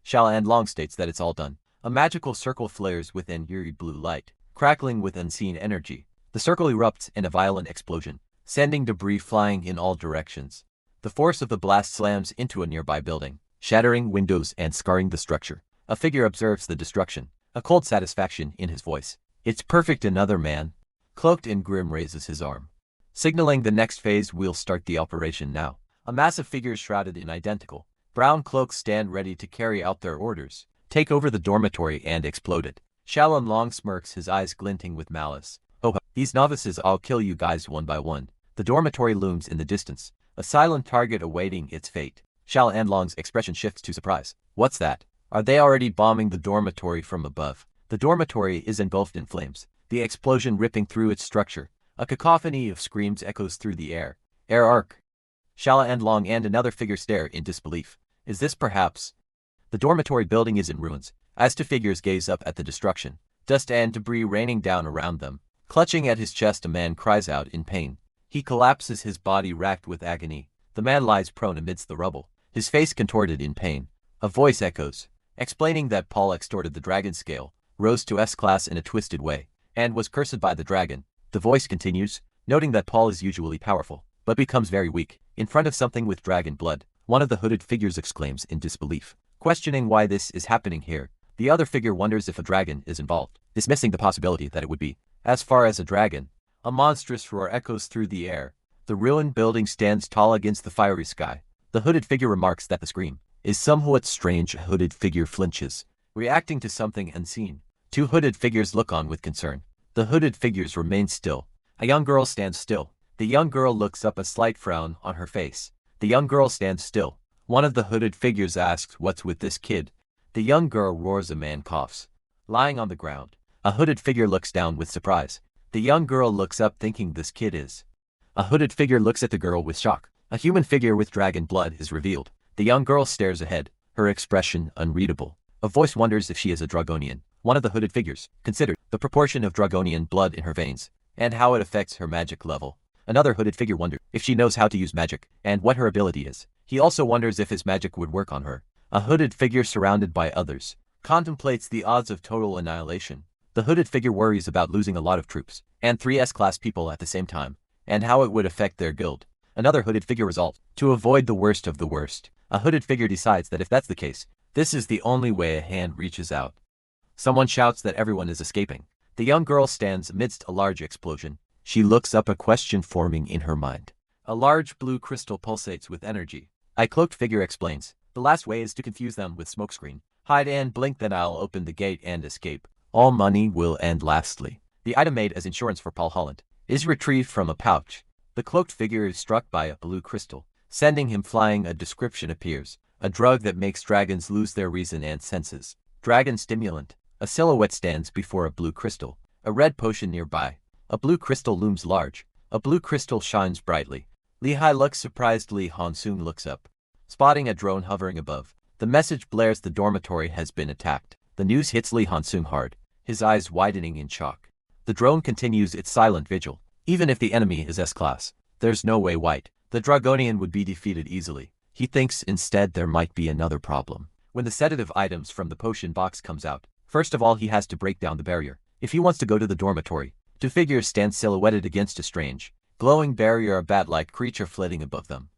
Shalin Long states that it's all done. A magical circle flares with an eerie blue light, crackling with unseen energy. The circle erupts in a violent explosion, sending debris flying in all directions. The force of the blast slams into a nearby building, shattering windows and scarring the structure. A figure observes the destruction, a cold satisfaction in his voice. It's perfect. Another man, cloaked in grim, raises his arm, signaling the next phase. We'll start the operation now. A massive figure shrouded in identical brown cloaks stand ready to carry out their orders. Take over the dormitory and explode it. Shalin Long smirks, his eyes glinting with malice. Oh, these novices, I'll kill you guys one by one. The dormitory looms in the distance, a silent target awaiting its fate. Shalin Long's expression shifts to surprise. What's that? Are they already bombing the dormitory from above? The dormitory is engulfed in flames, the explosion ripping through its structure. A cacophony of screams echoes through the air. Air arc. Shalin Long and another figure stare in disbelief. Is this perhaps? The dormitory building is in ruins, as two figures gaze up at the destruction, dust and debris raining down around them. Clutching at his chest, a man cries out in pain. He collapses, his body racked with agony. The man lies prone amidst the rubble, his face contorted in pain. A voice echoes, explaining that Paul extorted the dragon scale, rose to S-class in a twisted way, and was cursed by the dragon. The voice continues, noting that Paul is usually powerful, but becomes very weak in front of something with dragon blood. One of the hooded figures exclaims in disbelief, questioning why this is happening here. The other figure wonders if a dragon is involved, dismissing the possibility that it would be. As far as a dragon, a monstrous roar echoes through the air. The ruined building stands tall against the fiery sky. The hooded figure remarks that the scream is somewhat strange. A hooded figure flinches, reacting to something unseen. Two hooded figures look on with concern. The hooded figures remain still. A young girl stands still. The young girl looks up, a slight frown on her face. The young girl stands still. One of the hooded figures asks, "What's with this kid?" The young girl roars. A man coughs, lying on the ground. A hooded figure looks down with surprise. The young girl looks up, thinking this kid is. A hooded figure looks at the girl with shock. A human figure with dragon blood is revealed. The young girl stares ahead, her expression unreadable. A voice wonders if she is a Dragonian. One of the hooded figures considered the proportion of Dragonian blood in her veins, and how it affects her magic level. Another hooded figure wonders if she knows how to use magic, and what her ability is. He also wonders if his magic would work on her. A hooded figure surrounded by others contemplates the odds of total annihilation. The hooded figure worries about losing a lot of troops, and 3 S-class people at the same time, and how it would affect their guild. Another hooded figure resolves to avoid the worst of the worst. A hooded figure decides that if that's the case, this is the only way a hand reaches out. Someone shouts that everyone is escaping. The young girl stands amidst a large explosion. She looks up, a question forming in her mind. A large blue crystal pulsates with energy. A cloaked figure explains. The last way is to confuse them with smokescreen. Hide and blink, then I'll open the gate and escape. All money will end. Lastly, the item made as insurance for Paul Holland is retrieved from a pouch. The cloaked figure is struck by a blue crystal, sending him flying. A description appears. A drug that makes dragons lose their reason and senses. Dragon stimulant. A silhouette stands before a blue crystal. A red potion nearby. A blue crystal looms large. A blue crystal shines brightly. Lee Hai looks surprised. Lee Han-soon looks up, spotting a drone hovering above. The message blares. The dormitory has been attacked. The news hits Lee Han-soon hard, his eyes widening in shock. The drone continues its silent vigil. Even if the enemy is S-class, there's no way White, the Dragonian, would be defeated easily. He thinks instead there might be another problem. When the sedative items from the potion box comes out, first of all he has to break down the barrier. If he wants to go to the dormitory, two figures stand silhouetted against a strange, glowing barrier, a bat-like creature flitting above them.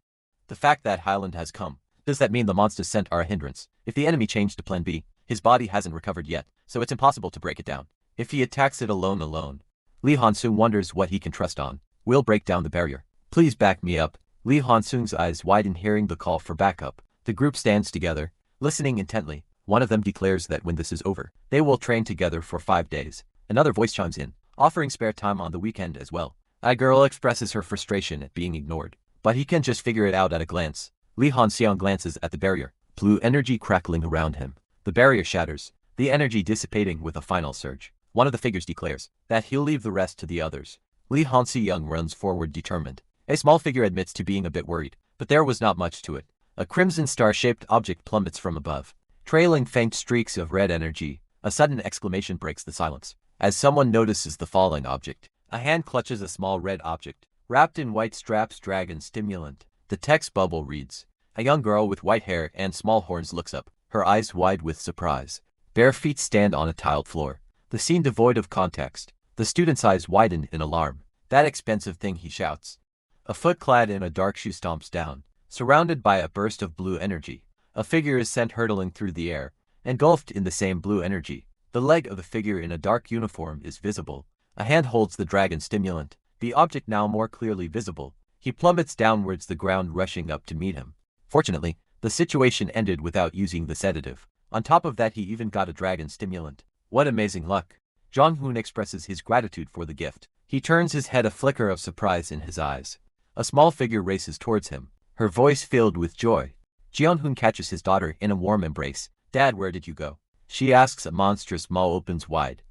The fact that Highland has come, does that mean the monsters sent are a hindrance? If the enemy changed to plan B, his body hasn't recovered yet, so it's impossible to break it down. If he attacks it alone, Lee Han-soon wonders what he can trust on. We'll break down the barrier. Please back me up. Lee Han-soon's eyes widen hearing the call for backup. The group stands together, listening intently. One of them declares that when this is over, they will train together for 5 days. Another voice chimes in, offering spare time on the weekend as well. A girl expresses her frustration at being ignored, but he can just figure it out at a glance. Lee Han-seong glances at the barrier, blue energy crackling around him. The barrier shatters, the energy dissipating with a final surge. One of the figures declares that he'll leave the rest to the others. Lee Han-seong runs forward determined. A small figure admits to being a bit worried, but there was not much to it. A crimson star-shaped object plummets from above, trailing faint streaks of red energy. A sudden exclamation breaks the silence, as someone notices the falling object. A hand clutches a small red object, wrapped in white straps. Dragon stimulant. The text bubble reads. A young girl with white hair and small horns looks up, her eyes wide with surprise. Bare feet stand on a tiled floor, the scene devoid of context. The student's eyes widen in alarm. That expensive thing, he shouts. A foot clad in a dark shoe stomps down, surrounded by a burst of blue energy. A figure is sent hurtling through the air, engulfed in the same blue energy. The leg of the figure in a dark uniform is visible. A hand holds the dragon stimulant, the object now more clearly visible. He plummets downwards, the ground rushing up to meet him. Fortunately, the situation ended without using the sedative. On top of that, he even got a dragon stimulant. What amazing luck! Jong-hoon expresses his gratitude for the gift. He turns his head, a flicker of surprise in his eyes. A small figure races towards him, her voice filled with joy. Jeon-hoon catches his daughter in a warm embrace. Dad, where did you go? She asks. A monstrous maw opens wide,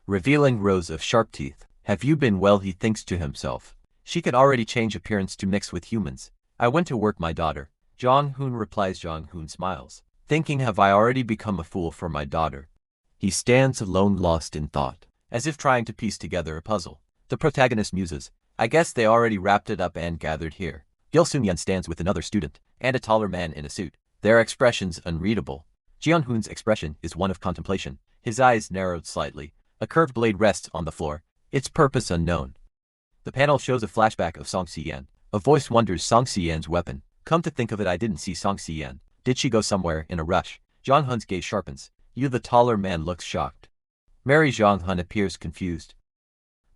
revealing rows of sharp teeth. Have you been well? He thinks to himself. She could already change appearance to mix with humans. I went to work, my daughter. Jong-hoon replies. Jong-hoon smiles, thinking, have I already become a fool for my daughter? He stands alone, lost in thought, as if trying to piece together a puzzle. The protagonist muses, I guess they already wrapped it up and gathered here. Gil Soon-yeon stands with another student, and a taller man in a suit, their expressions unreadable. Jeon-hoon's expression is one of contemplation, his eyes narrowed slightly. A curved blade rests on the floor, its purpose unknown. The panel shows a flashback of Song Si-yeon. A voice wonders, Song Si-yeon's weapon. Come to think of it, I didn't see Song Si-yeon. Did she go somewhere in a rush? Jong-hoon's gaze sharpens. You, the taller man looks shocked. Mary. Jong-hoon appears confused.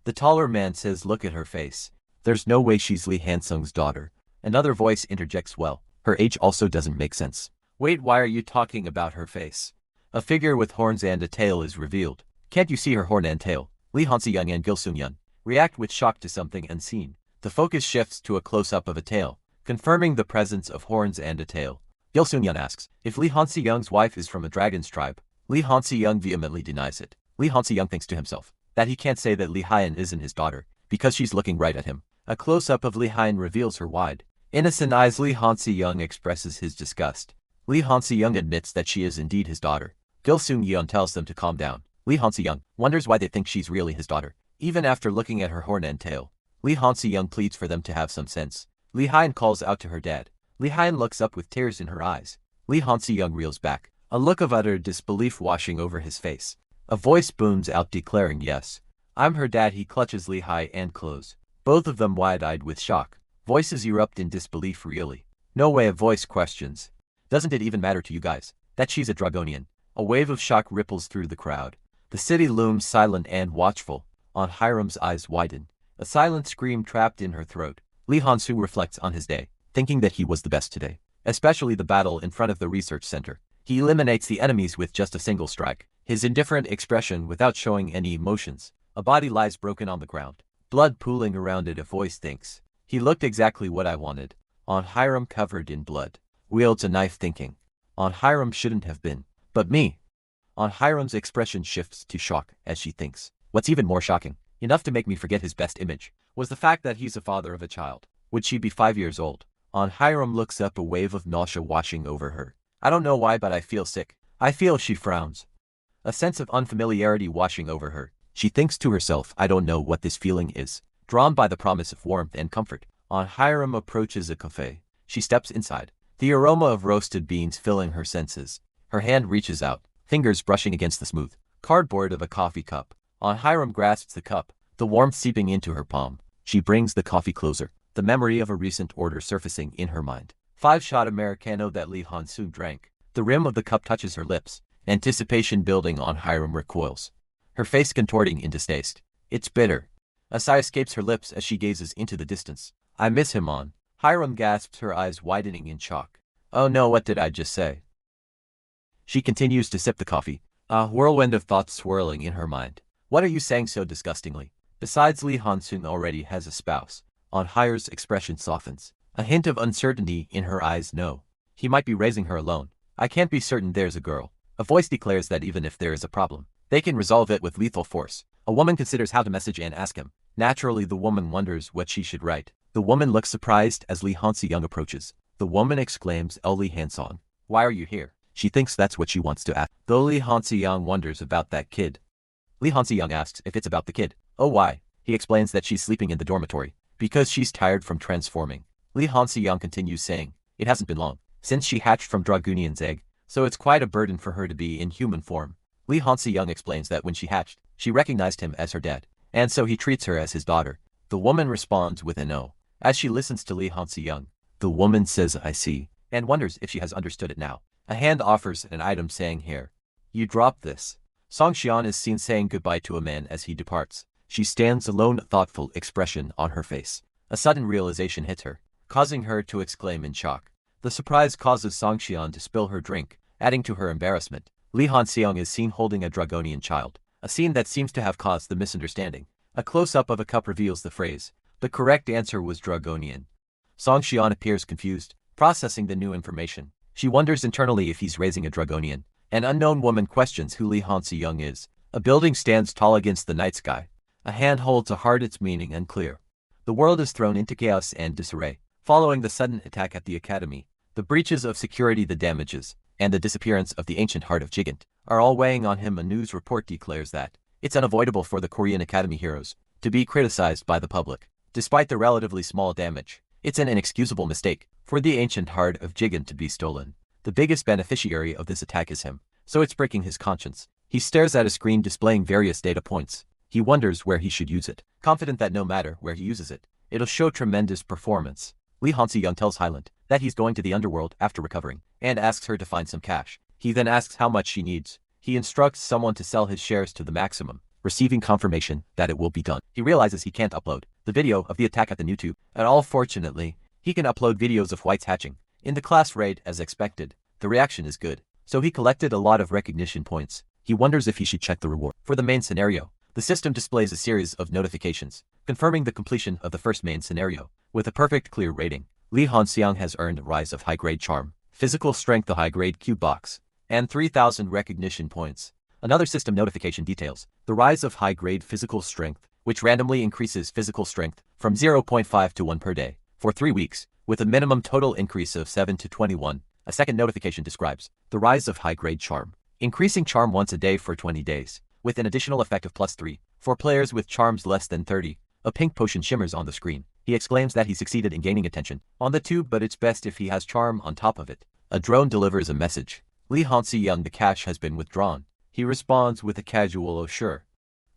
The taller man says, look at her face. There's no way she's Lee Han-sung's daughter. Another voice interjects, well, her age also doesn't make sense. Wait, why are you talking about her face? A figure with horns and a tail is revealed. Can't you see her horn and tail? Lee Han-seong and Gil Soon-yeon react with shock to something unseen. The focus shifts to a close-up of a tail, confirming the presence of horns and a tail. Gil Soon-yeon asks if Lee Han-seong's wife is from a dragon's tribe. Lee Han-seong vehemently denies it. Lee Han-seong thinks to himself that he can't say that Lee Hyen isn't his daughter, because she's looking right at him. A close-up of Lee Hyen reveals her wide, innocent eyes. Lee Han-seong expresses his disgust. Lee Han-seong admits that she is indeed his daughter. Gil Soon-yeon tells them to calm down. Lee Han-seong wonders why they think she's really his daughter, even after looking at her horn and tail. Lee Han-seong pleads for them to have some sense. Lee Hyen calls out to her dad. Lee Hyen looks up with tears in her eyes. Lee Han-seong reels back, a look of utter disbelief washing over his face. A voice booms out declaring yes. I'm her dad. He clutches Lee high and close. Both of them wide-eyed with shock. Voices erupt in disbelief. Really? No way. A voice questions. Doesn't it even matter to you guys that she's a Dragonian? A wave of shock ripples through the crowd. The city looms silent and watchful. On Hiram's eyes widen. A silent scream trapped in her throat. Lee Han-soo reflects on his day, thinking that he was the best today. Especially the battle in front of the research center. He eliminates the enemies with just a single strike. His indifferent expression without showing any emotions. A body lies broken on the ground. Blood pooling around it. A voice thinks. He looked exactly what I wanted. On Hiram covered in blood. Wields a knife thinking. On Hiram shouldn't have been. But me. On Hiram's expression shifts to shock as she thinks. What's even more shocking, enough to make me forget his best image, was the fact that he's a father of a child. Would she be 5 years old? On Hiram looks up, a wave of nausea washing over her. I don't know why, but I feel sick. I feel. She frowns. A sense of unfamiliarity washing over her. She thinks to herself, I don't know what this feeling is. Drawn by the promise of warmth and comfort, On Hiram approaches a cafe. She steps inside. The aroma of roasted beans filling her senses. Her hand reaches out, fingers brushing against the smooth cardboard of a coffee cup. On Hiram grasps the cup, the warmth seeping into her palm. She brings the coffee closer, the memory of a recent order surfacing in her mind. 5-shot Americano that Lee Han-soo drank. The rim of the cup touches her lips. Anticipation building. On Hiram recoils, her face contorting in distaste. It's bitter. A sigh escapes her lips as she gazes into the distance. I miss him. On Hiram gasps, her eyes widening in shock. Oh no, what did I just say? She continues to sip the coffee, a whirlwind of thoughts swirling in her mind. What are you saying so disgustingly? Besides, Lee Han-soo already has a spouse. On Hiram's expression softens, a hint of uncertainty in her eyes. No. He might be raising her alone. I can't be certain. There's a girl. A voice declares that even if there is a problem, they can resolve it with lethal force. A woman considers how to message and ask him. Naturally, the woman wonders what she should write. The woman looks surprised as Lee Han-soo approaches. The woman exclaims, "Oh, Lee Han-soo, why are you here?" She thinks that's what she wants to ask. Though Lee Han-soo wonders about that kid. Lee Han-soo asks if it's about the kid. Oh, why? He explains that she's sleeping in the dormitory because she's tired from transforming. Lee Han-soo continues saying, it hasn't been long since she hatched from Dragonian's egg, so it's quite a burden for her to be in human form. Lee Han-soo explains that when she hatched, she recognized him as her dad, and so he treats her as his daughter. The woman responds with an "oh." As she listens to Lee Han-soo, the woman says, I see, and wonders if she has understood it now. A hand offers an item saying, here. You drop this. Song Xian is seen saying goodbye to a man as he departs. She stands alone, a thoughtful expression on her face. A sudden realization hits her, causing her to exclaim in shock. The surprise causes Song Xian to spill her drink, adding to her embarrassment. Lee Han-soo is seen holding a Dragonian child, a scene that seems to have caused the misunderstanding. A close-up of a cup reveals the phrase. The correct answer was Dragonian. Song Xian appears confused, processing the new information. She wonders internally if he's raising a Dragonian. An unknown woman questions who Lee Han-soo is. A building stands tall against the night sky. A hand holds a heart, its meaning unclear. The world is thrown into chaos and disarray. Following the sudden attack at the academy, the breaches of security, the damages, and the disappearance of the ancient heart of Gigant are all weighing on him. A news report declares that it's unavoidable for the Korean Academy heroes to be criticized by the public. Despite the relatively small damage, it's an inexcusable mistake for the ancient heart of Gigant to be stolen. The biggest beneficiary of this attack is him, so it's breaking his conscience. He stares at a screen displaying various data points. He wonders where he should use it, confident that no matter where he uses it, it'll show tremendous performance. Lee Han-soo tells Hyland that he's going to the underworld after recovering, and asks her to find some cash. He then asks how much she needs. He instructs someone to sell his shares to the maximum, receiving confirmation that it will be done. He realizes he can't upload the video of the attack at the YouTube at all. Fortunately, he can upload videos of whites hatching in the class raid as expected. The reaction is good, so he collected a lot of recognition points. He wonders if he should check the reward. For the main scenario, the system displays a series of notifications, confirming the completion of the first main scenario. With a perfect clear rating, Lee Han-soo has earned a rise of high-grade charm, physical strength, a high-grade cube box, and 3,000 recognition points. Another system notification details the rise of high-grade physical strength, which randomly increases physical strength from 0.5 to 1 per day for 3 weeks, with a minimum total increase of 7 to 21. A second notification describes the rise of high-grade charm, increasing charm once a day for 20 days, with an additional effect of +3 for players with charms less than 30. A pink potion shimmers on the screen. He exclaims that he succeeded in gaining attention on the tube, but it's best if he has charm on top of it. A drone delivers a message. Lee Han-soo, the cash has been withdrawn. He responds with a casual "oh sure."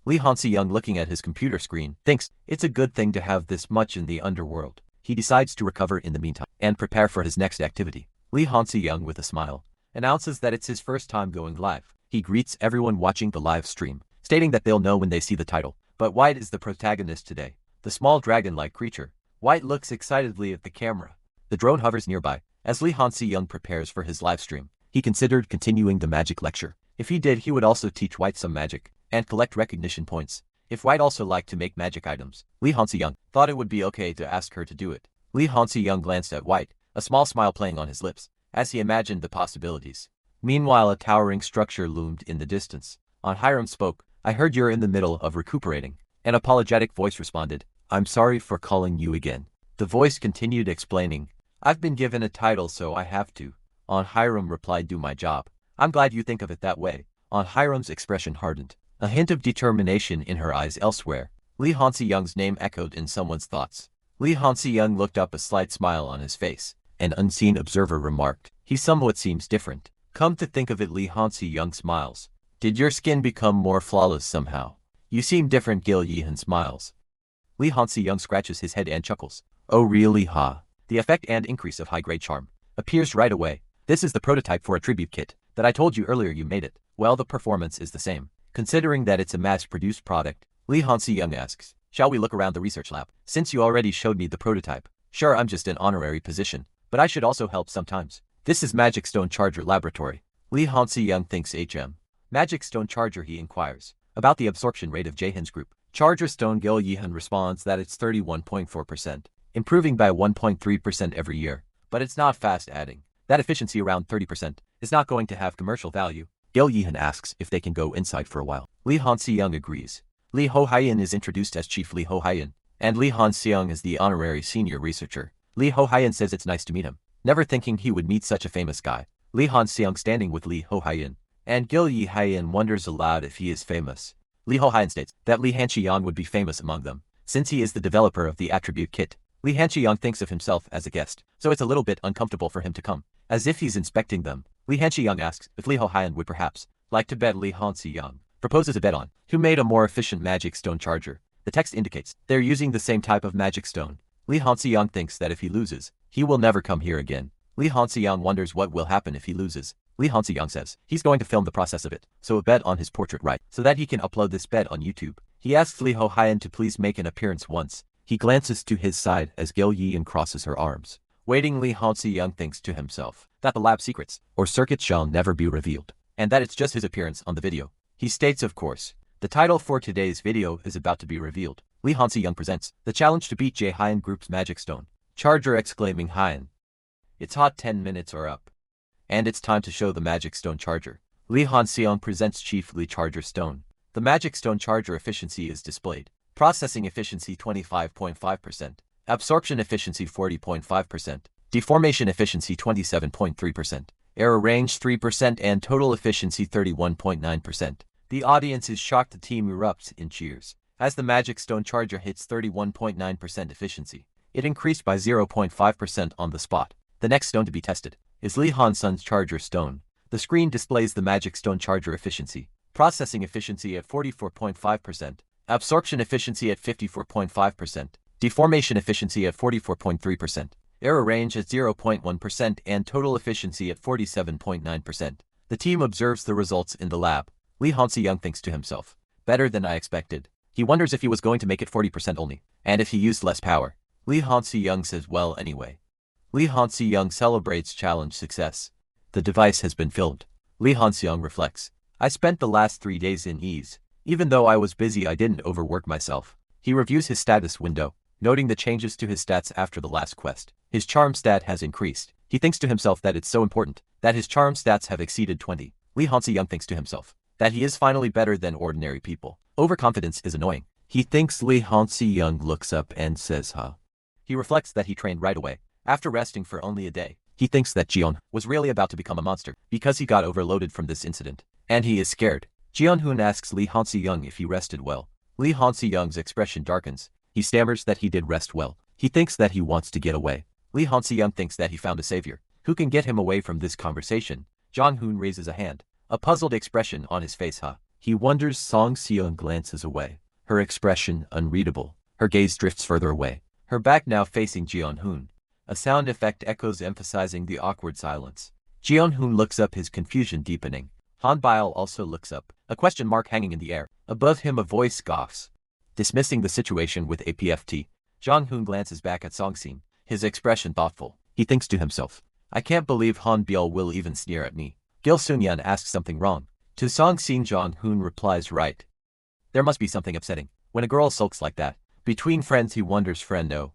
Lee Han-seyoung, looking at his computer screen, thinks it's a good thing to have this much in the underworld. He decides to recover in the meantime and prepare for his next activity. Lee Han-seyoung, with a smile, announces that it's his first time going live. He greets everyone watching the live stream, stating that they'll know when they see the title. But White is the protagonist today, the small dragon-like creature. White looks excitedly at the camera. The drone hovers nearby. As Lee Han-seyoung prepares for his live stream, he considered continuing the magic lecture. If he did, he would also teach White some magic and collect recognition points. If White also liked to make magic items, Lee Han-seyoung thought it would be okay to ask her to do it. Lee Han-seyoung glanced at White, a small smile playing on his lips, as he imagined the possibilities. Meanwhile, a towering structure loomed in the distance. Hiram spoke. "I heard you're in the middle of recuperating." An apologetic voice responded, "I'm sorry for calling you again." The voice continued explaining, "I've been given a title, so I have to." Hiram replied, "Do my job." "I'm glad you think of it that way." Hiram's expression hardened, a hint of determination in her eyes elsewhere. Lee Han-seyoung's name echoed in someone's thoughts. Lee Han-seyoung looked up, a slight smile on his face. An unseen observer remarked, "He somewhat seems different." Come to think of it, Lee Han-seyoung smiles. "Did your skin become more flawless somehow? You seem different." Gil Yeehan smiles. Lee Han-seyoung scratches his head and chuckles. "Oh really, ha?" The effect and increase of high-grade charm appears right away. "This is the prototype for a tribute kit that I told you earlier you made it." "Well, the performance is the same, considering that it's a mass-produced product." Lee Han-seyoung asks, "Shall we look around the research lab, since you already showed me the prototype?" "Sure, I'm just an honorary position, but I should also help sometimes." "This is Magic Stone Charger Laboratory." Lee Han-seyoung thinks Magic Stone Charger, he inquires about the absorption rate of Jaehyun's group. Charger Stone. Gil Yeehan responds that it's 31.4%, improving by 1.3% every year, but it's not fast, adding that efficiency around 30% is not going to have commercial value. Gil Yeehan asks if they can go inside for a while. Lee Han-seyoung agrees. Lee Ho-hyeon is introduced as Chief Lee Ho-hyeon, and Lee Han-seyoung is the honorary senior researcher. Lee Ho-hyeon says it's nice to meet him, never thinking he would meet such a famous guy. Lee Han-seyoung standing with Lee Ho-hyeon, and Gil Yeehan wonders aloud if he is famous. Lee Ho-hyeon states that Lee Han-seyoung would be famous among them, since he is the developer of the attribute kit. Lee Han-seyoung thinks of himself as a guest, so it's a little bit uncomfortable for him to come, as if he's inspecting them. Lee Han-seyoung asks if Lee Ho-hyeon would perhaps like to bet. Lee Han-seyoung proposes a bet on who made a more efficient magic stone charger. The text indicates they're using the same type of magic stone. Lee Han-seyoung thinks that if he loses, he will never come here again. Lee Han-seyoung wonders what will happen if he loses. Lee Han-seyoung says he's going to film the process of it, so a bet on his portrait, right, so that he can upload this bet on YouTube. He asks Lee Ho-hyeon to please make an appearance once. He glances to his side as Gil Yeehan crosses her arms. Waiting, Lee Han-seyoung thinks to himself that the lab secrets or circuits shall never be revealed, and that it's just his appearance on the video. He states, of course, the title for today's video is about to be revealed. Lee Han-seyoung presents the challenge to beat Jaehyun Group's Magic Stone Charger, exclaiming Hyeon. It's hot, 10 minutes are up, and it's time to show the Magic Stone Charger. Lee Han-seyoung presents Chief Lee Charger Stone. The Magic Stone Charger efficiency is displayed. Processing efficiency 25.5%, absorption efficiency 40.5%, deformation efficiency 27.3%, error range 3%, and total efficiency 31.9%. The audience is shocked. The team erupts in cheers as the Magic Stone Charger hits 31.9% efficiency. It increased by 0.5% on the spot. The next stone to be tested is Lee Han-seyoung's Charger Stone. The screen displays the Magic Stone Charger efficiency. Processing efficiency at 44.5%, absorption efficiency at 54.5%, deformation efficiency at 44.3%, error range at 0.1%, and total efficiency at 47.9%. The team observes the results in the lab. Lee Han-seyoung thinks to himself, better than I expected. He wonders if he was going to make it 40% only, and if he used less power. Lee Han-seyoung says, well, anyway. Lee Han-seyoung celebrates challenge success. The device has been filmed. Lee Han-seyoung reflects, I spent the last 3 days in ease. Even though I was busy, I didn't overwork myself. He reviews his status window, noting the changes to his stats after the last quest. His charm stat has increased. He thinks to himself that it's so important that his charm stats have exceeded 20. Lee Han-seyoung thinks to himself that he is finally better than ordinary people. Overconfidence is annoying. He thinks. Lee Han-seyoung looks up and says, huh. He reflects that he trained right away, after resting for only a day. He thinks that Jeon was really about to become a monster because he got overloaded from this incident, and he is scared. Jeon-hoon asks Lee Han-seyoung if he rested well. Lee Han-seyoung's expression darkens. He stammers that he did rest well. He thinks that he wants to get away. Lee Han-seyoung thinks that he found a savior who can get him away from this conversation. Jeon-hoon raises a hand. a puzzled expression on his face. He wonders. Song Seon glances away, her expression unreadable. Her gaze drifts further away, her back now facing Jeon-hoon. A sound effect echoes, emphasizing the awkward silence. Jeon-hoon looks up, his confusion deepening. Han Bial also looks up, a question mark hanging in the air. Above him a voice scoffs, dismissing the situation with APFT. Jeon-hoon glances back at Song-sin, his expression thoughtful. He thinks to himself, I can't believe Han Bial will even sneer at me. Gil Sun-yeon asks something wrong. To Song-sin, Jeon-hoon replies, right. There must be something upsetting when a girl sulks like that. Between friends, he wonders, friend no.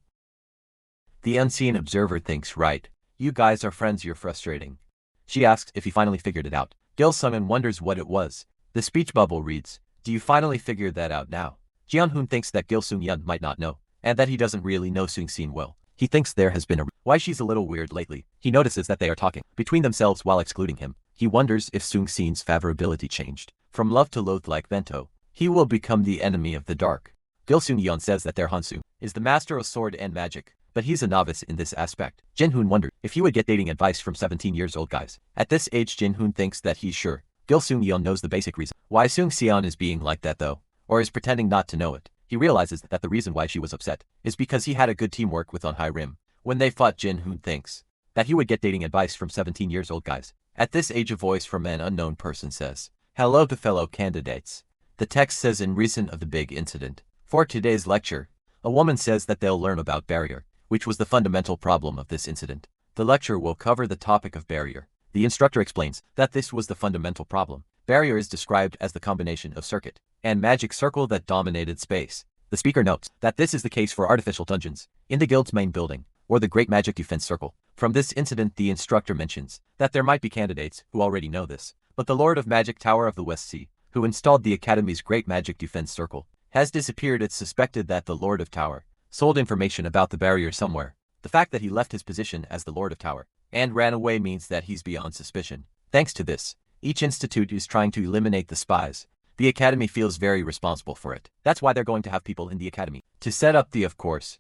The unseen observer thinks, right. You guys are friends, you're frustrating. She asks if he finally figured it out. Gil Sun-yeon wonders what it was. The speech bubble reads, do you finally figure that out now? Jeon-hoon thinks that Gil Sun-yeon might not know, and that he doesn't really know Sung-sin well. He thinks there has been why she's a little weird lately. He notices that they are talking between themselves while excluding him. He wonders if Sung-sin's favorability changed. From love to loathe like Bento, he will become the enemy of the dark. Gil Sun-yeon says that their Hansu is the master of sword and magic, but he's a novice in this aspect. Jin-hoon wondered if he would get dating advice from 17-year-old guys. At this age, Jin-hoon thinks that he's sure. Gil Sun-yeon knows the basic reason why Sung-seon is being like that though, or is pretending not to know it. He realizes that the reason why she was upset is because he had a good teamwork with On High Rim. When they fought, Jin-hoon thinks that he would get dating advice from 17-year-old guys. At this age, a voice from an unknown person says, hello to fellow candidates. The text says, in recent of the big incident. For today's lecture, a woman says that they'll learn about barrier, which was the fundamental problem of this incident. The lecture will cover the topic of barrier. The instructor explains that this was the fundamental problem. Barrier is described as the combination of circuit and magic circle that dominated space. The speaker notes that this is the case for artificial dungeons in the guild's main building, or the Great Magic Defense Circle. From this incident, the instructor mentions that there might be candidates who already know this, but the Lord of Magic Tower of the West Sea, who installed the Academy's Great Magic Defense Circle, has disappeared. It's suspected that the Lord of Tower sold information about the barrier somewhere. The fact that he left his position as the Lord of Tower and ran away means that he's beyond suspicion. Thanks to this, each institute is trying to eliminate the spies. The Academy feels very responsible for it. That's why they're going to have people in the Academy to set up of course.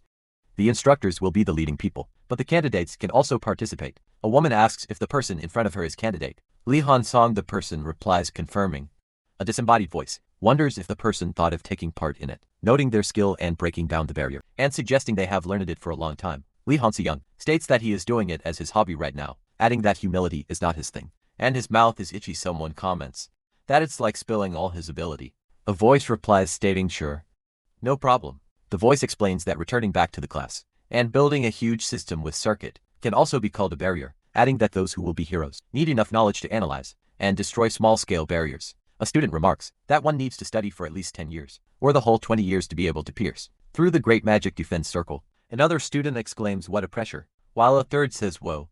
The instructors will be the leading people, but the candidates can also participate. A woman asks if the person in front of her is candidate. Lee Han-song, the person, replies, confirming. A disembodied voice wonders if the person thought of taking part in it, noting their skill and breaking down the barrier, and suggesting they have learned it for a long time. Lee Han-seyoung states that he is doing it as his hobby right now, adding that humility is not his thing, and his mouth is itchy. Someone comments that it's like spilling all his ability. A voice replies, stating, sure. No problem. The voice explains that returning back to the class and building a huge system with circuit can also be called a barrier, adding that those who will be heroes need enough knowledge to analyze and destroy small-scale barriers. A student remarks that one needs to study for at least 10 years, or the whole 20 years to be able to pierce through the Great Magic Defense Circle. Another student exclaims, what a pressure, while a third says, whoa.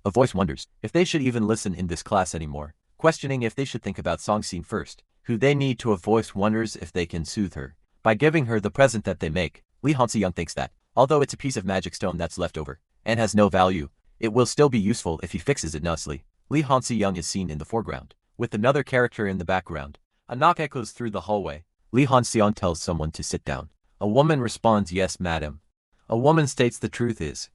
A voice wonders if they should even listen in this class anymore, questioning if they should think about Song-sin first, who they need to. A voice wonders if they can soothe her by giving her the present that they make. Lee Han-seyoung thinks that, although it's a piece of magic stone that's left over and has no value, it will still be useful if he fixes it nicely. Lee Han-seyoung is seen in the foreground, with another character in the background. A knock echoes through the hallway. Lee Han-seyoung tells someone to sit down. A woman responds, yes, madam. A woman states the truth is.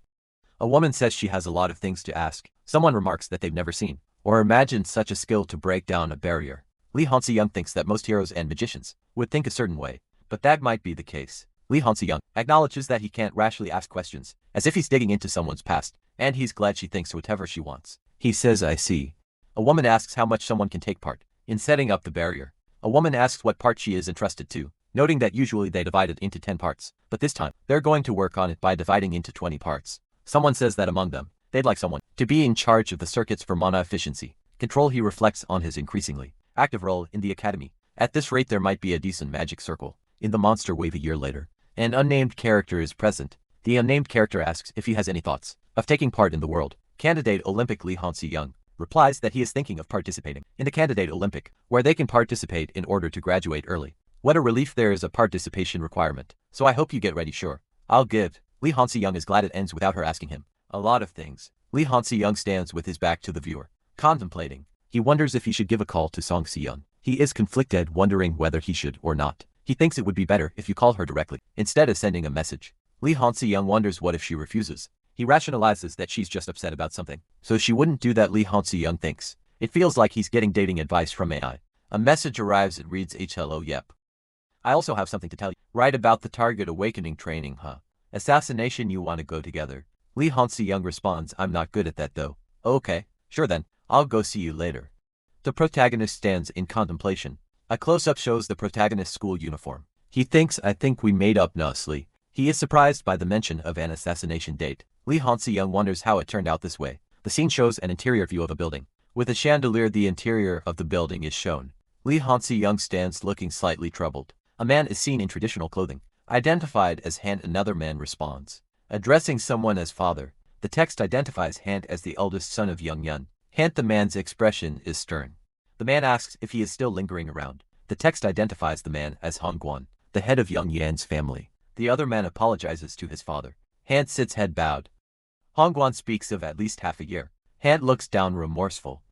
A woman says she has a lot of things to ask. Someone remarks that they've never seen or imagined such a skill to break down a barrier. Lee Han-seyoung thinks that most heroes and magicians would think a certain way, but that might be the case. Lee Han-seyoung acknowledges that he can't rashly ask questions, as if he's digging into someone's past, and he's glad she thinks whatever she wants. He says, I see. A woman asks how much someone can take part in setting up the barrier. A woman asks what part she is entrusted to, noting that usually they divide it into 10 parts, but this time, they're going to work on it by dividing into 20 parts. Someone says that among them, they'd like someone to be in charge of the circuits for mana efficiency. Control. He reflects on his increasingly active role in the academy. At this rate, there might be a decent magic circle in the monster wave. A year later, an unnamed character is present. The unnamed character asks if he has any thoughts of taking part in the World Candidate Olympic. Lee Han-seyoung replies that he is thinking of participating in the Candidate Olympic, where they can participate in order to graduate early. What a relief there is a participation requirement, so I hope you get ready. Sure, I'll give. Lee Han-seyoung is glad it ends without her asking him a lot of things. Lee Han-seyoung stands with his back to the viewer, contemplating. He wonders if he should give a call to Song Se-yeon. He is conflicted, wondering whether he should or not. He thinks it would be better if you call her directly, instead of sending a message. Lee Han-seyoung wonders what if she refuses. He rationalizes that she's just upset about something, so she wouldn't do that. Lee Han-seyoung thinks It feels like he's getting dating advice from AI. A message arrives and reads Hello, yep. I also have something to tell you. Right about the target awakening training, huh? Assassination, you wanna go together? Lee Hansi-young responds, I'm not good at that though. Okay, sure then, I'll go see you later. The protagonist stands in contemplation. A close-up shows the protagonist's school uniform. He thinks, I think we made up nicely. He is surprised by the mention of an assassination date. Lee Hansi-young wonders how it turned out this way. The scene shows an interior view of a building. With a chandelier, the interior of the building is shown. Lee Hansi-young stands looking slightly troubled. A man is seen in traditional clothing. Identified as Han, another man responds. Addressing someone as father, the text identifies Han as the eldest son of Young Yun. Han, the man's expression is stern. The man asks if he is still lingering around. The text identifies the man as Han Guan, the head of Young Yan's family. The other man apologizes to his father. Han sits head bowed. Han Guan speaks of at least half a year. Han looks down remorseful.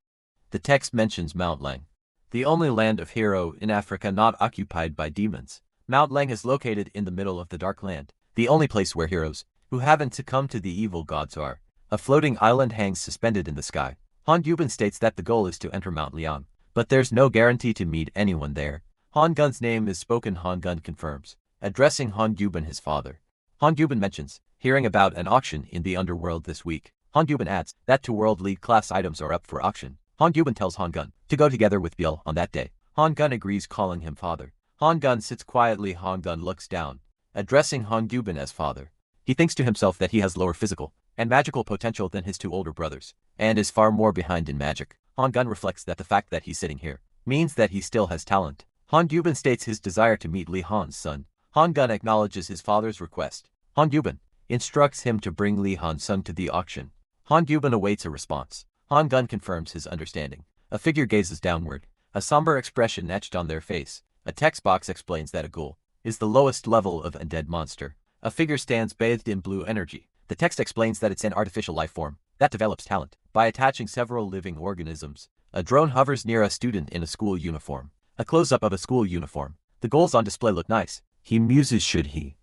The text mentions Mount Lang, the only land of hero in Africa not occupied by demons. Mount Lang is located in the middle of the Dark Land, the only place where heroes, who haven't succumbed to the evil gods, are. A floating island hangs suspended in the sky. Han Yubin states that the goal is to enter Mount Liang, but there's no guarantee to meet anyone there. Han Gun's name is spoken. Han Gun confirms, addressing Han Yubin, his father. Han Yubin mentions hearing about an auction in the underworld this week. Han Yubin adds that 2 World League class items are up for auction. Han Yubin tells Han Gun to go together with Biel on that day. Han Gun agrees, calling him father. Han Gun sits quietly. Han Gun looks down, addressing Han Yubin as father. He thinks to himself that he has lower physical and magical potential than his 2 older brothers, and is far more behind in magic. Han Gun reflects that the fact that he's sitting here means that he still has talent. Han Yubin states his desire to meet Li Han's son. Han Gun acknowledges his father's request. Han Yubin instructs him to bring Li Han's son to the auction. Han Yubin awaits a response. Han Gun confirms his understanding. A figure gazes downward, a somber expression etched on their face. A text box explains that a ghoul is the lowest level of undead monster. A figure stands bathed in blue energy. The text explains that it's an artificial life form that develops talent by attaching several living organisms. A drone hovers near a student in a school uniform. A close-up of a school uniform. The ghouls on display look nice. He muses, should he?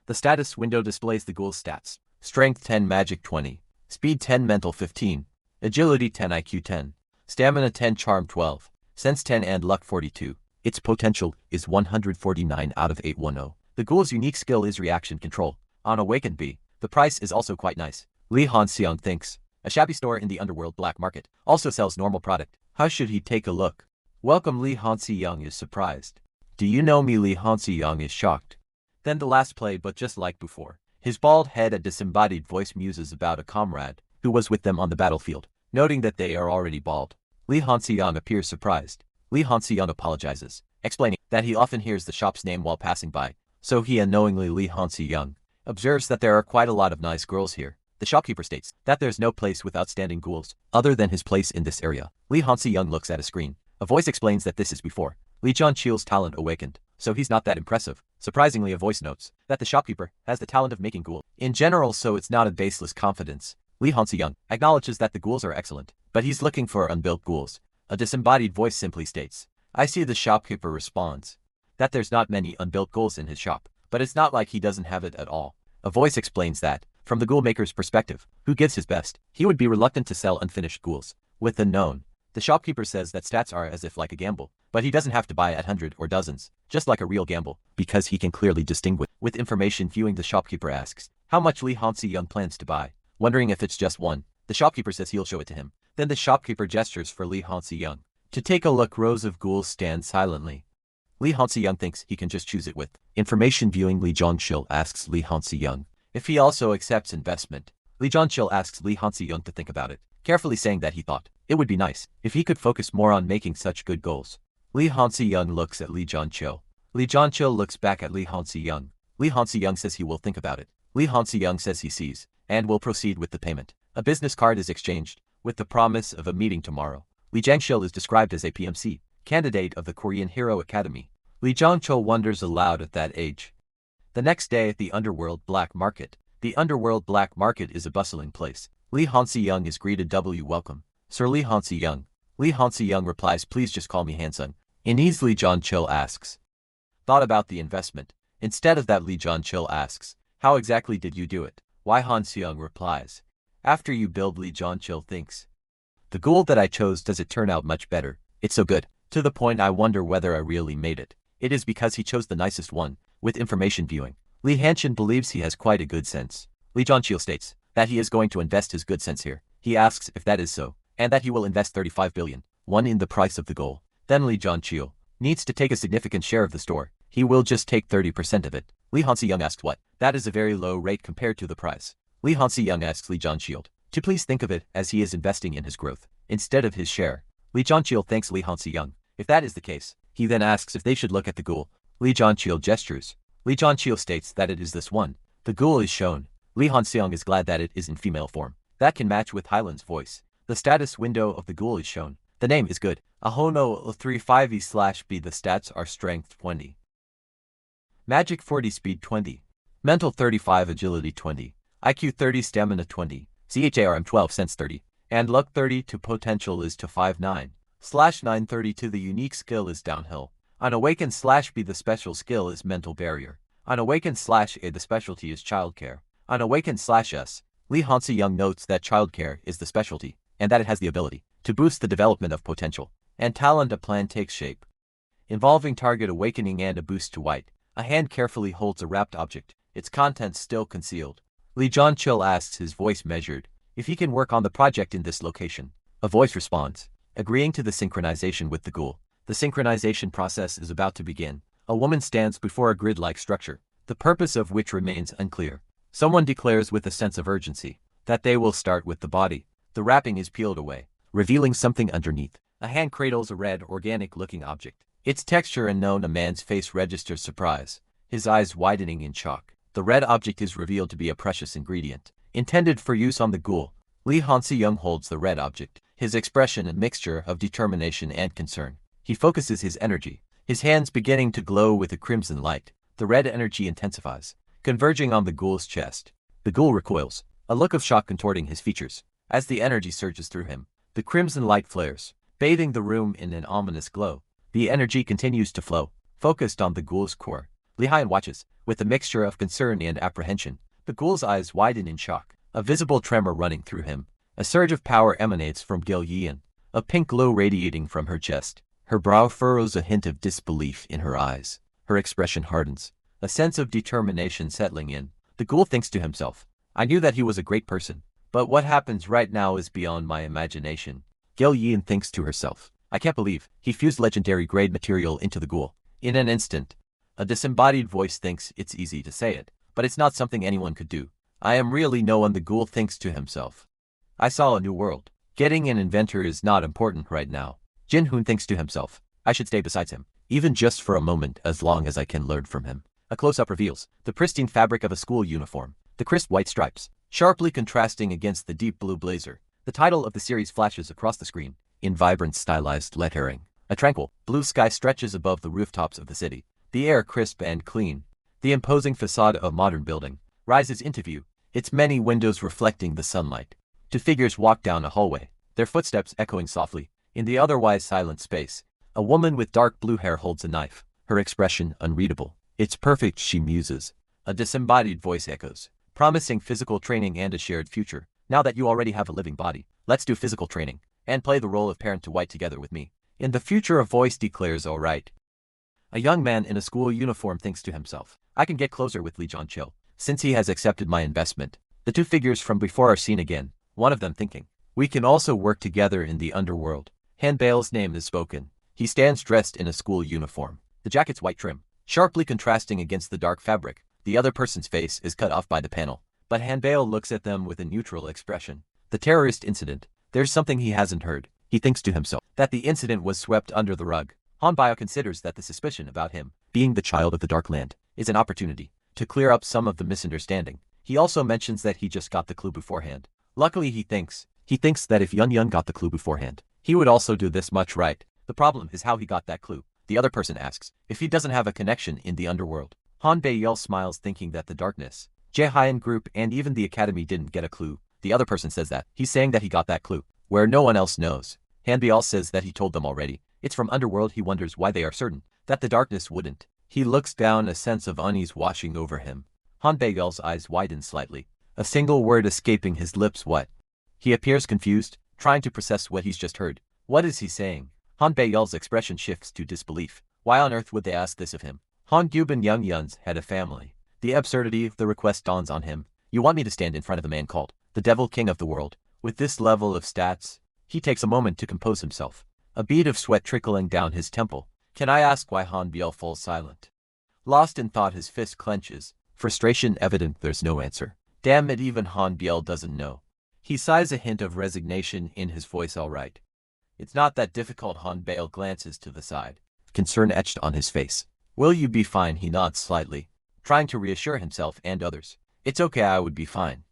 The status window displays the ghoul's stats. Strength 10, Magic 20, Speed 10, Mental 15, Agility 10, IQ 10, Stamina 10, Charm 12, Sense 10 and Luck 42. Its potential is 149 out of 810. The ghoul's unique skill is Reaction Control. On Awakened B, the price is also quite nice. Lee Han-seong thinks. A shabby store in the underworld black market also sells normal product. How should he take a look? Welcome. Lee Han-seong is surprised. Do you know me? Lee Han-seong is shocked. Then the last play, but just like before. His bald head, a disembodied voice muses about a comrade who was with them on the battlefield, noting that they are already bald. Lee Han-seong appears surprised. Lee Han-seong apologizes, explaining that he often hears the shop's name while passing by, so he unknowingly Lee Han-seong observes that there are quite a lot of nice girls here. The shopkeeper states that there's no place with outstanding ghouls other than his place in this area. Lee Han-seong looks at a screen. A voice explains that this is before Lee John-chil's talent awakened, so he's not that impressive. Surprisingly, a voice notes that the shopkeeper has the talent of making ghouls in general, so it's not a baseless confidence. Lee Han-seong acknowledges that the ghouls are excellent, but he's looking for unbuilt ghouls. A disembodied voice simply states, I see. The shopkeeper responds that there's not many unbuilt ghouls in his shop, but it's not like he doesn't have it at all. A voice explains that, from the ghoul maker's perspective, who gives his best, he would be reluctant to sell unfinished ghouls. With the known, the shopkeeper says that stats are as if like a gamble, but he doesn't have to buy at hundred or dozens, just like a real gamble, because he can clearly distinguish. With information viewing, the shopkeeper asks how much Lee Han-seong plans to buy. Wondering if it's just one, the shopkeeper says he'll show it to him. Then the shopkeeper gestures for Lee Han-seong to take a look. Rows of ghouls stand silently. Lee Han-seong thinks he can just choose it with information viewing. Lee Jong-chil asks Lee Han-seong if he also accepts investment. Lee Jong-chil asks Lee Han-seong to think about it, carefully saying that he thought it would be nice if he could focus more on making such good goals. Lee Han-seong looks at Lee Jong-chil. Lee Jong-chil looks back at Lee Han-seong. Lee Han-seong says he will think about it. Lee Han-seong says he sees and will proceed with the payment. A business card is exchanged with the promise of a meeting tomorrow. Lee Jang-chil is described as a PMC candidate of the Korean Hero Academy. Lee Jong-chil wonders aloud at that age. The next day at the underworld black market. The underworld black market is a bustling place. Lee Han-seong is greeted. W welcome, Sir Lee Han-seong. Lee Han-seong replies, please just call me Hansung. In ease, Lee Jong-chil asks. Thought about the investment. Instead of that, Lee Jong-chil asks, how exactly did you do it? Why Han-seong replies, after you build. Lee Jong-chil thinks. The ghoul that I chose, does it turn out much better? It's so good, to the point I wonder whether I really made it. It is because he chose the nicest one, with information viewing. Li Hanshin believes he has quite a good sense. Li Zhanqiu states that he is going to invest his good sense here. He asks if that is so, and that he will invest 35 billion, one in the price of the ghoul. Then Li Zhanqiu needs to take a significant share of the store. He will just take 30% of it. Li Hansiyang asks what? That is a very low rate compared to the price. Li Hansiyang asks Li Zhanqiu to please think of it as he is investing in his growth, instead of his share. Li Zhanqiu thanks Li Hansiyang. If that is the case, he then asks if they should look at the ghoul. Li Zhanqiu gestures. Li Zhanqiu states that it is this one. The ghoul is shown. Li Hansiyang is glad that it is in female form. That can match with Hyland's voice. The status window of the ghoul is shown. The name is good. Ahono 35E/B. The stats are strength 20. Magic 40, speed 20. Mental 35, agility 20. IQ 30, stamina 20. CHARM 12, sense 30. And luck 30 to potential is to 59/932. The unique skill is downhill. On Awaken/B the special skill is mental barrier. On Awaken/A the specialty is childcare. On Awaken/S, Li Hansiyang notes that childcare is the specialty, and that it has the ability to boost the development of potential and talent. A plan takes shape, involving target awakening and a boost to white. A hand carefully holds a wrapped object, its contents still concealed. Li Zhanqiu asks, his voice measured, if he can work on the project in this location. A voice responds, agreeing to the synchronization with the ghoul. The synchronization process is about to begin. A woman stands before a grid-like structure, the purpose of which remains unclear. Someone declares with a sense of urgency that they will start with the body. The wrapping is peeled away, revealing something underneath. A hand cradles a red, organic-looking object. Its texture unknown. A man's face registers surprise, his eyes widening in shock. The red object is revealed to be a precious ingredient, intended for use on the ghoul. Li Hansiyang holds the red object, his expression a mixture of determination and concern. He focuses his energy, his hands beginning to glow with a crimson light. The red energy intensifies, converging on the ghoul's chest. The ghoul recoils, a look of shock contorting his features. As the energy surges through him, the crimson light flares, bathing the room in an ominous glow. The energy continues to flow, focused on the ghoul's core. Li Hayan watches, with a mixture of concern and apprehension. The ghoul's eyes widen in shock, a visible tremor running through him. A surge of power emanates from Gil Yian, a pink glow radiating from her chest. Her brow furrows, a hint of disbelief in her eyes. Her expression hardens, a sense of determination settling in. The ghoul thinks to himself, I knew that he was a great person, but what happens right now is beyond my imagination. Gil Yian thinks to herself, I can't believe he fused legendary grade material into the ghoul. In an instant, a disembodied voice thinks it's easy to say it, but it's not something anyone could do. I am really no one. The ghoul thinks to himself, I saw a new world. Getting an inventor is not important right now. Jin Hoon thinks to himself, I should stay beside him, even just for a moment, as long as I can learn from him. A close-up reveals the pristine fabric of a school uniform, the crisp white stripes, sharply contrasting against the deep blue blazer. The title of the series flashes across the screen, in vibrant stylized lettering. A tranquil, blue sky stretches above the rooftops of the city, the air crisp and clean. The imposing facade of a modern building rises into view, its many windows reflecting the sunlight. Two figures walk down a hallway, their footsteps echoing softly. In the otherwise silent space, a woman with dark blue hair holds a knife, her expression unreadable. It's perfect, she muses. A disembodied voice echoes, promising physical training and a shared future. Now that you already have a living body, let's do physical training, and play the role of parent to white together with me. In the future, a voice declares, all right. A young man in a school uniform thinks to himself, I can get closer with Li Zhanqiu, since he has accepted my investment. The two figures from before are seen again, one of them thinking, we can also work together in the underworld. Han Bale's name is spoken. He stands dressed in a school uniform, the jacket's white trim, sharply contrasting against the dark fabric. The other person's face is cut off by the panel, but Han Bale looks at them with a neutral expression. The terrorist incident, there's something he hasn't heard. He thinks to himself that the incident was swept under the rug. Han Bio considers that the suspicion about him being the child of the Dark Land is an opportunity to clear up some of the misunderstanding. He also mentions that he just got the clue beforehand. Luckily, he thinks that if Yun Yun got the clue beforehand, he would also do this much right. The problem is how he got that clue. The other person asks if he doesn't have a connection in the underworld. Han Baiyel smiles, thinking that the darkness, Jaehyun Group, and even the academy didn't get a clue. The other person says that he's saying that he got that clue where no one else knows. Han Baiyel says that he told them already. It's from underworld. He wonders why they are certain that the darkness wouldn't. He looks down, a sense of unease washing over him. Han Baiyel's eyes widen slightly, a single word escaping his lips. What? He appears confused, trying to process what he's just heard. What is he saying? Han Baeyul's expression shifts to disbelief. Why on earth would they ask this of him? Han Gyubin Young Yuns had a family. The absurdity of the request dawns on him. You want me to stand in front of the man called the Devil King of the world? With this level of stats? He takes a moment to compose himself. A bead of sweat trickling down his temple. Can I ask why Han Biel falls silent? Lost in thought, his fist clenches. Frustration evident, there's no answer. Damn it, even Han Biel doesn't know. He sighs, a hint of resignation in his voice. All right. It's not that difficult. Han Biel glances to the side. Concern etched on his face. Will you be fine? He nods slightly, trying to reassure himself and others. It's okay, I would be fine.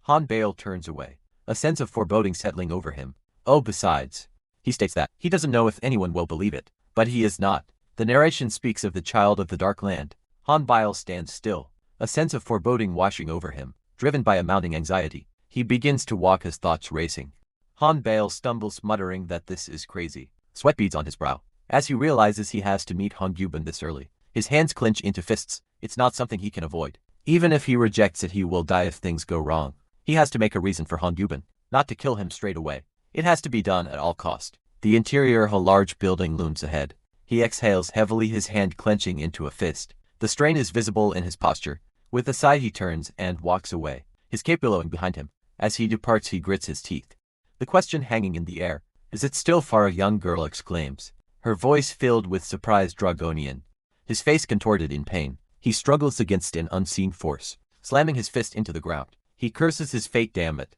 Han Biel turns away, a sense of foreboding settling over him. Oh, besides, he states that he doesn't know if anyone will believe it, but he is not. The narration speaks of the child of the Dark Land. Han Biel stands still, a sense of foreboding washing over him, driven by a mounting anxiety. He begins to walk, his thoughts racing. Han Biel stumbles, muttering that this is crazy. Sweat beads on his brow, as he realizes he has to meet Han Gyubin this early. His hands clench into fists. It's not something he can avoid. Even if he rejects it, he will die if things go wrong. He has to make a reason for Han Gyubin, not to kill him straight away. It has to be done at all cost. The interior of a large building looms ahead. He exhales heavily, his hand clenching into a fist. The strain is visible in his posture. With a sigh, he turns and walks away, his cape billowing behind him. As he departs, he grits his teeth. The question hanging in the air, is it still far? A young girl exclaims, her voice filled with surprise. Dragonian. His face contorted in pain. He struggles against an unseen force, slamming his fist into the ground. He curses his fate. Damn it.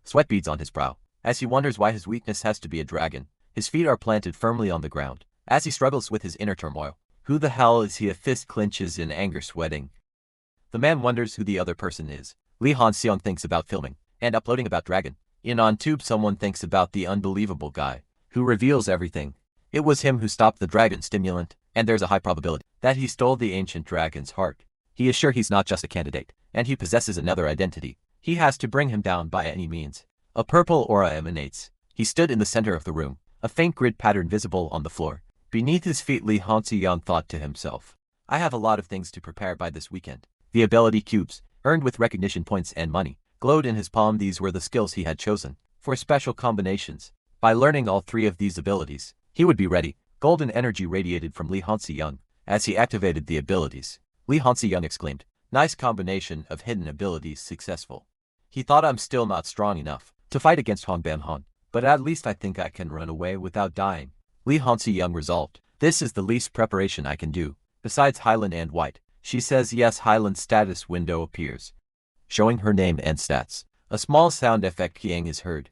Sweat beads on his brow, as he wonders why his weakness has to be a dragon. His feet are planted firmly on the ground, as he struggles with his inner turmoil. Who the hell is he? A fist clenches in anger, sweating. The man wonders who the other person is. Lee Han Seong thinks about filming and uploading about Dragon. On Tube, someone thinks about the unbelievable guy who reveals everything. It was him who stopped the dragon stimulant, and there's a high probability that he stole the ancient dragon's heart. He is sure he's not just a candidate, and he possesses another identity. He has to bring him down by any means. A purple aura emanates. He stood in the center of the room, a faint grid pattern visible on the floor. Beneath his feet, Lee Han Seong thought to himself, I have a lot of things to prepare by this weekend. The ability cubes, earned with recognition points and money, glowed in his palm. These were the skills he had chosen for special combinations. By learning all three of these abilities, he would be ready. Golden energy radiated from Lee Han Seong as he activated the abilities. Lee Han Seong exclaimed, nice combination of hidden abilities successful. He thought, I'm still not strong enough to fight against Hong Ban Han, but at least I think I can run away without dying. Lee Han Seong resolved, this is the least preparation I can do. Besides Highland and White, she says yes. Highland's status window appears, showing her name and stats. A small sound effect keying is heard.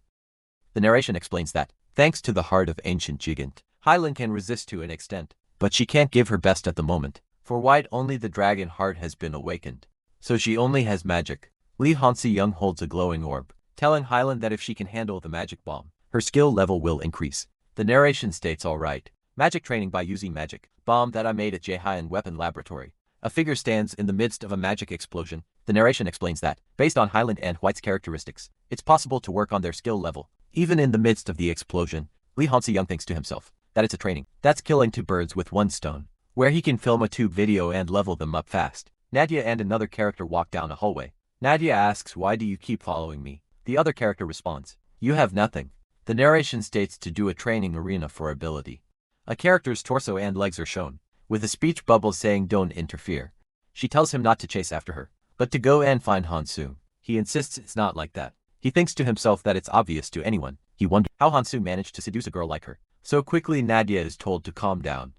The narration explains that, thanks to the heart of ancient gigant, Highland can resist to an extent, but she can't give her best at the moment. For White, only the dragon heart has been awakened, so she only has magic. Lee Han Seong holds a glowing orb, telling Highland that if she can handle the magic bomb, her skill level will increase. The narration states, alright, magic training by using magic bomb that I made at Jaehyun Weapon Laboratory. A figure stands in the midst of a magic explosion. The narration explains that, based on Highland and White's characteristics, it's possible to work on their skill level. Even in the midst of the explosion, Lee Han Seong thinks to himself that it's a training that's killing two birds with one stone, where he can film a tube video and level them up fast. Nadia and another character walk down a hallway. Nadia asks, why do you keep following me? The other character responds, you have nothing. The narration states to do a training arena for ability. A character's torso and legs are shown, with a speech bubble saying don't interfere. She tells him not to chase after her, but to go and find Hansu. He insists it's not like that. He thinks to himself that it's obvious to anyone. He wonders how Hansu managed to seduce a girl like her so quickly. Nadia is told to calm down.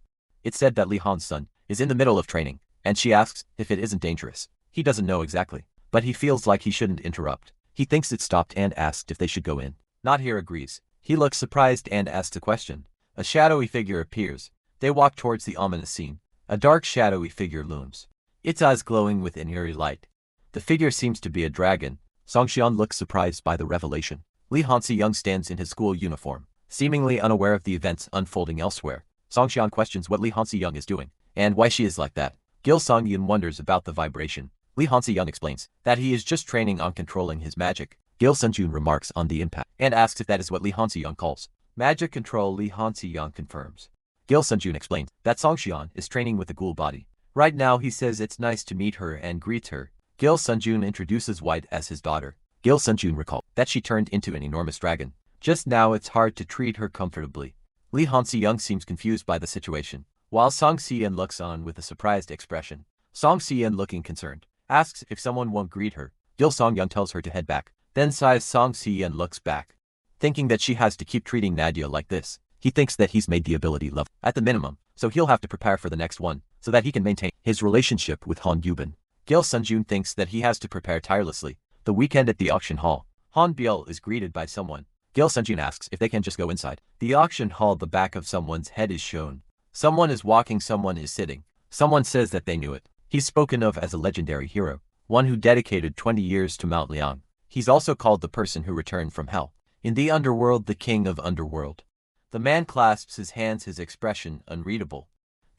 It's said that Lee Han's son is in the middle of training, and she asks if it isn't dangerous. He doesn't know exactly, but he feels like he shouldn't interrupt. He thinks it stopped and asked if they should go in. Nadia agrees. He looks surprised and asks a question. A shadowy figure appears. They walk towards the ominous scene. A dark shadowy figure looms, its eyes glowing with an eerie light. The figure seems to be a dragon. Song Xian looks surprised by the revelation. Lee Han Seong stands in his school uniform, seemingly unaware of the events unfolding elsewhere. Song Xian questions what Lee Han Seong is doing, and why she is like that. Gil Song Yin wonders about the vibration. Lee Han Seong explains that he is just training on controlling his magic. Gil Sunjun remarks on the impact, and asks if that is what Lee Han Seong calls magic control. Lee Han Seong confirms. Gil Sunjun explains that Song Xian is training with a ghoul body. Right now he says it's nice to meet her and greets her. Gil Sunjun introduces White as his daughter. Gil Sunjun recalls that she turned into an enormous dragon Just now it's hard to treat her comfortably. Lee Han-si-young seems confused by the situation, while Song Si-yeon looks on with a surprised expression. Song Si-yeon, looking concerned, asks if someone won't greet her. Gil Song-young tells her to head back, then sighs. Song Si-yeon looks back, thinking that she has to keep treating Nadia like this. He thinks that he's made the ability level at the minimum, so he'll have to prepare for the next one, so that he can maintain his relationship with Han Gyubin. Gil Sunjun thinks that he has to prepare tirelessly. The weekend at the auction hall, Han Biel is greeted by someone. Gil Sunjun asks if they can just go inside. The auction hall, the back of someone's head is shown. Someone is walking, someone is sitting. Someone says that they knew it. He's spoken of as a legendary hero, one who dedicated 20 years to Mount Liang. He's also called the person who returned from hell. In the underworld, the king of underworld. The man clasps his hands, his expression unreadable.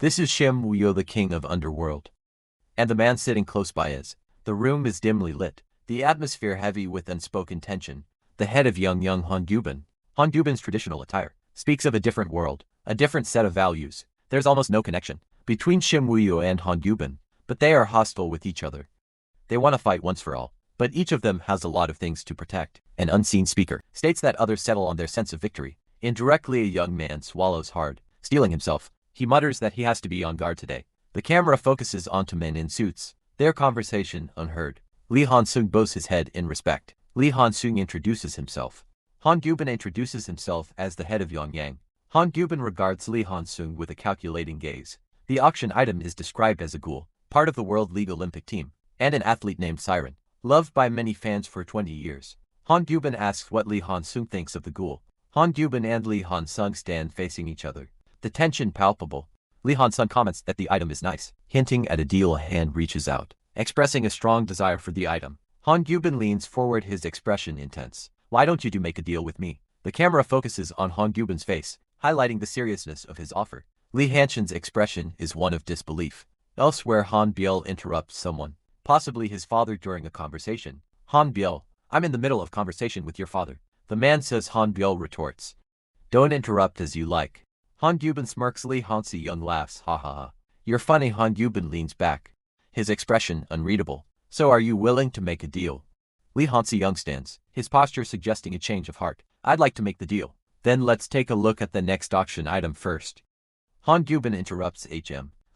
This is Shim Woo-yo, the king of underworld. And the man sitting close by is. The room is dimly lit, the atmosphere heavy with unspoken tension. The head of young Han Gyubin. Han Gyubin's traditional attire speaks of a different world, a different set of values. There's almost no connection between Shim Woo-yo and Han Gyubin, but they are hostile with each other. They want to fight once for all, but each of them has a lot of things to protect. An unseen speaker states that others settle on their sense of victory. Indirectly, a young man swallows hard, steeling himself. He mutters that he has to be on guard today. The camera focuses onto men in suits, their conversation unheard. Lee Han-sung bows his head in respect. Lee Han-sung introduces himself. Han Gyubin introduces himself as the head of Yongyang. Han Gyubin regards Lee Han-sung with a calculating gaze. The auction item is described as a ghoul, part of the World League Olympic team, and an athlete named Siren, loved by many fans for 20 years. Han Gyubin asks what Lee Han-sung thinks of the ghoul. Han Gyubin and Lee Han-sung stand facing each other, the tension palpable. Lee Han-sung comments that the item is nice, hinting at a deal. A hand reaches out, expressing a strong desire for the item. Han Gyubin leans forward, his expression intense. Why don't you make a deal with me? The camera focuses on Han Gyubin's face, highlighting the seriousness of his offer. Lee Han-sung's expression is one of disbelief. Elsewhere, Han Biel interrupts someone, possibly his father, during a conversation. Han Biel, I'm in the middle of conversation with your father. The man says. Han Biel retorts, don't interrupt as you like. Han Gyubin smirks. Lee Han-si-young laughs. Ha ha ha. You're funny. Han Gyubin leans back, his expression unreadable. So are you willing to make a deal? Lee Han-si-young stands, his posture suggesting a change of heart. I'd like to make the deal. Then let's take a look at the next auction item first. Han Gyubin interrupts.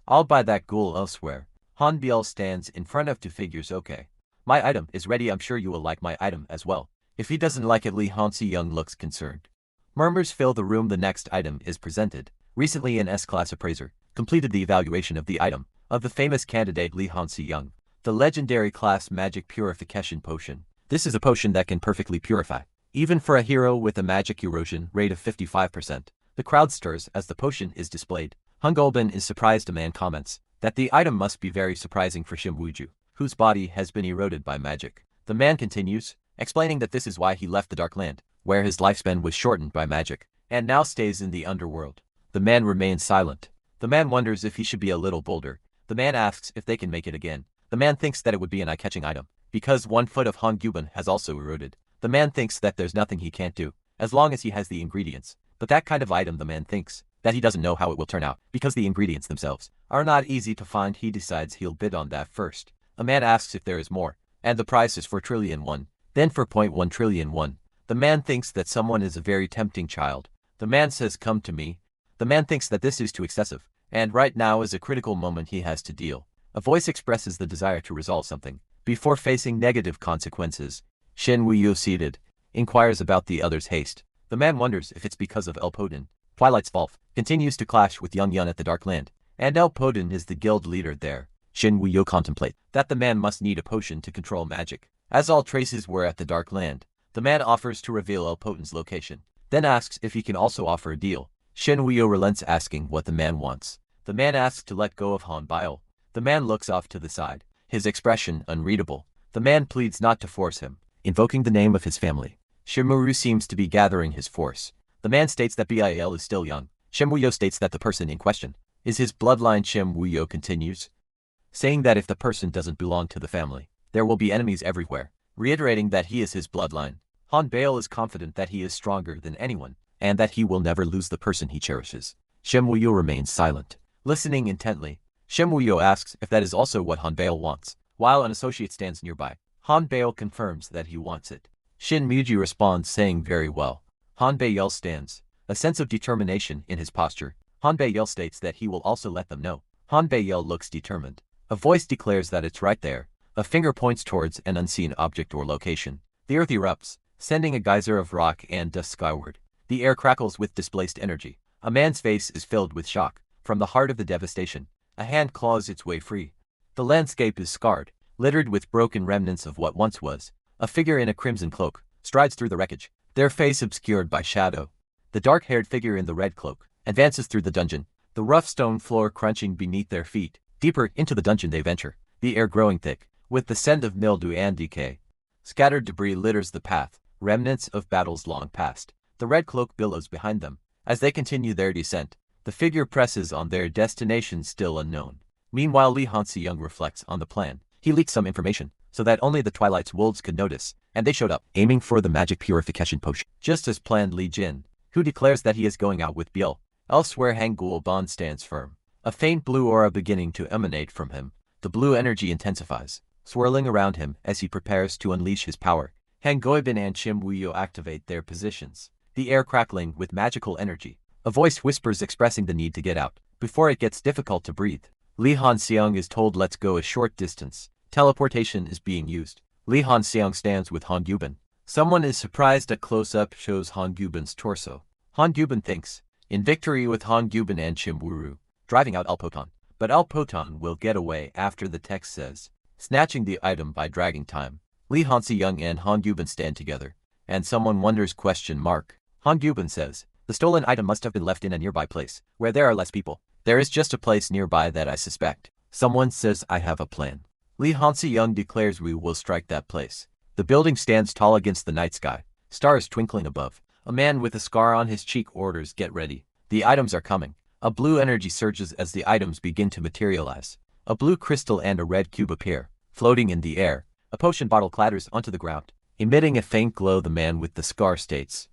I'll buy that ghoul elsewhere. Han Biel stands in front of two figures. Okay. My item is ready. I'm sure you will like my item as well. If he doesn't like it, Lee Han-si-young looks concerned. Murmurs fill the room. The next item is presented. Recently, an S-class appraiser completed the evaluation of the item of the famous candidate Lee Han-si-young, the legendary class magic purification potion. This is a potion that can perfectly purify, even for a hero with a magic erosion rate of 55%. The crowd stirs as the potion is displayed. Han Gyubin is surprised. A man comments that the item must be very surprising for Shim Woo-jo, whose body has been eroded by magic. The man continues, explaining that this is why he left the Dark Land, where his lifespan was shortened by magic, and now stays in the underworld. The man remains silent. The man wonders if he should be a little bolder. The man asks if they can make it again. The man thinks that it would be an eye-catching item, because 1 foot of Han Gyubin has also eroded. The man thinks that there's nothing he can't do, as long as he has the ingredients. But that kind of item, the man thinks, that he doesn't know how it will turn out, because the ingredients themselves are not easy to find. He decides he'll bid on that first. A man asks if there is more, and the price is 4 trillion won, then 4.1 trillion won. The man thinks that someone is a very tempting child. The man says, come to me. The man thinks that this is too excessive, and right now is a critical moment he has to deal. A voice expresses the desire to resolve something before facing negative consequences. Shin Woo-yo, seated, inquires about the other's haste. The man wonders if it's because of El Podin. Twilight's Valve continues to clash with Young Yun at the Dark Land, and El Podin is the guild leader there. Shin Woo-yo contemplate that the man must need a potion to control magic, as all traces were at the Dark Land. The man offers to reveal El Podin's location, then asks if he can also offer a deal. Shin Woo-yo relents, asking what the man wants. The man asks to let go of Han Biel. The man looks off to the side, his expression unreadable. The man pleads not to force him, invoking the name of his family. Shimuru seems to be gathering his force. The man states that Bil is still young. Shim Woo-yo states that the person in question is his bloodline. Shim Woo-yo continues, saying that if the person doesn't belong to the family, there will be enemies everywhere, reiterating that he is his bloodline. Han Biel is confident that he is stronger than anyone, and that he will never lose the person he cherishes. Shim Woo-yo remains silent, listening intently. Shim Woo-yo asks if that is also what Han Biel wants, while an associate stands nearby. Han Biel confirms that he wants it. Shin Muji responds, saying very well. Han Baiyel stands, a sense of determination in his posture. Han Baiyel states that he will also let them know. Han Baiyel looks determined. A voice declares that it's right there. A finger points towards an unseen object or location. The earth erupts, sending a geyser of rock and dust skyward. The air crackles with displaced energy. A man's face is filled with shock. From the heart of the devastation, a hand claws its way free. The landscape is scarred, littered with broken remnants of what once was. A figure in a crimson cloak strides through the wreckage, their face obscured by shadow. The dark-haired figure in the red cloak advances through the dungeon, the rough stone floor crunching beneath their feet. Deeper into the dungeon they venture, the air growing thick, with the scent of mildew and decay. Scattered debris litters the path, remnants of battles long past. The red cloak billows behind them. As they continue their descent, the figure presses on their destination still unknown. Meanwhile, Li Hansi-young reflects on the plan. He leaked some information, so that only the Twilight's wolves could notice, and they showed up, aiming for the magic purification potion. Just as planned, Li Jin, who declares that he is going out with Biel. Elsewhere, Hangul Ban stands firm, a faint blue aura beginning to emanate from him. The blue energy intensifies, swirling around him as he prepares to unleash his power. Han Goibin and Chim Wuyo activate their positions, the air crackling with magical energy. A voice whispers expressing the need to get out, before it gets difficult to breathe. Li Hanxiang is told let's go a short distance. Teleportation is being used. Li Hanxiang stands with Han Gubin. Someone is surprised. A close-up shows Han Gubin's torso. Han Gubin thinks, in victory with Han Gubin and Chim Wuru, driving out Alpotan. But Alpotan will get away after the text says, snatching the item by dragging time. Li Hanxiang and Han Gubin stand together, and someone wonders ? Han Gubin says, the stolen item must have been left in a nearby place, where there are less people. There is just a place nearby that I suspect. Someone says I have a plan. Li Hanxiang declares we will strike that place. The building stands tall against the night sky, stars twinkling above. A man with a scar on his cheek orders get ready. The items are coming. A blue energy surges as the items begin to materialize. A blue crystal and a red cube appear, floating in the air. A potion bottle clatters onto the ground, emitting a faint glow. The man with the scar states,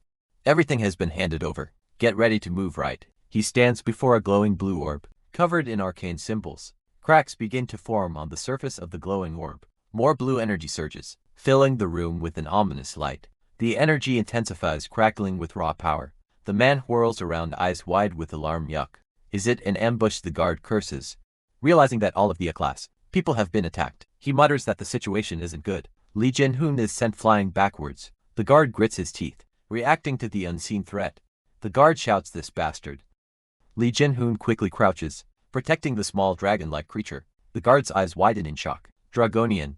everything has been handed over. Get ready to move right. He stands before a glowing blue orb, covered in arcane symbols. Cracks begin to form on the surface of the glowing orb. More blue energy surges, filling the room with an ominous light. The energy intensifies, crackling with raw power. The man whirls around, eyes wide with alarm. Yuck. Is it an ambush? The guard curses, realizing that all of the A-class people have been attacked. He mutters that the situation isn't good. Li Jinhoon is sent flying backwards. The guard grits his teeth, reacting to the unseen threat. The guard shouts, this bastard. Li Jinhoon quickly crouches, protecting the small dragon-like creature. The guard's eyes widen in shock. Dragonian.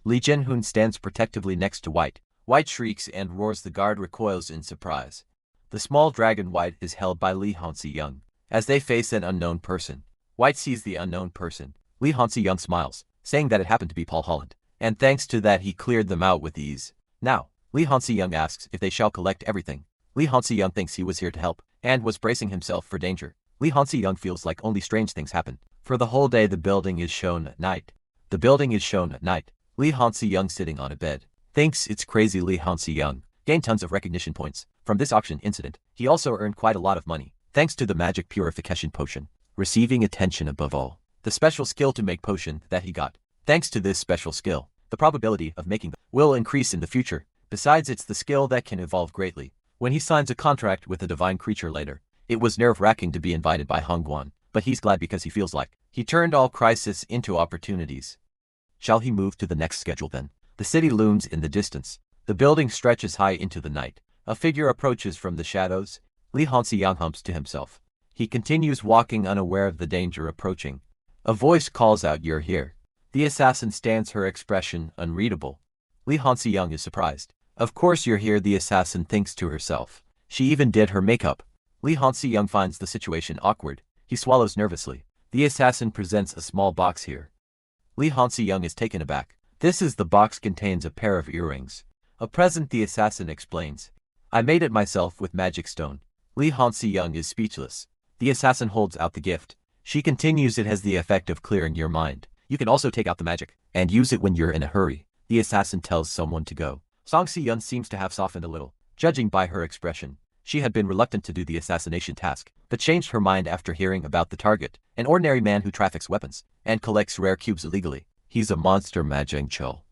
Li Jinhoon stands protectively next to White. White shrieks and roars. The guard recoils in surprise. The small dragon White is held by Li Hansi-young. As they face an unknown person, White sees the unknown person. Li Hansi-young smiles, saying that it happened to be Paul Holland, and thanks to that he cleared them out with ease. Now, Li Hansi-young asks if they shall collect everything. Li Hansi-young thinks he was here to help, and was bracing himself for danger. Li Hansi-young feels like only strange things happen. For the whole day the building is shown at night. The building is shown at night. Li Hansi-young sitting on a bed thinks it's crazy. Li Hansi-young gained tons of recognition points from this auction incident. He also earned quite a lot of money, thanks to the magic purification potion, receiving attention above all. The special skill to make potion that he got. Thanks to this special skill, the probability of making them will increase in the future. Besides, it's the skill that can evolve greatly. When he signs a contract with a divine creature later, it was nerve-wracking to be invited by Hongguan, but he's glad because he feels like he turned all crisis into opportunities. Shall he move to the next schedule then? The city looms in the distance. The building stretches high into the night. A figure approaches from the shadows. Li Hansi-young humps to himself. He continues walking, unaware of the danger approaching. A voice calls out, you're here. The assassin stands, her expression unreadable. Li Hansi-young is surprised. Of course you're here, the assassin thinks to herself. She even did her makeup. Li Hansi-young finds the situation awkward. He swallows nervously. The assassin presents a small box here. Li Hansi-young is taken aback. This is the box, contains a pair of earrings. A present, the assassin explains. I made it myself with magic stone. Li Hansi-young is speechless. The assassin holds out the gift. She continues, it has the effect of clearing your mind. You can also take out the magic and use it when you're in a hurry. The assassin tells someone to go. Song Si-yun seems to have softened a little, judging by her expression. She had been reluctant to do the assassination task, but changed her mind after hearing about the target, an ordinary man who traffics weapons and collects rare cubes illegally. He's a monster. Majang Chul.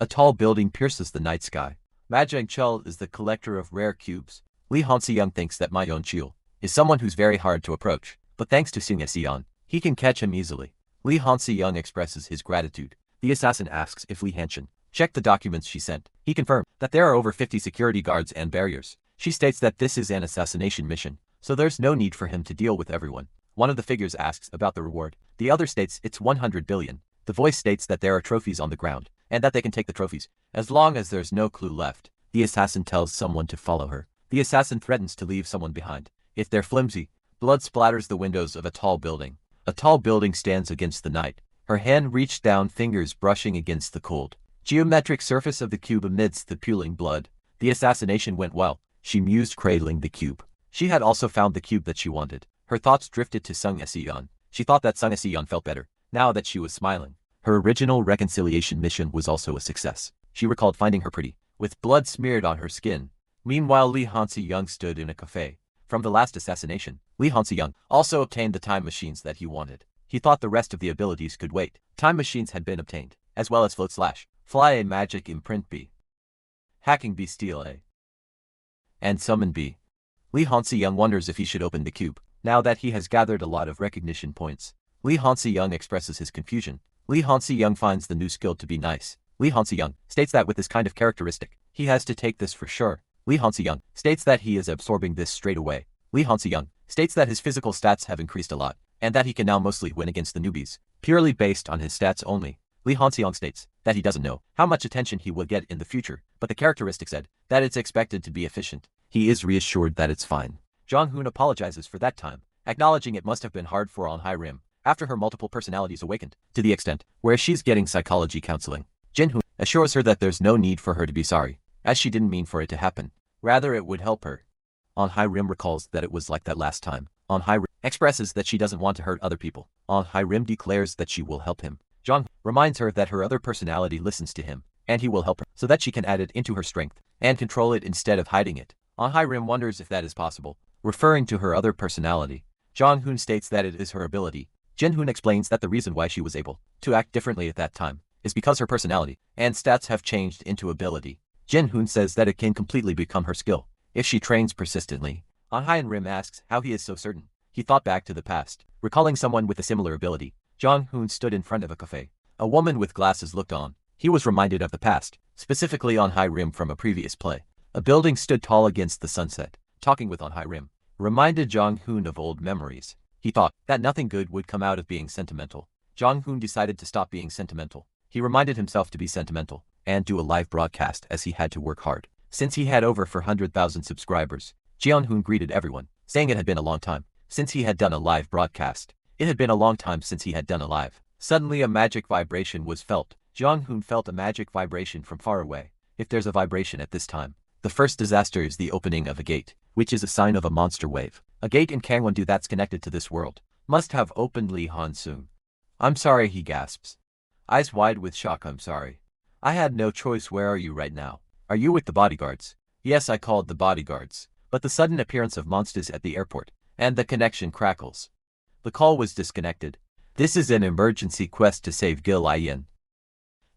A tall building pierces the night sky. Majang Chul is the collector of rare cubes. Lee Han-seyoung thinks that Ma Yeon-chul is someone who's very hard to approach, but thanks to Sung Esion, he can catch him easily. Lee Han-seyoung expresses his gratitude. The assassin asks if Lee Han-chun checked the documents she sent. He confirmed that there are over 50 security guards and barriers. She states that this is an assassination mission, so there's no need for him to deal with everyone. One of the figures asks about the reward. The other states it's 100 billion. The voice states that there are trophies on the ground, and that they can take the trophies, as long as there's no clue left. The assassin tells someone to follow her. The assassin threatens to leave someone behind. If they're flimsy, blood splatters the windows of a tall building. A tall building stands against the night. Her hand reached down, fingers brushing against the cold geometric surface of the cube amidst the pooling blood. The assassination went well, she mused, cradling the cube. She had also found the cube that she wanted. Her thoughts drifted to Sung Esion. She thought that Sung Esion felt better, now that she was smiling. Her original reconciliation mission was also a success. She recalled finding her pretty, with blood smeared on her skin. Meanwhile, Lee Han-seyoung stood in a cafe. From the last assassination, Lee Han-seyoung also obtained the time machines that he wanted. He thought the rest of the abilities could wait. Time machines had been obtained, as well as Fly A, Magic Imprint B, Hacking B, Steal A, and Summon B. Lee Han-seyoung wonders if he should open the cube, now that he has gathered a lot of recognition points. Lee Han-seyoung expresses his confusion. Lee Han-seyoung finds the new skill to be nice. Lee Han-seyoung states that with this kind of characteristic, he has to take this for sure. Lee Han-seyoung states that he is absorbing this straight away. Lee Han-seyoung states that his physical stats have increased a lot, and that he can now mostly win against the newbies, purely based on his stats only. Lee Han-seyoung states that he doesn't know how much attention he will get in the future, but the characteristic said that it's expected to be efficient. He is reassured that it's fine. Jong-hoon apologizes for that time, acknowledging it must have been hard for On High Rim after her multiple personalities awakened, to the extent where she's getting psychology counseling. Jin-hoon assures her that there's no need for her to be sorry, as she didn't mean for it to happen. Rather, it would help her. On High Rim recalls that it was like that last time. On High Rim expresses that she doesn't want to hurt other people. On High Rim declares that she will help him. Jong reminds her that her other personality listens to him, and he will help her, so that she can add it into her strength, and control it instead of hiding it. On High Rim wonders if that is possible, referring to her other personality. Jong-hoon states that it is her ability. Jin-hoon explains that the reason why she was able to act differently at that time is because her personality and stats have changed into ability. Jin-hoon says that it can completely become her skill if she trains persistently. On High Rim asks how he is so certain. He thought back to the past, recalling someone with a similar ability. Jong-hoon stood in front of a cafe. A woman with glasses looked on. He was reminded of the past, specifically On High Rim from a previous play. A building stood tall against the sunset. Talking with On High Rim reminded Jong-hoon of old memories. He thought that nothing good would come out of being sentimental. Jong-hoon decided to stop being sentimental. He reminded himself to be sentimental and do a live broadcast, as he had to work hard. Since he had over 400,000 subscribers, Jeon-hoon greeted everyone, saying it had been a long time since he had done a live broadcast. It had been a long time since he had done a live. Suddenly a magic vibration was felt. Jong-hoon felt a magic vibration from far away. If there's a vibration at this time, the first disaster is the opening of a gate, which is a sign of a monster wave. A gate in Gangwon-do that's connected to this world must have opened. Lee Han-seung. I'm sorry, he gasps, eyes wide with shock. I'm sorry. I had no choice. Where are you right now? Are you with the bodyguards? Yes, I called the bodyguards. But the sudden appearance of monsters at the airport, and the connection crackles. The call was disconnected. This is an emergency quest to save Gil Ian.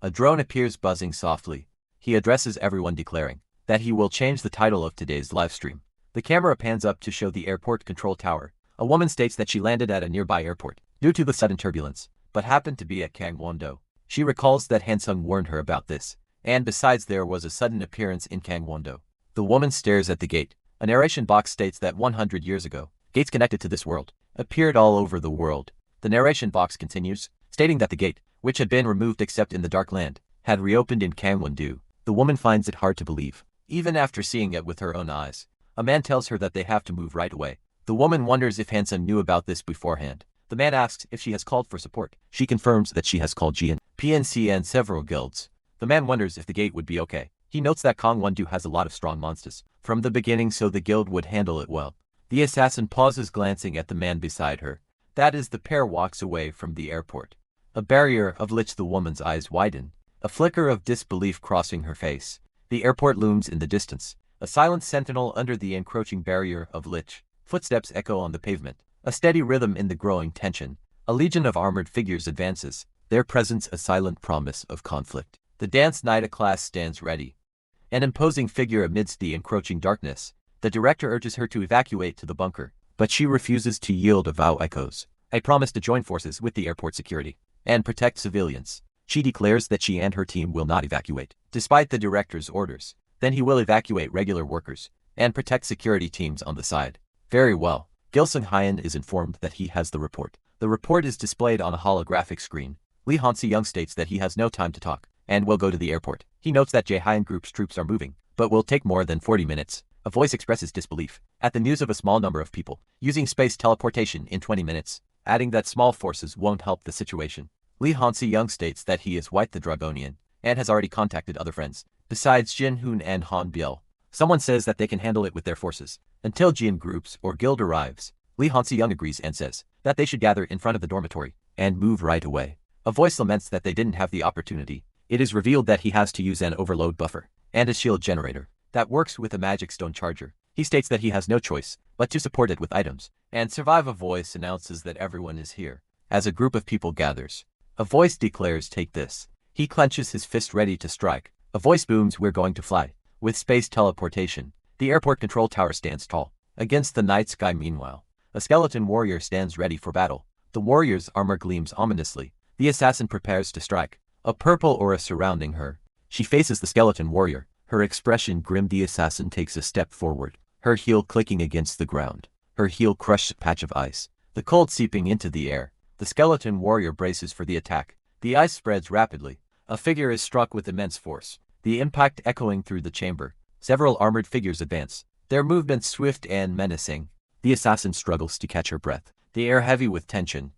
A drone appears buzzing softly. He addresses everyone, declaring that he will change the title of today's livestream. The camera pans up to show the airport control tower. A woman states that she landed at a nearby airport due to the sudden turbulence, but happened to be at Gangwon-do. She recalls that Han-seung warned her about this, and besides there was a sudden appearance in Gangwon-do. The woman stares at the gate. A narration box states that 100 years ago, gates connected to this world appeared all over the world. The narration box continues, stating that the gate, which had been removed except in the Dark Land, had reopened in Gangwon-do. The woman finds it hard to believe, even after seeing it with her own eyes. A man tells her that they have to move right away. The woman wonders if Han-seung knew about this beforehand. The man asks if she has called for support. She confirms that she has called GN, PNC and several guilds. The man wonders if the gate would be okay. He notes that Gangwon-do has a lot of strong monsters from the beginning, so the guild would handle it well. The assassin pauses, glancing at the man beside her. That is, the pair walks away from the airport. A barrier of which the woman's eyes widen, a flicker of disbelief crossing her face. The airport looms in the distance, a silent sentinel under the encroaching barrier of lich. Footsteps echo on the pavement, a steady rhythm in the growing tension. A legion of armored figures advances, their presence a silent promise of conflict. The dance Nida class stands ready, an imposing figure amidst the encroaching darkness. The director urges her to evacuate to the bunker, but she refuses to yield. A vow echoes. I promise to join forces with the airport security and protect civilians. She declares that she and her team will not evacuate, despite the director's orders. Then he will evacuate regular workers and protect security teams on the side. Very well. Gilsung Hyan is informed that he has the report. The report is displayed on a holographic screen. Lee Han-seung states that he has no time to talk and will go to the airport. He notes that Jae-hyun Group's troops are moving, but will take more than 40 minutes. A voice expresses disbelief at the news of a small number of people using space teleportation in 20 minutes, adding that small forces won't help the situation. Lee Han-seung states that he is White the Dragonian and has already contacted other friends, besides Jin Hoon and Han Biel. Someone says that they can handle it with their forces until Jin Groups or Guild arrives. Lee Han-seung agrees and says that they should gather in front of the dormitory and move right away. A voice laments that they didn't have the opportunity. It is revealed that he has to use an overload buffer and a shield generator that works with a magic stone charger. He states that he has no choice but to support it with items and survive. A voice announces that everyone is here. As a group of people gathers, a voice declares, "Take this." He clenches his fist ready to strike. A voice booms, "We're going to fly." With space teleportation, the airport control tower stands tall against the night sky. Meanwhile, a skeleton warrior stands ready for battle. The warrior's armor gleams ominously. The assassin prepares to strike. A purple aura surrounding her. She faces the skeleton warrior, her expression grim. The assassin takes a step forward, her heel clicking against the ground. Her heel crushes a patch of ice, the cold seeping into the air. The skeleton warrior braces for the attack. The ice spreads rapidly. A figure is struck with immense force, the impact echoing through the chamber. Several armored figures advance, their movements swift and menacing. The assassin struggles to catch her breath, the air heavy with tension.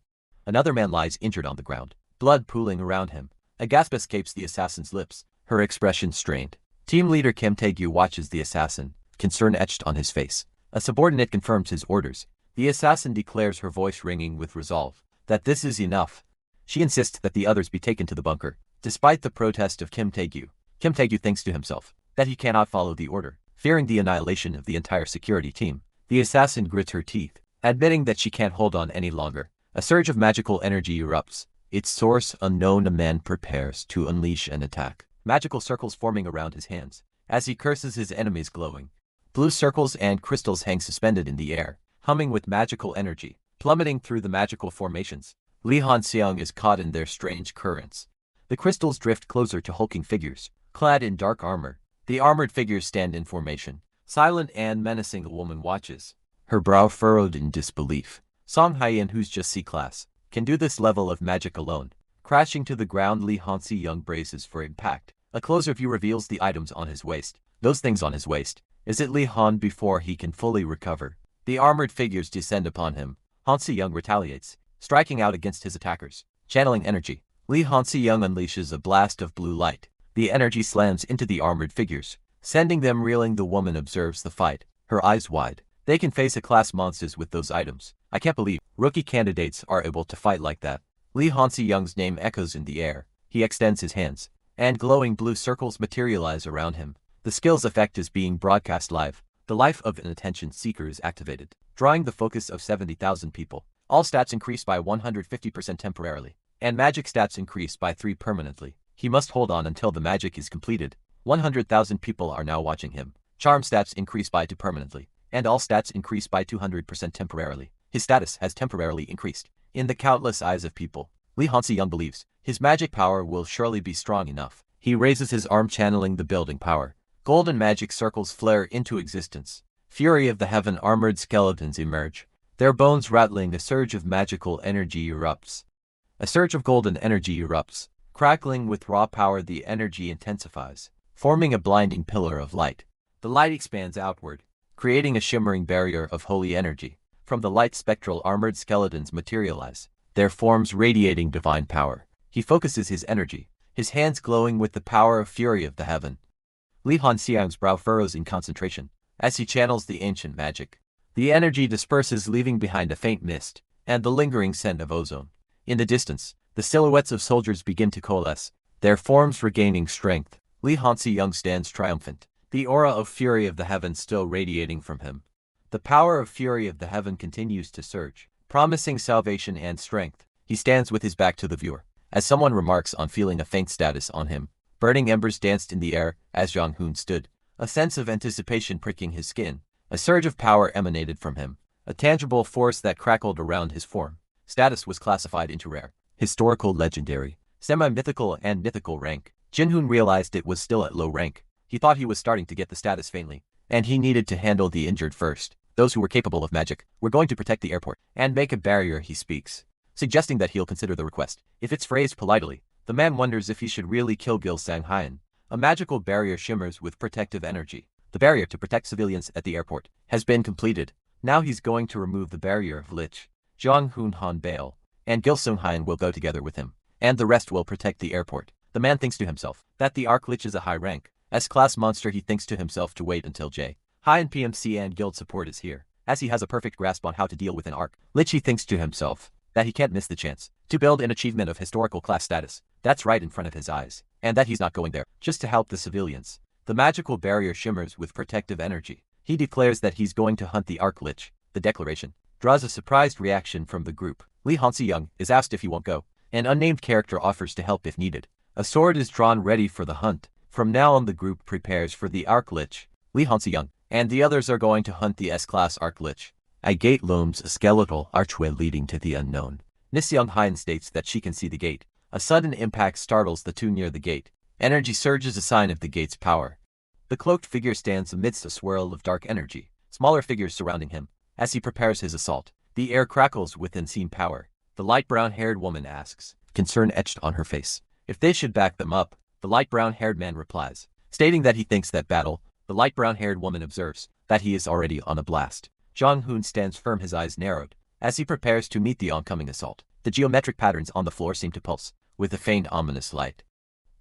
Another man lies injured on the ground, blood pooling around him. A gasp escapes the assassin's lips, her expression strained. Team leader Kim Tae-gyu watches the assassin, concern etched on his face. A subordinate confirms his orders. The assassin declares, her voice ringing with resolve, that this is enough. She insists that the others be taken to the bunker. Despite the protest of Kim Tae-gyu, Kim Tae-gyu thinks to himself that he cannot follow the order. Fearing the annihilation of the entire security team, the assassin grits her teeth, admitting that she can't hold on any longer. A surge of magical energy erupts. Its source unknown. A man prepares to unleash an attack. Magical circles forming around his hands as he curses his enemies, glowing. Blue circles and crystals hang suspended in the air, humming with magical energy, plummeting through the magical formations. Lee Han-seung is caught in their strange currents. The crystals drift closer to hulking figures, clad in dark armor. The armored figures stand in formation. Silent and menacing, a woman watches, her brow furrowed in disbelief. Song Hye-in, who's just C-class, can do this level of magic alone. Crashing to the ground, Lee Han-seung braces for impact. A closer view reveals the items on his waist. Those things on his waist. Is it Lee Han? Before he can fully recover, the armored figures descend upon him. Han-seung retaliates, striking out against his attackers. Channeling energy, Lee Han-seung unleashes a blast of blue light. The energy slams into the armored figures, sending them reeling. The woman observes the fight, her eyes wide. They can face A-class monsters with those items. I can't believe rookie candidates are able to fight like that. Lee Han-seung's name echoes in the air. He extends his hands, and glowing blue circles materialize around him. The skill's effect is being broadcast live. The life of an attention seeker is activated, drawing the focus of 70,000 people. All stats increase by 150% temporarily, and magic stats increase by 3 permanently. He must hold on until the magic is completed. 100,000 people are now watching him. Charm stats increase by 2 permanently, and all stats increase by 200% temporarily. His status has temporarily increased. In the countless eyes of people, Lee Han-seung believes his magic power will surely be strong enough. He raises his arm, channeling the building power. Golden magic circles flare into existence. Fury of the heaven, armored skeletons emerge, their bones rattling. A surge of magical energy erupts. A surge of golden energy erupts. Crackling with raw power, the energy intensifies, forming a blinding pillar of light. The light expands outward, creating a shimmering barrier of holy energy. From the light, spectral armored skeletons materialize, their forms radiating divine power. He focuses his energy, his hands glowing with the power of fury of the heaven. Lee Han-seung's brow furrows in concentration as he channels the ancient magic. The energy disperses, leaving behind a faint mist and the lingering scent of ozone. In the distance, the silhouettes of soldiers begin to coalesce, their forms regaining strength. Lee Han-seung stands triumphant, the aura of fury of the heaven still radiating from him. The power of fury of the heaven continues to surge, promising salvation and strength. He stands with his back to the viewer, as someone remarks on feeling a faint status on him. Burning embers danced in the air as Jong-hoon stood, a sense of anticipation pricking his skin. A surge of power emanated from him, a tangible force that crackled around his form. Status was classified into rare, historical, legendary, semi-mythical, and mythical rank. Jinhoon realized it was still at low rank. He thought he was starting to get the status faintly, and he needed to handle the injured first. Those who were capable of magic were going to protect the airport and make a barrier, he speaks, suggesting that he'll consider the request. If it's phrased politely, the man wonders if he should really kill Gil Sanghyun. A magical barrier shimmers with protective energy. The barrier to protect civilians at the airport has been completed. Now he's going to remove the barrier of Lich. Jong Hoon Han Bail and Gil Sanghyun will go together with him, and the rest will protect the airport. The man thinks to himself that the Arc Lich is a high rank. S-class monster. He thinks to himself to wait until J. High and PMC and guild support is here, as he has a perfect grasp on how to deal with an Arc Lich. He thinks to himself that he can't miss the chance to build an achievement of historical class status that's right in front of his eyes, and that he's not going there just to help the civilians. The magical barrier shimmers with protective energy. He declares that he's going to hunt the Arc Lich. The declaration draws a surprised reaction from the group. Lee Han-se-young is asked if he won't go. An unnamed character offers to help if needed. A sword is drawn ready for the hunt. From now on, the group prepares for the Arc Lich. Lee Han-se-young and the others are going to hunt the S-class Arc Lich. A gate looms, a skeletal archway leading to the unknown. Seung-hyun states that she can see the gate. A sudden impact startles the two near the gate. Energy surges, a sign of the gate's power. The cloaked figure stands amidst a swirl of dark energy, smaller figures surrounding him. As he prepares his assault, the air crackles with insane power. The light brown-haired woman asks, concern etched on her face, if they should back them up. The light brown-haired man replies, stating that he thinks that battle. The light brown-haired woman observes that he is already on a blast. Jong-hoon stands firm, his eyes narrowed, as he prepares to meet the oncoming assault. The geometric patterns on the floor seem to pulse with a faint ominous light.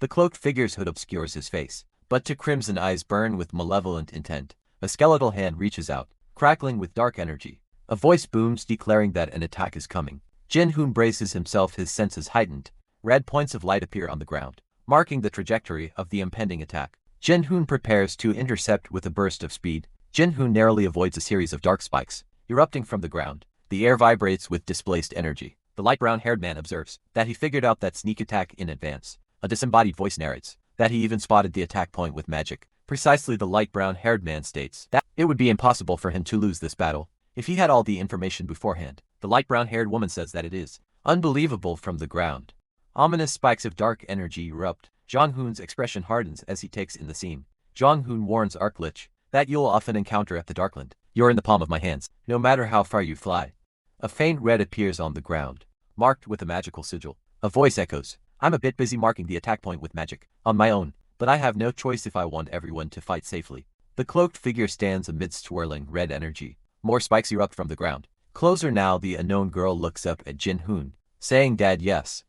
The cloaked figure's hood obscures his face, but two crimson eyes burn with malevolent intent. A skeletal hand reaches out, crackling with dark energy. A voice booms declaring that an attack is coming. Jin-hoon braces himself, his senses heightened. Red points of light appear on the ground, marking the trajectory of the impending attack. Jin-hoon prepares to intercept with a burst of speed. Jin-hoon narrowly avoids a series of dark spikes erupting from the ground. The air vibrates with displaced energy. The light brown-haired man observes that he figured out that sneak attack in advance. A disembodied voice narrates that he even spotted the attack point with magic. Precisely, the light brown-haired man states that it would be impossible for him to lose this battle if he had all the information beforehand. The light brown-haired woman says that it is unbelievable. From the ground, ominous spikes of dark energy erupt. Jong-hoon's expression hardens as he takes in the scene. Jong-hoon warns Arc Lich that you'll often encounter at the Darkland. You're in the palm of my hands, no matter how far you fly. A faint red appears on the ground, marked with a magical sigil. A voice echoes, I'm a bit busy marking the attack point with magic on my own, but I have no choice if I want everyone to fight safely. The cloaked figure stands amidst swirling red energy. More spikes erupt from the ground. Closer now, the unknown girl looks up at Jin-hoon, saying, Dad, yes.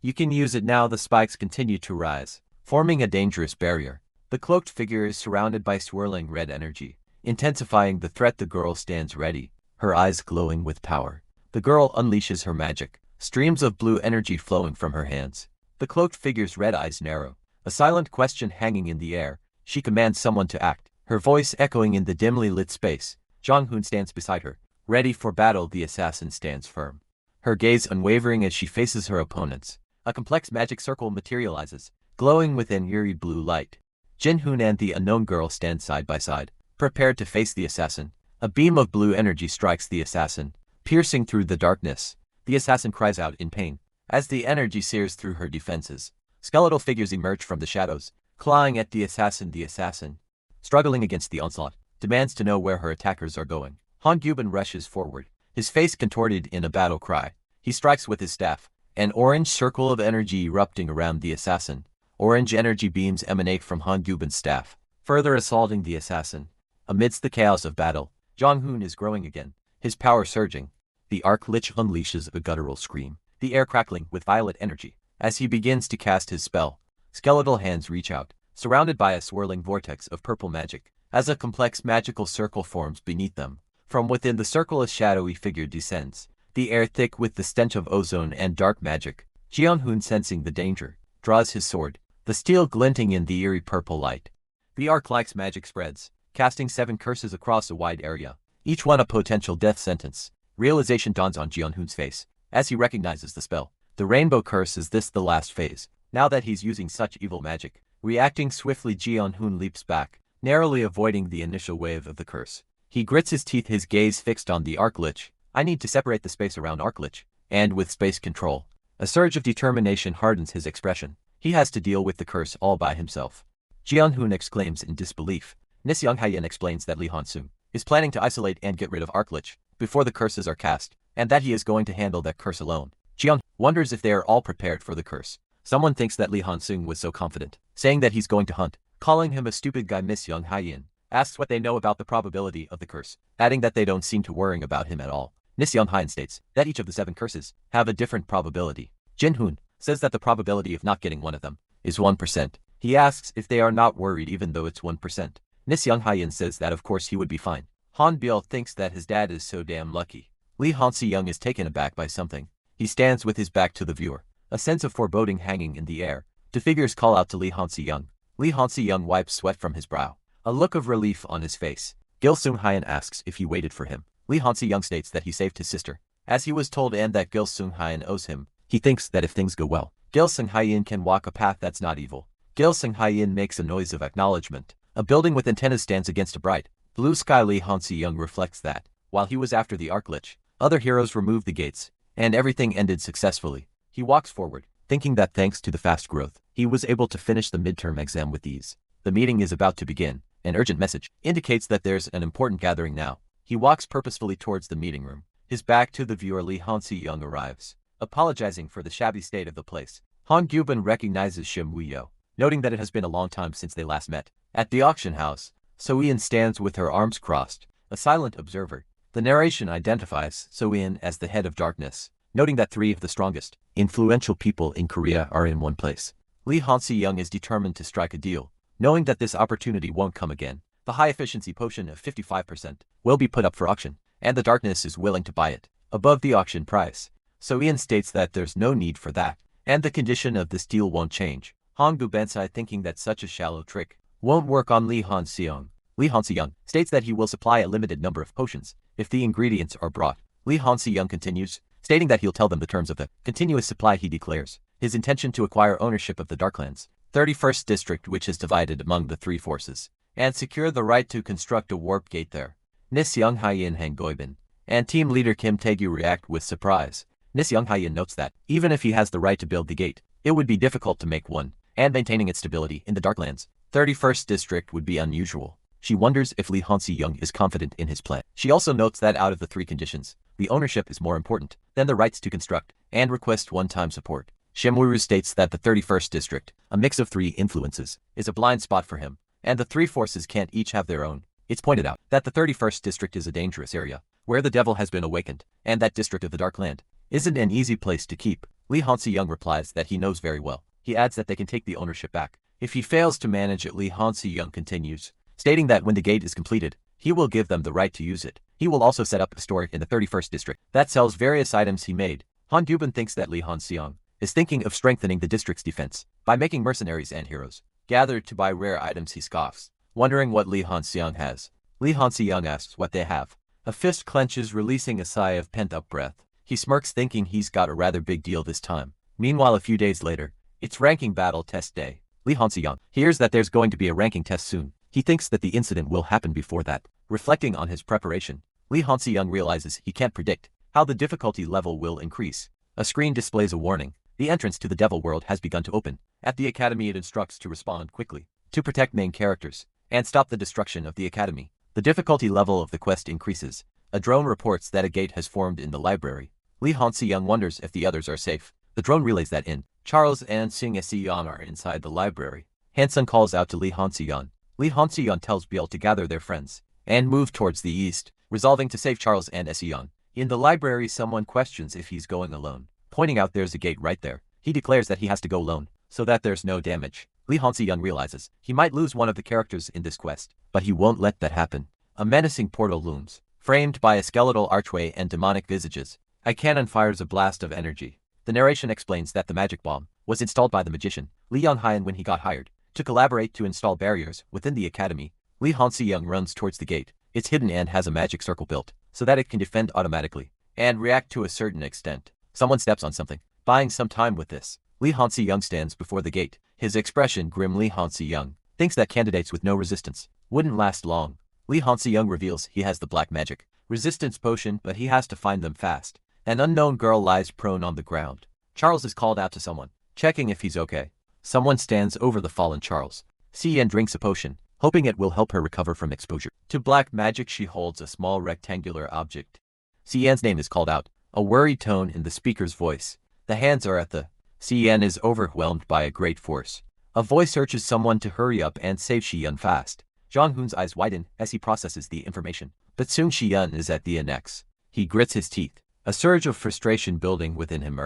You can use it now. The spikes continue to rise, forming a dangerous barrier. The cloaked figure is surrounded by swirling red energy, intensifying the threat. The girl stands ready, her eyes glowing with power. The girl unleashes her magic, streams of blue energy flowing from her hands. The cloaked figure's red eyes narrow, a silent question hanging in the air. She commands someone to act, her voice echoing in the dimly lit space. Jong-hoon stands beside her, ready for battle. The assassin stands firm, her gaze unwavering as she faces her opponents. A complex magic circle materializes, glowing with an eerie blue light. Jin-hoon and the unknown girl stand side by side, prepared to face the assassin. A beam of blue energy strikes the assassin, piercing through the darkness. The assassin cries out in pain as the energy sears through her defenses. Skeletal figures emerge from the shadows, clawing at the assassin. The assassin, struggling against the onslaught, demands to know where her attackers are going. Han Gyubin rushes forward, his face contorted in a battle cry. He strikes with his staff, an orange circle of energy erupting around the assassin. Orange energy beams emanate from Han Gyubin's staff, further assaulting the assassin. Amidst the chaos of battle, Jong-hoon is growing again, his power surging. The Arc Lich unleashes a guttural scream, the air crackling with violet energy. As he begins to cast his spell, skeletal hands reach out, surrounded by a swirling vortex of purple magic, as a complex magical circle forms beneath them. From within the circle, a shadowy figure descends, the air thick with the stench of ozone and dark magic. Jong-hoon, sensing the danger, draws his sword, the steel glinting in the eerie purple light. The Arc-Like's magic spreads, casting 7 curses across a wide area, each one a potential death sentence. Realization dawns on Jong-hoon's face as he recognizes the spell. The rainbow curse. Is this the last phase? Now that he's using such evil magic, reacting swiftly, Jong-hoon leaps back, narrowly avoiding the initial wave of the curse. He grits his teeth, his gaze fixed on the arc lich. I need to separate the space around arc lich. And with space control, a surge of determination hardens his expression. He has to deal with the curse all by himself. Jianhoon exclaims in disbelief. Nis Younghayan explains that Li Hansung is planning to isolate and get rid of arc lich before the curses are cast, and that he is going to handle that curse alone. Jian wonders if they are all prepared for the curse. Someone thinks that Li Hansung was so confident, saying that he's going to hunt, calling him a stupid guy. Miss Younghayan asks what they know about the probability of the curse, adding that they don't seem to worrying about him at all. Nis Younghayan states that each of the 7 curses have a different probability. Jinhoon says that the probability of not getting one of them is 1%. He asks if they are not worried even though it's 1%. Nis Younghayan says that of course he would be fine. Han Biel thinks that his dad is so damn lucky. Li Hansi-young is taken aback by something. He stands with his back to the viewer, a sense of foreboding hanging in the air. Two figures call out to Li Hansi-young. Li Hansi-young wipes sweat from his brow, a look of relief on his face. Gil Sung-hyan asks if he waited for him. Li Hansi-young states that he saved his sister, as he was told, and that Gil Sung-hyan owes him. He thinks that if things go well, Gil Sung-hyan can walk a path that's not evil. Gil Sung-hyan makes a noise of acknowledgement. A building with antennas stands against a bright blue sky. Li Hansi-young reflects that, while he was after the arc lich, other heroes removed the gates, and everything ended successfully. He walks forward, thinking that thanks to the fast growth, he was able to finish the midterm exam with ease. The meeting is about to begin. An urgent message indicates that there's an important gathering now. He walks purposefully towards the meeting room. His back to the viewer. Li Hansi-young arrives, apologizing for the shabby state of the place. Han Gyuban recognizes Shim Wuyo, noting that it has been a long time since they last met. At the auction house, So-eun stands with her arms crossed, a silent observer. The narration identifies So-eun as the head of darkness, noting that 3 of the strongest, influential people in Korea are in one place. Li Hansi-young is determined to strike a deal, knowing that this opportunity won't come again. The high-efficiency potion of 55% will be put up for auction, and the darkness is willing to buy it above the auction price. So-eun states that there's no need for that, and the condition of this deal won't change. Han Gubensai, thinking that such a shallow trick won't work on Li Hansi-young. Li Hansi-young states that he will supply a limited number of potions if the ingredients are brought. Li Hansi-young continues, stating that he'll tell them the terms of the continuous supply. He declares his intention to acquire ownership of the Darklands 31st District, which is divided among the 3 forces, and secure the right to construct a warp gate there. Nis Younghayan, Han Goibin, and team leader Kim Taegyu react with surprise. Nis Younghayan notes that, even if he has the right to build the gate, it would be difficult to make one, and maintaining its stability in the Darklands 31st District would be unusual. She wonders if Li Hansi-young is confident in his plan. She also notes that out of the 3 conditions, the ownership is more important than the rights to construct and request one-time support. Shimuru states that the 31st District, a mix of 3 influences, is a blind spot for him, and the 3 forces can't each have their own. It's pointed out that the 31st District is a dangerous area, where the devil has been awakened, and that district of the Darkland isn't an easy place to keep. Li Hansi-young replies that he knows very well. He adds that they can take the ownership back if he fails to manage it. Li Hansi-young continues, stating that when the gate is completed, he will give them the right to use it. He will also set up a store in the 31st District that sells various items he made. Han Gyuban thinks that Li Hansi-young is thinking of strengthening the district's defense by making mercenaries and heroes gathered to buy rare items. He scoffs, wondering what Li Hansi-young has. Li Hansi-young asks what they have. A fist clenches, releasing a sigh of pent-up breath. He smirks, thinking he's got a rather big deal this time. Meanwhile, a few days later, it's ranking battle test day. Li Hansi-young hears that there's going to be a ranking test soon. He thinks that the incident will happen before that. Reflecting on his preparation, Li Hansi-young realizes he can't predict how the difficulty level will increase. A screen displays a warning. The entrance to the Devil World has begun to open. At the Academy, it instructs to respond quickly, to protect main characters, and stop the destruction of the Academy. The difficulty level of the quest increases. A drone reports that a gate has formed in the library. Li Hansi-young wonders if the others are safe. The drone relays that Charles and Sing Se-yeon are inside the library. Hansung calls out to Li Hansi-young. Li Hansi-young tells Biel to gather their friends and move towards the east, resolving to save Charles and Se-yeon. In the library, someone questions if he's going alone, pointing out there's a gate right there. He declares that he has to go alone, so that there's no damage. Li Hansi-young realizes he might lose one of the characters in this quest, but he won't let that happen. A menacing portal looms, framed by a skeletal archway and demonic visages. A cannon fires a blast of energy. The narration explains that the magic bomb was installed by the magician Li Young-hyan when he got hired to collaborate to install barriers within the academy. Li Hansi-young runs towards the gate. It's hidden and has a magic circle built so that it can defend automatically and react to a certain extent. Someone steps on something, buying some time with this. Li Hansi-young stands before the gate, his expression grim. Li Hansi-young thinks that candidates with no resistance wouldn't last long. Lee Han-seung reveals he has the black magic resistance potion, but he has to find them fast. An unknown girl lies prone on the ground. Charles is called out to someone, checking if he's okay. Someone stands over the fallen Charles. Si-yeon drinks a potion, hoping it will help her recover from exposure to black magic. She holds a small rectangular object. Si-yeon's name is called out, a worried tone in the speaker's voice. The hands are at the. Si-yeon is overwhelmed by a great force. A voice urges someone to hurry up and save Si-yeon fast. Jong-hoon's eyes widen as he processes the information, but soon Si-yeon is at the annex. He grits his teeth, a surge of frustration building within him.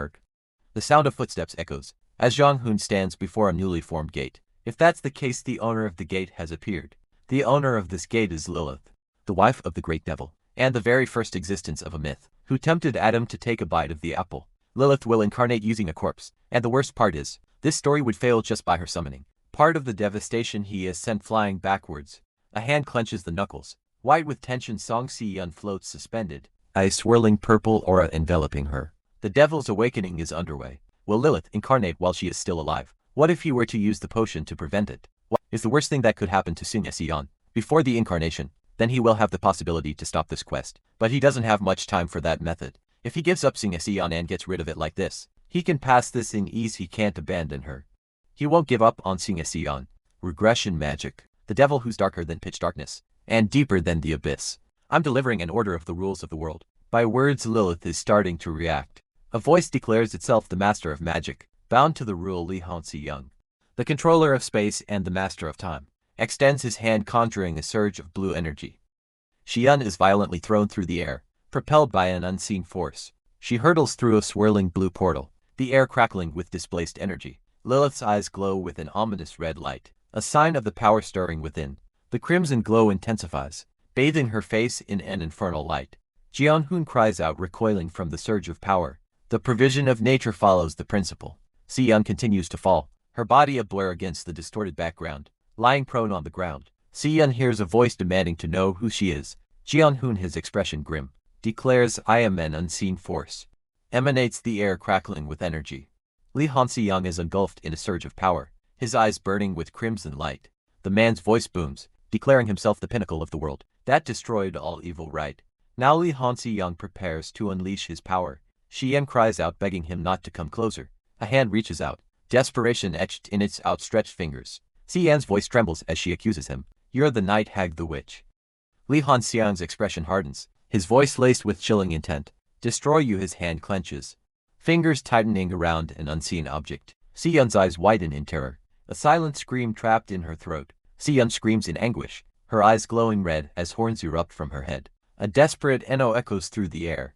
The sound of footsteps echoes as Jong-hoon stands before a newly formed gate. If that's the case, the owner of the gate has appeared. The owner of this gate is Lilith, the wife of the great devil, and the very first existence of a myth, who tempted Adam to take a bite of the apple. Lilith will incarnate using a corpse, and the worst part is, this story would fail just by her summoning. Part of the devastation, he is sent flying backwards. A hand clenches the knuckles. White with tension, Song Si-yeon floats suspended, a swirling purple aura enveloping her. The devil's awakening is underway. Will Lilith incarnate while she is still alive? What if he were to use the potion to prevent it? What is the worst thing that could happen to Sung Si-yeon before the incarnation? Then he will have the possibility to stop this quest. But he doesn't have much time for that method. If he gives up Sung Si-yeon and gets rid of it like this, he can pass this in ease. He can't abandon her. He won't give up on Sung Si-yeon. Regression magic. The devil who's darker than pitch darkness, and deeper than the abyss. I'm delivering an order of the rules of the world. By words, Lilith is starting to react. A voice declares itself the master of magic, bound to the rule. Lee Han-seung, the controller of space and the master of time, extends his hand, conjuring a surge of blue energy. Si-yeon is violently thrown through the air, propelled by an unseen force. She hurtles through a swirling blue portal, the air crackling with displaced energy. Lilith's eyes glow with an ominous red light, a sign of the power stirring within. The crimson glow intensifies, bathing her face in an infernal light. Jeon-hoon cries out, recoiling from the surge of power. The provision of nature follows the principle. Si-yeon continues to fall, her body a blur against the distorted background. Lying prone on the ground, Si-yeon hears a voice demanding to know who she is. Jeon-hoon, his expression grim, declares, "I am an unseen force." Emanates the air crackling with energy. Lee Han-seung is engulfed in a surge of power, his eyes burning with crimson light. The man's voice booms, declaring himself the pinnacle of the world that destroyed all evil. Right now Lee Han-seung prepares to unleash his power. Si-yeon cries out, begging him not to come closer. A hand reaches out, desperation etched in its outstretched fingers. Si-yeon's voice trembles as she accuses him. "You're the night hag, the witch." Lee Han-seung's expression hardens, his voice laced with chilling intent. "Destroy you." His hand clenches, fingers tightening around an unseen object. Si-yeon's eyes widen in terror, a silent scream trapped in her throat. Si-yeon screams in anguish, her eyes glowing red as horns erupt from her head. A desperate enro echoes through the air.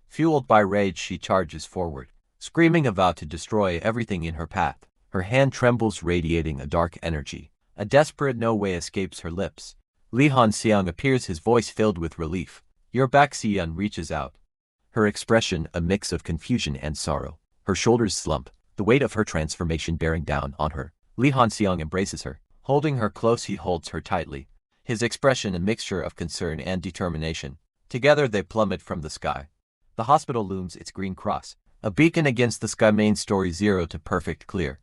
Fueled by rage, she charges forward, screaming, a vow to destroy everything in her path. Her hand trembles, radiating a dark energy. A desperate no way escapes her lips. Lee Han-seung appears, his voice filled with relief. "You're back." Si-yeon reaches out, her expression a mix of confusion and sorrow. Her shoulders slump, the weight of her transformation bearing down on her. Lee Han-seung embraces her, holding her close. He holds her tightly, his expression a mixture of concern and determination. Together they plummet from the sky. The hospital looms, its green cross, a beacon against the sky. Main story 0 to perfect clear.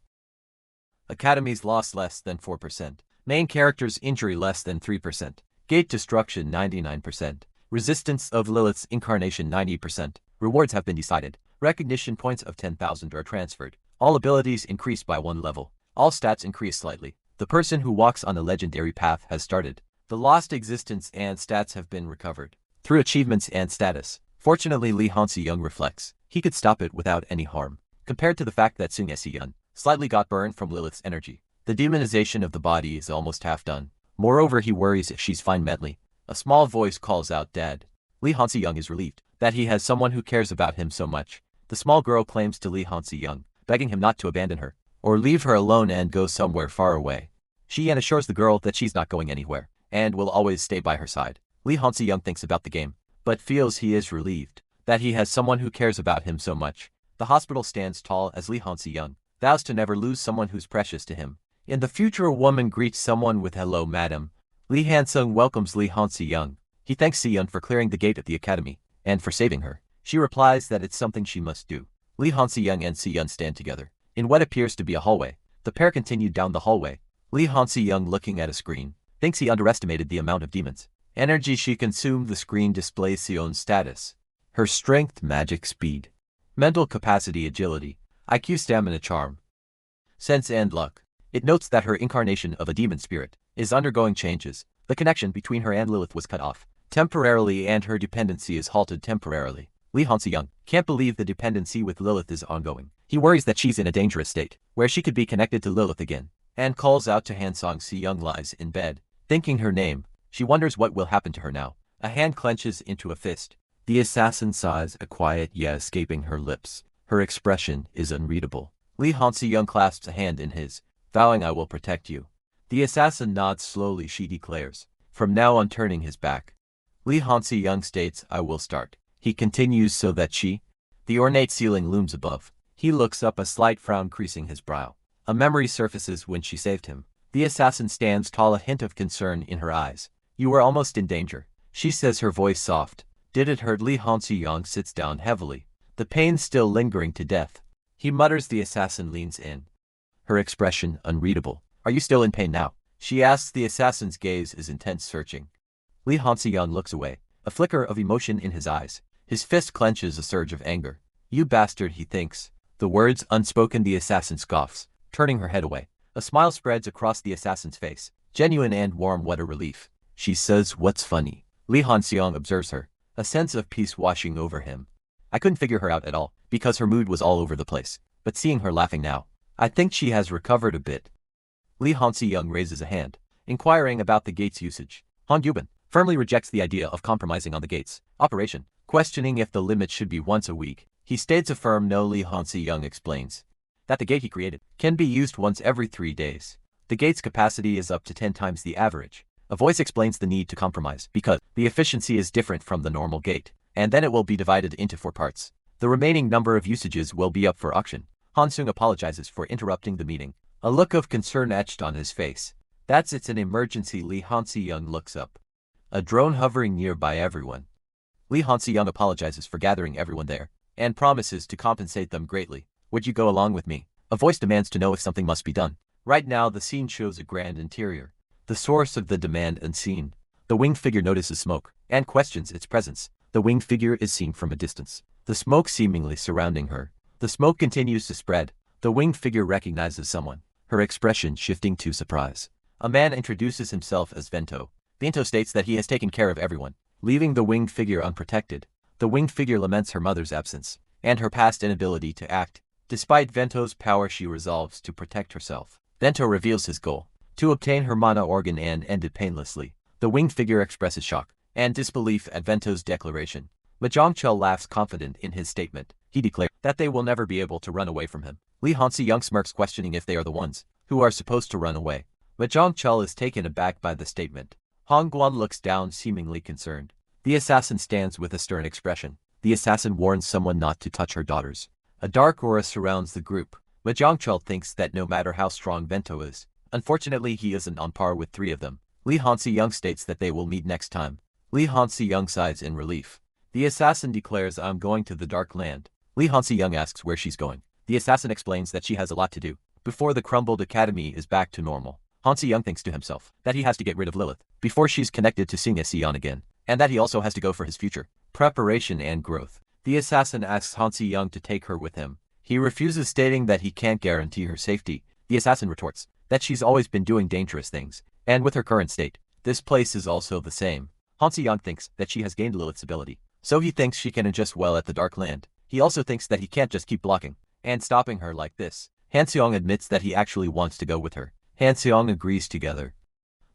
Academy's loss less than 4%. Main character's injury less than 3%. Gate destruction 99%. Resistance of Lilith's incarnation 90%. Rewards have been decided. Recognition points of 10,000 are transferred. All abilities increased by 1 level. All stats increase slightly. The person who walks on a legendary path has started. The lost existence and stats have been recovered through achievements and status. Fortunately, Lee Han-seung reflects. He could stop it without any harm. Compared to the fact that Sung Si-yeon slightly got burned from Lilith's energy, the demonization of the body is almost half done. Moreover, he worries if she's fine mentally. A small voice calls out, "Dad." Lee Han-seung is relieved that he has someone who cares about him so much. The small girl claims to Lee Han-seung, begging him not to abandon her, or leave her alone and go somewhere far away. Si-yeon assures the girl that she's not going anywhere, and will always stay by her side. Lee Han-seung thinks about the game, but feels he is relieved that he has someone who cares about him so much. The hospital stands tall as Lee Han-seung vows to never lose someone who's precious to him. In the future, a woman greets someone with "Hello, madam." Lee Han-seung welcomes Lee Han-seung. He thanks Si-yeon for clearing the gate at the academy, and for saving her. She replies that it's something she must do. Lee Han-seung and Si-yeon stand together in what appears to be a hallway. The pair continue down the hallway. Lee Han-seung, looking at a screen, thinks he underestimated the amount of demons Energy she consumed. The screen displays Sion's status. Her strength, magic, speed, mental capacity, agility, IQ, stamina, charm, sense, and luck. It notes that her incarnation of a demon spirit is undergoing changes. The connection between her and Lilith was cut off temporarily, and her dependency is halted temporarily. Lee Han-seyoung can't believe the dependency with Lilith is ongoing. He worries that she's in a dangerous state, where she could be connected to Lilith again, and calls out to Han Song-seyoung. Lies in bed, thinking her name. She wonders what will happen to her now. A hand clenches into a fist. The assassin sighs, a quiet yeah escaping her lips. Her expression is unreadable. Lee Han-seyoung clasps a hand in his, vowing, "I will protect you." The assassin nods slowly. She declares, from now on, turning his back. Lee Han-seyoung states, "I will start." He continues so that she. The ornate ceiling looms above. He looks up, a slight frown creasing his brow. A memory surfaces when she saved him. The assassin stands tall, a hint of concern in her eyes. "You were almost in danger," she says, her voice soft. "Did it hurt?" Lee Han-seyoung sits down heavily, the pain still lingering to death. He mutters. The assassin leans in, her expression unreadable. "Are you still in pain now?" she asks. The assassin's gaze is intense, searching. Lee Han-seyoung looks away, a flicker of emotion in his eyes. His fist clenches, a surge of anger. "You bastard," he thinks. The words unspoken. The assassin scoffs, turning her head away. A smile spreads across the assassin's face, genuine and warm. "What a relief." She says, "What's funny?" Lee Han-seyoung observes her, a sense of peace washing over him. "I couldn't figure her out at all, because her mood was all over the place. But seeing her laughing now, I think she has recovered a bit." Lee Han-seyoung raises a hand, inquiring about the gate's usage. Han Gyubin firmly rejects the idea of compromising on the gate's operation, questioning if the limit should be once a week. He states a firm no. Lee Han-seyoung explains that the gate he created can be used once every 3 days. The gate's capacity is up to 10 times the average. A voice explains the need to compromise because the efficiency is different from the normal gate, and then it will be divided into 4 parts. The remaining number of usages will be up for auction. Han-seung apologizes for interrupting the meeting, a look of concern etched on his face. It's an emergency." Lee Han-seyoung looks up. A drone hovering nearby. Everyone. Lee Han-seyoung apologizes for gathering everyone there, and promises to compensate them greatly. "Would you go along with me?" A voice demands to know if something must be done. Right now the scene shows a grand interior. The source of the demand unseen. The winged figure notices smoke, and questions its presence. The winged figure is seen from a distance, the smoke seemingly surrounding her. The smoke continues to spread. The winged figure recognizes someone, her expression shifting to surprise. A man introduces himself as Vento. Vento states that he has taken care of everyone, leaving the winged figure unprotected. The winged figure laments her mother's absence, and her past inability to act. Despite Vento's power, she resolves to protect herself. Vento reveals his goal, to obtain her mana organ and end it painlessly. The winged figure expresses shock and disbelief at Vento's declaration. Majongchul laughs, confident in his statement. He declares that they will never be able to run away from him. Lee Han-seyoung smirks, questioning if they are the ones who are supposed to run away. Majongchul is taken aback by the statement. Han Guan looks down, seemingly concerned. The assassin stands with a stern expression. The assassin warns someone not to touch her daughters. A dark aura surrounds the group. Majongchul thinks that no matter how strong Vento is, unfortunately he isn't on par with 3 of them. Lee Han-seyoung states that they will meet next time. Lee Han-seyoung sighs in relief. The assassin declares, "I'm going to the Dark Land." Lee Han-seyoung asks where she's going. The assassin explains that she has a lot to do before the crumbled academy is back to normal. Han-seyoung thinks to himself that he has to get rid of Lilith before she's connected to Sing-Sion again, and that he also has to go for his future preparation and growth. The assassin asks Han-seyoung to take her with him. He refuses, stating that he can't guarantee her safety. The assassin retorts that she's always been doing dangerous things, and with her current state, this place is also the same. Han-seyoung thinks that she has gained Lilith's ability, so he thinks she can adjust well at the Dark Land. He also thinks that he can't just keep blocking and stopping her like this. Han-seyoung admits that he actually wants to go with her. Han-seyoung agrees together.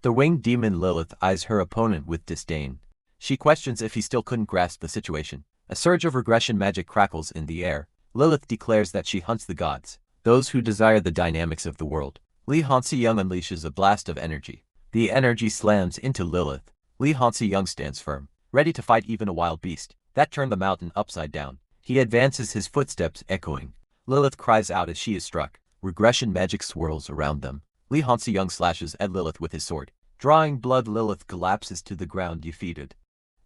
The winged demon Lilith eyes her opponent with disdain. She questions if he still couldn't grasp the situation. A surge of regression magic crackles in the air. Lilith declares that she hunts the gods, those who desire the dynamics of the world. Lee Han-seyoung unleashes a blast of energy. The energy slams into Lilith. Lee Han-seyoung stands firm, ready to fight even a wild beast that turned the mountain upside down. He advances, his footsteps echoing. Lilith cries out as she is struck. Regression magic swirls around them. Lee Han-seyoung slashes at Lilith with his sword. Drawing blood, Lilith collapses to the ground, defeated.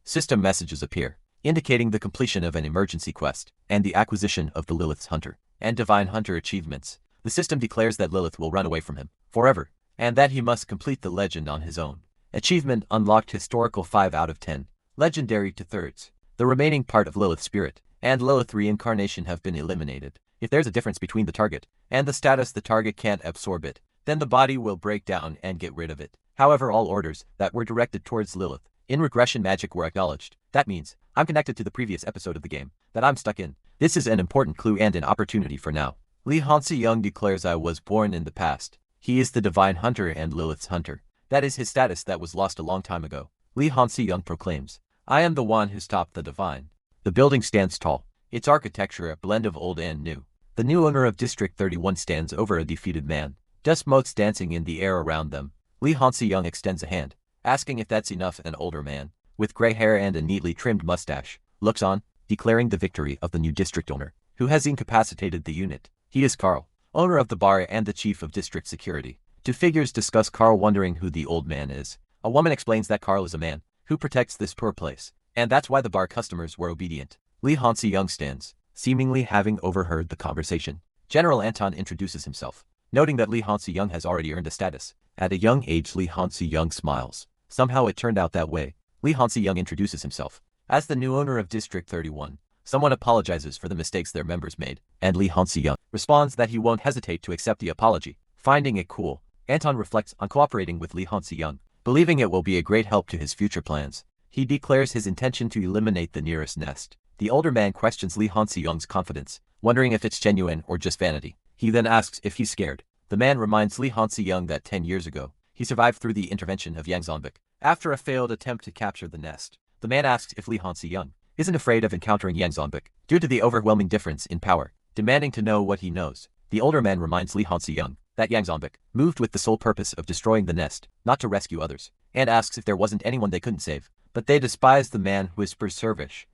System messages appear, indicating the completion of an emergency quest and the acquisition of the Lilith's Hunter and Divine Hunter achievements. The system declares that Lilith will run away from him forever, and that he must complete the legend on his own. Achievement unlocked historical 5 out of 10. Legendary 2/3. The remaining part of Lilith's spirit and Lilith reincarnation have been eliminated. If there's a difference between the target and the status, the target can't absorb it, then the body will break down and get rid of it. However, all orders that were directed towards Lilith in regression magic were acknowledged. That means I'm connected to the previous episode of the game that I'm stuck in. This is an important clue and an opportunity for now. Lee Hansi Young declares, I was born in the past. He is the divine hunter and Lilith's hunter. That is his status that was lost a long time ago. Lee Hansi Young proclaims, I am the one who stopped the divine. The building stands tall, its architecture a blend of old and new. The new owner of District 31 stands over a defeated man, dust motes dancing in the air around them. Lee Hansi Young extends a hand, asking if that's enough. An older man, with gray hair and a neatly trimmed mustache, looks on, declaring the victory of the new district owner, who has incapacitated the unit. He is Carl, owner of the bar and the chief of district security. Two figures discuss Carl, wondering who the old man is. A woman explains that Carl is a man who protects this poor place, and that's why the bar customers were obedient. Lee Hansi Young stands, seemingly having overheard the conversation. General Anton introduces himself, noting that Lee Hansi Young has already earned a status. At a young age, Lee Hansi Young smiles. Somehow it turned out that way. Lee Hansi Young introduces himself as the new owner of District 31. Someone apologizes for the mistakes their members made, and Lee Hansi Young responds that he won't hesitate to accept the apology. Finding it cool, Anton reflects on cooperating with Lee Hansi Young, believing it will be a great help to his future plans. He declares his intention to eliminate the nearest nest. The older man questions Lee Hansi Young's confidence, wondering if it's genuine or just vanity. He then asks if he's scared. The man reminds Lee Hansi Young that 10 years ago, he survived through the intervention of Yang Zonbik after a failed attempt to capture the nest. The man asks if Lee Hansi Young isn't afraid of encountering Yang Zonbik due to the overwhelming difference in power, demanding to know what he knows. The older man reminds Lee Hansi Young that Yang Zonbik moved with the sole purpose of destroying the nest, not to rescue others, and asks if there wasn't anyone they couldn't save. But they despise the man, whispers Servish.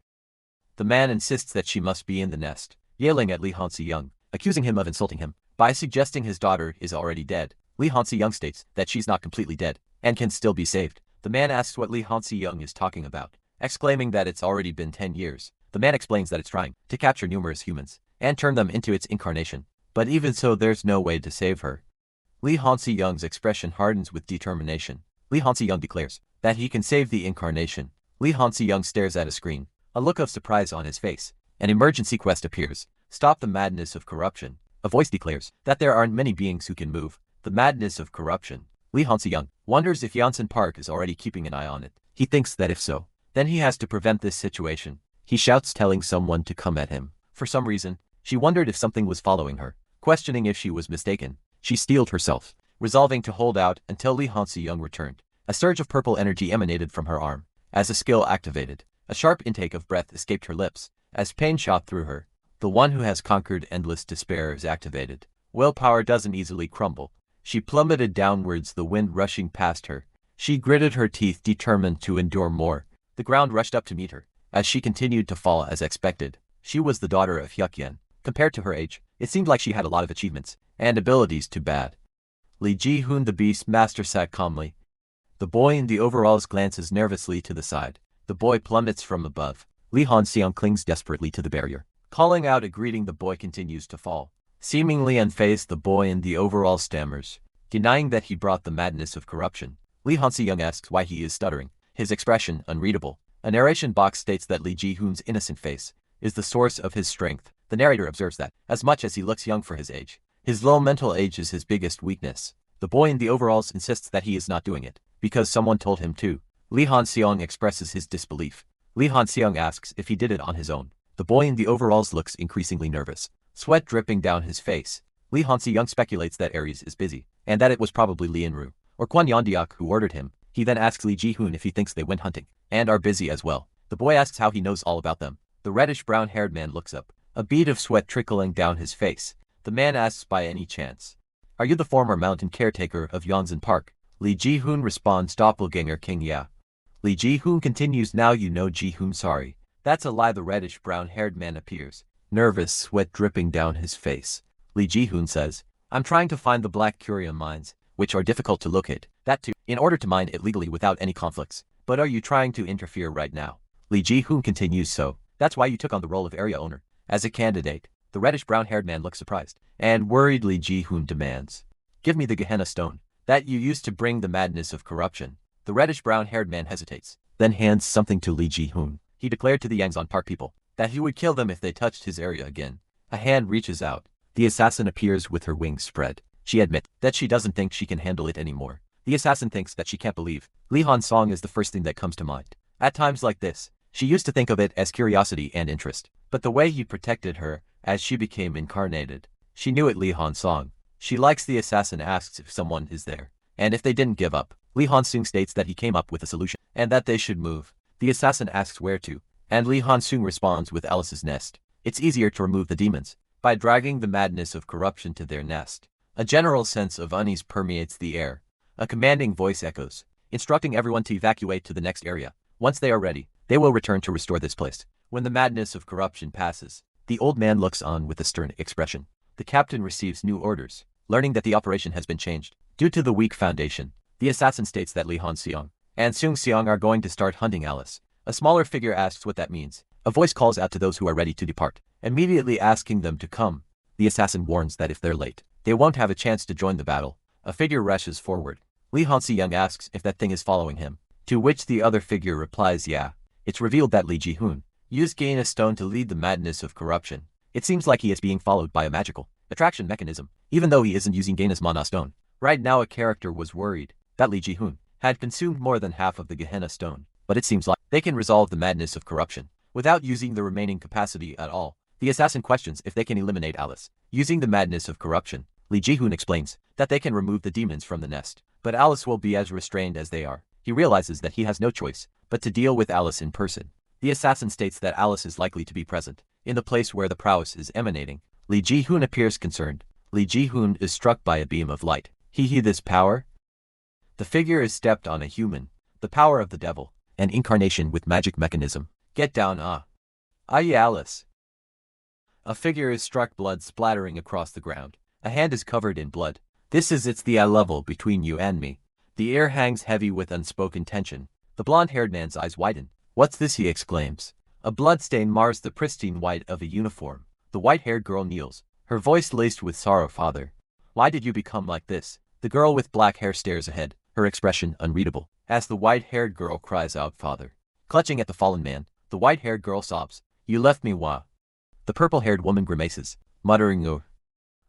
The man insists that she must be in the nest, yelling at Lee Hansi Young, accusing him of insulting him by suggesting his daughter is already dead. Lee Hansi Young states that she's not completely dead and can still be saved. The man asks what Lee Hansi Young is talking about, exclaiming that it's already been 10 years. The man explains that it's trying to capture numerous humans and turn them into its incarnation, but even so there's no way to save her. Lee Hansi Young's expression hardens with determination. Lee Hansi Young declares that he can save the incarnation. Lee Hansi Young stares at a screen, a look of surprise on his face. An emergency quest appears. Stop the madness of corruption. A voice declares that there aren't many beings who can move the madness of corruption. Lee Hansi Young wonders if Janssen Park is already keeping an eye on it. He thinks that if so, then he has to prevent this situation. He shouts, telling someone to come at him. For some reason, she wondered if something was following her, questioning if she was mistaken. She steeled herself, resolving to hold out until Lee Hansi Young returned. A surge of purple energy emanated from her arm. As a skill activated, a sharp intake of breath escaped her lips as pain shot through her. The one who has conquered endless despair is activated. Willpower doesn't easily crumble. She plummeted downwards, the wind rushing past her. She gritted her teeth, determined to endure more. The ground rushed up to meet her as she continued to fall as expected. She was the daughter of Hyukyen. Compared to her age, it seemed like she had a lot of achievements and abilities. Too bad. Lee Ji-hoon, the beast master, sat calmly. The boy in the overalls glances nervously to the side. The boy plummets from above. Lee Hansi Young clings desperately to the barrier, calling out a greeting. The boy continues to fall. Seemingly unfazed, the boy in the overalls stammers, denying that he brought the madness of corruption. Lee Hansi Young asks why he is stuttering, his expression unreadable. A narration box states that Lee Ji-hoon's innocent face is the source of his strength. The narrator observes that, as much as he looks young for his age, his low mental age is his biggest weakness. The boy in the overalls insists that he is not doing it because someone told him to. Lee Hansi Young expresses his disbelief. Lee Hansi Young asks if he did it on his own. The boy in the overalls looks increasingly nervous, sweat dripping down his face. Lee Hansi Young speculates that Ares is busy, and that it was probably Lee Enro or Kwon Yondiak who ordered him. He then asks Lee Ji-hoon if he thinks they went hunting and are busy as well. The boy asks how he knows all about them. The reddish-brown-haired man looks up, a bead of sweat trickling down his face. The man asks, by any chance, are you the former mountain caretaker of Yonzen Park? Lee Ji-hoon responds, doppelganger king, yeah. Lee Ji-hoon continues, now you know Ji-hoon, sorry. That's a lie. The reddish-brown-haired man appears, nervous, sweat dripping down his face. Lee Ji-hoon says, I'm trying to find the black curium mines, which are difficult to locate, that too, in order to mine it legally without any conflicts. But are you trying to interfere right now? Lee Ji-hoon continues, so, that's why you took on the role of area owner as a candidate. The reddish-brown-haired man looks surprised and worried. Lee Ji-hoon demands, give me the Gehenna stone that you used to bring the madness of corruption. The reddish-brown-haired man hesitates, then hands something to Li Ji-hoon. He declared to the Yangzon Park people that he would kill them if they touched his area again. A hand reaches out. The assassin appears with her wings spread. She admits that she doesn't think she can handle it anymore. The assassin thinks that she can't believe. Li Han's song is the first thing that comes to mind. At times like this, she used to think of it as curiosity and interest. But the way he protected her as she became incarnated, she knew it Li Han's song. She likes the assassin asks if someone is there. And if they didn't give up, Li Han-sung states that he came up with a solution, and that they should move. The assassin asks where to, and Li Han-sung responds with Alice's nest. It's easier to remove the demons by dragging the madness of corruption to their nest. A general sense of unease permeates the air. A commanding voice echoes, instructing everyone to evacuate to the next area. Once they are ready, they will return to restore this place. When the madness of corruption passes, the old man looks on with a stern expression. The captain receives new orders, learning that the operation has been changed. Due to the weak foundation, the assassin states that Li Han-seong and Seong are going to start hunting Alice. A smaller figure asks what that means. A voice calls out to those who are ready to depart, immediately asking them to come. The assassin warns that if they're late, they won't have a chance to join the battle. A figure rushes forward. Li Han-seong asks if that thing is following him, to which the other figure replies yeah. It's revealed that Li Ji-hoon used gain a stone to lead the madness of corruption. It seems like he is being followed by a magical attraction mechanism, even though he isn't using Gaina's mana stone. Right now a character was worried that Li Ji-hoon had consumed more than half of the Gehenna stone, but it seems like they can resolve the madness of corruption without using the remaining capacity at all. The assassin questions if they can eliminate Alice using the madness of corruption. Li Ji-hoon explains that they can remove the demons from the nest, but Alice will be as restrained as they are. He realizes that he has no choice but to deal with Alice in person. The assassin states that Alice is likely to be present in the place where the prowess is emanating. Li Ji-hoon appears concerned. Li Ji-hoon is struck by a beam of light. This power? The figure is stepped on a human. The power of the devil. An incarnation with magic mechanism. Get down Alice. A figure is struck, blood splattering across the ground. A hand is covered in blood. It's the eye level between you and me. The air hangs heavy with unspoken tension. The blonde-haired man's eyes widen. What's this? He exclaims. A bloodstain mars the pristine white of a uniform. The white-haired girl kneels, her voice laced with sorrow. Father, why did you become like this? The girl with black hair stares ahead, her expression unreadable, as the white-haired girl cries out, Father. Clutching at the fallen man, the white-haired girl sobs, You left me, Wah. The purple-haired woman grimaces, muttering, Oh.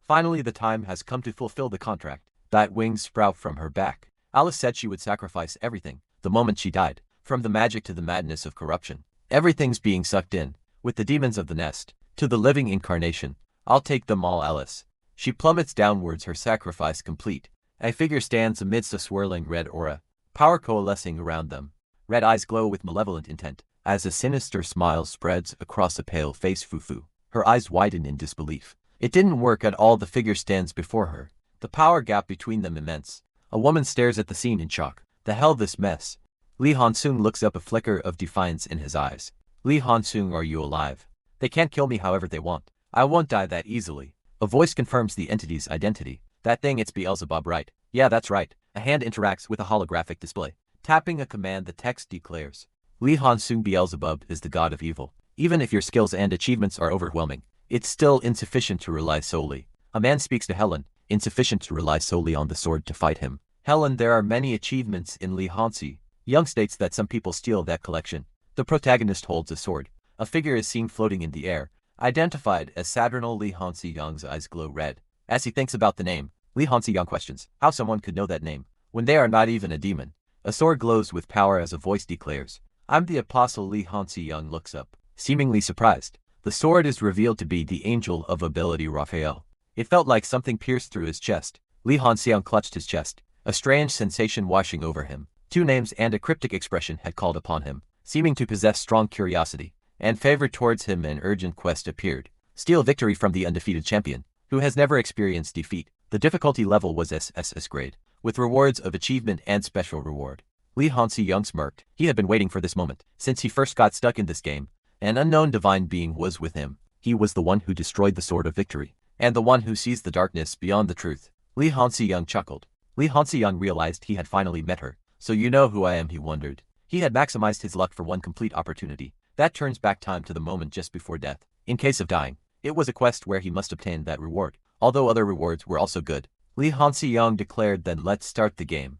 Finally the time has come to fulfill the contract. That wings sprout from her back. Alice said she would sacrifice everything, the moment she died, from the magic to the madness of corruption. Everything's being sucked in, with the demons of the nest, to the living incarnation. I'll take them all, Alice. She plummets downwards, her sacrifice complete. A figure stands amidst a swirling red aura, power coalescing around them. Red eyes glow with malevolent intent, as a sinister smile spreads across a pale face. Fufu. Her eyes widen in disbelief. It didn't work at all. The figure stands before her, the power gap between them immense. A woman stares at the scene in shock. The hell, this mess? Li Han-sung looks up, a flicker of defiance in his eyes. Li Han-sung, are you alive? They can't kill me however they want. I won't die that easily. A voice confirms the entity's identity. That thing, it's Beelzebub, right? Yeah, that's right. A hand interacts with a holographic display. Tapping a command, the text declares, Li Han-sung, Beelzebub is the god of evil. Even if your skills and achievements are overwhelming, it's still insufficient to rely solely. A man speaks to Helen, insufficient to rely solely on the sword to fight him. Helen, there are many achievements in Li Han-si. Young states that some people steal that collection. The protagonist holds a sword. A figure is seen floating in the air, identified as Saturnal. Li Han-si Young's eyes glow red. As he thinks about the name, Li Han-si Young questions how someone could know that name, when they are not even a demon. A sword glows with power as a voice declares, I'm the apostle. Li Han-si Young looks up, seemingly surprised. The sword is revealed to be the angel of ability Raphael. It felt like something pierced through his chest. Li Han-si Young clutched his chest, a strange sensation washing over him. Two names and a cryptic expression had called upon him, seeming to possess strong curiosity and favor towards him. An urgent quest appeared. Steal victory from the undefeated champion, who has never experienced defeat. The difficulty level was SSS grade, with rewards of achievement and special reward. Li Han-si Young smirked. He had been waiting for this moment since he first got stuck in this game. An unknown divine being was with him. He was the one who destroyed the Sword of Victory, and the one who sees the darkness beyond the truth. Li Han-si Young chuckled. Li Han-si Young realized he had finally met her. So you know who I am, he wondered. He had maximized his luck for one complete opportunity. That turns back time to the moment just before death. In case of dying, it was a quest where he must obtain that reward, although other rewards were also good. Li Han-si Young declared, then let's start the game.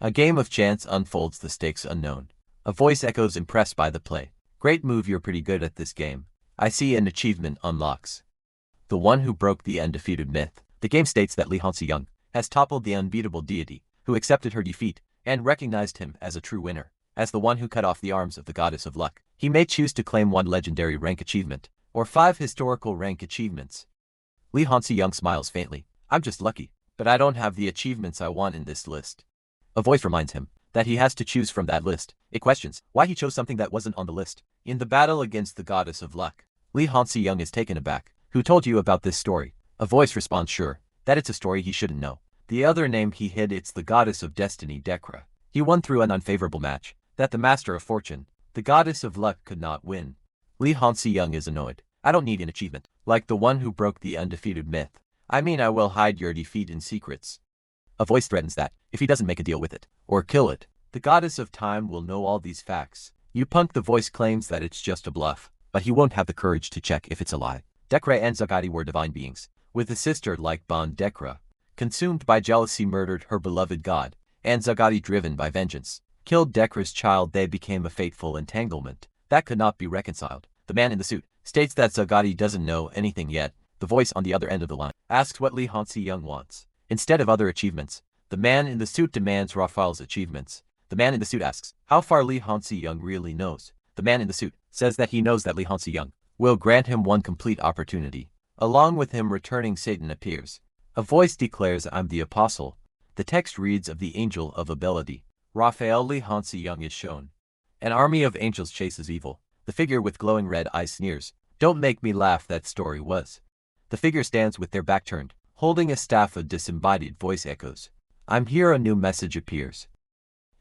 A game of chance unfolds, the stakes unknown. A voice echoes, impressed by the play. Great move, you're pretty good at this game. I see an achievement unlocks. The one who broke the undefeated myth. The game states that Lee Hansi-young has toppled the unbeatable deity, who accepted her defeat and recognized him as a true winner. As the one who cut off the arms of the goddess of luck, he may choose to claim 1 legendary rank achievement, or 5 historical rank achievements. Lee Hansi-young smiles faintly. I'm just lucky, but I don't have the achievements I want in this list. A voice reminds him that he has to choose from that list. It questions why he chose something that wasn't on the list. In the battle against the goddess of luck, Lee Hansi-young is taken aback. Who told you about this story? A voice responds, sure, that it's a story he shouldn't know. The other name he hid, it's the goddess of destiny, Dekra. He won through an unfavorable match that the master of fortune, the goddess of luck, could not win. Lee Hansi-young is annoyed. I don't need an achievement like the one who broke the undefeated myth. I mean, I will hide your defeat in secrets. A voice threatens that if he doesn't make a deal with it or kill it, the goddess of time will know all these facts. You punk, the voice claims that it's just a bluff, but he won't have the courage to check if it's a lie. Dekra and Zagati were divine beings, with a sister-like bond. Dekra, consumed by jealousy, murdered her beloved god, and Zagati, driven by vengeance, killed Dekra's child. They became a fateful entanglement that could not be reconciled. The man in the suit states that Zagati doesn't know anything yet. The voice on the other end of the line asks what Lee Hansi-young wants. Instead of other achievements, the man in the suit demands Raphael's achievements. The man in the suit asks how far Lee Hansi-young really knows. The man in the suit says that he knows that Lee Hansi-young will grant him 1 complete opportunity. Along with him returning, Satan appears. A voice declares, I'm the apostle. The text reads, of the angel of ability, Raphael. Lee Hansi-young is shown. An army of angels chases evil. The figure with glowing red eyes sneers, don't make me laugh, that story was. The figure stands with their back turned, holding a staff. A disembodied voice echoes, I'm here. A new message appears.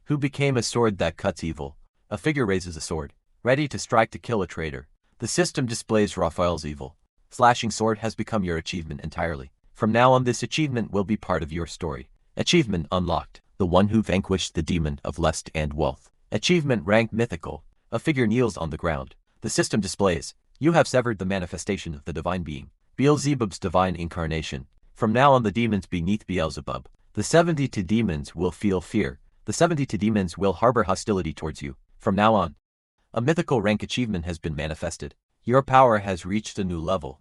Who became a sword that cuts evil? A figure raises a sword, ready to strike to kill a traitor. The system displays Raphael's evil. Slashing sword has become your achievement entirely. From now on, this achievement will be part of your story. Achievement unlocked. The one who vanquished the demon of lust and wealth. Achievement rank mythical. A figure kneels on the ground. The system displays, you have severed the manifestation of the divine being, Beelzebub's divine incarnation. From now on, the demons beneath Beelzebub, the 72 demons, will feel fear. The 72 demons will harbor hostility towards you. From now on, a mythical rank achievement has been manifested. Your power has reached a new level.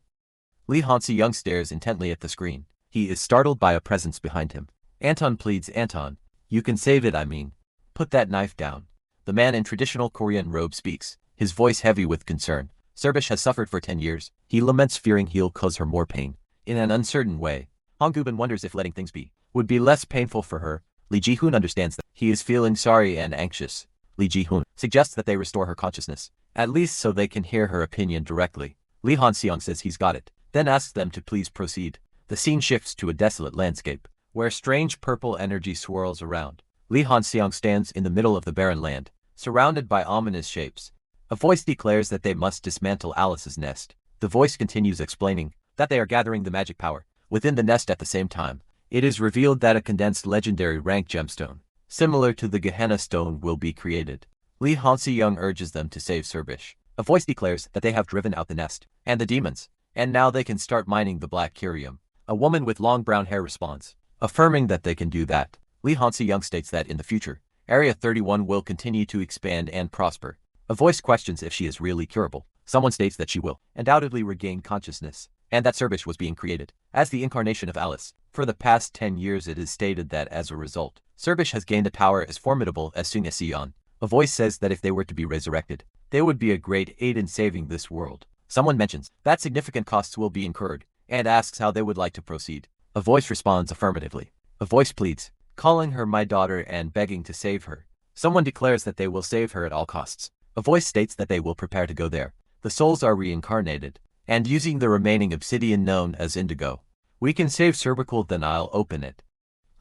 Lee Hansi-young stares intently at the screen. He is startled by a presence behind him. Anton pleads, Anton, you can save it, I mean. Put that knife down. The man in traditional Korean robe speaks, his voice heavy with concern. Serbish has suffered for 10 years. He laments, fearing he'll cause her more pain. In an uncertain way, Hong Gubin wonders if letting things be would be less painful for her. Lee Ji-hoon understands that he is feeling sorry and anxious. Lee Ji-hoon suggests that they restore her consciousness, at least so they can hear her opinion directly. Lee Hansi-young says he's got it, then asks them to please proceed. The scene shifts to a desolate landscape, where strange purple energy swirls around. Lee Hansi-young stands in the middle of the barren land, surrounded by ominous shapes. A voice declares that they must dismantle Alice's nest. The voice continues explaining that they are gathering the magic power within the nest. At the same time, it is revealed that a condensed legendary rank gemstone, similar to the Gehenna stone, will be created. Lee Hansi-young urges them to save Serbish. A voice declares that they have driven out the nest and the demons, and now they can start mining the black curium. A woman with long brown hair responds, affirming that they can do that. Lee Hansi-young states that in the future, Area 31 will continue to expand and prosper. A voice questions if she is really curable. Someone states that she will undoubtedly regain consciousness, and that Serbish was being created as the incarnation of Alice. For the past 10 years, it is stated that as a result, Serbish has gained a power as formidable as Sung Esion. A voice says that if they were to be resurrected, they would be a great aid in saving this world. Someone mentions that significant costs will be incurred, and asks how they would like to proceed. A voice responds affirmatively. A voice pleads, calling her my daughter and begging to save her. Someone declares that they will save her at all costs. A voice states that they will prepare to go there. The souls are reincarnated, and using the remaining obsidian known as indigo, we can save Cervical, then I'll open it.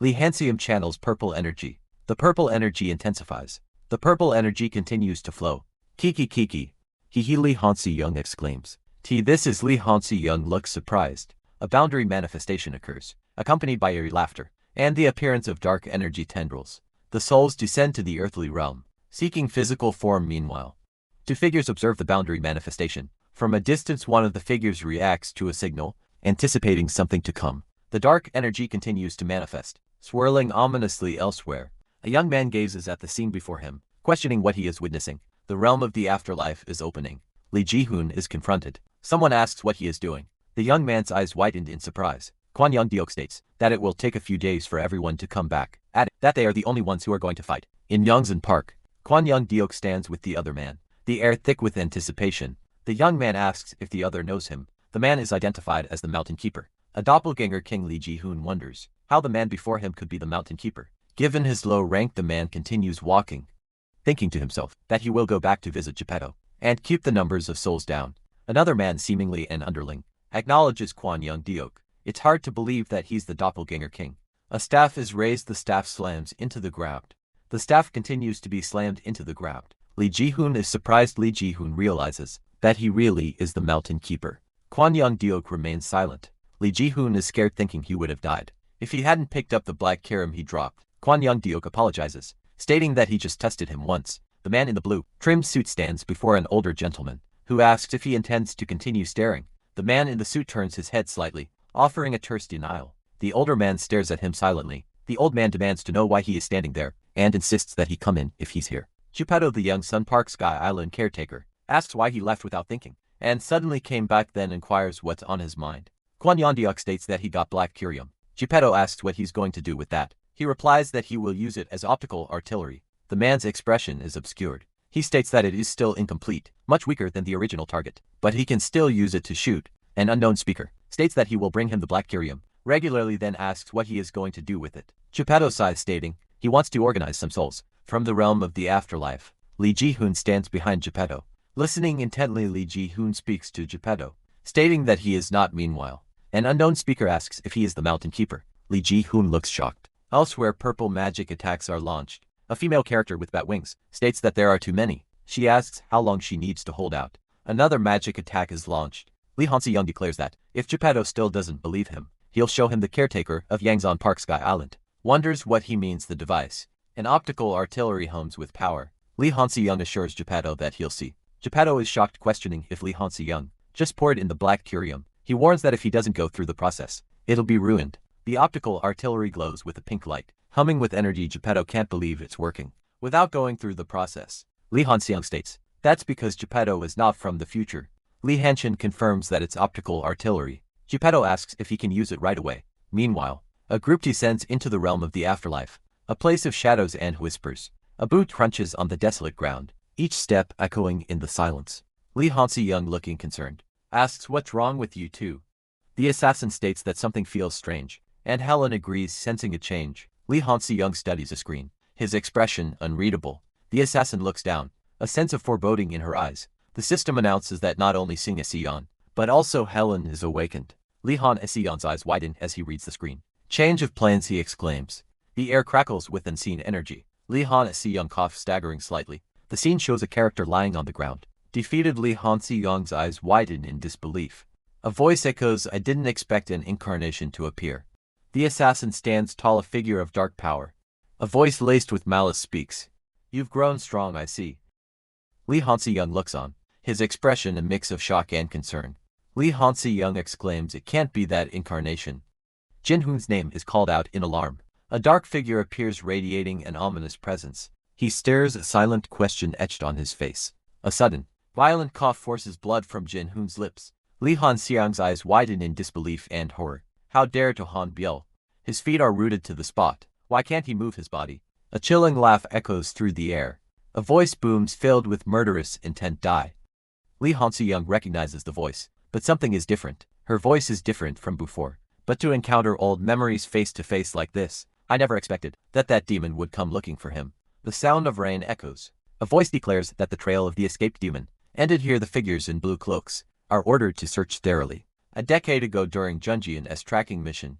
Lee Hansi-young channels purple energy. The purple energy intensifies. The purple energy continues to flow. Kiki kiki. Hee Lee Hansi-young exclaims. This is Lee Hansi-young looks surprised. A boundary manifestation occurs, accompanied by eerie laughter, and the appearance of dark energy tendrils. The souls descend to the earthly realm, seeking physical form. Meanwhile, 2 figures observe the boundary manifestation. From a distance, one of the figures reacts to a signal, anticipating something to come. The dark energy continues to manifest, swirling ominously elsewhere. A young man gazes at the scene before him, questioning what he is witnessing. The realm of the afterlife is opening. Lee Ji-hoon is confronted. Someone asks what he is doing. The young man's eyes widened in surprise. Kwon Young-deok states that it will take a few days for everyone to come back, adding that they are the only ones who are going to fight. In Yongsan Park, Kwon Young-deok stands with the other man, the air thick with anticipation. The young man asks if the other knows him. The man is identified as the Mountain Keeper. A doppelganger. King Lee Ji-hoon wonders how the man before him could be the Mountain Keeper. Given his low rank, the man continues walking, thinking to himself that he will go back to visit Geppetto and keep the numbers of souls down. Another man, seemingly an underling, acknowledges Kwon Young-deok. It's hard to believe that he's the doppelganger king. A staff is raised. The staff slams into the ground. The staff continues to be slammed into the ground. Lee Ji-hoon is surprised. Lee Ji-hoon realizes that he really is the Mountain Keeper. Kwon Young-deok remains silent. Lee Ji-hoon is scared, thinking he would have died if he hadn't picked up the black carom he dropped. Kwon Young-deok apologizes, stating that he just tested him once. The man in the blue trimmed suit stands before an older gentleman, who asks if he intends to continue staring. The man in the suit turns his head slightly, offering a terse denial. The older man stares at him silently. The old man demands to know why he is standing there, and insists that he come in if he's here. Geppetto, the young Sun Park Sky Island caretaker, asks why he left without thinking, and suddenly came back, then inquires what's on his mind. Kwon Young-deok states that he got black curium. Geppetto asks what he's going to do with that. He replies that he will use it as optical artillery. The man's expression is obscured. He states that it is still incomplete, much weaker than the original target, but he can still use it to shoot. An unknown speaker states that he will bring him the black curium regularly, then asks what he is going to do with it. Geppetto sighs, stating he wants to organize some souls from the realm of the afterlife. Lee Ji-hoon stands behind Geppetto, listening intently. Lee Ji-hoon speaks to Geppetto, stating that he is not. Meanwhile, an unknown speaker asks if he is the Mountain Keeper. Lee Ji-hoon looks shocked. Elsewhere, purple magic attacks are launched. A female character with bat wings states that there are too many. She asks how long she needs to hold out. Another magic attack is launched. Lee Han-se-young declares that if Geppetto still doesn't believe him, he'll show him the caretaker of Yangsan Park Sky Island. Wonders what he means. The device, an optical artillery, hums with power. Lee Han-se-young assures Geppetto that he'll see. Geppetto is shocked, questioning if Lee Han-se-young just poured in the black curium. He warns that if he doesn't go through the process, it'll be ruined. The optical artillery glows with a pink light, humming with energy. Geppetto can't believe it's working without going through the process. Lee Han-se-young states that's because Geppetto is not from the future. Lee Han-shin confirms that it's optical artillery. Geppetto asks if he can use it right away. Meanwhile, a group descends into the realm of the afterlife, a place of shadows and whispers. A boot crunches on the desolate ground, each step echoing in the silence. Lee Han-se-young, looking concerned, asks what's wrong with you two. The assassin states that something feels strange, and Helen agrees, sensing a change. Lee Han-se-young studies a screen, his expression unreadable. The assassin looks down, a sense of foreboding in her eyes. The system announces that not only Sing Se-yeon, but also Helen is awakened. Lee Han-se-yeon's eyes widen as he reads the screen. Change of plans, he exclaims. The air crackles with unseen energy. Lee Han-se-yeon coughs, staggering slightly. The scene shows a character lying on the ground. Defeated, Lee Han-se-yeon's eyes widen in disbelief. A voice echoes, I didn't expect an incarnation to appear. The assassin stands tall, a figure of dark power. A voice laced with malice speaks. You've grown strong, I see. Lee Han-se-yeon looks on, his expression a mix of shock and concern. Lee Han-se-yeon exclaims, it can't be that incarnation. Jin-hoon's name is called out in alarm. A dark figure appears, radiating an ominous presence. He stares, a silent question etched on his face. A sudden, violent cough forces blood from Jin-hoon's lips. Lee Han-se-yeon's eyes widen in disbelief and horror. How dare to Han Biel? His feet are rooted to the spot. Why can't he move his body? A chilling laugh echoes through the air. A voice booms, filled with murderous intent. Die. Lee Han-se-yeon recognizes the voice, but something is different. Her voice is different from before. But to encounter old memories face to face like this, I never expected that demon would come looking for him. The sound of rain echoes. A voice declares that the trail of the escaped demon ended here. The figures in blue cloaks are ordered to search thoroughly. A decade ago, during Junjian's tracking mission,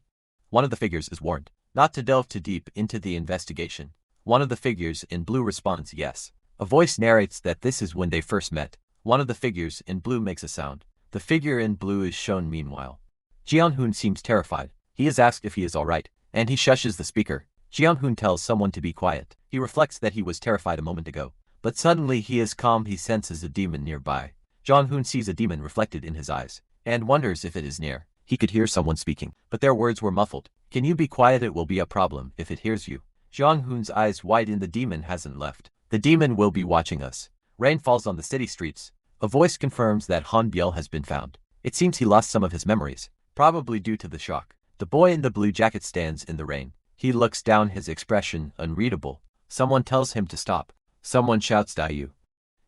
one of the figures is warned not to delve too deep into the investigation. One of the figures in blue responds yes. A voice narrates that this is when they first met. One of the figures in blue makes a sound. The figure in blue is shown. Meanwhile, Jeon-hoon seems terrified. He is asked if he is alright, and he shushes the speaker. Jeon-hoon tells someone to be quiet. He reflects that he was terrified a moment ago, but suddenly he is calm. He senses a demon nearby. Jeon-hoon sees a demon reflected in his eyes, and wonders if it is near. He could hear someone speaking, but their words were muffled. Can you be quiet? It will be a problem if it hears you. Jiang Hun's eyes widen. The demon hasn't left. The demon will be watching us. Rain falls on the city streets. A voice confirms that Han Biel has been found. It seems he lost some of his memories, probably due to the shock. The boy in the blue jacket stands in the rain. He looks down, his expression unreadable. Someone tells him to stop. Someone shouts Dayu.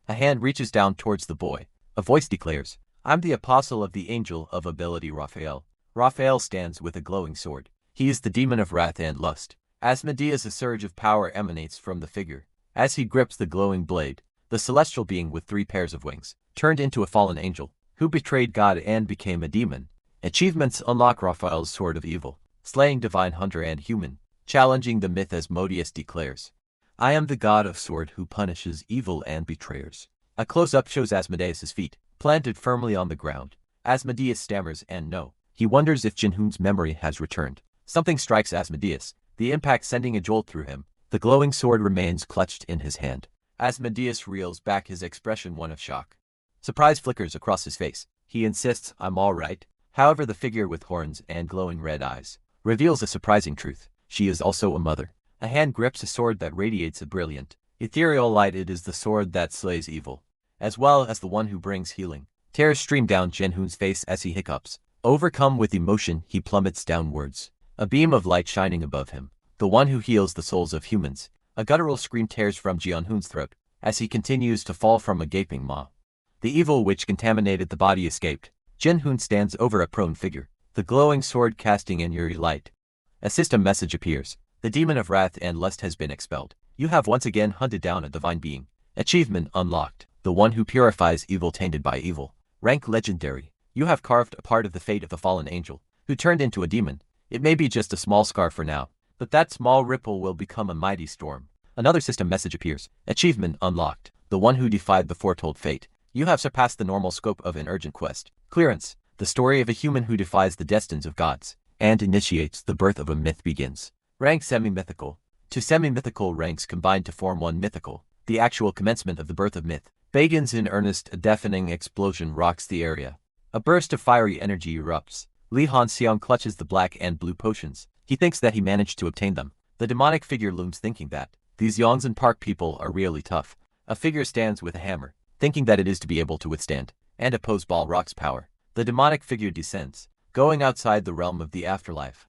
A hand reaches down towards the boy. A voice declares, I'm the apostle of the angel of ability Raphael. Raphael stands with a glowing sword. He is the demon of wrath and lust. Asmodeus, a surge of power emanates from the figure. As he grips the glowing blade, the celestial being with 3 pairs of wings turned into a fallen angel, who betrayed God and became a demon. Achievements unlock Raphael's sword of evil, slaying divine hunter and human, challenging the myth. Asmodeus declares, I am the god of sword who punishes evil and betrayers. A close-up shows Asmodeus's feet, planted firmly on the ground. Asmodeus stammers and no. He wonders if Jinhun's memory has returned. Something strikes Asmodeus, the impact sending a jolt through him. The glowing sword remains clutched in his hand. Asmodeus reels back, his expression one of shock. Surprise flickers across his face. He insists, I'm all right. However, the figure with horns and glowing red eyes reveals a surprising truth. She is also a mother. A hand grips a sword that radiates a brilliant, ethereal light. It is the sword that slays evil, as well as the one who brings healing. Tears stream down Jinhun's face as he hiccups. Overcome with emotion, he plummets downwards. A beam of light shining above him. The one who heals the souls of humans. A guttural scream tears from Jinhun's throat as he continues to fall from a gaping maw. The evil which contaminated the body escaped. Jinhun stands over a prone figure, the glowing sword casting an eerie light. A system message appears. The demon of wrath and lust has been expelled. You have once again hunted down a divine being. Achievement unlocked. The one who purifies evil tainted by evil. Rank legendary. You have carved a part of the fate of the fallen angel, who turned into a demon. It may be just a small scar for now, but that small ripple will become a mighty storm. Another system message appears. Achievement unlocked. The one who defied the foretold fate. You have surpassed the normal scope of an urgent quest. Clearance. The story of a human who defies the destinies of gods and initiates the birth of a myth begins. Rank semi-mythical. 2 semi-mythical ranks combine to form 1 mythical. The actual commencement of the birth of myth begins in earnest. A deafening explosion rocks the area. A burst of fiery energy erupts. Li Hanxiang clutches the black and blue potions. He thinks that he managed to obtain them. The demonic figure looms, thinking that these Yongzhen Park people are really tough. A figure stands with a hammer, thinking that it is to be able to withstand and oppose Balrog's power. The demonic figure descends, going outside the realm of the afterlife.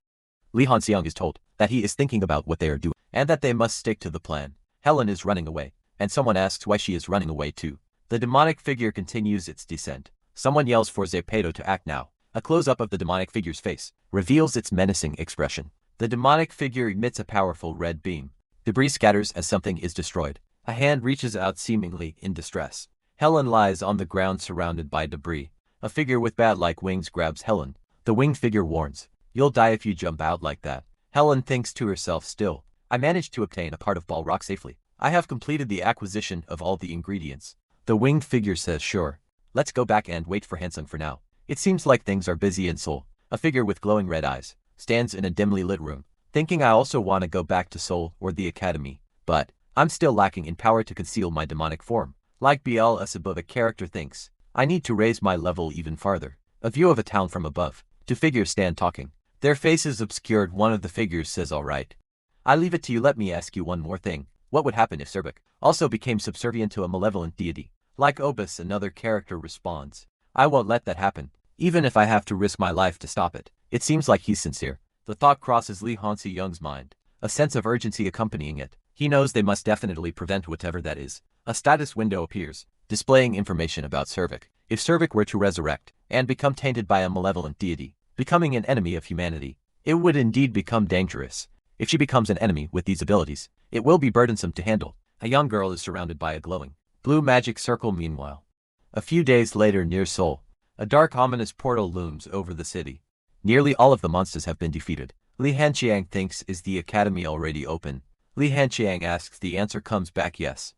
Li Hanxiang is told that he is thinking about what they are doing and that they must stick to the plan. Helen is running away, and someone asks why she is running away too. The demonic figure continues its descent. Someone yells for Zepeto to act now. A close-up of the demonic figure's face reveals its menacing expression. The demonic figure emits a powerful red beam. Debris scatters as something is destroyed. A hand reaches out, seemingly in distress. Helen lies on the ground surrounded by debris. A figure with bat-like wings grabs Helen. The winged figure warns, you'll die if you jump out like that. Helen thinks to herself, still, I managed to obtain a part of Balrog safely. I have completed the acquisition of all the ingredients. The winged figure says, sure. Let's go back and wait for Hansung for now. It seems like things are busy in Seoul. A figure with glowing red eyes stands in a dimly lit room, thinking, I also want to go back to Seoul or the academy, but I'm still lacking in power to conceal my demonic form. Like BL above, a character thinks, I need to raise my level even farther. A view of a town from above. 2 figures stand talking. Their faces obscured. One of the figures says, all right. I leave it to you. Let me ask you one more thing. What would happen if Serbuk also became subservient to a malevolent deity? Like Obus, another character responds, I won't let that happen, even if I have to risk my life to stop it. It seems like he's sincere. The thought crosses Li Hanxiang's mind, a sense of urgency accompanying it. He knows they must definitely prevent whatever that is. A status window appears, displaying information about Serbuk. If Serbuk were to resurrect and become tainted by a malevolent deity, becoming an enemy of humanity, it would indeed become dangerous. If she becomes an enemy with these abilities, it will be burdensome to handle. A young girl is surrounded by a glowing blue magic circle. Meanwhile, a few days later near Seoul, a dark ominous portal looms over the city. Nearly all of the monsters have been defeated. Li Hanxiang thinks, is the academy already open? Li Hanxiang asks, the answer comes back yes.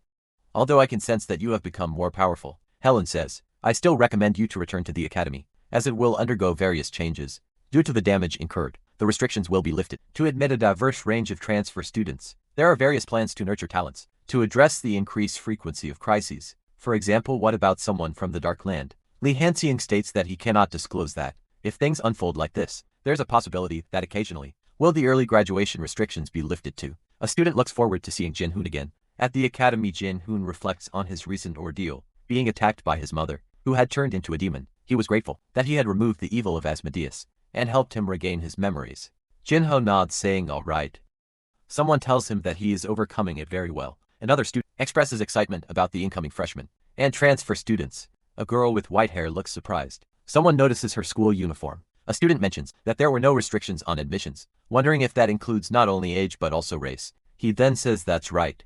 Although I can sense that you have become more powerful, Helen says, I still recommend you to return to the academy, as it will undergo various changes. Due to the damage incurred, the restrictions will be lifted to admit a diverse range of transfer students. There are various plans to nurture talents to address the increased frequency of crises. For example, what about someone from the Dark Land? Li Hanxiang states that he cannot disclose that. If things unfold like this, there's a possibility that occasionally Will the early graduation restrictions be lifted too? A student looks forward to seeing Jin-hoon again. At the academy, Jin-hoon reflects on his recent ordeal, being attacked by his mother, who had turned into a demon. He was grateful that he had removed the evil of Asmodeus and helped him regain his memories. Jin-ho nods, saying all right. Someone tells him that he is overcoming it very well. Another student expresses excitement about the incoming freshmen and transfer students. A girl with white hair looks surprised. Someone notices her school uniform. A student mentions that there were no restrictions on admissions, wondering if that includes not only age but also race. He then says that's right.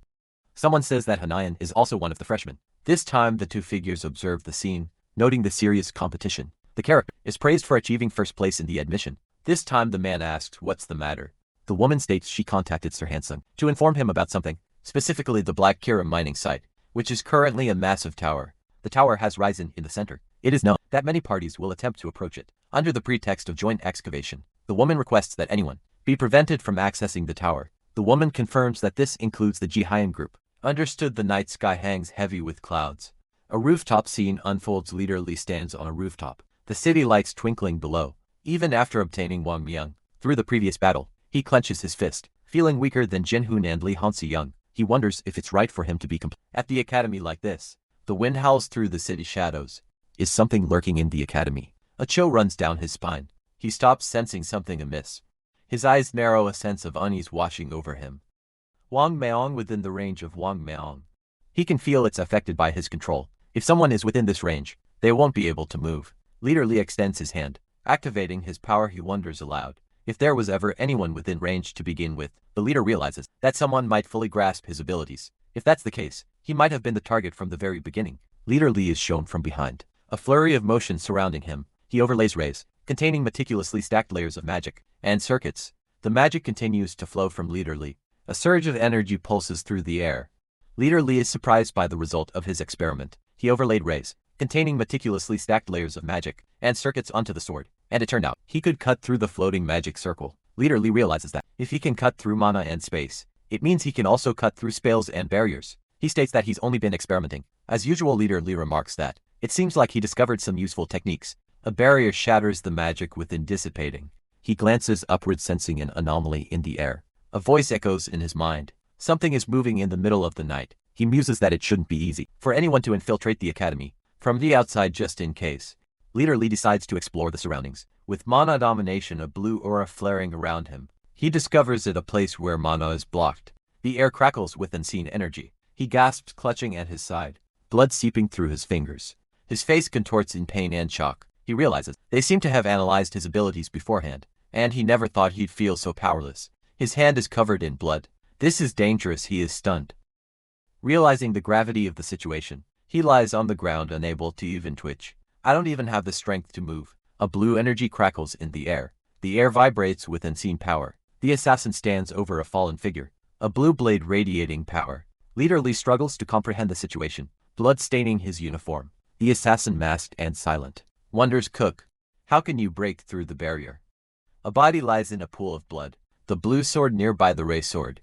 Someone says that Hanayan is also one of the freshmen. This time the two figures observe the scene, noting the serious competition. The character is praised for achieving first place in the admission. This time the man asks what's the matter. The woman states she contacted Sir Hansung to inform him about something, specifically the Black Kira mining site, which is currently a massive tower. The tower has risen in the center. It is known that many parties will attempt to approach it, under the pretext of joint excavation. The woman requests that anyone be prevented from accessing the tower. The woman confirms that this includes the Jihyun group. Understood. The night sky hangs heavy with clouds. A rooftop scene unfolds. Leader Lee stands on a rooftop, the city lights twinkling below. Even after obtaining Wang Myung through the previous battle, he clenches his fist. Feeling weaker than Jin-hoon and Lee Han-se-young, he wonders if it's right for him to be at the academy like this. The wind howls through the city shadows. Is something lurking in the academy? A chill runs down his spine. He stops, sensing something amiss. His eyes narrow, a sense of unease washing over him. Wang Myung within the range of Wang Myung. He can feel it's affected by his control. If someone is within this range, they won't be able to move. Leader Lee extends his hand. Activating his power, he wonders aloud if there was ever anyone within range to begin with. The leader realizes that someone might fully grasp his abilities. If that's the case, he might have been the target from the very beginning. Leader Lee is shown from behind. A flurry of motion surrounding him. He overlays rays, containing meticulously stacked layers of magic and circuits. The magic continues to flow from Leader Lee. A surge of energy pulses through the air. Leader Lee is surprised by the result of his experiment. He overlaid rays, containing meticulously stacked layers of magic and circuits onto the sword, and it turned out he could cut through the floating magic circle. Leader Lee realizes that if he can cut through mana and space, it means he can also cut through spells and barriers. He states that he's only been experimenting. As usual, Leader Lee remarks that it seems like he discovered some useful techniques. A barrier shatters, the magic within dissipating. He glances upward, sensing an anomaly in the air. A voice echoes in his mind. Something is moving in the middle of the night. He muses that it shouldn't be easy for anyone to infiltrate the academy from the outside, just in case. Leader Lee decides to explore the surroundings. With mana domination, a blue aura flaring around him, he discovers it a place where mana is blocked. The air crackles with unseen energy. He gasps, clutching at his side, blood seeping through his fingers. His face contorts in pain and shock. He realizes they seem to have analyzed his abilities beforehand, and he never thought he'd feel so powerless. His hand is covered in blood. This is dangerous. He is stunned. Realizing the gravity of the situation, he lies on the ground, unable to even twitch. I don't even have the strength to move. A blue energy crackles in the air. The air vibrates with unseen power. The assassin stands over a fallen figure, a blue blade radiating power. Leader Lee struggles to comprehend the situation, blood staining his uniform. The assassin, masked and silent, wonders, Cook, how can you break through the barrier? A body lies in a pool of blood. The blue sword nearby, the ray sword,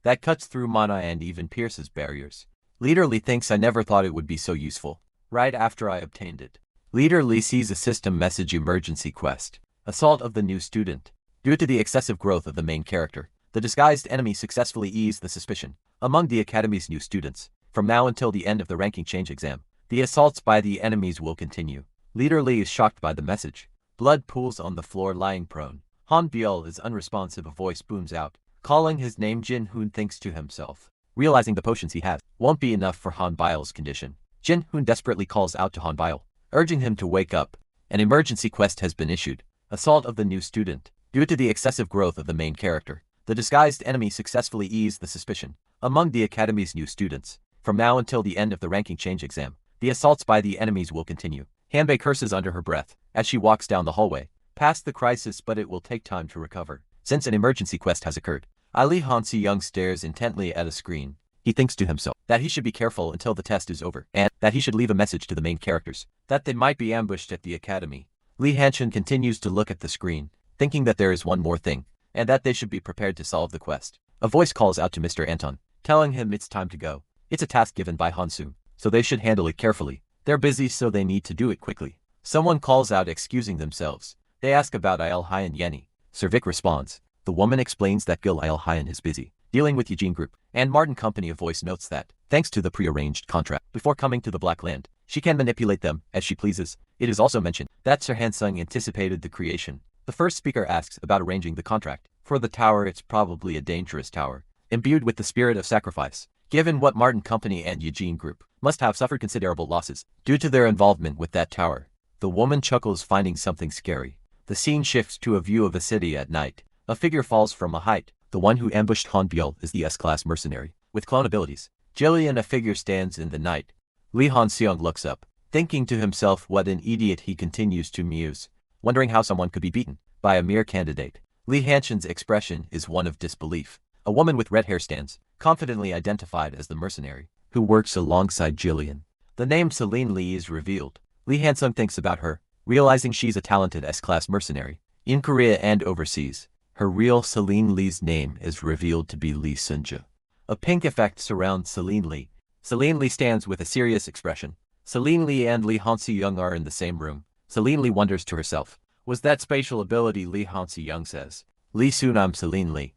that cuts through mana and even pierces barriers. Leader Lee thinks, I never thought it would be so useful. Right after I obtained it. Leader Lee sees a system message: emergency quest. Assault of the new student. Due to the excessive growth of the main character, the disguised enemy successfully eased the suspicion among the academy's new students. From now until the end of the ranking change exam, the assaults by the enemies will continue. Leader Lee is shocked by the message. Blood pools on the floor, lying prone. Han Biol is unresponsive. A voice booms out, calling his name. Jin-hoon thinks to himself, realizing the potions he has won't be enough for Han Biol's condition. Jin-hoon desperately calls out to Han Biol, urging him to wake up. An emergency quest has been issued. Assault of the new student. Due to the excessive growth of the main character, the disguised enemy successfully eased the suspicion among the academy's new students. From now until the end of the ranking change exam, the assaults by the enemies will continue. Hanbei curses under her breath as she walks down the hallway, past the crisis, but it will take time to recover, since an emergency quest has occurred. Lee Han-se-young stares intently at a screen. He thinks to himself that he should be careful until the test is over, and that he should leave a message to the main characters, that they might be ambushed at the academy. Lee Han-chun continues to look at the screen, thinking that there is one more thing, and that they should be prepared to solve the quest. A voice calls out to Mr. Anton, telling him it's time to go. It's a task given by Hansu, so they should handle it carefully. They're busy, so they need to do it quickly. Someone calls out, excusing themselves. They ask about Il Hyun Yeni. Sir Vic responds, The woman explains that Gil Hyun is busy dealing with Eugene Group, and Martin Company. A voice notes that, thanks to the prearranged contract before coming to the Black Land, she can manipulate them as she pleases. It is also mentioned that Sir Hansung anticipated the creation. The first speaker asks about arranging the contract. For the tower, it's probably a dangerous tower, imbued with the spirit of sacrifice, given what Martin Company and Eugene Group must have suffered considerable losses due to their involvement with that tower. The woman chuckles, finding something scary. The scene shifts to a view of a city at night. A figure falls from a height. The one who ambushed Han Biol is the S-class mercenary, with clone abilities. Jillian, a figure, stands in the night. Lee Han-seong looks up, thinking to himself what an idiot. He continues to muse, wondering how someone could be beaten by a mere candidate. Lee Han-seong's expression is one of disbelief. A woman with red hair stands, confidently identified as the mercenary, who works alongside Jillian. The name Celine Lee is revealed. Lee Han-seong thinks about her, realizing she's a talented S-class mercenary, in Korea and overseas. Her real Celine Lee's name is revealed to be Lee Sunja. A pink effect surrounds Celine Lee. Celine Lee stands with a serious expression. Celine Lee and Lee Han-seong are in the same room. Celine Lee wonders to herself, was that spatial ability? Lee Han-seong says, Lee Soon, I'm Celine Lee.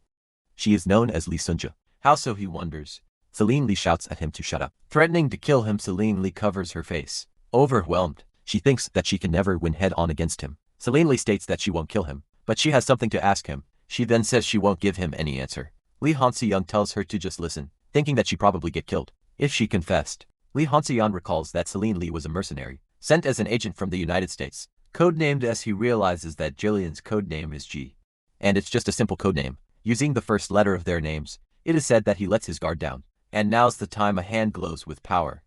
She is known as Lee Sunja. How so, he wonders. Celine Lee shouts at him to shut up, threatening to kill him. Celine Lee covers her face. Overwhelmed, she thinks that she can never win head-on against him. Celine Lee states that she won't kill him, but she has something to ask him. She then says she won't give him any answer. Lee Han-seong tells her to just listen, thinking that she'd probably get killed if she confessed. Lee Han-seong recalls that Celine Lee was a mercenary, sent as an agent from the United States, codenamed S. He realizes that Jillian's codename is G. And it's just a simple codename, using the first letter of their names. It is said that he lets his guard down, and now's the time. A hand glows with power.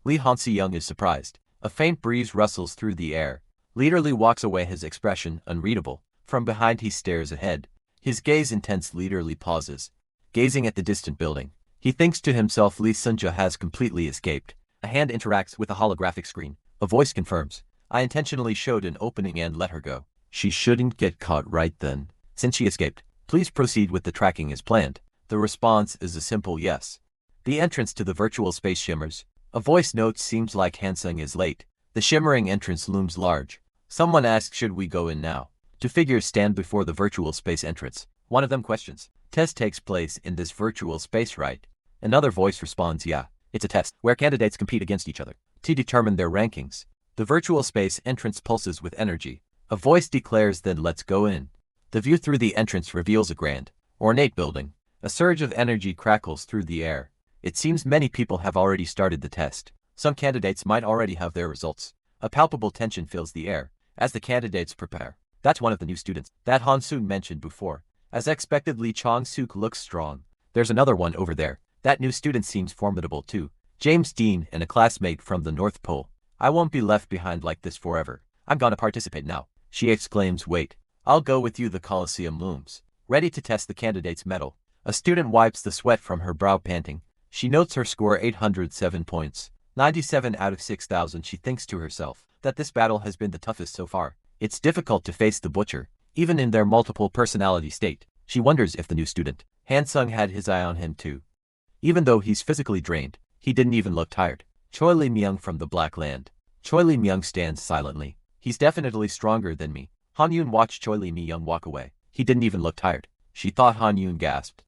Lee Han-seong is surprised. A faint breeze rustles through the air. Leader Lee walks away, his expression unreadable. From behind he stares ahead. His gaze intense. Leader Lee pauses, gazing at the distant building. He thinks to himself, Lee Sunja has completely escaped. A hand interacts with a holographic screen. A voice confirms, I intentionally showed an opening and let her go. She shouldn't get caught right then. Since she escaped, please proceed with the tracking as planned. The response is a simple yes. The entrance to the virtual space shimmers. A voice notes, seems like Hansung is late. The shimmering entrance looms large. Someone asks, should we go in now? Two figures stand before the virtual space entrance. One of them questions, test takes place in this virtual space, right? Another voice responds, yeah, it's a test where candidates compete against each other to determine their rankings. The virtual space entrance pulses with energy. A voice declares, then let's go in. The view through the entrance reveals a grand, ornate building. A surge of energy crackles through the air. It seems many people have already started the test. Some candidates might already have their results. A palpable tension fills the air as the candidates prepare. That's one of the new students that Han-seong mentioned before. As expected, Lee Chong-suk looks strong. There's another one over there. That new student seems formidable too. James Dean, and a classmate from the North Pole. I won't be left behind like this forever. I'm gonna participate now. She exclaims, wait, I'll go with you. The Coliseum looms, ready to test the candidate's mettle. A student wipes the sweat from her brow, panting. She notes her score, 807 points. 97 out of 6,000. She thinks to herself that this battle has been the toughest so far. It's difficult to face the Butcher, even in their multiple personality state. She wonders if the new student, Hansung, had his eye on him too. Even though he's physically drained, he didn't even look tired. Choi Lee-myung from the Black Land. Choi Lee-myung stands silently. He's definitely stronger than me. Han-yoon watched Choi Lee-myung walk away. He didn't even look tired. She thought. Han-yoon gasped.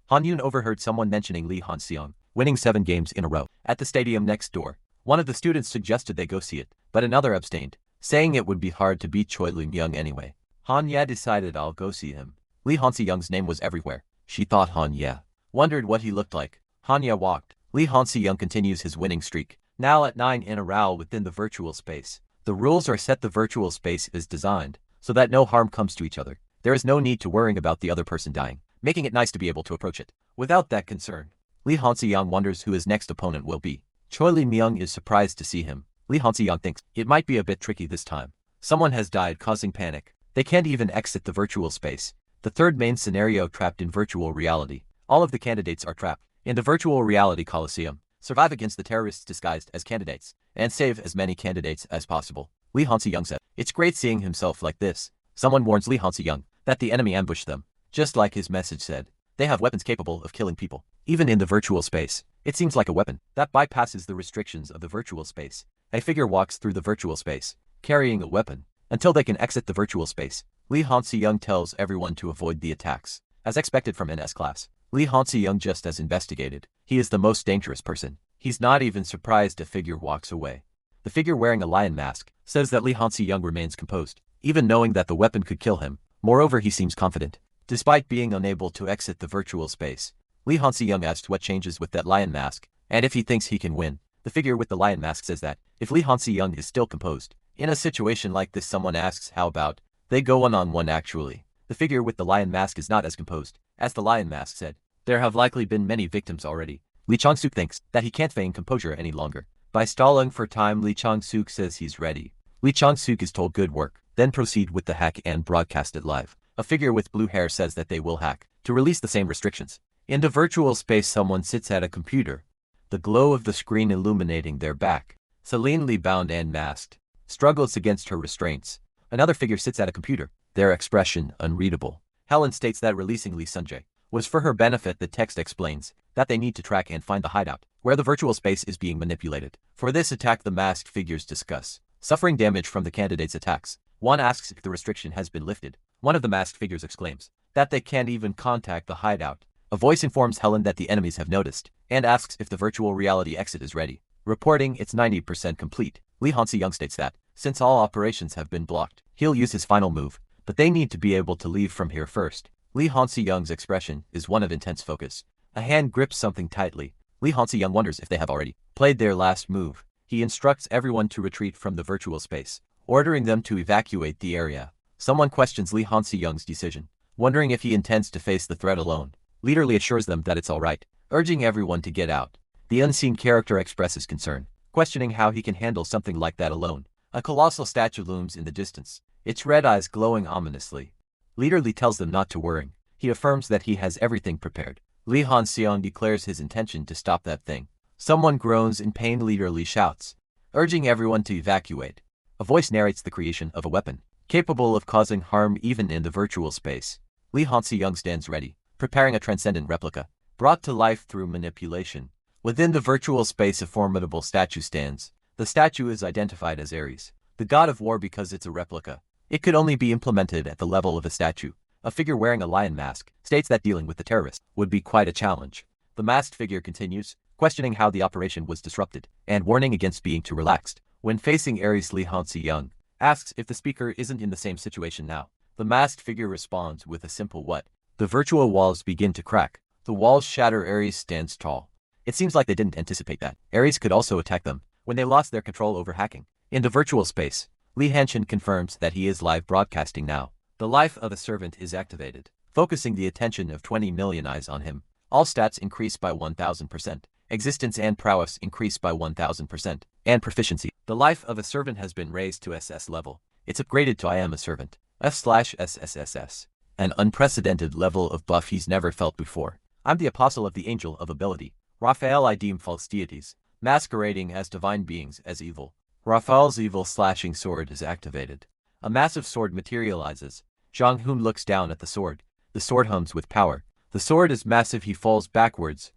Han-yoon overheard someone mentioning Lee Han-seong winning 7 games in a row at the stadium next door. One of the students suggested they go see it, but another abstained, saying it would be hard to beat Choi Lee-myung anyway. Han-ya decided, I'll go see him. Lee Han-seong's name was everywhere. She thought. Han-ya wondered what he looked like. Han-ya walked. Lee Han-seong continues his winning streak, now at 9 in a row within the virtual space. The rules are set. The virtual space is designed so that no harm comes to each other. There is no need to worrying about the other person dying, making it nice to be able to approach it without that concern. Lee Han-seong wonders who his next opponent will be. Choi Lee-myung is surprised to see him. Lee Han-seong thinks it might be a bit tricky this time. Someone has died, causing panic. They can't even exit the virtual space. The third main scenario, trapped in virtual reality. All of the candidates are trapped in the virtual reality Coliseum. Survive against the terrorists disguised as candidates, and save as many candidates as possible. Lee Han-seong said, it's great seeing himself like this. Someone warns Lee Han-seong that the enemy ambushed them. Just like his message said, they have weapons capable of killing people, even in the virtual space. It seems like a weapon that bypasses the restrictions of the virtual space. A figure walks through the virtual space, carrying a weapon, until they can exit the virtual space. Lee Han-seung tells everyone to avoid the attacks. As expected from NS class, Lee Han-seung just as investigated. He is the most dangerous person. He's not even surprised a figure walks away. The figure wearing a lion mask says that Lee Han-seung remains composed, even knowing that the weapon could kill him. Moreover, he seems confident. Despite being unable to exit the virtual space, Lee Han-seung asks what changes with that lion mask, and if he thinks he can win. The figure with the lion mask says that, if Lee Han-seung is still composed, in a situation like this someone asks how about, they go one-on-one actually. The figure with the lion mask is not as composed, as the lion mask said. There have likely been many victims already. Lee Chong-suk thinks that he can't feign composure any longer. By stalling for time, Lee Chong-suk says he's ready. Lee Chong-suk is told good work, then proceed with the hack and broadcast it live. A figure with blue hair says that they will hack, to release the same restrictions. In the virtual space someone sits at a computer, the glow of the screen illuminating their back. Selenely bound and masked, struggles against her restraints. Another figure sits at a computer, their expression unreadable. Helen states that releasing Lee Sun-jae was for her benefit. The text explains that they need to track and find the hideout, where the virtual space is being manipulated. For this attack the masked figures discuss suffering damage from the candidate's attacks. One asks if the restriction has been lifted. One of the masked figures exclaims that they can't even contact the hideout. A voice informs Helen that the enemies have noticed, and asks if the virtual reality exit is ready. Reporting it's 90% complete, Lee Han-seung states that, since all operations have been blocked, he'll use his final move, but they need to be able to leave from here first. Lee Han-seung's expression is one of intense focus. A hand grips something tightly. Lee Han-seung wonders if they have already played their last move. He instructs everyone to retreat from the virtual space, ordering them to evacuate the area. Someone questions Lee Han-seung's decision, wondering if he intends to face the threat alone. Leader Lee assures them that it's alright, urging everyone to get out. The unseen character expresses concern, questioning how he can handle something like that alone. A colossal statue looms in the distance, its red eyes glowing ominously. Leader Lee tells them not to worry. He affirms that he has everything prepared. Lee Han-seung declares his intention to stop that thing. Someone groans in pain. Leader Lee shouts, urging everyone to evacuate. A voice narrates the creation of a weapon, capable of causing harm even in the virtual space. Lee Han-seung stands ready, preparing a transcendent replica, brought to life through manipulation. Within the virtual space a formidable statue stands. The statue is identified as Ares, the god of war, because it's a replica. It could only be implemented at the level of a statue. A figure wearing a lion mask states that dealing with the terrorists would be quite a challenge. The masked figure continues, questioning how the operation was disrupted, and warning against being too relaxed. When facing Ares, Lee Han-seung asks if the speaker isn't in the same situation now. The masked figure responds with a simple what. The virtual walls begin to crack. The walls shatter. Ares stands tall. It seems like they didn't anticipate that Ares could also attack them when they lost their control over hacking. In the virtual space, Lee Hanshin confirms that he is live broadcasting now. The life of a servant is activated, focusing the attention of 20 million eyes on him. All stats increase by 1000%. Existence and prowess increase by 1000%. And proficiency. The life of a servant has been raised to SS level. It's upgraded to I am a servant. F/SSSS. An unprecedented level of buff he's never felt before. I'm the apostle of the angel of ability. Raphael. I deem false deities, masquerading as divine beings, as evil. Raphael's evil slashing sword is activated. A massive sword materializes. Jong Hoon looks down at the sword. The sword hums with power. The sword is massive. He falls backwards.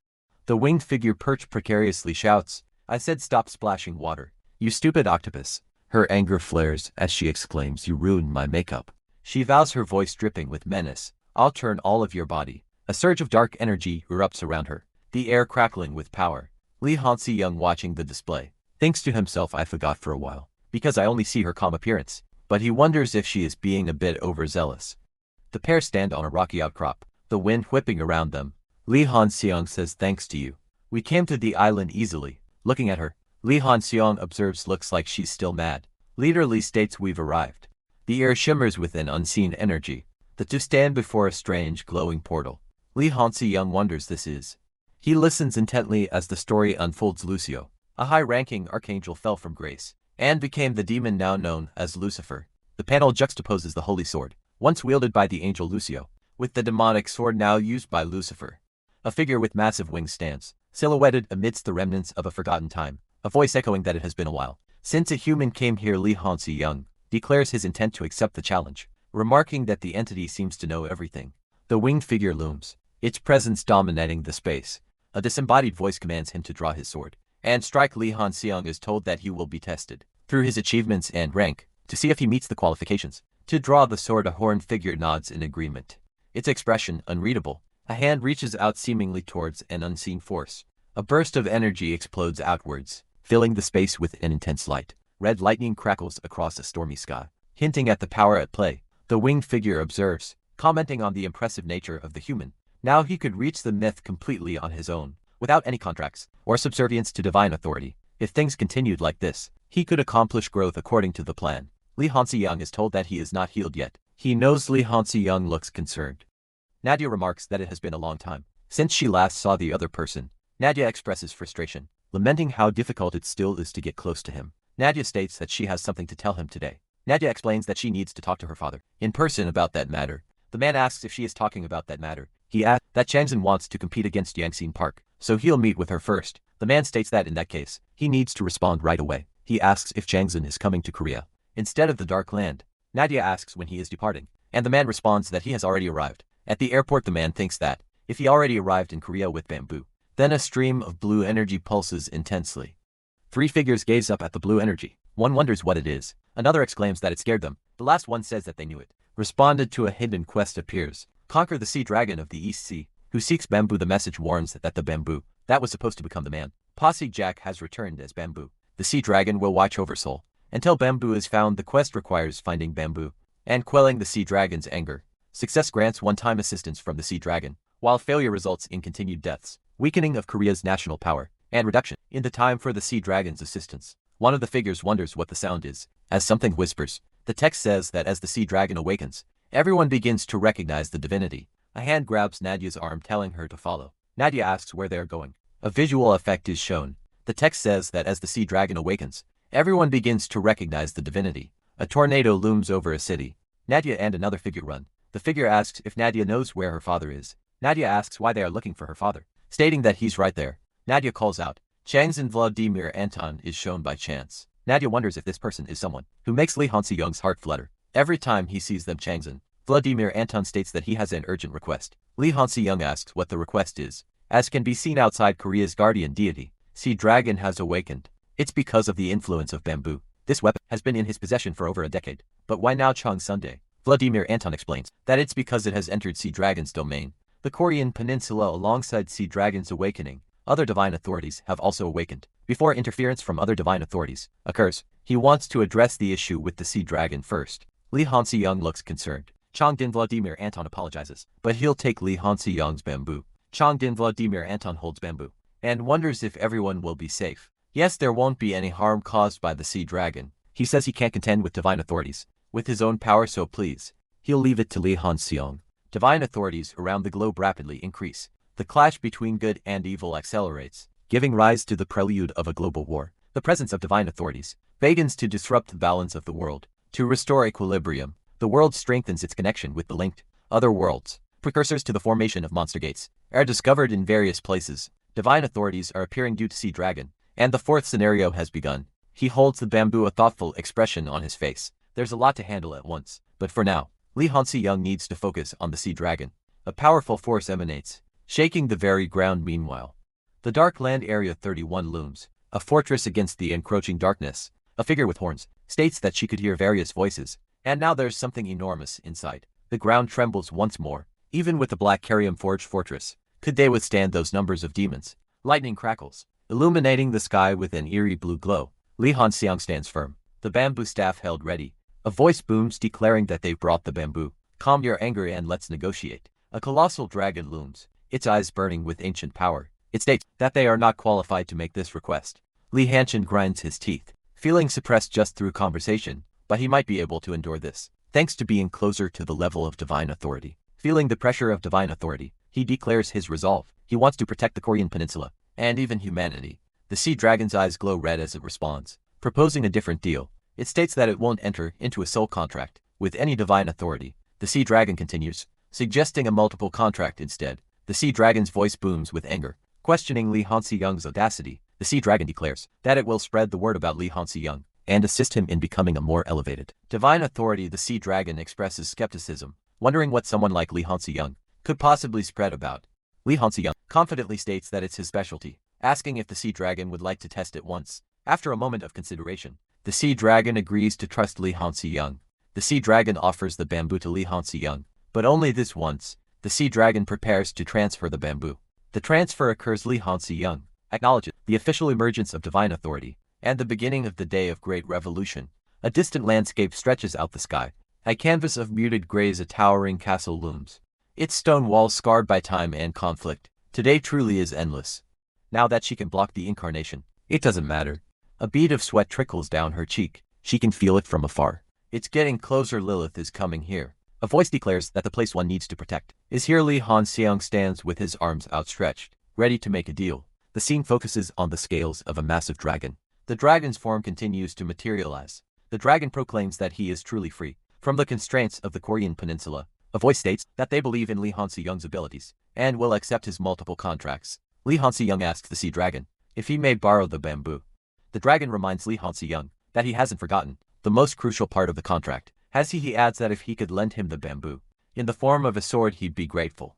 The winged figure perched precariously shouts, I said stop splashing water, you stupid octopus. Her anger flares as she exclaims, you ruined my makeup. She vows, her voice dripping with menace, I'll turn all of your body. A surge of dark energy erupts around her, the air crackling with power. Lee Han-seung, watching the display, thinks to himself, I forgot for a while, because I only see her calm appearance, but he wonders if she is being a bit overzealous. The pair stand on a rocky outcrop, the wind whipping around them. Lee Han-seung says, thanks to you, we came to the island easily. Looking at her, Lee Han-seung observes, looks like she's still mad. Leader Lee states, we've arrived. The air shimmers with an unseen energy. The two stand before a strange glowing portal. Lee Han-seung wonders this is. He listens intently as the story unfolds. Lucio, a high-ranking archangel, fell from grace and became the demon now known as Lucifer. The panel juxtaposes the holy sword, once wielded by the angel Lucio, with the demonic sword now used by Lucifer. A figure with massive wings stands, silhouetted amidst the remnants of a forgotten time, a voice echoing that it has been a while since a human came here. Lee Han-seung declares his intent to accept the challenge, remarking that the entity seems to know everything. The winged figure looms, its presence dominating the space. A disembodied voice commands him to draw his sword and strike. Lee Han-seung is told that he will be tested through his achievements and rank to see if he meets the qualifications. To draw the sword, a horned figure nods in agreement. Its expression unreadable. A hand reaches out seemingly towards an unseen force. A burst of energy explodes outwards, filling the space with an intense light. Red lightning crackles across a stormy sky, hinting at the power at play. The winged figure observes, commenting on the impressive nature of the human. Now he could reach the myth completely on his own, without any contracts or subservience to divine authority. If things continued like this, he could accomplish growth according to the plan. Lee Hansi-young is told that he is not healed yet. He knows Lee Hansi-young looks concerned. Nadia remarks that it has been a long time since she last saw the other person. Nadia expresses frustration, lamenting how difficult it still is to get close to him. Nadia states that she has something to tell him today. Nadia explains that she needs to talk to her father in person about that matter. The man asks if she is talking about that matter. He asks that Changzhen wants to compete against Yangxin Park, so he'll meet with her first. The man states that in that case, he needs to respond right away. He asks if Changzhen is coming to Korea instead of the Dark Land. Nadia asks when he is departing, and the man responds that he has already arrived. At the airport, the man thinks that if he already arrived in Korea with bamboo, then a stream of blue energy pulses intensely. Three figures gaze up at the blue energy. One wonders what it is. Another exclaims that it scared them. The last one says that they knew it. Responded to a hidden quest appears. Conquer the sea dragon of the East Sea, who seeks bamboo. The message warns that the bamboo that was supposed to become the man, Posse Jack, has returned as bamboo. The sea dragon will watch over Seoul until bamboo is found. The quest requires finding bamboo and quelling the sea dragon's anger. Success grants one-time assistance from the sea dragon, while failure results in continued deaths, weakening of Korea's national power, and reduction in the time for the sea dragon's assistance. One of the figures wonders what the sound is, as something whispers. The text says that as the sea dragon awakens, everyone begins to recognize the divinity. A hand grabs Nadia's arm, telling her to follow. Nadia asks where they are going. A visual effect is shown. The text says that as the sea dragon awakens, everyone begins to recognize the divinity. A tornado looms over a city. Nadia and another figure run. The figure asks if Nadia knows where her father is. Nadia asks why they are looking for her father, stating that he's right there. Nadia calls out. Changzhen Vladimir Anton is shown by chance. Nadia wonders if this person is someone who makes Lee Hansi-young's heart flutter. Every time he sees them, Changzhen Vladimir Anton states that he has an urgent request. Lee Hansi-young asks what the request is. As can be seen outside, Korea's guardian deity, Sea Dragon, has awakened. It's because of the influence of bamboo. This weapon has been in his possession for over a decade. But why now, Chang Sunday? Vladimir Anton explains that it's because it has entered Sea Dragon's domain. The Korean peninsula, alongside Sea Dragon's awakening, other divine authorities have also awakened. Before interference from other divine authorities occurs, he wants to address the issue with the sea dragon first. Lee Hansi-young looks concerned. Changdin Vladimir Anton apologizes, but he'll take Lee Hansi-young's bamboo. Changdin Vladimir Anton holds bamboo and wonders if everyone will be safe. Yes, there won't be any harm caused by the sea dragon. He says he can't contend with divine authorities with his own power, so please, he'll leave it to Lee Hansi-young. Divine authorities around the globe rapidly increase. The clash between good and evil accelerates, giving rise to the prelude of a global war. The presence of divine authorities begins to disrupt the balance of the world. To restore equilibrium, the world strengthens its connection with the linked other worlds. Precursors to the formation of monster gates are discovered in various places. Divine authorities are appearing due to Sea Dragon, and the fourth scenario has begun. He holds the bamboo, a thoughtful expression on his face. There's a lot to handle at once, but for now, Lee Hansi-young needs to focus on the Sea Dragon. A powerful force emanates, shaking the very ground. Meanwhile, the Dark Land Area 31 looms, a fortress against the encroaching darkness. A figure with horns states that she could hear various voices, and now there's something enormous inside. The ground trembles once more. Even with the black Carium forged fortress, could they withstand those numbers of demons? Lightning crackles, illuminating the sky with an eerie blue glow. Lee Hansi-young stands firm, the bamboo staff held ready. A voice booms declaring that they've brought the bamboo. Calm your anger and let's negotiate. A colossal dragon looms, its eyes burning with ancient power. It states that they are not qualified to make this request. Lee Hanchen grinds his teeth, feeling suppressed just through conversation, but he might be able to endure this, thanks to being closer to the level of divine authority. Feeling the pressure of divine authority, he declares his resolve. He wants to protect the Korean peninsula, and even humanity. The sea dragon's eyes glow red as it responds, proposing a different deal. It states that it won't enter into a soul contract with any divine authority. The sea dragon continues, suggesting a multiple contract instead. The sea dragon's voice booms with anger, questioning Lee Hansi-young's audacity. The sea dragon declares that it will spread the word about Lee Hansi-young and assist him in becoming a more elevated divine authority. The sea dragon expresses skepticism, wondering what someone like Lee Hansi-young could possibly spread about. Lee Hansi-young confidently states that it's his specialty, asking if the sea dragon would like to test it once. After a moment of consideration, the sea dragon agrees to trust Lee Hansi-young. The sea dragon offers the bamboo to Li Hansi-young, but only this once. The sea dragon prepares to transfer the bamboo. The transfer occurs. Li Hansi-young acknowledges the official emergence of divine authority and the beginning of the day of great revolution. A distant landscape stretches out the sky. A canvas of muted grays, a towering castle looms. Its stone walls scarred by time and conflict. Today truly is endless. Now that she can block the incarnation, it doesn't matter. A bead of sweat trickles down her cheek. She can feel it from afar. It's getting closer. Lilith is coming here. A voice declares that the place one needs to protect is here. Li Hansi-young stands with his arms outstretched, ready to make a deal. The scene focuses on the scales of a massive dragon. The dragon's form continues to materialize. The dragon proclaims that he is truly free from the constraints of the Korean peninsula. A voice states that they believe in Li Hansi-young's abilities and will accept his multiple contracts. Li Hansi-young asks the sea dragon if he may borrow the bamboo. The dragon reminds Li Hansi-young that he hasn't forgotten the most crucial part of the contract. He adds that if he could lend him the bamboo in the form of a sword, he'd be grateful.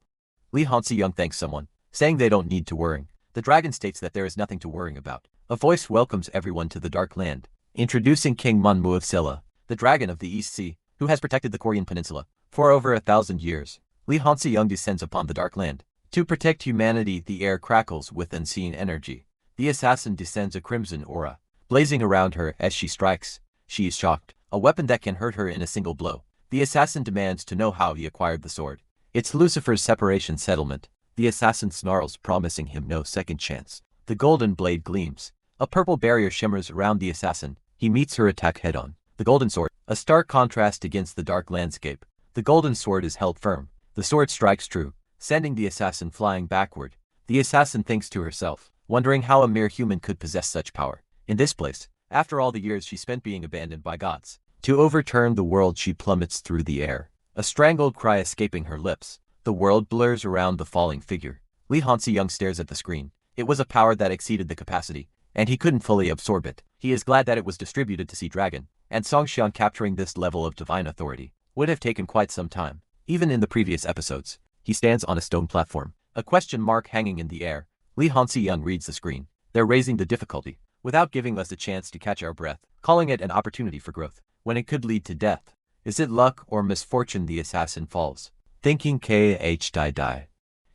Li Hansi-young thanks someone, saying they don't need to worry. The dragon states that there is nothing to worry about. A voice welcomes everyone to the Dark Land, introducing King Manhwa of Silla, the dragon of the East Sea, who has protected the Korean peninsula for over 1,000 years. Li Hansi-young descends upon the Dark Land to protect humanity. The air crackles with unseen energy. The assassin descends, a crimson aura blazing around her as she strikes. She is shocked. A weapon that can hurt her in a single blow. The assassin demands to know how he acquired the sword. It's Lucifer's separation settlement. The assassin snarls, promising him no second chance. The golden blade gleams. A purple barrier shimmers around the assassin. He meets her attack head-on. The golden sword, a stark contrast against the dark landscape. The golden sword is held firm. The sword strikes true, sending the assassin flying backward. The assassin thinks to herself, wondering how a mere human could possess such power. In this place, after all the years she spent being abandoned by gods, to overturn the world, she plummets through the air, a strangled cry escaping her lips. The world blurs around the falling figure. Li Hansi-young stares at the screen. It was a power that exceeded the capacity, and he couldn't fully absorb it. He is glad that it was distributed to Sea Dragon, and Songxian. Capturing this level of divine authority would have taken quite some time. Even in the previous episodes, he stands on a stone platform, a question mark hanging in the air. Li Hansi-young reads the screen. They're raising the difficulty, without giving us a chance to catch our breath, calling it an opportunity for growth, when it could lead to death. Is it luck or misfortune? The assassin falls, thinking die.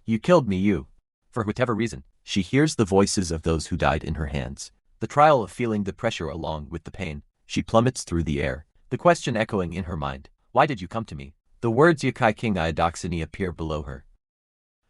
You killed me, you. For whatever reason, she hears the voices of those who died in her hands. The trial of feeling the pressure along with the pain. She plummets through the air, the question echoing in her mind. Why did you come to me? The words Yakai King Iodoxini appear below her.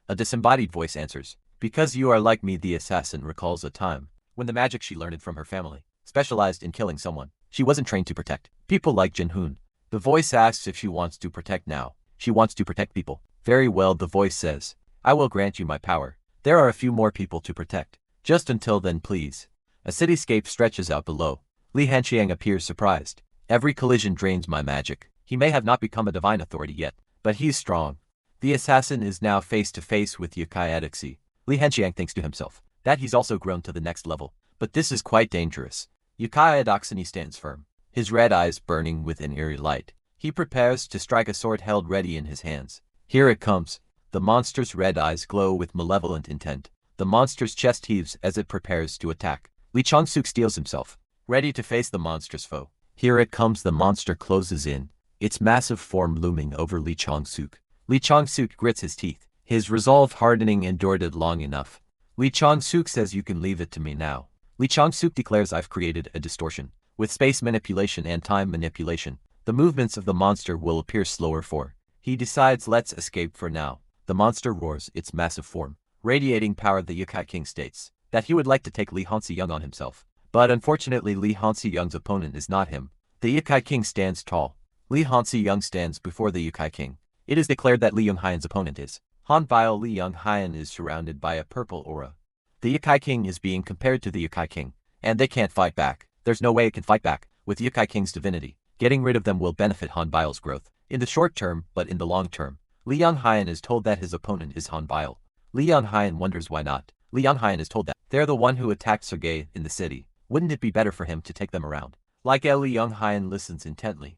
A disembodied voice answers, because you are like me. The assassin recalls a time when the magic she learned from her family specialized in killing someone she wasn't trained to protect. People like Jinhoon. The voice asks if she wants to protect now. She wants to protect people. Very well, the voice says. I will grant you my power. There are a few more people to protect. Just until then, please. A cityscape stretches out below. Li Hansi-young appears surprised. Every collision drains my magic. He may have not become a divine authority yet, but he's strong. The assassin is now face to face with Yakai Iodoxini. Li Hansi-young thinks to himself that he's also grown to the next level, but this is quite dangerous. Yakai Iodoxini stands firm, his red eyes burning with an eerie light. He prepares to strike, a sword held ready in his hands. Here it comes. The monster's red eyes glow with malevolent intent. The monster's chest heaves as it prepares to attack. Li Chong-suk steels himself, ready to face the monster's foe. Here it comes. The monster closes in, its massive form looming over Li Chong-suk. Li Chong-suk grits his teeth, his resolve hardening. Endured it long enough. Li Chong-suk says, you can leave it to me now. Li Chong-suk declares, I've created a distortion. With space manipulation and time manipulation, the movements of the monster will appear slower. He decides, let's escape for now. The monster roars, its massive form radiating power. The Yakai King states that he would like to take Li Hansi-young on himself, but unfortunately Li Hansi-young's opponent is not him. The Yakai King stands tall. Li Hansi-young stands before the Yakai King. It is declared that Li Yonghyun's opponent is Han Bile. Li Yonghyun is surrounded by a purple aura. The Yakai King is being compared to the Yakai King, and they can't fight back. There's no way it can fight back with Yakai King's divinity. Getting rid of them will benefit Han Bile's growth in the short term, but in the long term, Li Yonghyun is told that his opponent is Han Bile. Li Yonghyun wonders why not. Li Yonghyun is told that they're the one who attacked Sergei in the city. Wouldn't it be better for him to take them around? Li Yonghyun listens intently.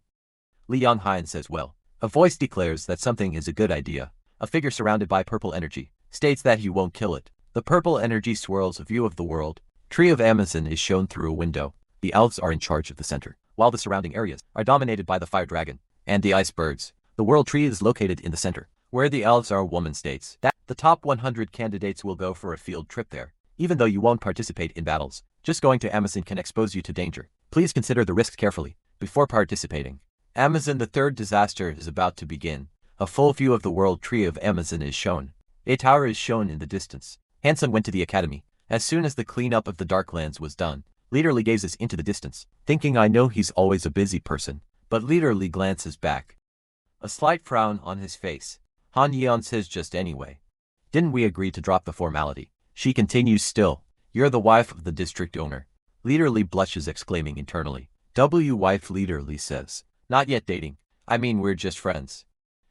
Li Yonghyun says, well. A voice declares that something is a good idea. A figure surrounded by purple energy states that he won't kill it. The purple energy swirls a view of the world. Tree of Amazon is shown through a window. The elves are in charge of the center. while the surrounding areas are dominated by the fire dragon and the icebergs. The world tree is located in the center, where the elves are. Woman states that the top 100 candidates will go for a field trip there. Even though you won't participate in battles, just going to Amazon can expose you to danger. Please consider the risks carefully before participating. Amazon, the third disaster is about to begin. A full view of the world tree of Amazon is shown. A tower is shown in the distance. Hanson went to the academy. As soon as the cleanup of the Darklands was done, Leader Lee gazes into the distance, thinking I know he's always a busy person, but Leader Lee glances back. A slight frown on his face. Han Yeon says just anyway. Didn't we agree to drop the formality? She continues still. You're the wife of the district owner. Leader Lee blushes, exclaiming internally. Wife, Leader Lee says. Not yet dating. I mean, we're just friends.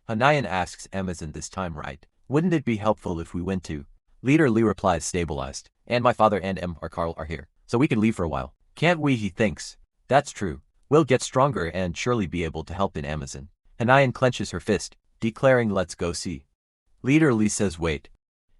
Hanayan asks Amazon this time, right? Wouldn't it be helpful if we went to? Leader Lee replies, stabilized. And my father and Carl are here, so we can leave for a while. Can't we? He thinks. That's true. We'll get stronger and surely be able to help in Amazon. Hanayan clenches her fist, declaring let's go see. Leader Lee says wait.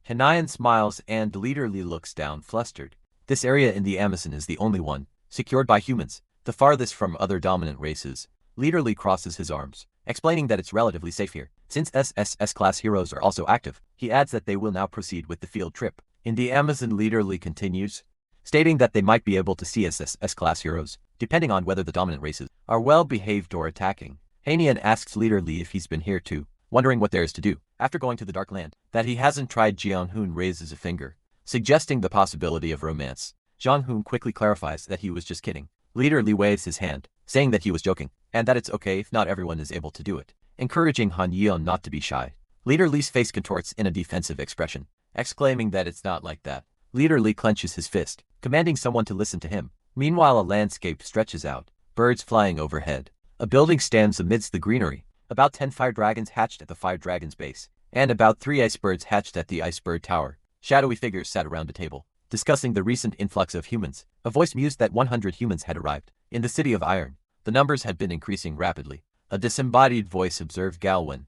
Hanayan smiles and Leader Lee looks down, flustered. This area in the Amazon is the only one secured by humans, the farthest from other dominant races. Leader Lee crosses his arms, explaining that it's relatively safe here, since SSS-class heroes are also active. He adds that they will now proceed with the field trip. In the Amazon, Leader Lee continues, stating that they might be able to see SSS-class heroes, depending on whether the dominant races are well-behaved or attacking. Hanian asks Leader Lee if he's been here too, wondering what there is to do. After going to the Dark Land, that he hasn't tried. Jeong-hoon raises a finger, suggesting the possibility of romance. Jeong-hoon quickly clarifies that he was just kidding. Leader Lee waves his hand, saying that he was joking, and that it's okay if not everyone is able to do it, encouraging Han Yeon not to be shy. Leader Lee's face contorts in a defensive expression, exclaiming that it's not like that. Leader Lee clenches his fist, commanding someone to listen to him. Meanwhile, a landscape stretches out, birds flying overhead. A building stands amidst the greenery. About 10 fire dragons hatched at the fire dragon's base, and about 3 icebirds hatched at the iceberg tower. Shadowy figures sat around a table, discussing the recent influx of humans. A voice mused that 100 humans had arrived in the city of Iron. The numbers had been increasing rapidly. A disembodied voice observed Galwin.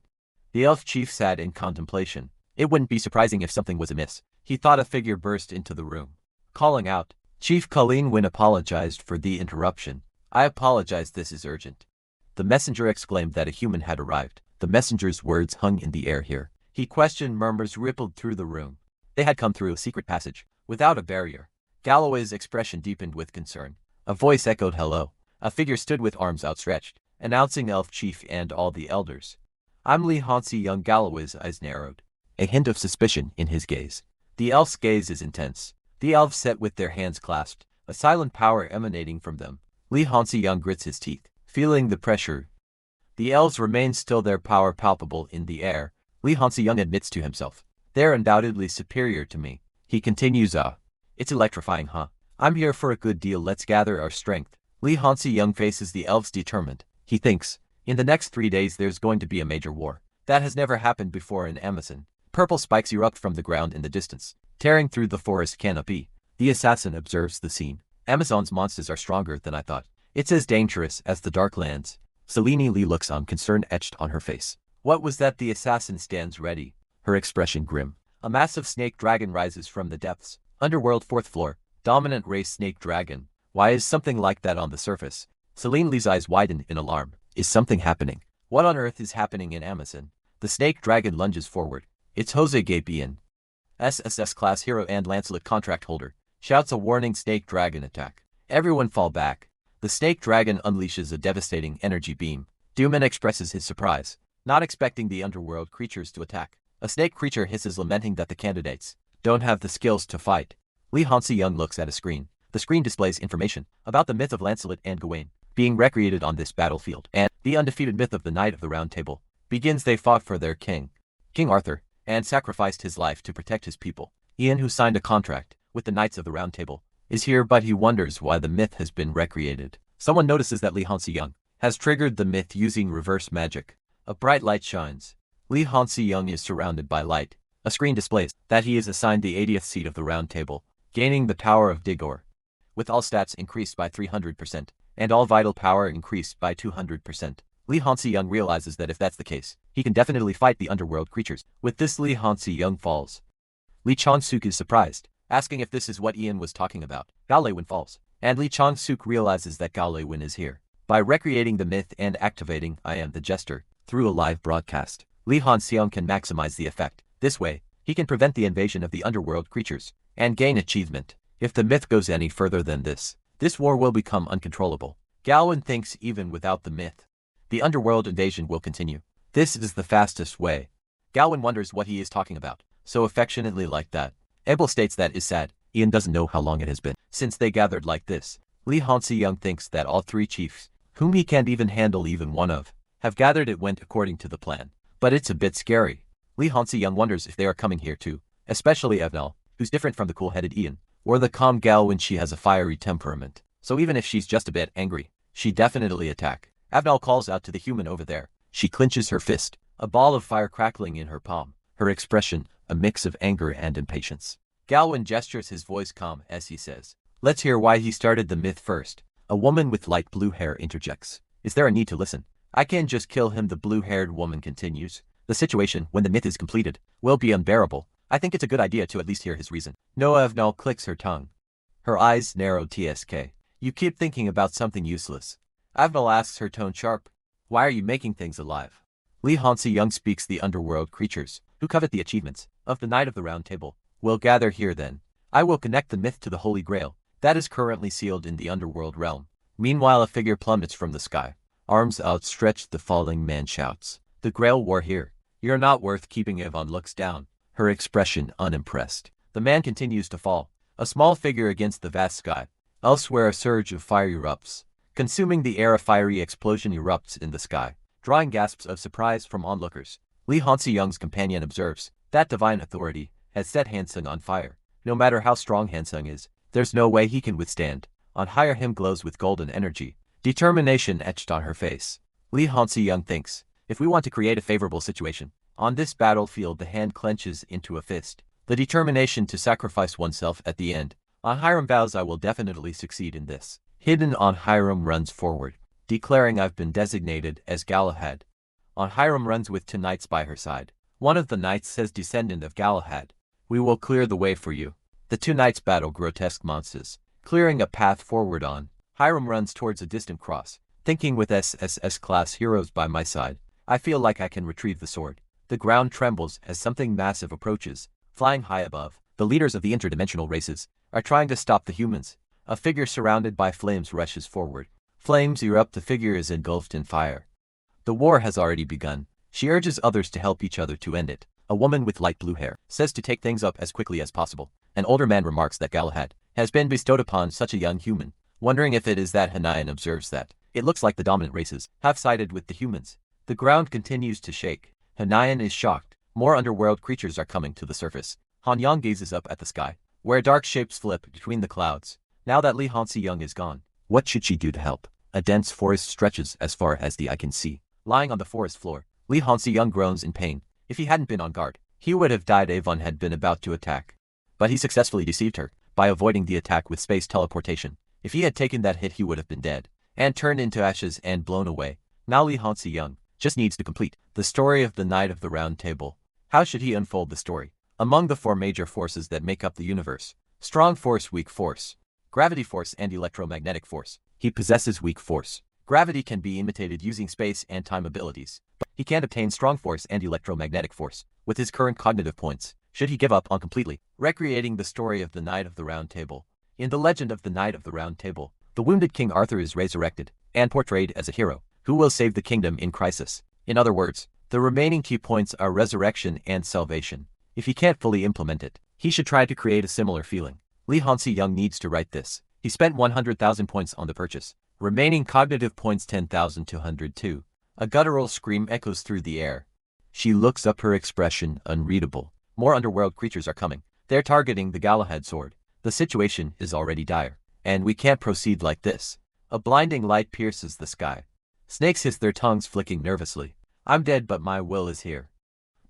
The elf chief sat in contemplation. It wouldn't be surprising if something was amiss. He thought a figure burst into the room, calling out. Chief Colleen Wynn apologized for the interruption. I apologize, this is urgent. The messenger exclaimed that a human had arrived. The messenger's words hung in the air here. He questioned. Murmurs rippled through the room. They had come through a secret passage, without a barrier. Galloway's expression deepened with concern. A voice echoed hello. A figure stood with arms outstretched, announcing Elf Chief and all the elders. I'm Lee Hansi. Young Galloway's eyes narrowed, a hint of suspicion in his gaze. The elf's gaze is intense. The elves sat with their hands clasped, a silent power emanating from them. Lee Hansi Young grits his teeth, feeling the pressure. The elves remain still, their power palpable in the air. Lee Hansi Young admits to himself, they're undoubtedly superior to me. He continues, it's electrifying, huh? I'm here for a good deal, let's gather our strength. Lee Hansi Young faces the elves determined. He thinks, in the next 3 days there's going to be a major war. That has never happened before in Amazon. Purple spikes erupt from the ground in the distance, tearing through the forest canopy. The assassin observes the scene. Amazon's monsters are stronger than I thought. It's as dangerous as the Darklands. Selene Lee looks on, concern etched on her face. What was that? The assassin stands ready, her expression grim. A massive snake dragon rises from the depths. Underworld 4th floor. Dominant race snake dragon. Why is something like that on the surface? Selene Lee's eyes widen in alarm. Is something happening? What on earth is happening in Amazon? The snake dragon lunges forward. It's Jose Gapian, SSS class hero and Lancelot contract holder, shouts a warning. Snake dragon attack. Everyone fall back. The snake dragon unleashes a devastating energy beam. Dooman expresses his surprise, not expecting the underworld creatures to attack. A snake creature hisses, lamenting that the candidates don't have the skills to fight. Lee Hansi Young looks at a screen. The screen displays information about the myth of Lancelot and Gawain being recreated on this battlefield, and the undefeated myth of the Knight of the Round Table begins. They fought for their king, King Arthur, and sacrificed his life to protect his people. Ian, who signed a contract with the Knights of the Round Table, is here, but he wonders why the myth has been recreated. Someone notices that Lee Hansi Young has triggered the myth using reverse magic. A bright light shines. Lee Hansi Young is surrounded by light. A screen displays that he is assigned the 80th seat of the Round Table, gaining the power of Digor, with all stats increased by 300%, and all vital power increased by 200%. Lee Hansi Young realizes that if that's the case, he can definitely fight the underworld creatures. With this, Lee Hansi Young falls. Lee Chong-suk is surprised, asking if this is what Ian was talking about. Gao Lei-win falls, and Lee Chong-suk realizes that Gao Lei-win is here. By recreating the myth and activating I Am the Jester through a live broadcast, Lee Han-seong can maximize the effect. This way, he can prevent the invasion of the underworld creatures and gain achievement. If the myth goes any further than this war will become uncontrollable. Galwin thinks even without the myth, the underworld invasion will continue. This is the fastest way. Galwin wonders what he is talking about, so affectionately like that. Abel states that is sad. Ian doesn't know how long it has been since they gathered like this. Lee Han-seong thinks that all three chiefs, whom he can't even handle even one of, have gathered. It went according to the plan. But it's a bit scary. Lee Han-seong wonders if they are coming here too, especially Evnal, who's different from the cool-headed Ian, or the calm Galwin. She has a fiery temperament, so even if she's just a bit angry, she definitely attack. Evnal calls out to the human over there. She clenches her fist, a ball of fire crackling in her palm, her expression a mix of anger and impatience. Galwin gestures, his voice calm as he says, "Let's hear why he started the myth first." A woman with light blue hair interjects. "Is there a need to listen? I can just kill him." The blue-haired woman continues. "The situation, when the myth is completed, will be unbearable. I think it's a good idea to at least hear his reason." Noah Evnal clicks her tongue. Her eyes narrow. "Tsk. You keep thinking about something useless." Evnal asks, her tone sharp. "Why are you making things alive?" Lee Han-seong speaks. "The underworld creatures, who covet the achievements of the Knight of the Round Table, will gather here then. I will connect the myth to the Holy Grail that is currently sealed in the underworld realm." Meanwhile, a figure plummets from the sky. Arms outstretched, the falling man shouts, "The Grail war here. You're not worth keeping." Yvonne looks down, her expression unimpressed. The man continues to fall, a small figure against the vast sky. Elsewhere, a surge of fire erupts, consuming the air. A fiery explosion erupts in the sky, drawing gasps of surprise from onlookers. Lee Han-seong's companion observes that divine authority has set Hansung on fire. No matter how strong Hansung is, there's no way he can withstand. On higher him glows with golden energy, determination etched on her face. Lee Han-seong thinks, if we want to create a favorable situation on this battlefield, the hand clenches into a fist, the determination to sacrifice oneself at the end. On Hiram vows, "I will definitely succeed in this." Hidden on Hiram runs forward, declaring, "I've been designated as Galahad." On Hiram runs with two knights by her side. One of the knights says, "Descendant of Galahad, we will clear the way for you." The two knights battle grotesque monsters, clearing a path forward. On Hiram runs towards a distant cross, thinking, "With SSS-class heroes by my side, I feel like I can retrieve the sword." The ground trembles as something massive approaches, flying high above. The leaders of the interdimensional races are trying to stop the humans. A figure surrounded by flames rushes forward. Flames erupt. The figure is engulfed in fire. The war has already begun. She urges others to help each other to end it. A woman with light blue hair says to take things up as quickly as possible. An older man remarks that Galahad has been bestowed upon such a young human, wondering if it is that. Hanayan observes that it looks like the dominant races have sided with the humans. The ground continues to shake. Hanayan is shocked. More underworld creatures are coming to the surface. Han-yang gazes up at the sky, where dark shapes flip between the clouds. Now that Lee Han-seong is gone, what should she do to help? A dense forest stretches as far as the eye can see. Lying on the forest floor, Lee Han-seong groans in pain. If he hadn't been on guard, he would have died. Avon had been about to attack, but he successfully deceived her by avoiding the attack with space teleportation. If he had taken that hit, he would have been dead and turned into ashes and blown away. Now Lee Han-seong just needs to complete the story of the Knight of the Round Table. How should he unfold the story? Among the four major forces that make up the universe: strong force, weak force, gravity force, and electromagnetic force. He possesses weak force. Gravity can be imitated using space and time abilities, but he can't obtain strong force and electromagnetic force with his current cognitive points. Should he give up on completely recreating the story of the Knight of the Round Table? In the legend of the Knight of the Round Table, the wounded King Arthur is resurrected and portrayed as a hero who will save the kingdom in crisis. In other words, the remaining key points are resurrection and salvation. If he can't fully implement it, he should try to create a similar feeling. Lee Han-seong needs to write this. He spent 100,000 points on the purchase. Remaining cognitive points 10,202. A guttural scream echoes through the air. She looks up, her expression unreadable. More underworld creatures are coming. They're targeting the Galahad sword. The situation is already dire, and we can't proceed like this. A blinding light pierces the sky. Snakes hiss, their tongues flicking nervously. "I'm dead, but my will is here.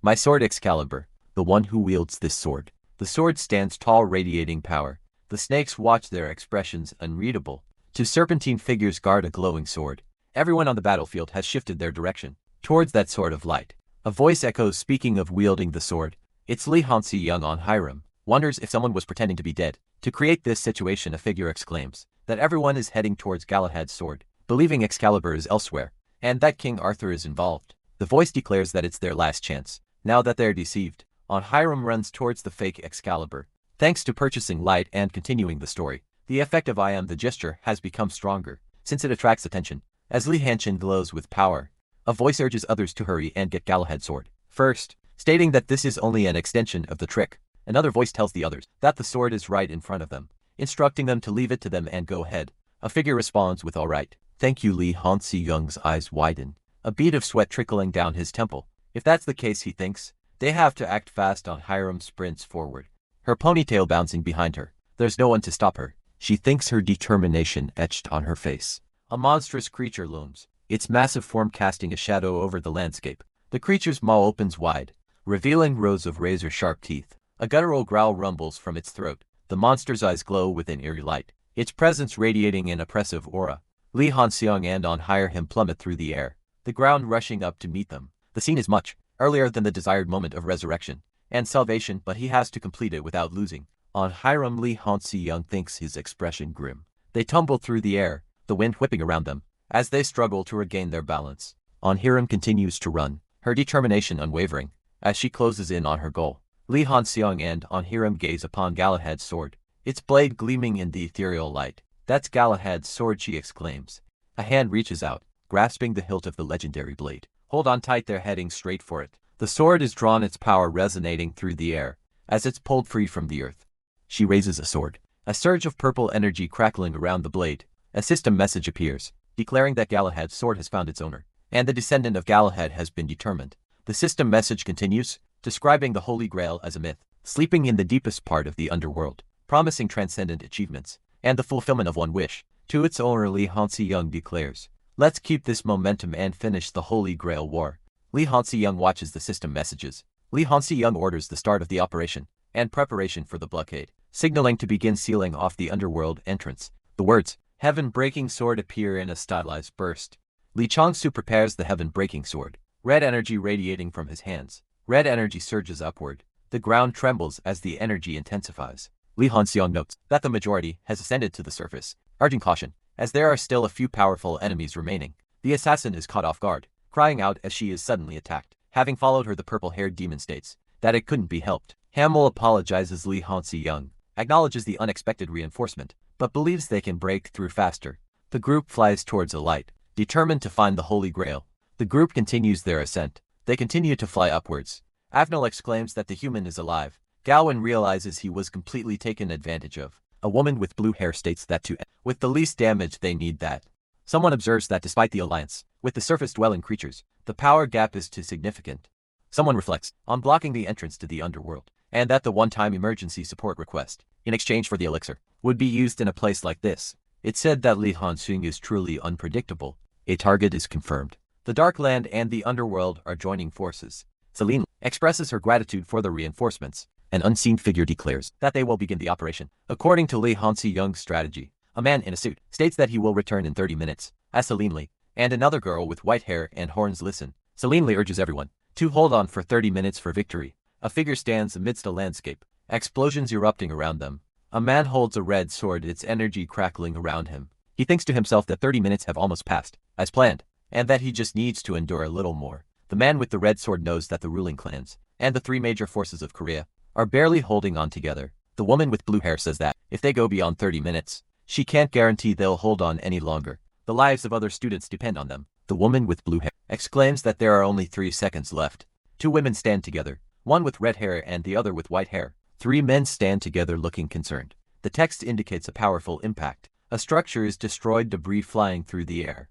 My sword Excalibur, the one who wields this sword." The sword stands tall, radiating power. The snakes watch, their expressions unreadable. Two serpentine figures guard a glowing sword. Everyone on the battlefield has shifted their direction towards that sword of light. A voice echoes, speaking of wielding the sword. It's Lee Han-seong. On Hiram wonders if someone was pretending to be dead. To create this situation, a figure exclaims that everyone is heading towards Galahad's sword. believing Excalibur is elsewhere, and that King Arthur is involved. The voice declares that it's their last chance. Now that they're deceived, Hiram runs towards the fake Excalibur. Thanks to purchasing light and continuing the story, the effect of I am the gesture has become stronger, since it attracts attention. As Lee Hanshin glows with power, a voice urges others to hurry and get Galahad's sword first, stating that this is only an extension of the trick. Another voice tells the others that the sword is right in front of them, instructing them to leave it to them and go ahead. A figure responds with alright. Thank you. Lee Han-si-young's eyes widen, a bead of sweat trickling down his temple. If that's the case, he thinks, they have to act fast. Hiram sprints forward, her ponytail bouncing behind her. There's no one to stop her. She thinks, her determination etched on her face. A monstrous creature looms, its massive form casting a shadow over the landscape. The creature's maw opens wide, revealing rows of razor-sharp teeth. A guttural growl rumbles from its throat. The monster's eyes glow with an eerie light, its presence radiating an oppressive aura. Lee Han-seong and Hiram plummet through the air, the ground rushing up to meet them. The scene is much earlier than the desired moment of resurrection and salvation, but he has to complete it without losing. Hiram, Lee Han-seong thinks, his expression grim. They tumble through the air, the wind whipping around them, as they struggle to regain their balance. Hiram continues to run, her determination unwavering, as she closes in on her goal. Lee Han-seong and Hiram gaze upon Galahad's sword, its blade gleaming in the ethereal light. That's Galahad's sword, she exclaims. A hand reaches out, grasping the hilt of the legendary blade. Hold on tight, they're heading straight for it. The sword is drawn, its power resonating through the air, as it's pulled free from the earth. She raises a sword, a surge of purple energy crackling around the blade. A system message appears, declaring that Galahad's sword has found its owner, and the descendant of Galahad has been determined. The system message continues, describing the Holy Grail as a myth, sleeping in the deepest part of the underworld, promising transcendent achievements, and the fulfillment of one wish. To its owner, Lee Han-seong declares, let's keep this momentum and finish the Holy Grail war. Lee Han-seong watches the system messages. Lee Han-seong orders the start of the operation, and preparation for the blockade, signaling to begin sealing off the underworld entrance. The words, heaven-breaking sword, appear in a stylized burst. Lee Chong-soo prepares the heaven-breaking sword, red energy radiating from his hands. Red energy surges upward. The ground trembles as the energy intensifies. Lee Han-seong notes that the majority has ascended to the surface, urging caution, as there are still a few powerful enemies remaining. The assassin is caught off guard, crying out as she is suddenly attacked. Having followed her, the purple-haired demon states that it couldn't be helped. Hamill apologizes. Lee Han-seong acknowledges the unexpected reinforcement, but believes they can break through faster. The group flies towards a light, determined to find the Holy Grail. The group continues their ascent. They continue to fly upwards. Avnel exclaims that the human is alive. Gawain realizes he was completely taken advantage of. A woman with blue hair states that to end with the least damage they need that. Someone observes that despite the alliance with the surface-dwelling creatures, the power gap is too significant. Someone reflects on blocking the entrance to the underworld, and that the one-time emergency support request, in exchange for the elixir, would be used in a place like this. It's said that Lee Han-seong is truly unpredictable. A target is confirmed. The Dark Land and the underworld are joining forces. Celine expresses her gratitude for the reinforcements. An unseen figure declares that they will begin the operation. According to Lee Han-seong's strategy, a man in a suit states that he will return in 30 minutes. As Celine Lee and another girl with white hair and horns listen, Celine Lee urges everyone to hold on for 30 minutes for victory. A figure stands amidst a landscape, explosions erupting around them. A man holds a red sword, its energy crackling around him. He thinks to himself that 30 minutes have almost passed, as planned, and that he just needs to endure a little more. The man with the red sword knows that the ruling clans and the three major forces of Korea are barely holding on together. The woman with blue hair says that if they go beyond 30 minutes, she can't guarantee they'll hold on any longer. The lives of other students depend on them. The woman with blue hair exclaims that there are only 3 seconds left. Two women stand together, one with red hair and the other with white hair. Three men stand together looking concerned. The text indicates a powerful impact. A structure is destroyed, debris flying through the air.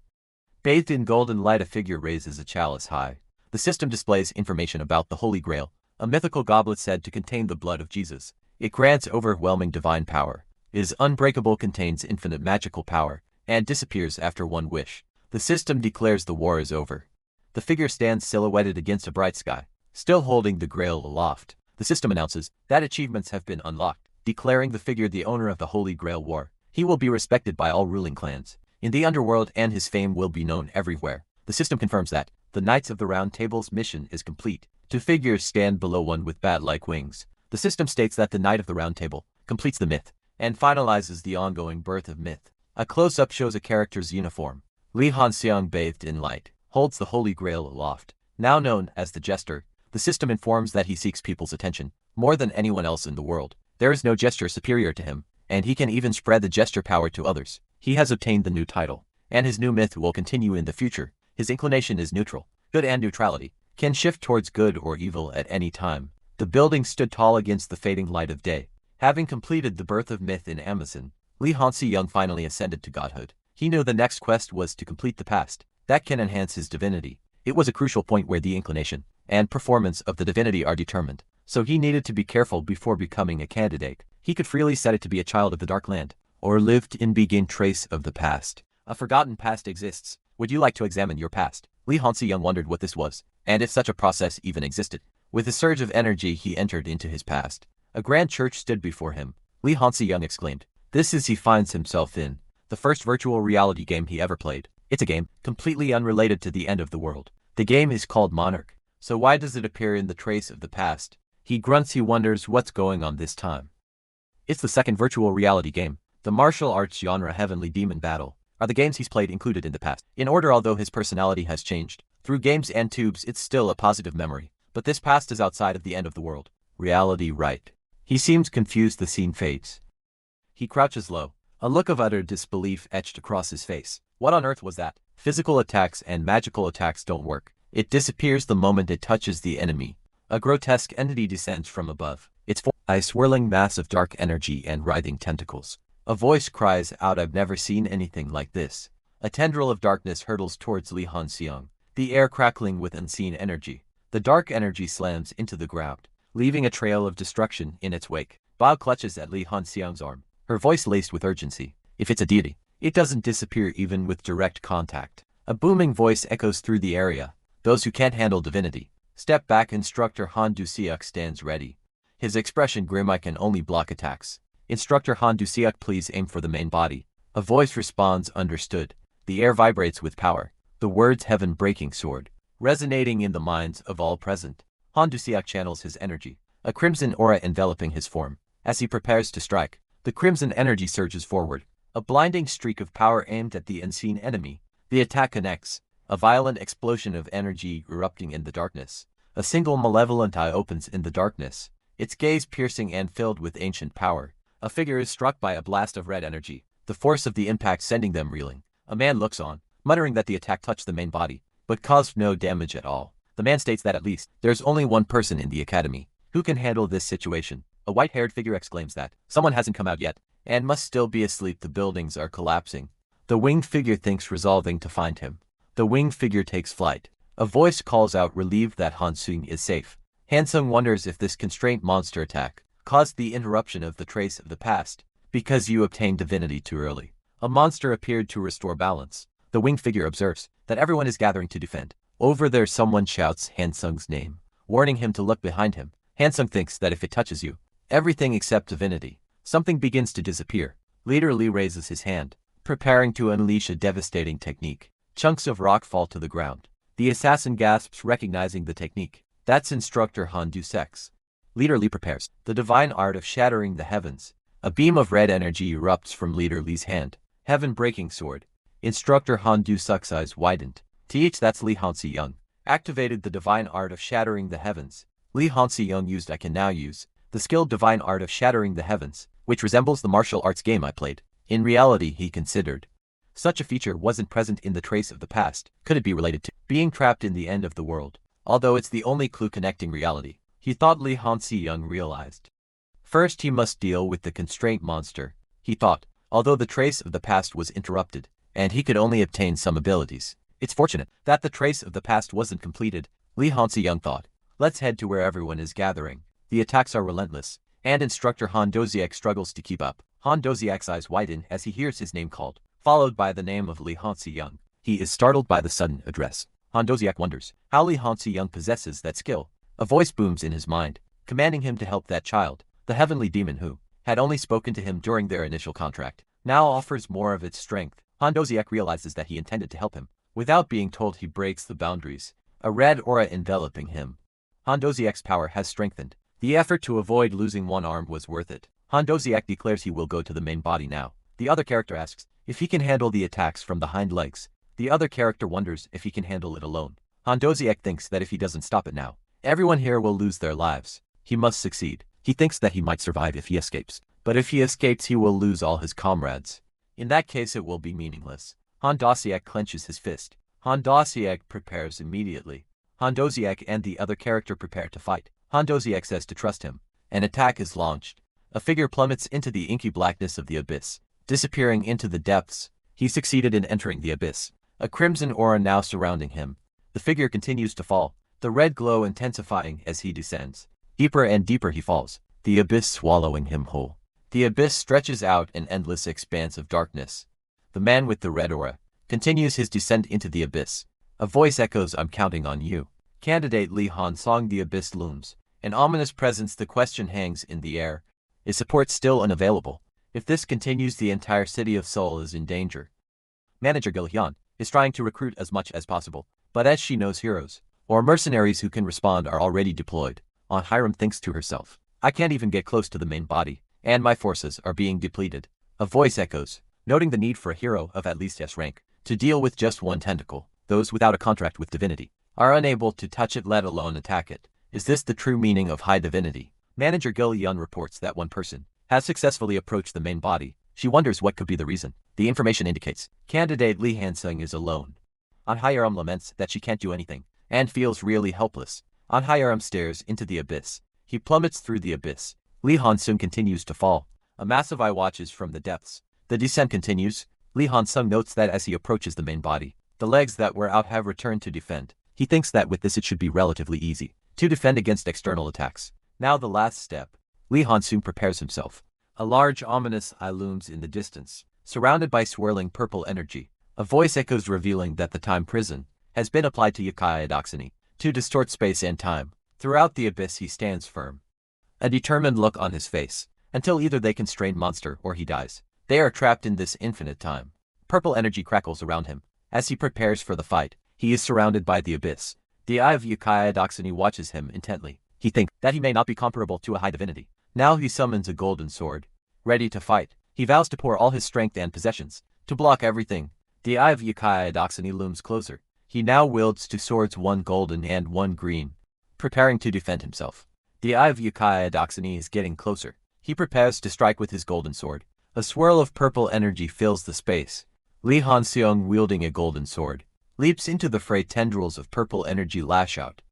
Bathed in golden light, a figure raises a chalice high. The system displays information about the Holy Grail, a mythical goblet said to contain the blood of Jesus. It grants overwhelming divine power, is unbreakable, contains infinite magical power, and disappears after one wish. The system declares the war is over. The figure stands silhouetted against a bright sky, still holding the Grail aloft. The system announces that achievements have been unlocked, declaring the figure the owner of the Holy Grail war. He will be respected by all ruling clans in the underworld, and his fame will be known everywhere. The system confirms that the Knights of the Round Table's mission is complete. Two figures stand below, one with bat-like wings. The system states that the Knight of the Round Table completes the myth and finalizes the ongoing birth of myth. A close-up shows a character's uniform, Li Hanxiang, bathed in light, holds the Holy Grail aloft. Now known as the Jester, the system informs that he seeks people's attention more than anyone else in the world. There is no gesture superior to him, and he can even spread the gesture power to others. He has obtained the new title, and his new myth will continue in the future. His inclination is neutral. Good and neutrality can shift towards good or evil at any time. The building stood tall against the fading light of day. Having completed the birth of myth in Amazon, Li Hanxiang finally ascended to godhood. He knew the next quest was to complete the past. That can enhance his divinity. It was a crucial point where the inclination and performance of the divinity are determined, so he needed to be careful before becoming a candidate. He could freely set it to be a child of the Dark Land, or lived in begin trace of the past. A forgotten past exists. Would you like to examine your past? Li Hanxiang wondered what this was, and if such a process even existed. With a surge of energy he entered into his past. A grand church stood before him. Li Hanxiang exclaimed, "This is he finds himself in. The first virtual reality game he ever played. It's a game completely unrelated to the end of the world. The game is called Monarch. So why does it appear in the trace of the past?" He grunts. He wonders what's going on this time. It's the second virtual reality game. The martial arts genre Heavenly Demon Battle are the games he's played included in the past. In order, although his personality has changed through games and tubes, it's still a positive memory. But this past is outside of the end of the world. Reality, right? He seems confused. The scene fades. He crouches low. A look of utter disbelief etched across his face. What on earth was that? Physical attacks and magical attacks don't work. It disappears the moment it touches the enemy. A grotesque entity descends from above. Its a swirling mass of dark energy and writhing tentacles. A voice cries out, "I've never seen anything like this." A tendril of darkness hurtles towards Li Hanxiang, the air crackling with unseen energy. The dark energy slams into the ground, leaving a trail of destruction in its wake. Bao clutches at Li Hanxiang's arm, her voice laced with urgency. If it's a deity, it doesn't disappear even with direct contact. A booming voice echoes through the area. "Those who can't handle divinity, step back." Instructor Han Dusiak stands ready. His expression grim. "I can only block attacks." Instructor Han Dusiak, please aim for the main body. A voice responds, "Understood." The air vibrates with power. The words "heaven-breaking sword" resonating in the minds of all present. Han Dusiak channels his energy, a crimson aura enveloping his form. As he prepares to strike, the crimson energy surges forward, a blinding streak of power aimed at the unseen enemy. The attack connects, a violent explosion of energy erupting in the darkness. A single malevolent eye opens in the darkness, its gaze piercing and filled with ancient power. A figure is struck by a blast of red energy, the force of the impact sending them reeling. A man looks on, muttering that the attack touched the main body, but caused no damage at all. The man states that at least there's only one person in the academy who can handle this situation. A white-haired figure exclaims that someone hasn't come out yet and must still be asleep. The buildings are collapsing. The winged figure thinks, resolving to find him. The winged figure takes flight. A voice calls out, relieved that Hansung is safe. Hansung wonders if this constraint monster attack caused the interruption of the trace of the past. "Because you obtained divinity too early." A monster appeared to restore balance. The winged figure observes that everyone is gathering to defend. Over there someone shouts Hansung's name, warning him to look behind him. Hansung thinks that if it touches you, everything except divinity, something begins to disappear. Leader Li raises his hand, preparing to unleash a devastating technique. Chunks of rock fall to the ground. The assassin gasps, recognizing the technique. That's Instructor Han Dusek's. Leader Li prepares the divine art of shattering the heavens. A beam of red energy erupts from Leader Li's hand. Heaven-breaking sword. Instructor Han Dusek's eyes widened. That's Li Hanxiang. Activated the divine art of shattering the heavens. Li Hanxiang used I can now use the skilled divine art of shattering the heavens, which resembles the martial arts game I played. In reality, he considered such a feature wasn't present in the trace of the past. Could it be related to being trapped in the end of the world? Although it's the only clue connecting reality, he thought. Li Hanxiang realized first he must deal with the constraint monster. He thought, although the trace of the past was interrupted, and he could only obtain some abilities. It's fortunate that the trace of the past wasn't completed, Li Hanxiang thought. Let's head to where everyone is gathering. The attacks are relentless, and Instructor Han Doziak struggles to keep up. Han Doziak's eyes widen as he hears his name called, followed by the name of Li Hanxiang. He is startled by the sudden address. Han Doziak wonders how Li Hanxiang possesses that skill. A voice booms in his mind, commanding him to help that child. The heavenly demon who had only spoken to him during their initial contract now offers more of its strength. Han Doziak realizes that he intended to help him. Without being told, he breaks the boundaries, a red aura enveloping him. Han Doziak's power has strengthened. The effort to avoid losing one arm was worth it. Han Doziak declares he will go to the main body now. The other character asks if he can handle the attacks from the hind legs. The other character wonders if he can handle it alone. Han Doziak thinks that if he doesn't stop it now, everyone here will lose their lives. He must succeed. He thinks that he might survive if he escapes. But if he escapes, he will lose all his comrades. In that case, it will be meaningless. Han Doziak clenches his fist. Han Doziak prepares immediately. Han Doziak and the other character prepare to fight. Han Doziak says to trust him. An attack is launched. A figure plummets into the inky blackness of the abyss, disappearing into the depths. He succeeded in entering the abyss. A crimson aura now surrounding him. The figure continues to fall, the red glow intensifying as he descends. Deeper and deeper he falls, the abyss swallowing him whole. The abyss stretches out an endless expanse of darkness. The man with the red aura continues his descent into the abyss. A voice echoes, "I'm counting on you." Candidate Li Han Song. The abyss looms. An ominous presence. The question hangs in the air. Is support still unavailable? If this continues, the entire city of Seoul is in danger. Manager Gil Hyun is trying to recruit as much as possible, but as she knows, heroes or mercenaries who can respond are already deployed. On Hiram thinks to herself, "I can't even get close to the main body, and my forces are being depleted." A voice echoes, noting the need for a hero of at least S rank to deal with just one tentacle. Those without a contract with divinity are unable to touch it, let alone attack it. Is this the true meaning of high divinity? Manager Gil Hyun reports that one person has successfully approached the main body. She wonders what could be the reason. The information indicates candidate Lee Han-sung is alone. An Hiram laments that she can't do anything and feels really helpless. An Hiram stares into the abyss. He plummets through the abyss. Lee Han-sung continues to fall. A massive eye watches from the depths. The descent continues. Lee Han-sung notes that as he approaches the main body, the legs that were out have returned to defend. He thinks that with this it should be relatively easy to defend against external attacks. Now the last step. Lee Han-sung prepares himself. A large ominous eye looms in the distance, surrounded by swirling purple energy. A voice echoes, revealing that the time prison has been applied to Yakai Adoxany to distort space and time. Throughout the abyss he stands firm, a determined look on his face, until either they constrain monster or he dies. They are trapped in this infinite time. Purple energy crackles around him. As he prepares for the fight, he is surrounded by the abyss. The eye of Yakai Adoxany watches him intently. He thinks that he may not be comparable to a high divinity. Now he summons a golden sword. Ready to fight, he vows to pour all his strength and possessions to block everything. The eye of Yakai Adoxany looms closer. He now wields two swords, one golden and one green, preparing to defend himself. The eye of Yakai Adoxany is getting closer. He prepares to strike with his golden sword. A swirl of purple energy fills the space. Lee Han-seong, wielding a golden sword, leaps into the fray. Tendrils of purple energy lash out.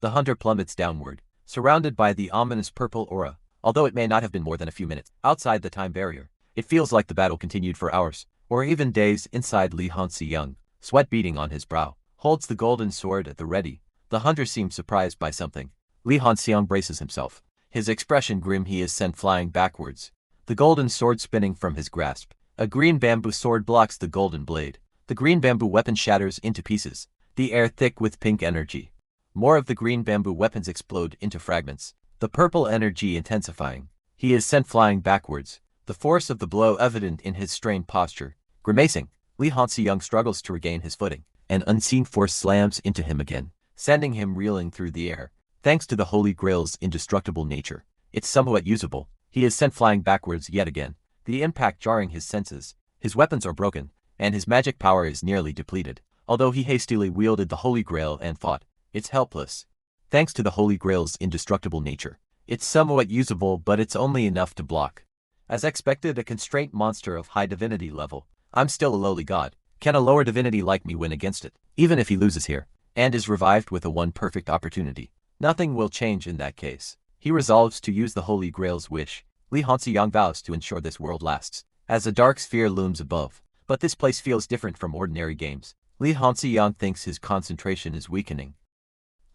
The hunter plummets downward, surrounded by the ominous purple aura. Although it may not have been more than a few minutes outside the time barrier, it feels like the battle continued for hours, or even days. Inside, Lee Han-seong, sweat beading on his brow, holds the golden sword at the ready. The hunter seems surprised by something. Lee Han-seong braces himself. His expression grim. He is sent flying backwards, the golden sword spinning from his grasp. A green bamboo sword blocks the golden blade. The green bamboo weapon shatters into pieces, the air thick with pink energy. More of the green bamboo weapons explode into fragments, the purple energy intensifying. He is sent flying backwards, the force of the blow evident in his strained posture. Grimacing, Lee Han-seong struggles to regain his footing. An unseen force slams into him again, sending him reeling through the air. Thanks to the Holy Grail's indestructible nature, it's somewhat usable. He is sent flying backwards yet again, the impact jarring his senses. His weapons are broken, and his magic power is nearly depleted. Although he hastily wielded the Holy Grail and fought, it's helpless. Thanks to the Holy Grail's indestructible nature, it's somewhat usable, but it's only enough to block. As expected, a constraint monster of high divinity level. I'm still a lowly god. Can a lower divinity like me win against it? Even if he loses here, and is revived with a one perfect opportunity, nothing will change in that case. He resolves to use the Holy Grail's wish. Lee Han-seong vows to ensure this world lasts, as a dark sphere looms above. But this place feels different from ordinary games. Lee Han-seong thinks his concentration is weakening.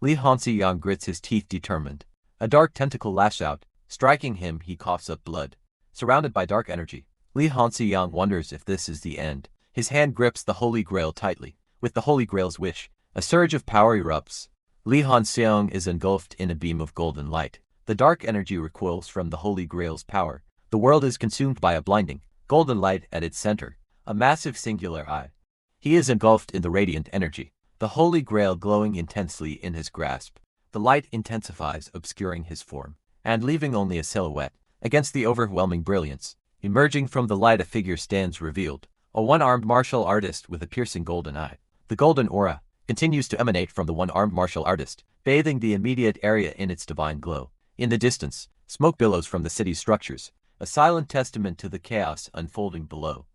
Lee Han-seong grits his teeth, determined. A dark tentacle lashes out, striking him. He coughs up blood. Surrounded by dark energy, Lee Han-seong wonders if this is the end. His hand grips the Holy Grail tightly. With the Holy Grail's wish, a surge of power erupts. Lee Han-seong is engulfed in a beam of golden light. The dark energy recoils from the Holy Grail's power. The world is consumed by a blinding, golden light at its center. A massive singular eye. He is engulfed in the radiant energy, the Holy Grail glowing intensely in his grasp. The light intensifies, obscuring his form, and leaving only a silhouette. Against the overwhelming brilliance, emerging from the light, a figure stands revealed. a one-armed martial artist with a piercing golden eye. The golden aura continues to emanate from the one-armed martial artist, bathing the immediate area in its divine glow. In the distance, smoke billows from the city's structures, a silent testament to the chaos unfolding below.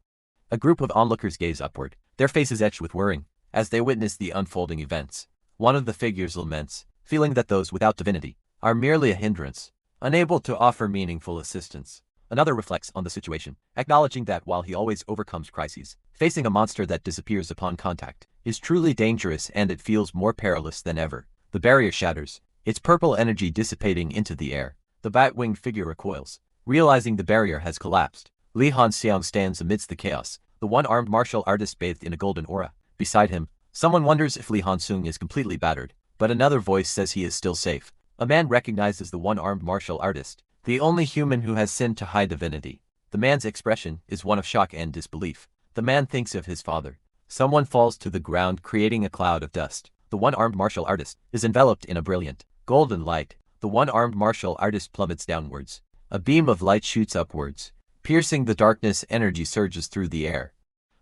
A group of onlookers gaze upward, their faces etched with worrying, as they witness the unfolding events. One of the figures laments, feeling that those without divinity are merely a hindrance, unable to offer meaningful assistance. Another reflects on the situation, acknowledging that while he always overcomes crises, facing a monster that disappears upon contact is truly dangerous, and it feels more perilous than ever. The barrier shatters, its purple energy dissipating into the air. The bat-winged figure recoils, realizing the barrier has collapsed. Li Hanxiang stands amidst the chaos, the one-armed martial artist bathed in a golden aura. Beside him, someone wonders if Li Hanxiang is completely battered, but another voice says he is still safe. A man recognizes the one-armed martial artist, the only human who has sinned to hide divinity. The man's expression is one of shock and disbelief. The man thinks of his father. Someone falls to the ground, creating a cloud of dust. The one-armed martial artist is enveloped in a brilliant, golden light. The one-armed martial artist plummets downwards. A beam of light shoots upwards. Piercing the darkness, energy surges through the air,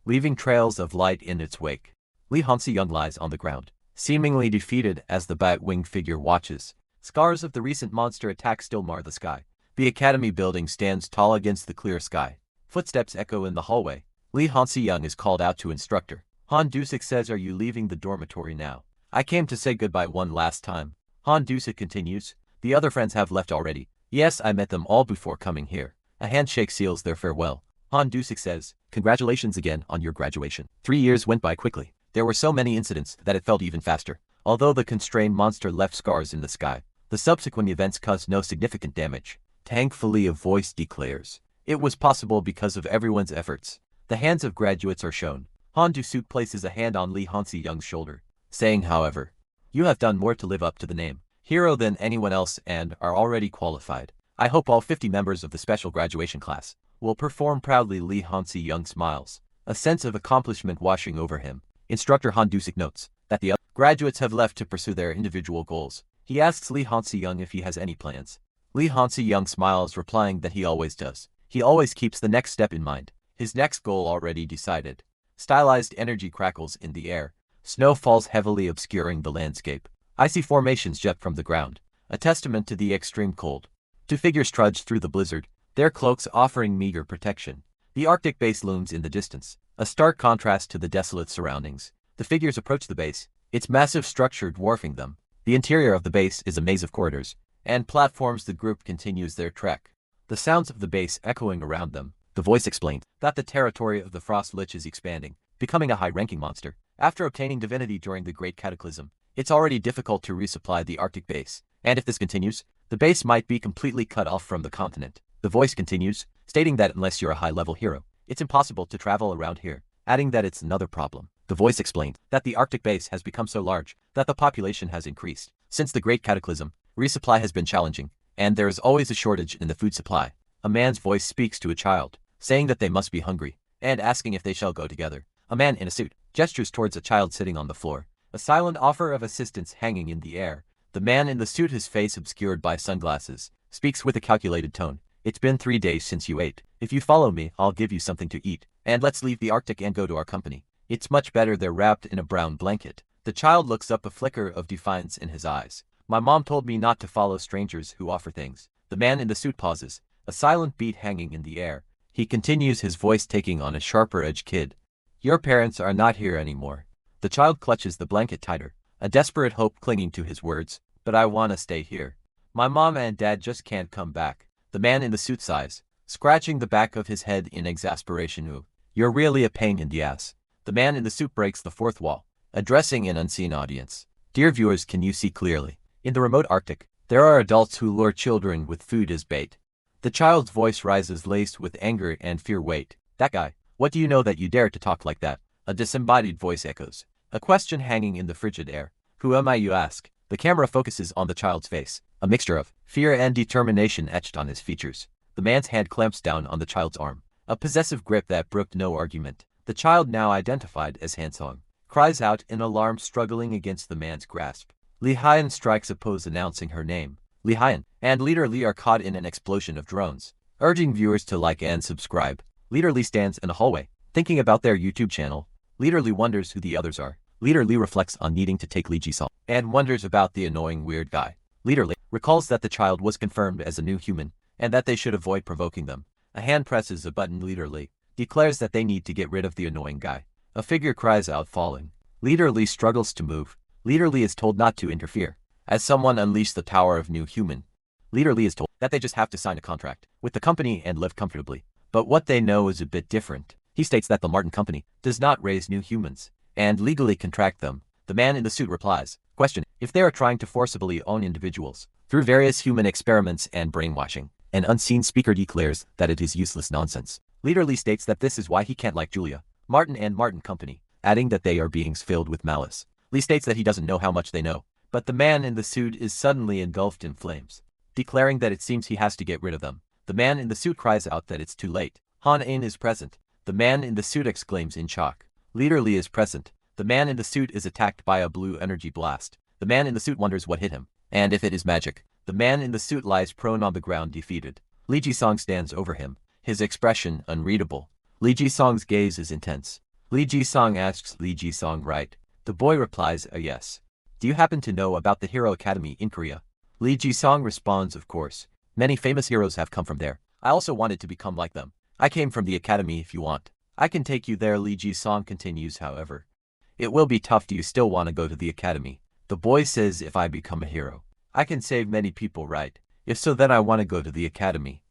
leaving trails of light in its wake. Li Hanxiang lies on the ground, seemingly defeated as the bat-winged figure watches. Scars of the recent monster attack still mar the sky. The academy building stands tall against the clear sky. Footsteps echo in the hallway. Li Hanxiang is called out to instructor. Han Dusik says, "Are you leaving the dormitory now?" "I came to say goodbye one last time." Han Dusik continues. "The other friends have left already." "Yes, I met them all before coming here." A handshake seals their farewell. Han Dusik says, "Congratulations again on your graduation." 3 years went by quickly. There were so many incidents that it felt even faster. Although the constrained monster left scars in the sky, the subsequent events caused no significant damage. Thankfully, a voice declares, "It was possible because of everyone's efforts." The hands of graduates are shown. Han Dusuk places a hand on Li Hanxiang's shoulder, saying, "However, you have done more to live up to the name hero than anyone else and are already qualified. I hope all 50 members of the special graduation class will perform proudly." Li Hanxiang smiles, a sense of accomplishment washing over him. Instructor Han Dusik notes that the other graduates have left to pursue their individual goals. He asks Li Hanxiang if he has any plans. Li Hanxiang smiles, replying that he always does. He always keeps the next step in mind, his next goal already decided. Stylized energy crackles in the air. Snow falls heavily, obscuring the landscape. Icy formations jet from the ground, a testament to the extreme cold. Two figures trudge through the blizzard, their cloaks offering meager protection. The Arctic base looms in the distance, a stark contrast to the desolate surroundings. The figures approach the base, its massive structure dwarfing them. The interior of the base is a maze of corridors and platforms. The group continues their trek, the sounds of the base echoing around them. The voice explained that the territory of the Frost Lich is expanding, becoming a high-ranking monster. After obtaining divinity during the Great Cataclysm, it's already difficult to resupply the Arctic base, and if this continues, the base might be completely cut off from the continent. The voice continues, stating that unless you're a high-level hero, it's impossible to travel around here, adding that it's another problem. The voice explained that the Arctic base has become so large that the population has increased. Since the Great Cataclysm, resupply has been challenging, and there is always a shortage in the food supply. A man's voice speaks to a child, saying that they must be hungry, and asking if they shall go together. A man in a suit gestures towards a child sitting on the floor, a silent offer of assistance hanging in the air. The man in the suit, his face obscured by sunglasses, speaks with a calculated tone. "It's been 3 days since you ate. If you follow me, I'll give you something to eat, and let's leave the Arctic and go to our company. It's much better there wrapped in a brown blanket." The child looks up, a flicker of defiance in his eyes. "My mom told me not to follow strangers who offer things." The man in the suit pauses, a silent beat hanging in the air. He continues, his voice taking on a sharper edge. "Kid, your parents are not here anymore." The child clutches the blanket tighter, a desperate hope clinging to his words. "But I want to stay here. My mom and dad just can't come back." The man in the suit sighs, scratching the back of his head in exasperation. "Ooh, you're really a pain in the ass." The man in the suit breaks the fourth wall, addressing an unseen audience. "Dear viewers, can you see clearly? In the remote Arctic, there are adults who lure children with food as bait." The child's voice rises, laced with anger and fear. "Wait, that guy, what do you know that you dare to talk like that?" A disembodied voice echoes, a question hanging in the frigid air. "Who am I, you ask?" The camera focuses on the child's face, a mixture of fear and determination etched on his features. The man's hand clamps down on the child's arm, a possessive grip that brooked no argument. The child, now identified as Hansong, cries out in alarm, struggling against the man's grasp. Li Hyan strikes a pose, announcing her name. Li Hyan and Leader Li are caught in an explosion of drones, urging viewers to like and subscribe. Leader Li stands in a hallway, Thinking about their YouTube channel, Leader Lee wonders who the others are. Leader Lee reflects on needing to take Lee Ji-song and wonders about the annoying weird guy. Leader Lee recalls that the child was confirmed as a new human and that they should avoid provoking them. A hand presses a button. Leader Lee declares that they need to get rid of the annoying guy. A figure cries out, falling. Leader Lee struggles to move. Leader Lee is told not to interfere. As someone unleashed the power of new human, Leader Lee is told that they just have to sign a contract with the company and live comfortably. But what they know is a bit different. He states that the Martin Company does not raise new humans and legally contract them. The man in the suit replies, question, if they are trying to forcibly own individuals through various human experiments and brainwashing. An unseen speaker declares that it is useless nonsense. Leader Lee states that this is why he can't like Julia Martin and Martin Company, adding that they are beings filled with malice. Lee states that he doesn't know how much they know, but the man in the suit is suddenly engulfed in flames, declaring that it seems he has to get rid of them. The man in the suit cries out that it's too late. Han-in is present. The man in the suit exclaims in shock. Leader Lee is present. The man in the suit is attacked by a blue energy blast. The man in the suit wonders what hit him, and if it is magic. The man in the suit lies prone on the ground defeated. Lee Ji-song stands over him, his expression unreadable. Lee Ji-song's gaze is intense. Lee Ji-song asks Lee Ji-song, right? The boy replies a yes. Do you happen to know about the Hero Academy in Korea? Lee Ji-song responds, of course. Many famous heroes have come from there. I also wanted to become like them. I came from the academy. If you want, I can take you there. Lee Ji-song continues, however. It will be tough. Do you still want to go to the academy? The boy says, if I become a hero, I can save many people, right? If so, then I want to go to the academy.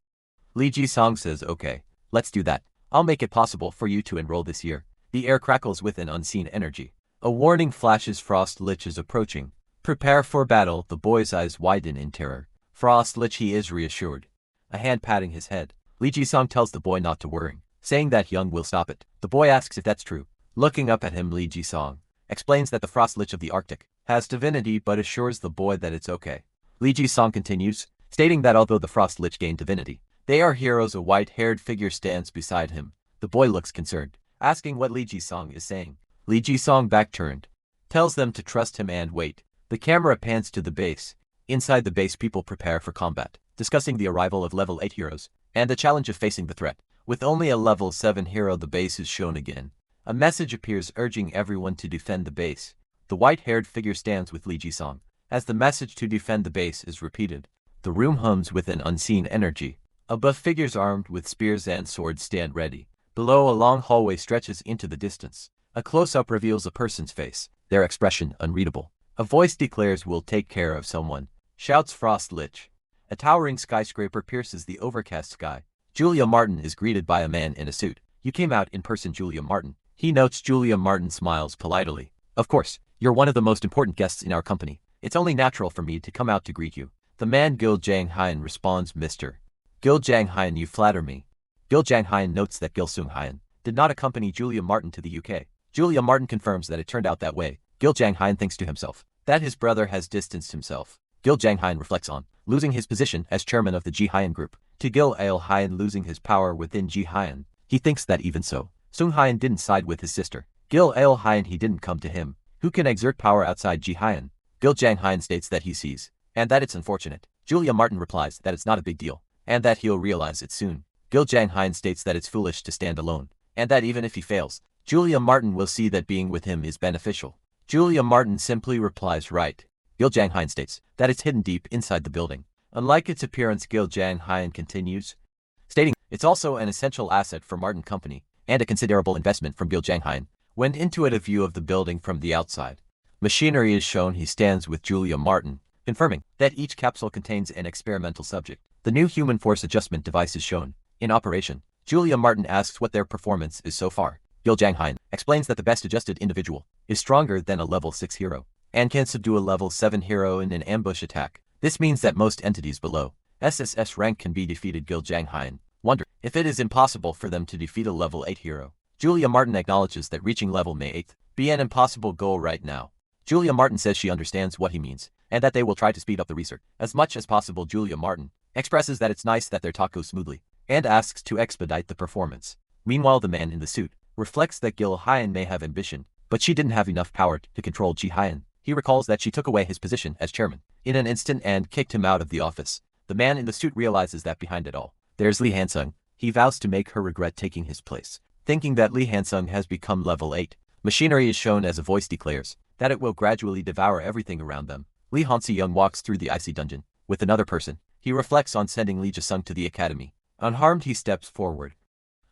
Lee Ji-song says, okay, let's do that. I'll make it possible for you to enroll this year. The air crackles with an unseen energy. A warning flashes. Frost Lich is approaching. Prepare for battle. The boy's eyes widen in terror. Frost Lich, he is reassured. A hand patting his head. Lee Ji-song tells the boy not to worry, saying that Young will stop it. The boy asks if that's true. Looking up at him, Lee Ji-song explains that the Frost Lich of the Arctic has divinity but assures the boy that it's okay. Lee Ji-song continues, stating that although the Frost Lich gained divinity, they are heroes. A white-haired figure stands beside him. The boy looks concerned, asking what Lee Ji-song is saying. Lee Ji-song, back-turned, tells them to trust him and wait. The camera pans to the base. Inside the base, people prepare for combat, discussing the arrival of level 8 heroes and the challenge of facing the threat. With only a level 7 hero, the base is shown again. A message appears urging everyone to defend the base. The white-haired figure stands with Lee Ji-song as the message to defend the base is repeated. The room hums with an unseen energy. Above, figures armed with spears and swords stand ready. Below, a long hallway stretches into the distance. A close-up reveals a person's face, their expression unreadable. A voice declares, we'll take care of someone, shouts Frost Lich. A towering skyscraper pierces the overcast sky. Julia Martin is greeted by a man in a suit. You came out in person, Julia Martin. He notes. Julia Martin smiles politely. Of course, you're one of the most important guests in our company. It's only natural for me to come out to greet you. The man Gil Jang-hyun responds, Mr. Gil Jang-hyun, you flatter me. Gil Jang-hyun notes that Gil Sung-hyun did not accompany Julia Martin to the UK. Julia Martin confirms that it turned out that way. Gil Jang-hyun thinks to himself that his brother has distanced himself. Gil Jang-hyun reflects on losing his position as chairman of the Ji-hyun group to Gil Ale-hyun losing his power within Ji-hyun. He thinks that even so, Sung-hyun didn't side with his sister. Gil Ale-hyun, he didn't come to him, who can exert power outside Ji-hyun. Gil Jang-hyun states that he sees, and that it's unfortunate. Julia Martin replies that it's not a big deal, and that he'll realize it soon. Gil Jang-hyun states that it's foolish to stand alone, and that even if he fails, Julia Martin will see that being with him is beneficial. Julia Martin simply replies, right. Gil Jang-hyun states that it's hidden deep inside the building. Unlike its appearance, Gil Jang-hyun continues, stating it's also an essential asset for Martin Company, and a considerable investment from Gil Jang-hyun went into it. A view of the building from the outside. Machinery is shown. He stands with Julia Martin, confirming that each capsule contains an experimental subject. The new human force adjustment device is shown in operation. Julia Martin asks what their performance is so far. Gil Jang-hyun explains that the best adjusted individual is stronger than a level 6 hero and can subdue a level 7 hero in an ambush attack. This means that most entities below SSS rank can be defeated. Gil Jang-hyun wonder if it is impossible for them to defeat a level 8 hero. Julia Martin acknowledges that reaching level May 8th be an impossible goal right now. Julia Martin says she understands what he means, and that they will try to speed up the research as much as possible. Julia Martin expresses that it's nice that their talk goes smoothly, and asks to expedite the performance. Meanwhile, the man in the suit reflects that Gil Hyun may have ambition, but she didn't have enough power to control Ji Hyun. He recalls that she took away his position as chairman in an instant and kicked him out of the office. The man in the suit realizes that behind it all, there's Lee Han-sung. He vows to make her regret taking his place. Thinking that Lee Hansung has become level 8, machinery is shown as a voice declares that it will gradually devour everything around them. Lee Hansi-young walks through the icy dungeon with another person. He reflects on sending Lee Jasung to the academy. Unharmed, he steps forward,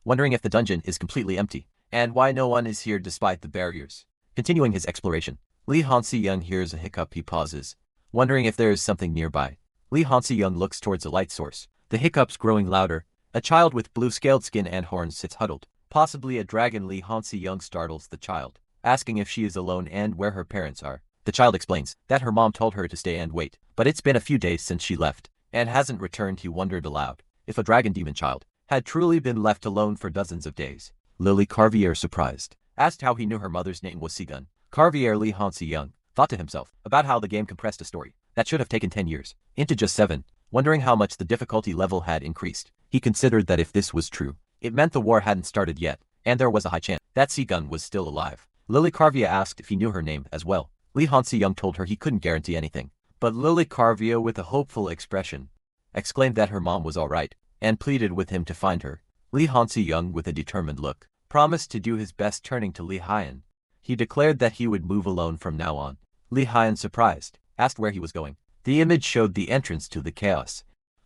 wondering if the dungeon is completely empty and why no one is here despite the barriers. Continuing his exploration, Lee Hansi-young hears a hiccup. He pauses, wondering if there is something nearby. Lee Hansi-young looks towards a light source. The hiccups growing louder. A child with blue scaled skin and horns sits huddled. Possibly a dragon. Lee Hansi-young startles the child, asking if she is alone and where her parents are. The child explains that her mom told her to stay and wait, but it's been a few days since she left and hasn't returned. He wondered aloud if a dragon demon child had truly been left alone for dozens of days. Lily Carvier, surprised, asked how he knew her mother's name was Sigun. Carvier Lee Hansi-young thought to himself about how the game compressed a story that should have taken 10 years into just 7, wondering how much the difficulty level had increased. He considered that if this was true, it meant the war hadn't started yet, and there was a high chance that Sigun was still alive. Lily Carvier asked if he knew her name as well. Lee Hansi-young told her he couldn't guarantee anything, but Lily Carvier, with a hopeful expression, exclaimed that her mom was alright and pleaded with him to find her. Lee Hansi-young, with a determined look, promised to do his best. Turning to Lee Hyan, he declared that he would move alone from now on. Lee Hyan, surprised, asked where he was going. The image showed the entrance to the chaos.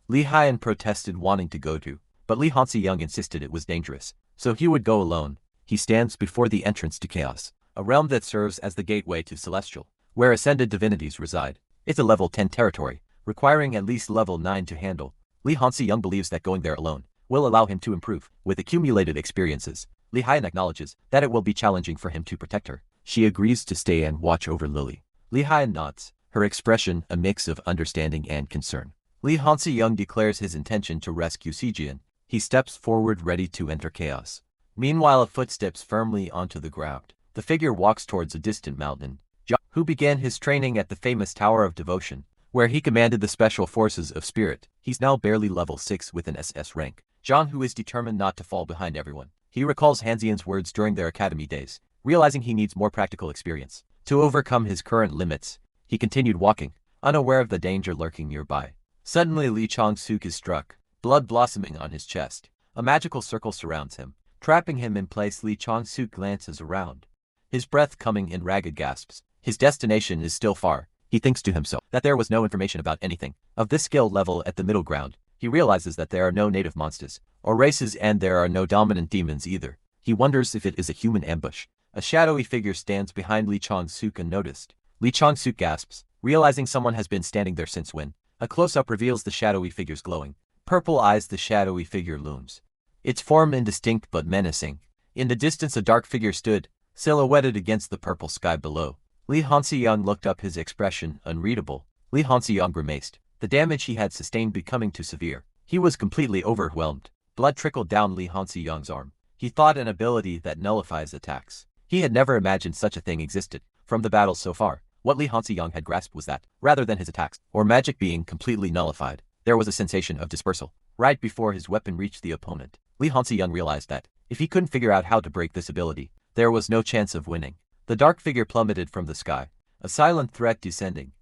Lee Hyan protested wanting to go to, but Lee Hansi-young insisted it was dangerous, so he would go alone. He stands before the entrance to chaos, a realm that serves as the gateway to Celestial, where ascended divinities reside. It's a level 10 territory, requiring at least level 9 to handle. Lee Hansi-young believes that going there alone will allow him to improve with accumulated experiences. Lee Hyan acknowledges that it will be challenging for him to protect her. She agrees to stay and watch over Lily. Lee Hyan nods, her expression a mix of understanding and concern. Lee Hansi-young declares his intention to rescue Sijian. He steps forward, ready to enter chaos. Meanwhile, a foot steps firmly onto the ground. The figure walks towards a distant mountain. John, who began his training at the famous Tower of Devotion, where he commanded the special forces of Spirit. He's now barely level 6 with an SS rank. John, who is determined not to fall behind everyone. He recalls Hansian's words during their academy days, realizing he needs more practical experience to overcome his current limits. He continued walking, unaware of the danger lurking nearby. Suddenly, Lee Chong-suk is struck, blood blossoming on his chest. A magical circle surrounds him, trapping him in place. Lee Chong-suk glances around, his breath coming in ragged gasps. His destination is still far. He thinks to himself that there was no information about anything of this skill level at the middle ground. He realizes that there are no native monsters or races, and there are no dominant demons either. He wonders if it is a human ambush. A shadowy figure stands behind Lee Chong-suk unnoticed. Lee Chong-suk gasps, realizing someone has been standing there since when. A close-up reveals the shadowy figure's glowing purple eyes. The shadowy figure looms, its form indistinct but menacing. In the distance, a dark figure stood, silhouetted against the purple sky below. Lee Hansi-young looked up, his expression unreadable. Lee Hansi-young grimaced, the damage he had sustained becoming too severe. He was completely overwhelmed. Blood trickled down Lee Hansi-young's arm. He thought an ability that nullifies attacks. He had never imagined such a thing existed. From the battles so far, what Lee Hansi-young had grasped was that, rather than his attacks or magic being completely nullified, there was a sensation of dispersal. Right before his weapon reached the opponent, Lee Hansi-young realized that, if he couldn't figure out how to break this ability, there was no chance of winning. The dark figure plummeted from the sky, a silent threat descending.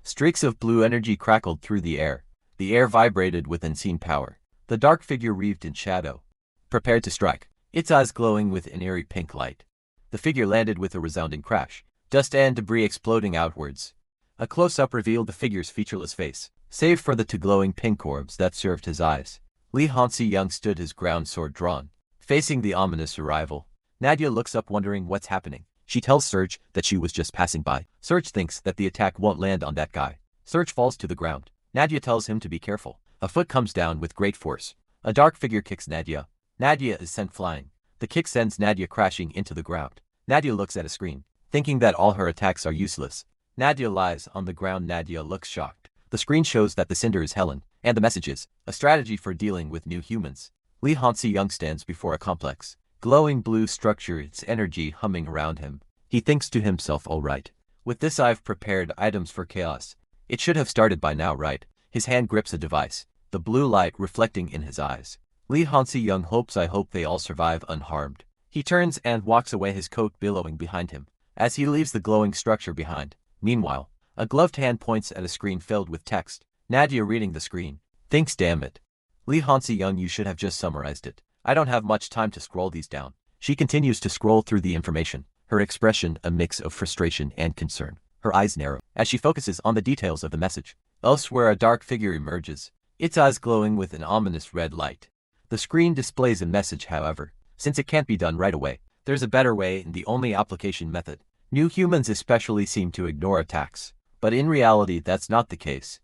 Streaks of blue energy crackled through the air. The air vibrated with unseen power. The dark figure wreathed in shadow, prepared to strike, its eyes glowing with an eerie pink light. The figure landed with a resounding crash, dust and debris exploding outwards. A close-up revealed the figure's featureless face, save for the two glowing pink orbs that served his eyes. Lee Hansi-young stood, his ground sword drawn, facing the ominous arrival. Nadia looks up, wondering what's happening. She tells Serge that she was just passing by. Serge thinks that the attack won't land on that guy. Serge falls to the ground. Nadia tells him to be careful. A foot comes down with great force. A dark figure kicks Nadia. Nadia is sent flying. The kick sends Nadia crashing into the ground. Nadia looks at a screen, thinking that all her attacks are useless. Nadia lies on the ground. Nadia looks shocked. The screen shows that the cinder is Helen, and the message is a strategy for dealing with new humans. Lee Hansi-young stands before a complex, glowing blue structure, its energy humming around him. He thinks to himself, all right. With this, I've prepared items for chaos. It should have started by now, right? His hand grips a device, the blue light reflecting in his eyes. Lee Hansi-young hopes, I hope they all survive unharmed. He turns and walks away, his coat billowing behind him, as he leaves the glowing structure behind. Meanwhile, a gloved hand points at a screen filled with text. Nadia, reading the screen, thinks, damn it. Lee Hansi-young, you should have just summarized it. I don't have much time to scroll these down. She continues to scroll through the information, her expression a mix of frustration and concern. Her eyes narrow as she focuses on the details of the message. Elsewhere, a dark figure emerges, its eyes glowing with an ominous red light. The screen displays a message, however. Since it can't be done right away, there's a better way and the only application method. New humans especially seem to ignore attacks, but in reality that's not the case.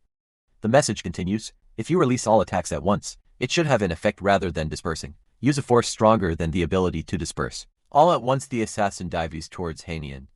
The message continues, if you release all attacks at once, it should have an effect rather than dispersing. Use a force stronger than the ability to disperse. All at once the assassin dives towards Hanian.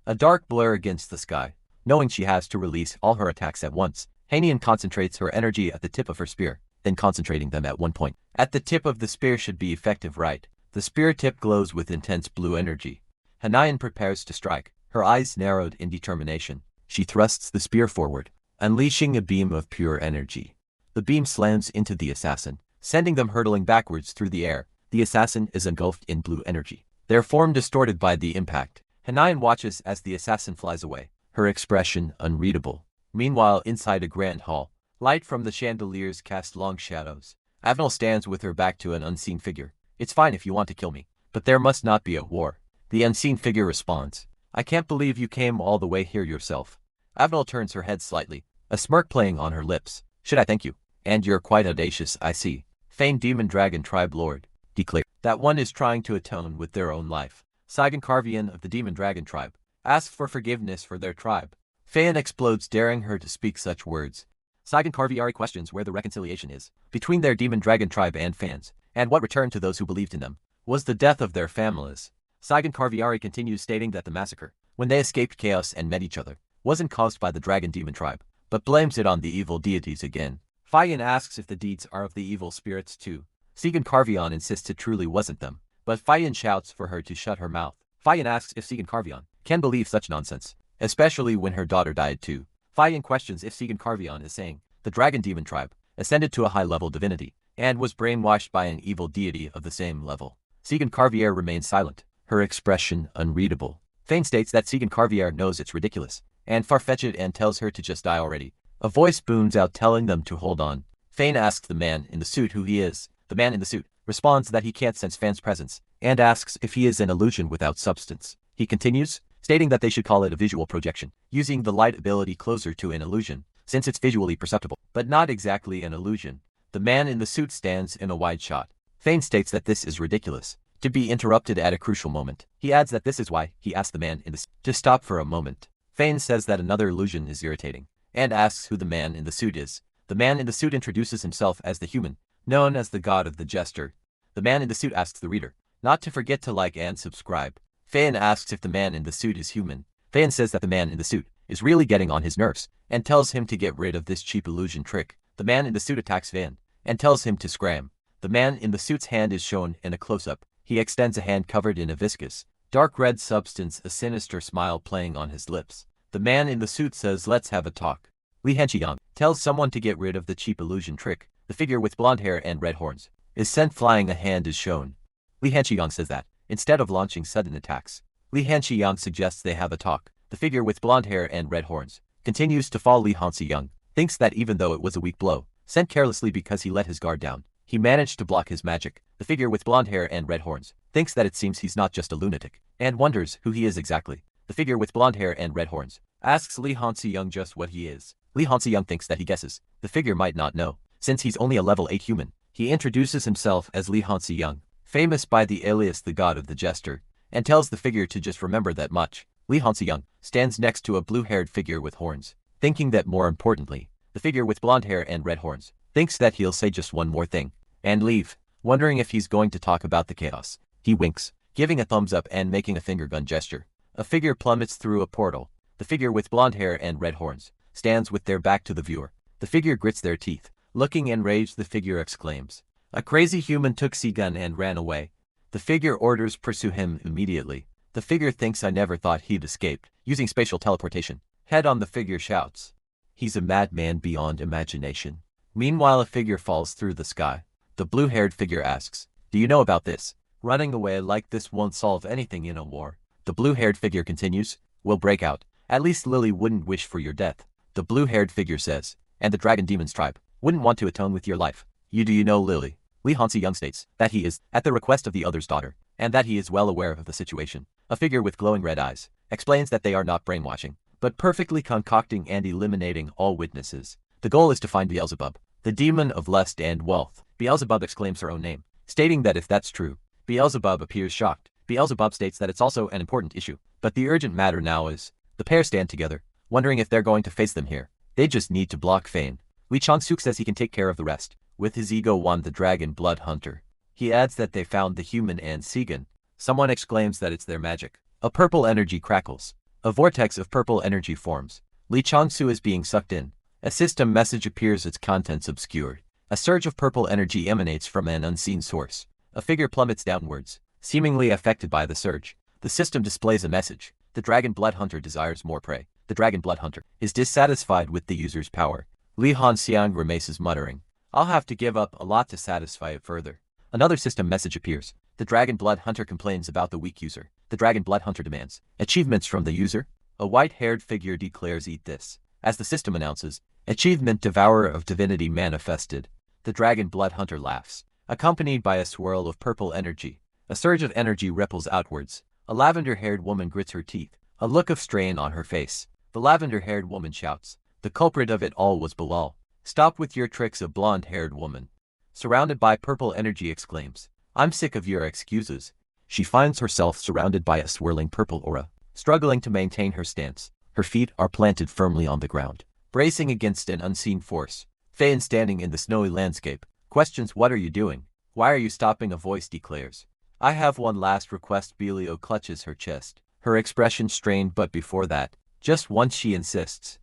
A dark blur against the sky. Knowing she has to release all her attacks at once, Hanian concentrates her energy at the tip of her spear, then concentrating them at one point. At the tip of the spear should be effective, right? The spear tip glows with intense blue energy. Hanian prepares to strike, her eyes narrowed in determination. She thrusts the spear forward, unleashing a beam of pure energy. The beam slams into the assassin, sending them hurtling backwards through the air. The assassin is engulfed in blue energy, their form distorted by the impact. Hanian watches as the assassin flies away, her expression unreadable. Meanwhile, inside a grand hall, light from the chandeliers cast long shadows. Avenel stands with her back to an unseen figure. It's fine if you want to kill me, but there must not be a war. The unseen figure responds, I can't believe you came all the way here yourself. Avenel turns her head slightly, a smirk playing on her lips. Should I thank you? And you're quite audacious, I see. Famed Demon Dragon Tribe Lord, declare that one is trying to atone with their own life. Saigon Carvian of the Demon Dragon Tribe asks for forgiveness for their tribe. Fayan explodes, daring her to speak such words. Saigon Carviari questions where the reconciliation is between their Demon Dragon Tribe and fans, and what returned to those who believed in them was the death of their families. Saigon Carviari continues, stating that the massacre, when they escaped chaos and met each other, wasn't caused by the Dragon Demon Tribe, but blames it on the evil deities again. Fayan asks if the deeds are of the evil spirits too. Saigon Carvian insists it truly wasn't them, but Fayan shouts for her to shut her mouth. Fayan asks if Saigon Carvian can believe such nonsense, especially when her daughter died too. Fayan questions if Saigon Carvian is saying the Dragon Demon Tribe ascended to a high-level divinity and was brainwashed by an evil deity of the same level. Saigon Carvier remains silent, her expression unreadable. Fain states that Saigon Carvier knows it's ridiculous and far-fetched and tells her to just die already. A voice booms out telling them to hold on. Fain asks the man in the suit who he is. The man in the suit responds that he can't sense Fan's presence and asks if he is an illusion without substance. He continues, stating that they should call it a visual projection, using the light ability closer to an illusion, since it's visually perceptible, but not exactly an illusion. The man in the suit stands in a wide shot. Fain states that this is ridiculous, to be interrupted at a crucial moment. He adds that this is why he asked the man in the suit to stop for a moment. Fain says that another illusion is irritating, and asks who the man in the suit is. The man in the suit introduces himself as the human, known as the god of the jester. The man in the suit asks the reader not to forget to like and subscribe. Fayan asks if the man in the suit is human. Fayan says that the man in the suit is really getting on his nerves, and tells him to get rid of this cheap illusion trick. The man in the suit attacks Fayan, and tells him to scram. The man in the suit's hand is shown in a close-up. He extends a hand covered in a viscous, dark red substance, a sinister smile playing on his lips. The man in the suit says, let's have a talk. Li Henchiyang tells someone to get rid of the cheap illusion trick. The figure with blonde hair and red horns is sent flying. A hand is shown. Li Henchiyang says that, instead of launching sudden attacks, Li Henchiyang suggests they have a talk. The figure with blonde hair and red horns continues to fall. Li Henchiyang thinks that even though it was a weak blow, sent carelessly because he let his guard down, he managed to block his magic. The figure with blonde hair and red horns thinks that it seems he's not just a lunatic, and wonders who he is exactly. The figure with blonde hair and red horns asks Li Henchiyang just what he is. Li Henchiyang thinks that he guesses. The figure might not know, since he's only a level 8 human. He introduces himself as Li Henchiyang, famous by the alias the god of the jester, and tells the figure to just remember that much. Li Henchiyang stands next to a blue-haired figure with horns, thinking that more importantly, the figure with blonde hair and red horns thinks that he'll say just one more thing and leave, wondering if he's going to talk about the chaos. He winks, giving a thumbs up and making a finger gun gesture. A figure plummets through a portal. The figure with blonde hair and red horns stands with their back to the viewer. The figure grits their teeth. Looking enraged, the figure exclaims, "A crazy human took C-gun and ran away." The figure orders pursue him immediately. The figure thinks I never thought he'd escaped, using spatial teleportation. Head on, the figure shouts. He's a madman beyond imagination. Meanwhile, a figure falls through the sky. The blue-haired figure asks, "Do you know about this? Running away like this won't solve anything in a war." The blue-haired figure continues, "We'll break out. At least Lily wouldn't wish for your death." The blue-haired figure says, "And the Dragon Demon's tribe wouldn't want to atone with your life. Do you know Lily?" Li Hansi-young states that he is, at the request of the other's daughter, and that he is well aware of the situation. A figure with glowing red eyes explains that they are not brainwashing, but perfectly concocting and eliminating all witnesses. The goal is to find Beelzebub, the demon of lust and wealth. Beelzebub exclaims her own name, stating that if that's true, Beelzebub appears shocked. Beelzebub states that it's also an important issue, but the urgent matter now is, the pair stand together, wondering if they're going to face them here. They just need to block Fane. Lee Chang-suk says he can take care of the rest, with his ego wand the dragon blood hunter. He adds that they found the human and Segan. Someone exclaims that it's their magic. A purple energy crackles. A vortex of purple energy forms. Lee Chang-soo is being sucked in. A system message appears, its contents obscured. A surge of purple energy emanates from an unseen source. A figure plummets downwards, seemingly affected by the surge. The system displays a message. The dragon blood hunter desires more prey. The dragon blood hunter is dissatisfied with the user's power. Li Han-xiang grimaces, muttering, "I'll have to give up a lot to satisfy it further." Another system message appears. The dragon blood hunter complains about the weak user. The dragon blood hunter demands achievements from the user. A white-haired figure declares, "Eat this." As the system announces, achievement Devourer of Divinity manifested. The dragon blood hunter laughs, accompanied by a swirl of purple energy. A surge of energy ripples outwards. A lavender-haired woman grits her teeth, a look of strain on her face. The lavender-haired woman shouts, "The culprit of it all was Bilal. Stop with your tricks." A blonde-haired woman, surrounded by purple energy, exclaims, "I'm sick of your excuses." She finds herself surrounded by a swirling purple aura, struggling to maintain her stance. Her feet are planted firmly on the ground, bracing against an unseen force. Fane, standing in the snowy landscape, questions, "What are you doing? Why are you stopping?" A voice declares, "I have one last request." Belio clutches her chest, her expression strained, but before that, just once, she insists.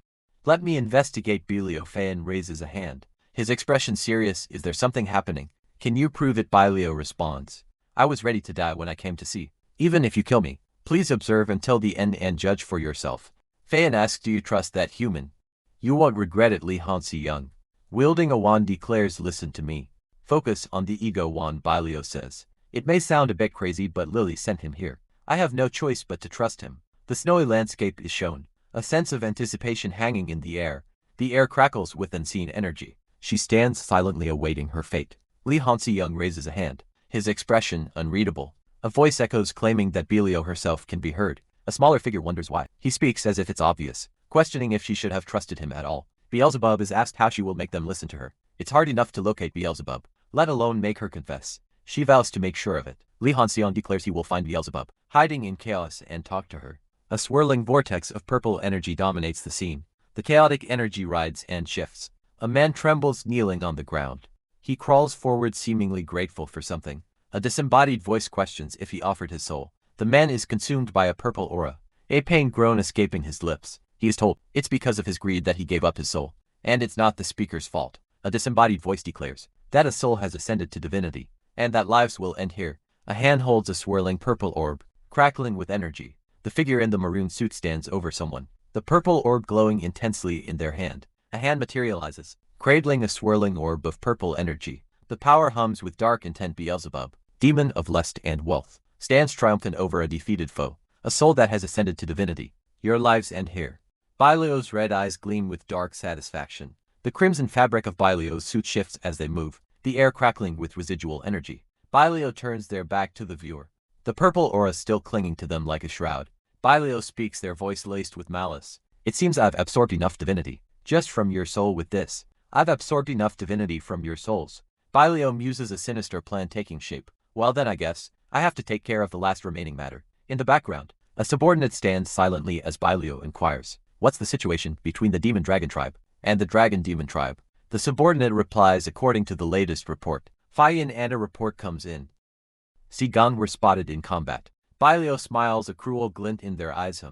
"Let me investigate." Belio. Fane raises a hand, his expression serious. "Is there something happening? Can you prove it?" Belio responds, "I was ready to die when I came to see. Even if you kill me, please observe until the end and judge for yourself." Fane asks, "Do you trust that human? You won't regret it." Li Hansi-young, wielding a wand, declares, "Listen to me. Focus on the ego wand." Belio says, "It may sound a bit crazy, but Lily sent him here. I have no choice but to trust him." The snowy landscape is shown, a sense of anticipation hanging in the air. The air crackles with unseen energy. She stands silently awaiting her fate. Li Hansi-young raises a hand, his expression unreadable. A voice echoes, claiming that Belio herself can be heard. A smaller figure wonders why. He speaks as if it's obvious, questioning if she should have trusted him at all. Beelzebub is asked how she will make them listen to her. It's hard enough to locate Beelzebub, let alone make her confess. She vows to make sure of it. Li Han-xiang declares he will find Beelzebub, hiding in chaos, and talk to her. A swirling vortex of purple energy dominates the scene. The chaotic energy rides and shifts. A man trembles, kneeling on the ground. He crawls forward, seemingly grateful for something. A disembodied voice questions if he offered his soul. The man is consumed by a purple aura, a pain groan escaping his lips. He is told it's because of his greed that he gave up his soul, and it's not the speaker's fault. A disembodied voice declares that a soul has ascended to divinity, and that lives will end here. A hand holds a swirling purple orb, crackling with energy. The figure in the maroon suit stands over someone, the purple orb glowing intensely in their hand. A hand materializes, cradling a swirling orb of purple energy. The power hums with dark intent. Beelzebub, demon of lust and wealth, stands triumphant over a defeated foe, a soul that has ascended to divinity. Your lives end here. Bailio's red eyes gleam with dark satisfaction. The crimson fabric of Bailio's suit shifts as they move, the air crackling with residual energy. Bailio turns their back to the viewer, the purple aura still clinging to them like a shroud. Bailio speaks, their voice laced with malice. "It seems I've absorbed enough divinity just from your soul with this. I've absorbed enough divinity from your souls." Bailio muses, a sinister plan taking shape. "Well then, I guess I have to take care of the last remaining matter." In the background, a subordinate stands silently as Bailio inquires, "What's the situation between the demon dragon tribe and the dragon demon tribe?" The subordinate replies, "According to the latest report, Fayin and a report comes in. Segan were spotted in combat." Bailio smiles, a cruel glint in their eyes.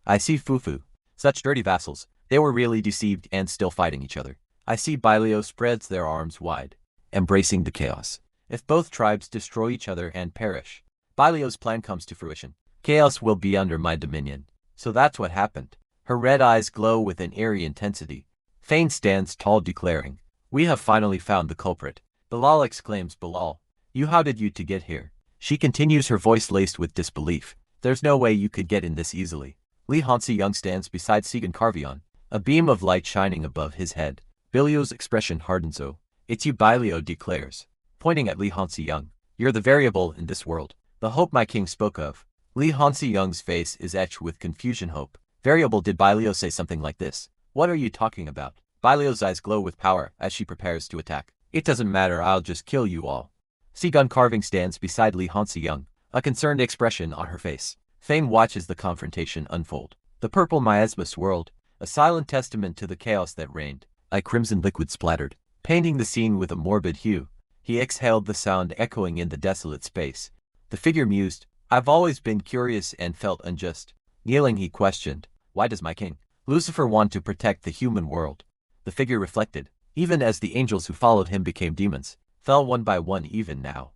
"I see, Fufu. Such dirty vassals. They were really deceived and still fighting each other. I see." Bailio spreads their arms wide, embracing the chaos. "If both tribes destroy each other and perish, Bailio's plan comes to fruition. Chaos will be under my dominion." "So that's what happened." Her red eyes glow with an eerie intensity. Fane stands tall, declaring, "We have finally found the culprit." Bilal exclaims, "Bilal, how did you to get here?" She continues, her voice laced with disbelief, "There's no way you could get in this easily." Li Hansi-young stands beside Segan Carvion, a beam of light shining above his head. Bilio's expression hardens. "Oh, it's you." Bailio declares, pointing at Li Hansi-young. You're the variable in this world. The hope my king spoke of. Li Hansi-young's face is etched with confusion. Hope. Variable, did Bailio say something like this? What are you talking about? Bailio's eyes glow with power as she prepares to attack. It doesn't matter, I'll just kill you all. Seagun carving stands beside Li Hansi-young, a concerned expression on her face. Fane watches the confrontation unfold. The purple miasmus world, a silent testament to the chaos that reigned. A crimson liquid splattered, painting the scene with a morbid hue. He exhaled, the sound echoing in the desolate space. The figure mused, I've always been curious and felt unjust. Kneeling, he questioned, why does my king, Lucifer, want to protect the human world? The figure reflected, even as the angels who followed him became demons, fell one by one even now.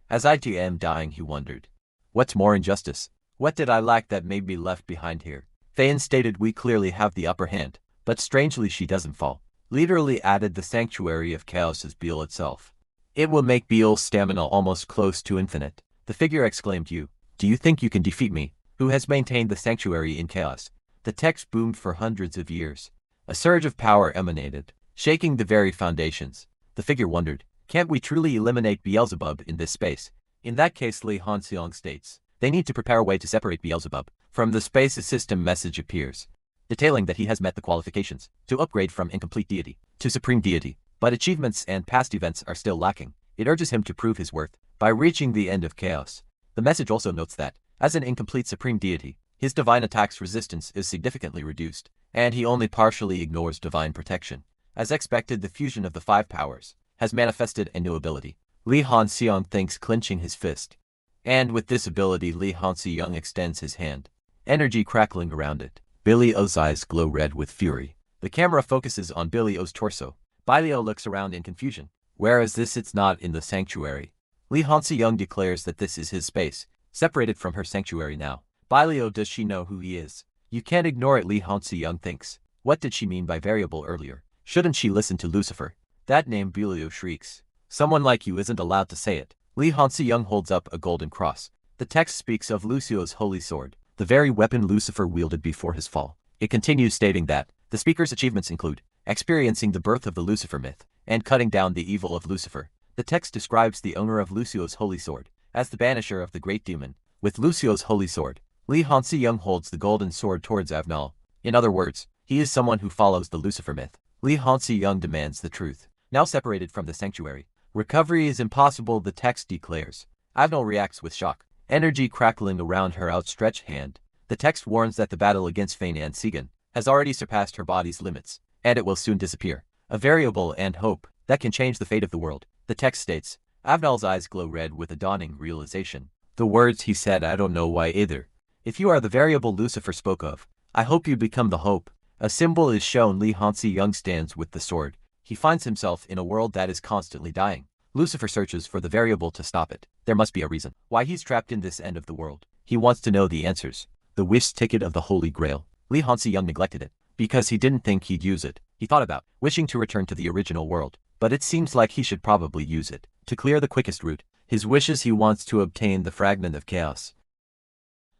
As I too am dying, he wondered. What's more injustice? What did I lack that made me left behind here? Thayan stated, we clearly have the upper hand, but strangely she doesn't fall. Literally added, the sanctuary of chaos is Beal itself. It will make Beal's stamina almost close to infinite. The figure exclaimed, do you think you can defeat me, who has maintained the sanctuary in chaos? The text boomed for hundreds of years. A surge of power emanated, shaking the very foundations. The figure wondered, can't we truly eliminate Beelzebub in this space? In that case, Li Hansi-young states, they need to prepare a way to separate Beelzebub from the space. A system message appears, detailing that he has met the qualifications to upgrade from incomplete deity to supreme deity, but achievements and past events are still lacking. It urges him to prove his worth by reaching the end of chaos. The message also notes that, as an incomplete supreme deity, his divine attack's resistance is significantly reduced, and he only partially ignores divine protection. As expected, the fusion of the five powers has manifested a new ability. Li Hansi-young thinks, clenching his fist. And with this ability, Li Hansi-young extends his hand, energy crackling around it. Billy O's eyes glow red with fury. The camera focuses on Billy O's torso. Bailio looks around in confusion. Where is this? It's not in the sanctuary. Li Hansi-young declares that this is his space, separated from her sanctuary now. Bailio, does she know who he is? You can't ignore it, Li Hansi-young thinks. What did she mean by variable earlier? Shouldn't she listen to Lucifer? That name, Bailio shrieks. Someone like you isn't allowed to say it. Li Hansi-young holds up a golden cross. The text speaks of Lucio's holy sword, the very weapon Lucifer wielded before his fall. It continues, stating that the speaker's achievements include experiencing the birth of the Lucifer myth and cutting down the evil of Lucifer. The text describes the owner of Lucio's holy sword as the banisher of the great demon. With Lucio's holy sword, Li Hansi-young holds the golden sword towards Avnal. In other words, he is someone who follows the Lucifer myth. Li Hansi-young demands the truth. Now separated from the sanctuary, recovery is impossible, the text declares. Avnal reacts with shock, energy crackling around her outstretched hand. The text warns that the battle against Fane and Seagun has already surpassed her body's limits, and it will soon disappear. A variable and hope that can change the fate of the world. The text states, Avnal's eyes glow red with a dawning realization. The words he said, I don't know why either. If you are the variable Lucifer spoke of, I hope you become the hope. A symbol is shown. Li Hansi-young stands with the sword. He finds himself in a world that is constantly dying. Lucifer searches for the variable to stop it. There must be a reason why he's trapped in this end of the world. He wants to know the answers. The wish ticket of the Holy Grail. Li Hansi-young neglected it because he didn't think he'd use it. He thought about wishing to return to the original world, but it seems like he should probably use it to clear the quickest route. His wishes, he wants to obtain the fragment of chaos.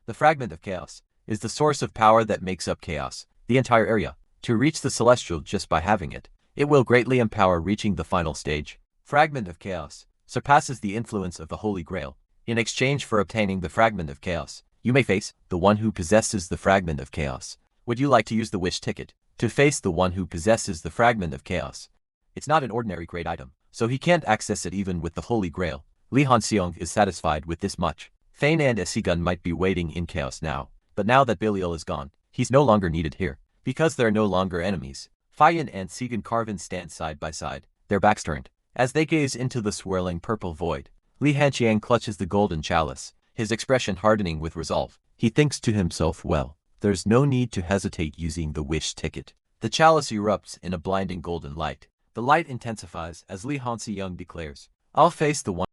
The fragment of chaos is the source of power that makes up chaos, the entire area. To reach the celestial just by having it, it will greatly empower reaching the final stage. Fragment of chaos surpasses the influence of the Holy Grail. In exchange for obtaining the fragment of chaos, you may face the one who possesses the fragment of chaos. Would you like to use the wish ticket to face the one who possesses the fragment of chaos? It's not an ordinary great item, so he can't access it even with the Holy Grail. Li Hansi-young is satisfied with this much. Fane and Seagun might be waiting in chaos now, but now that Belial is gone, he's no longer needed here, because they're no longer enemies. Fayan and Seagun Carvin stand side by side, their backs turned. As they gaze into the swirling purple void, Li Hanqiang clutches the golden chalice, his expression hardening with resolve. He thinks to himself, well, there's no need to hesitate using the wish ticket. The chalice erupts in a blinding golden light. The light intensifies as Li Hansi-young declares, I'll face the one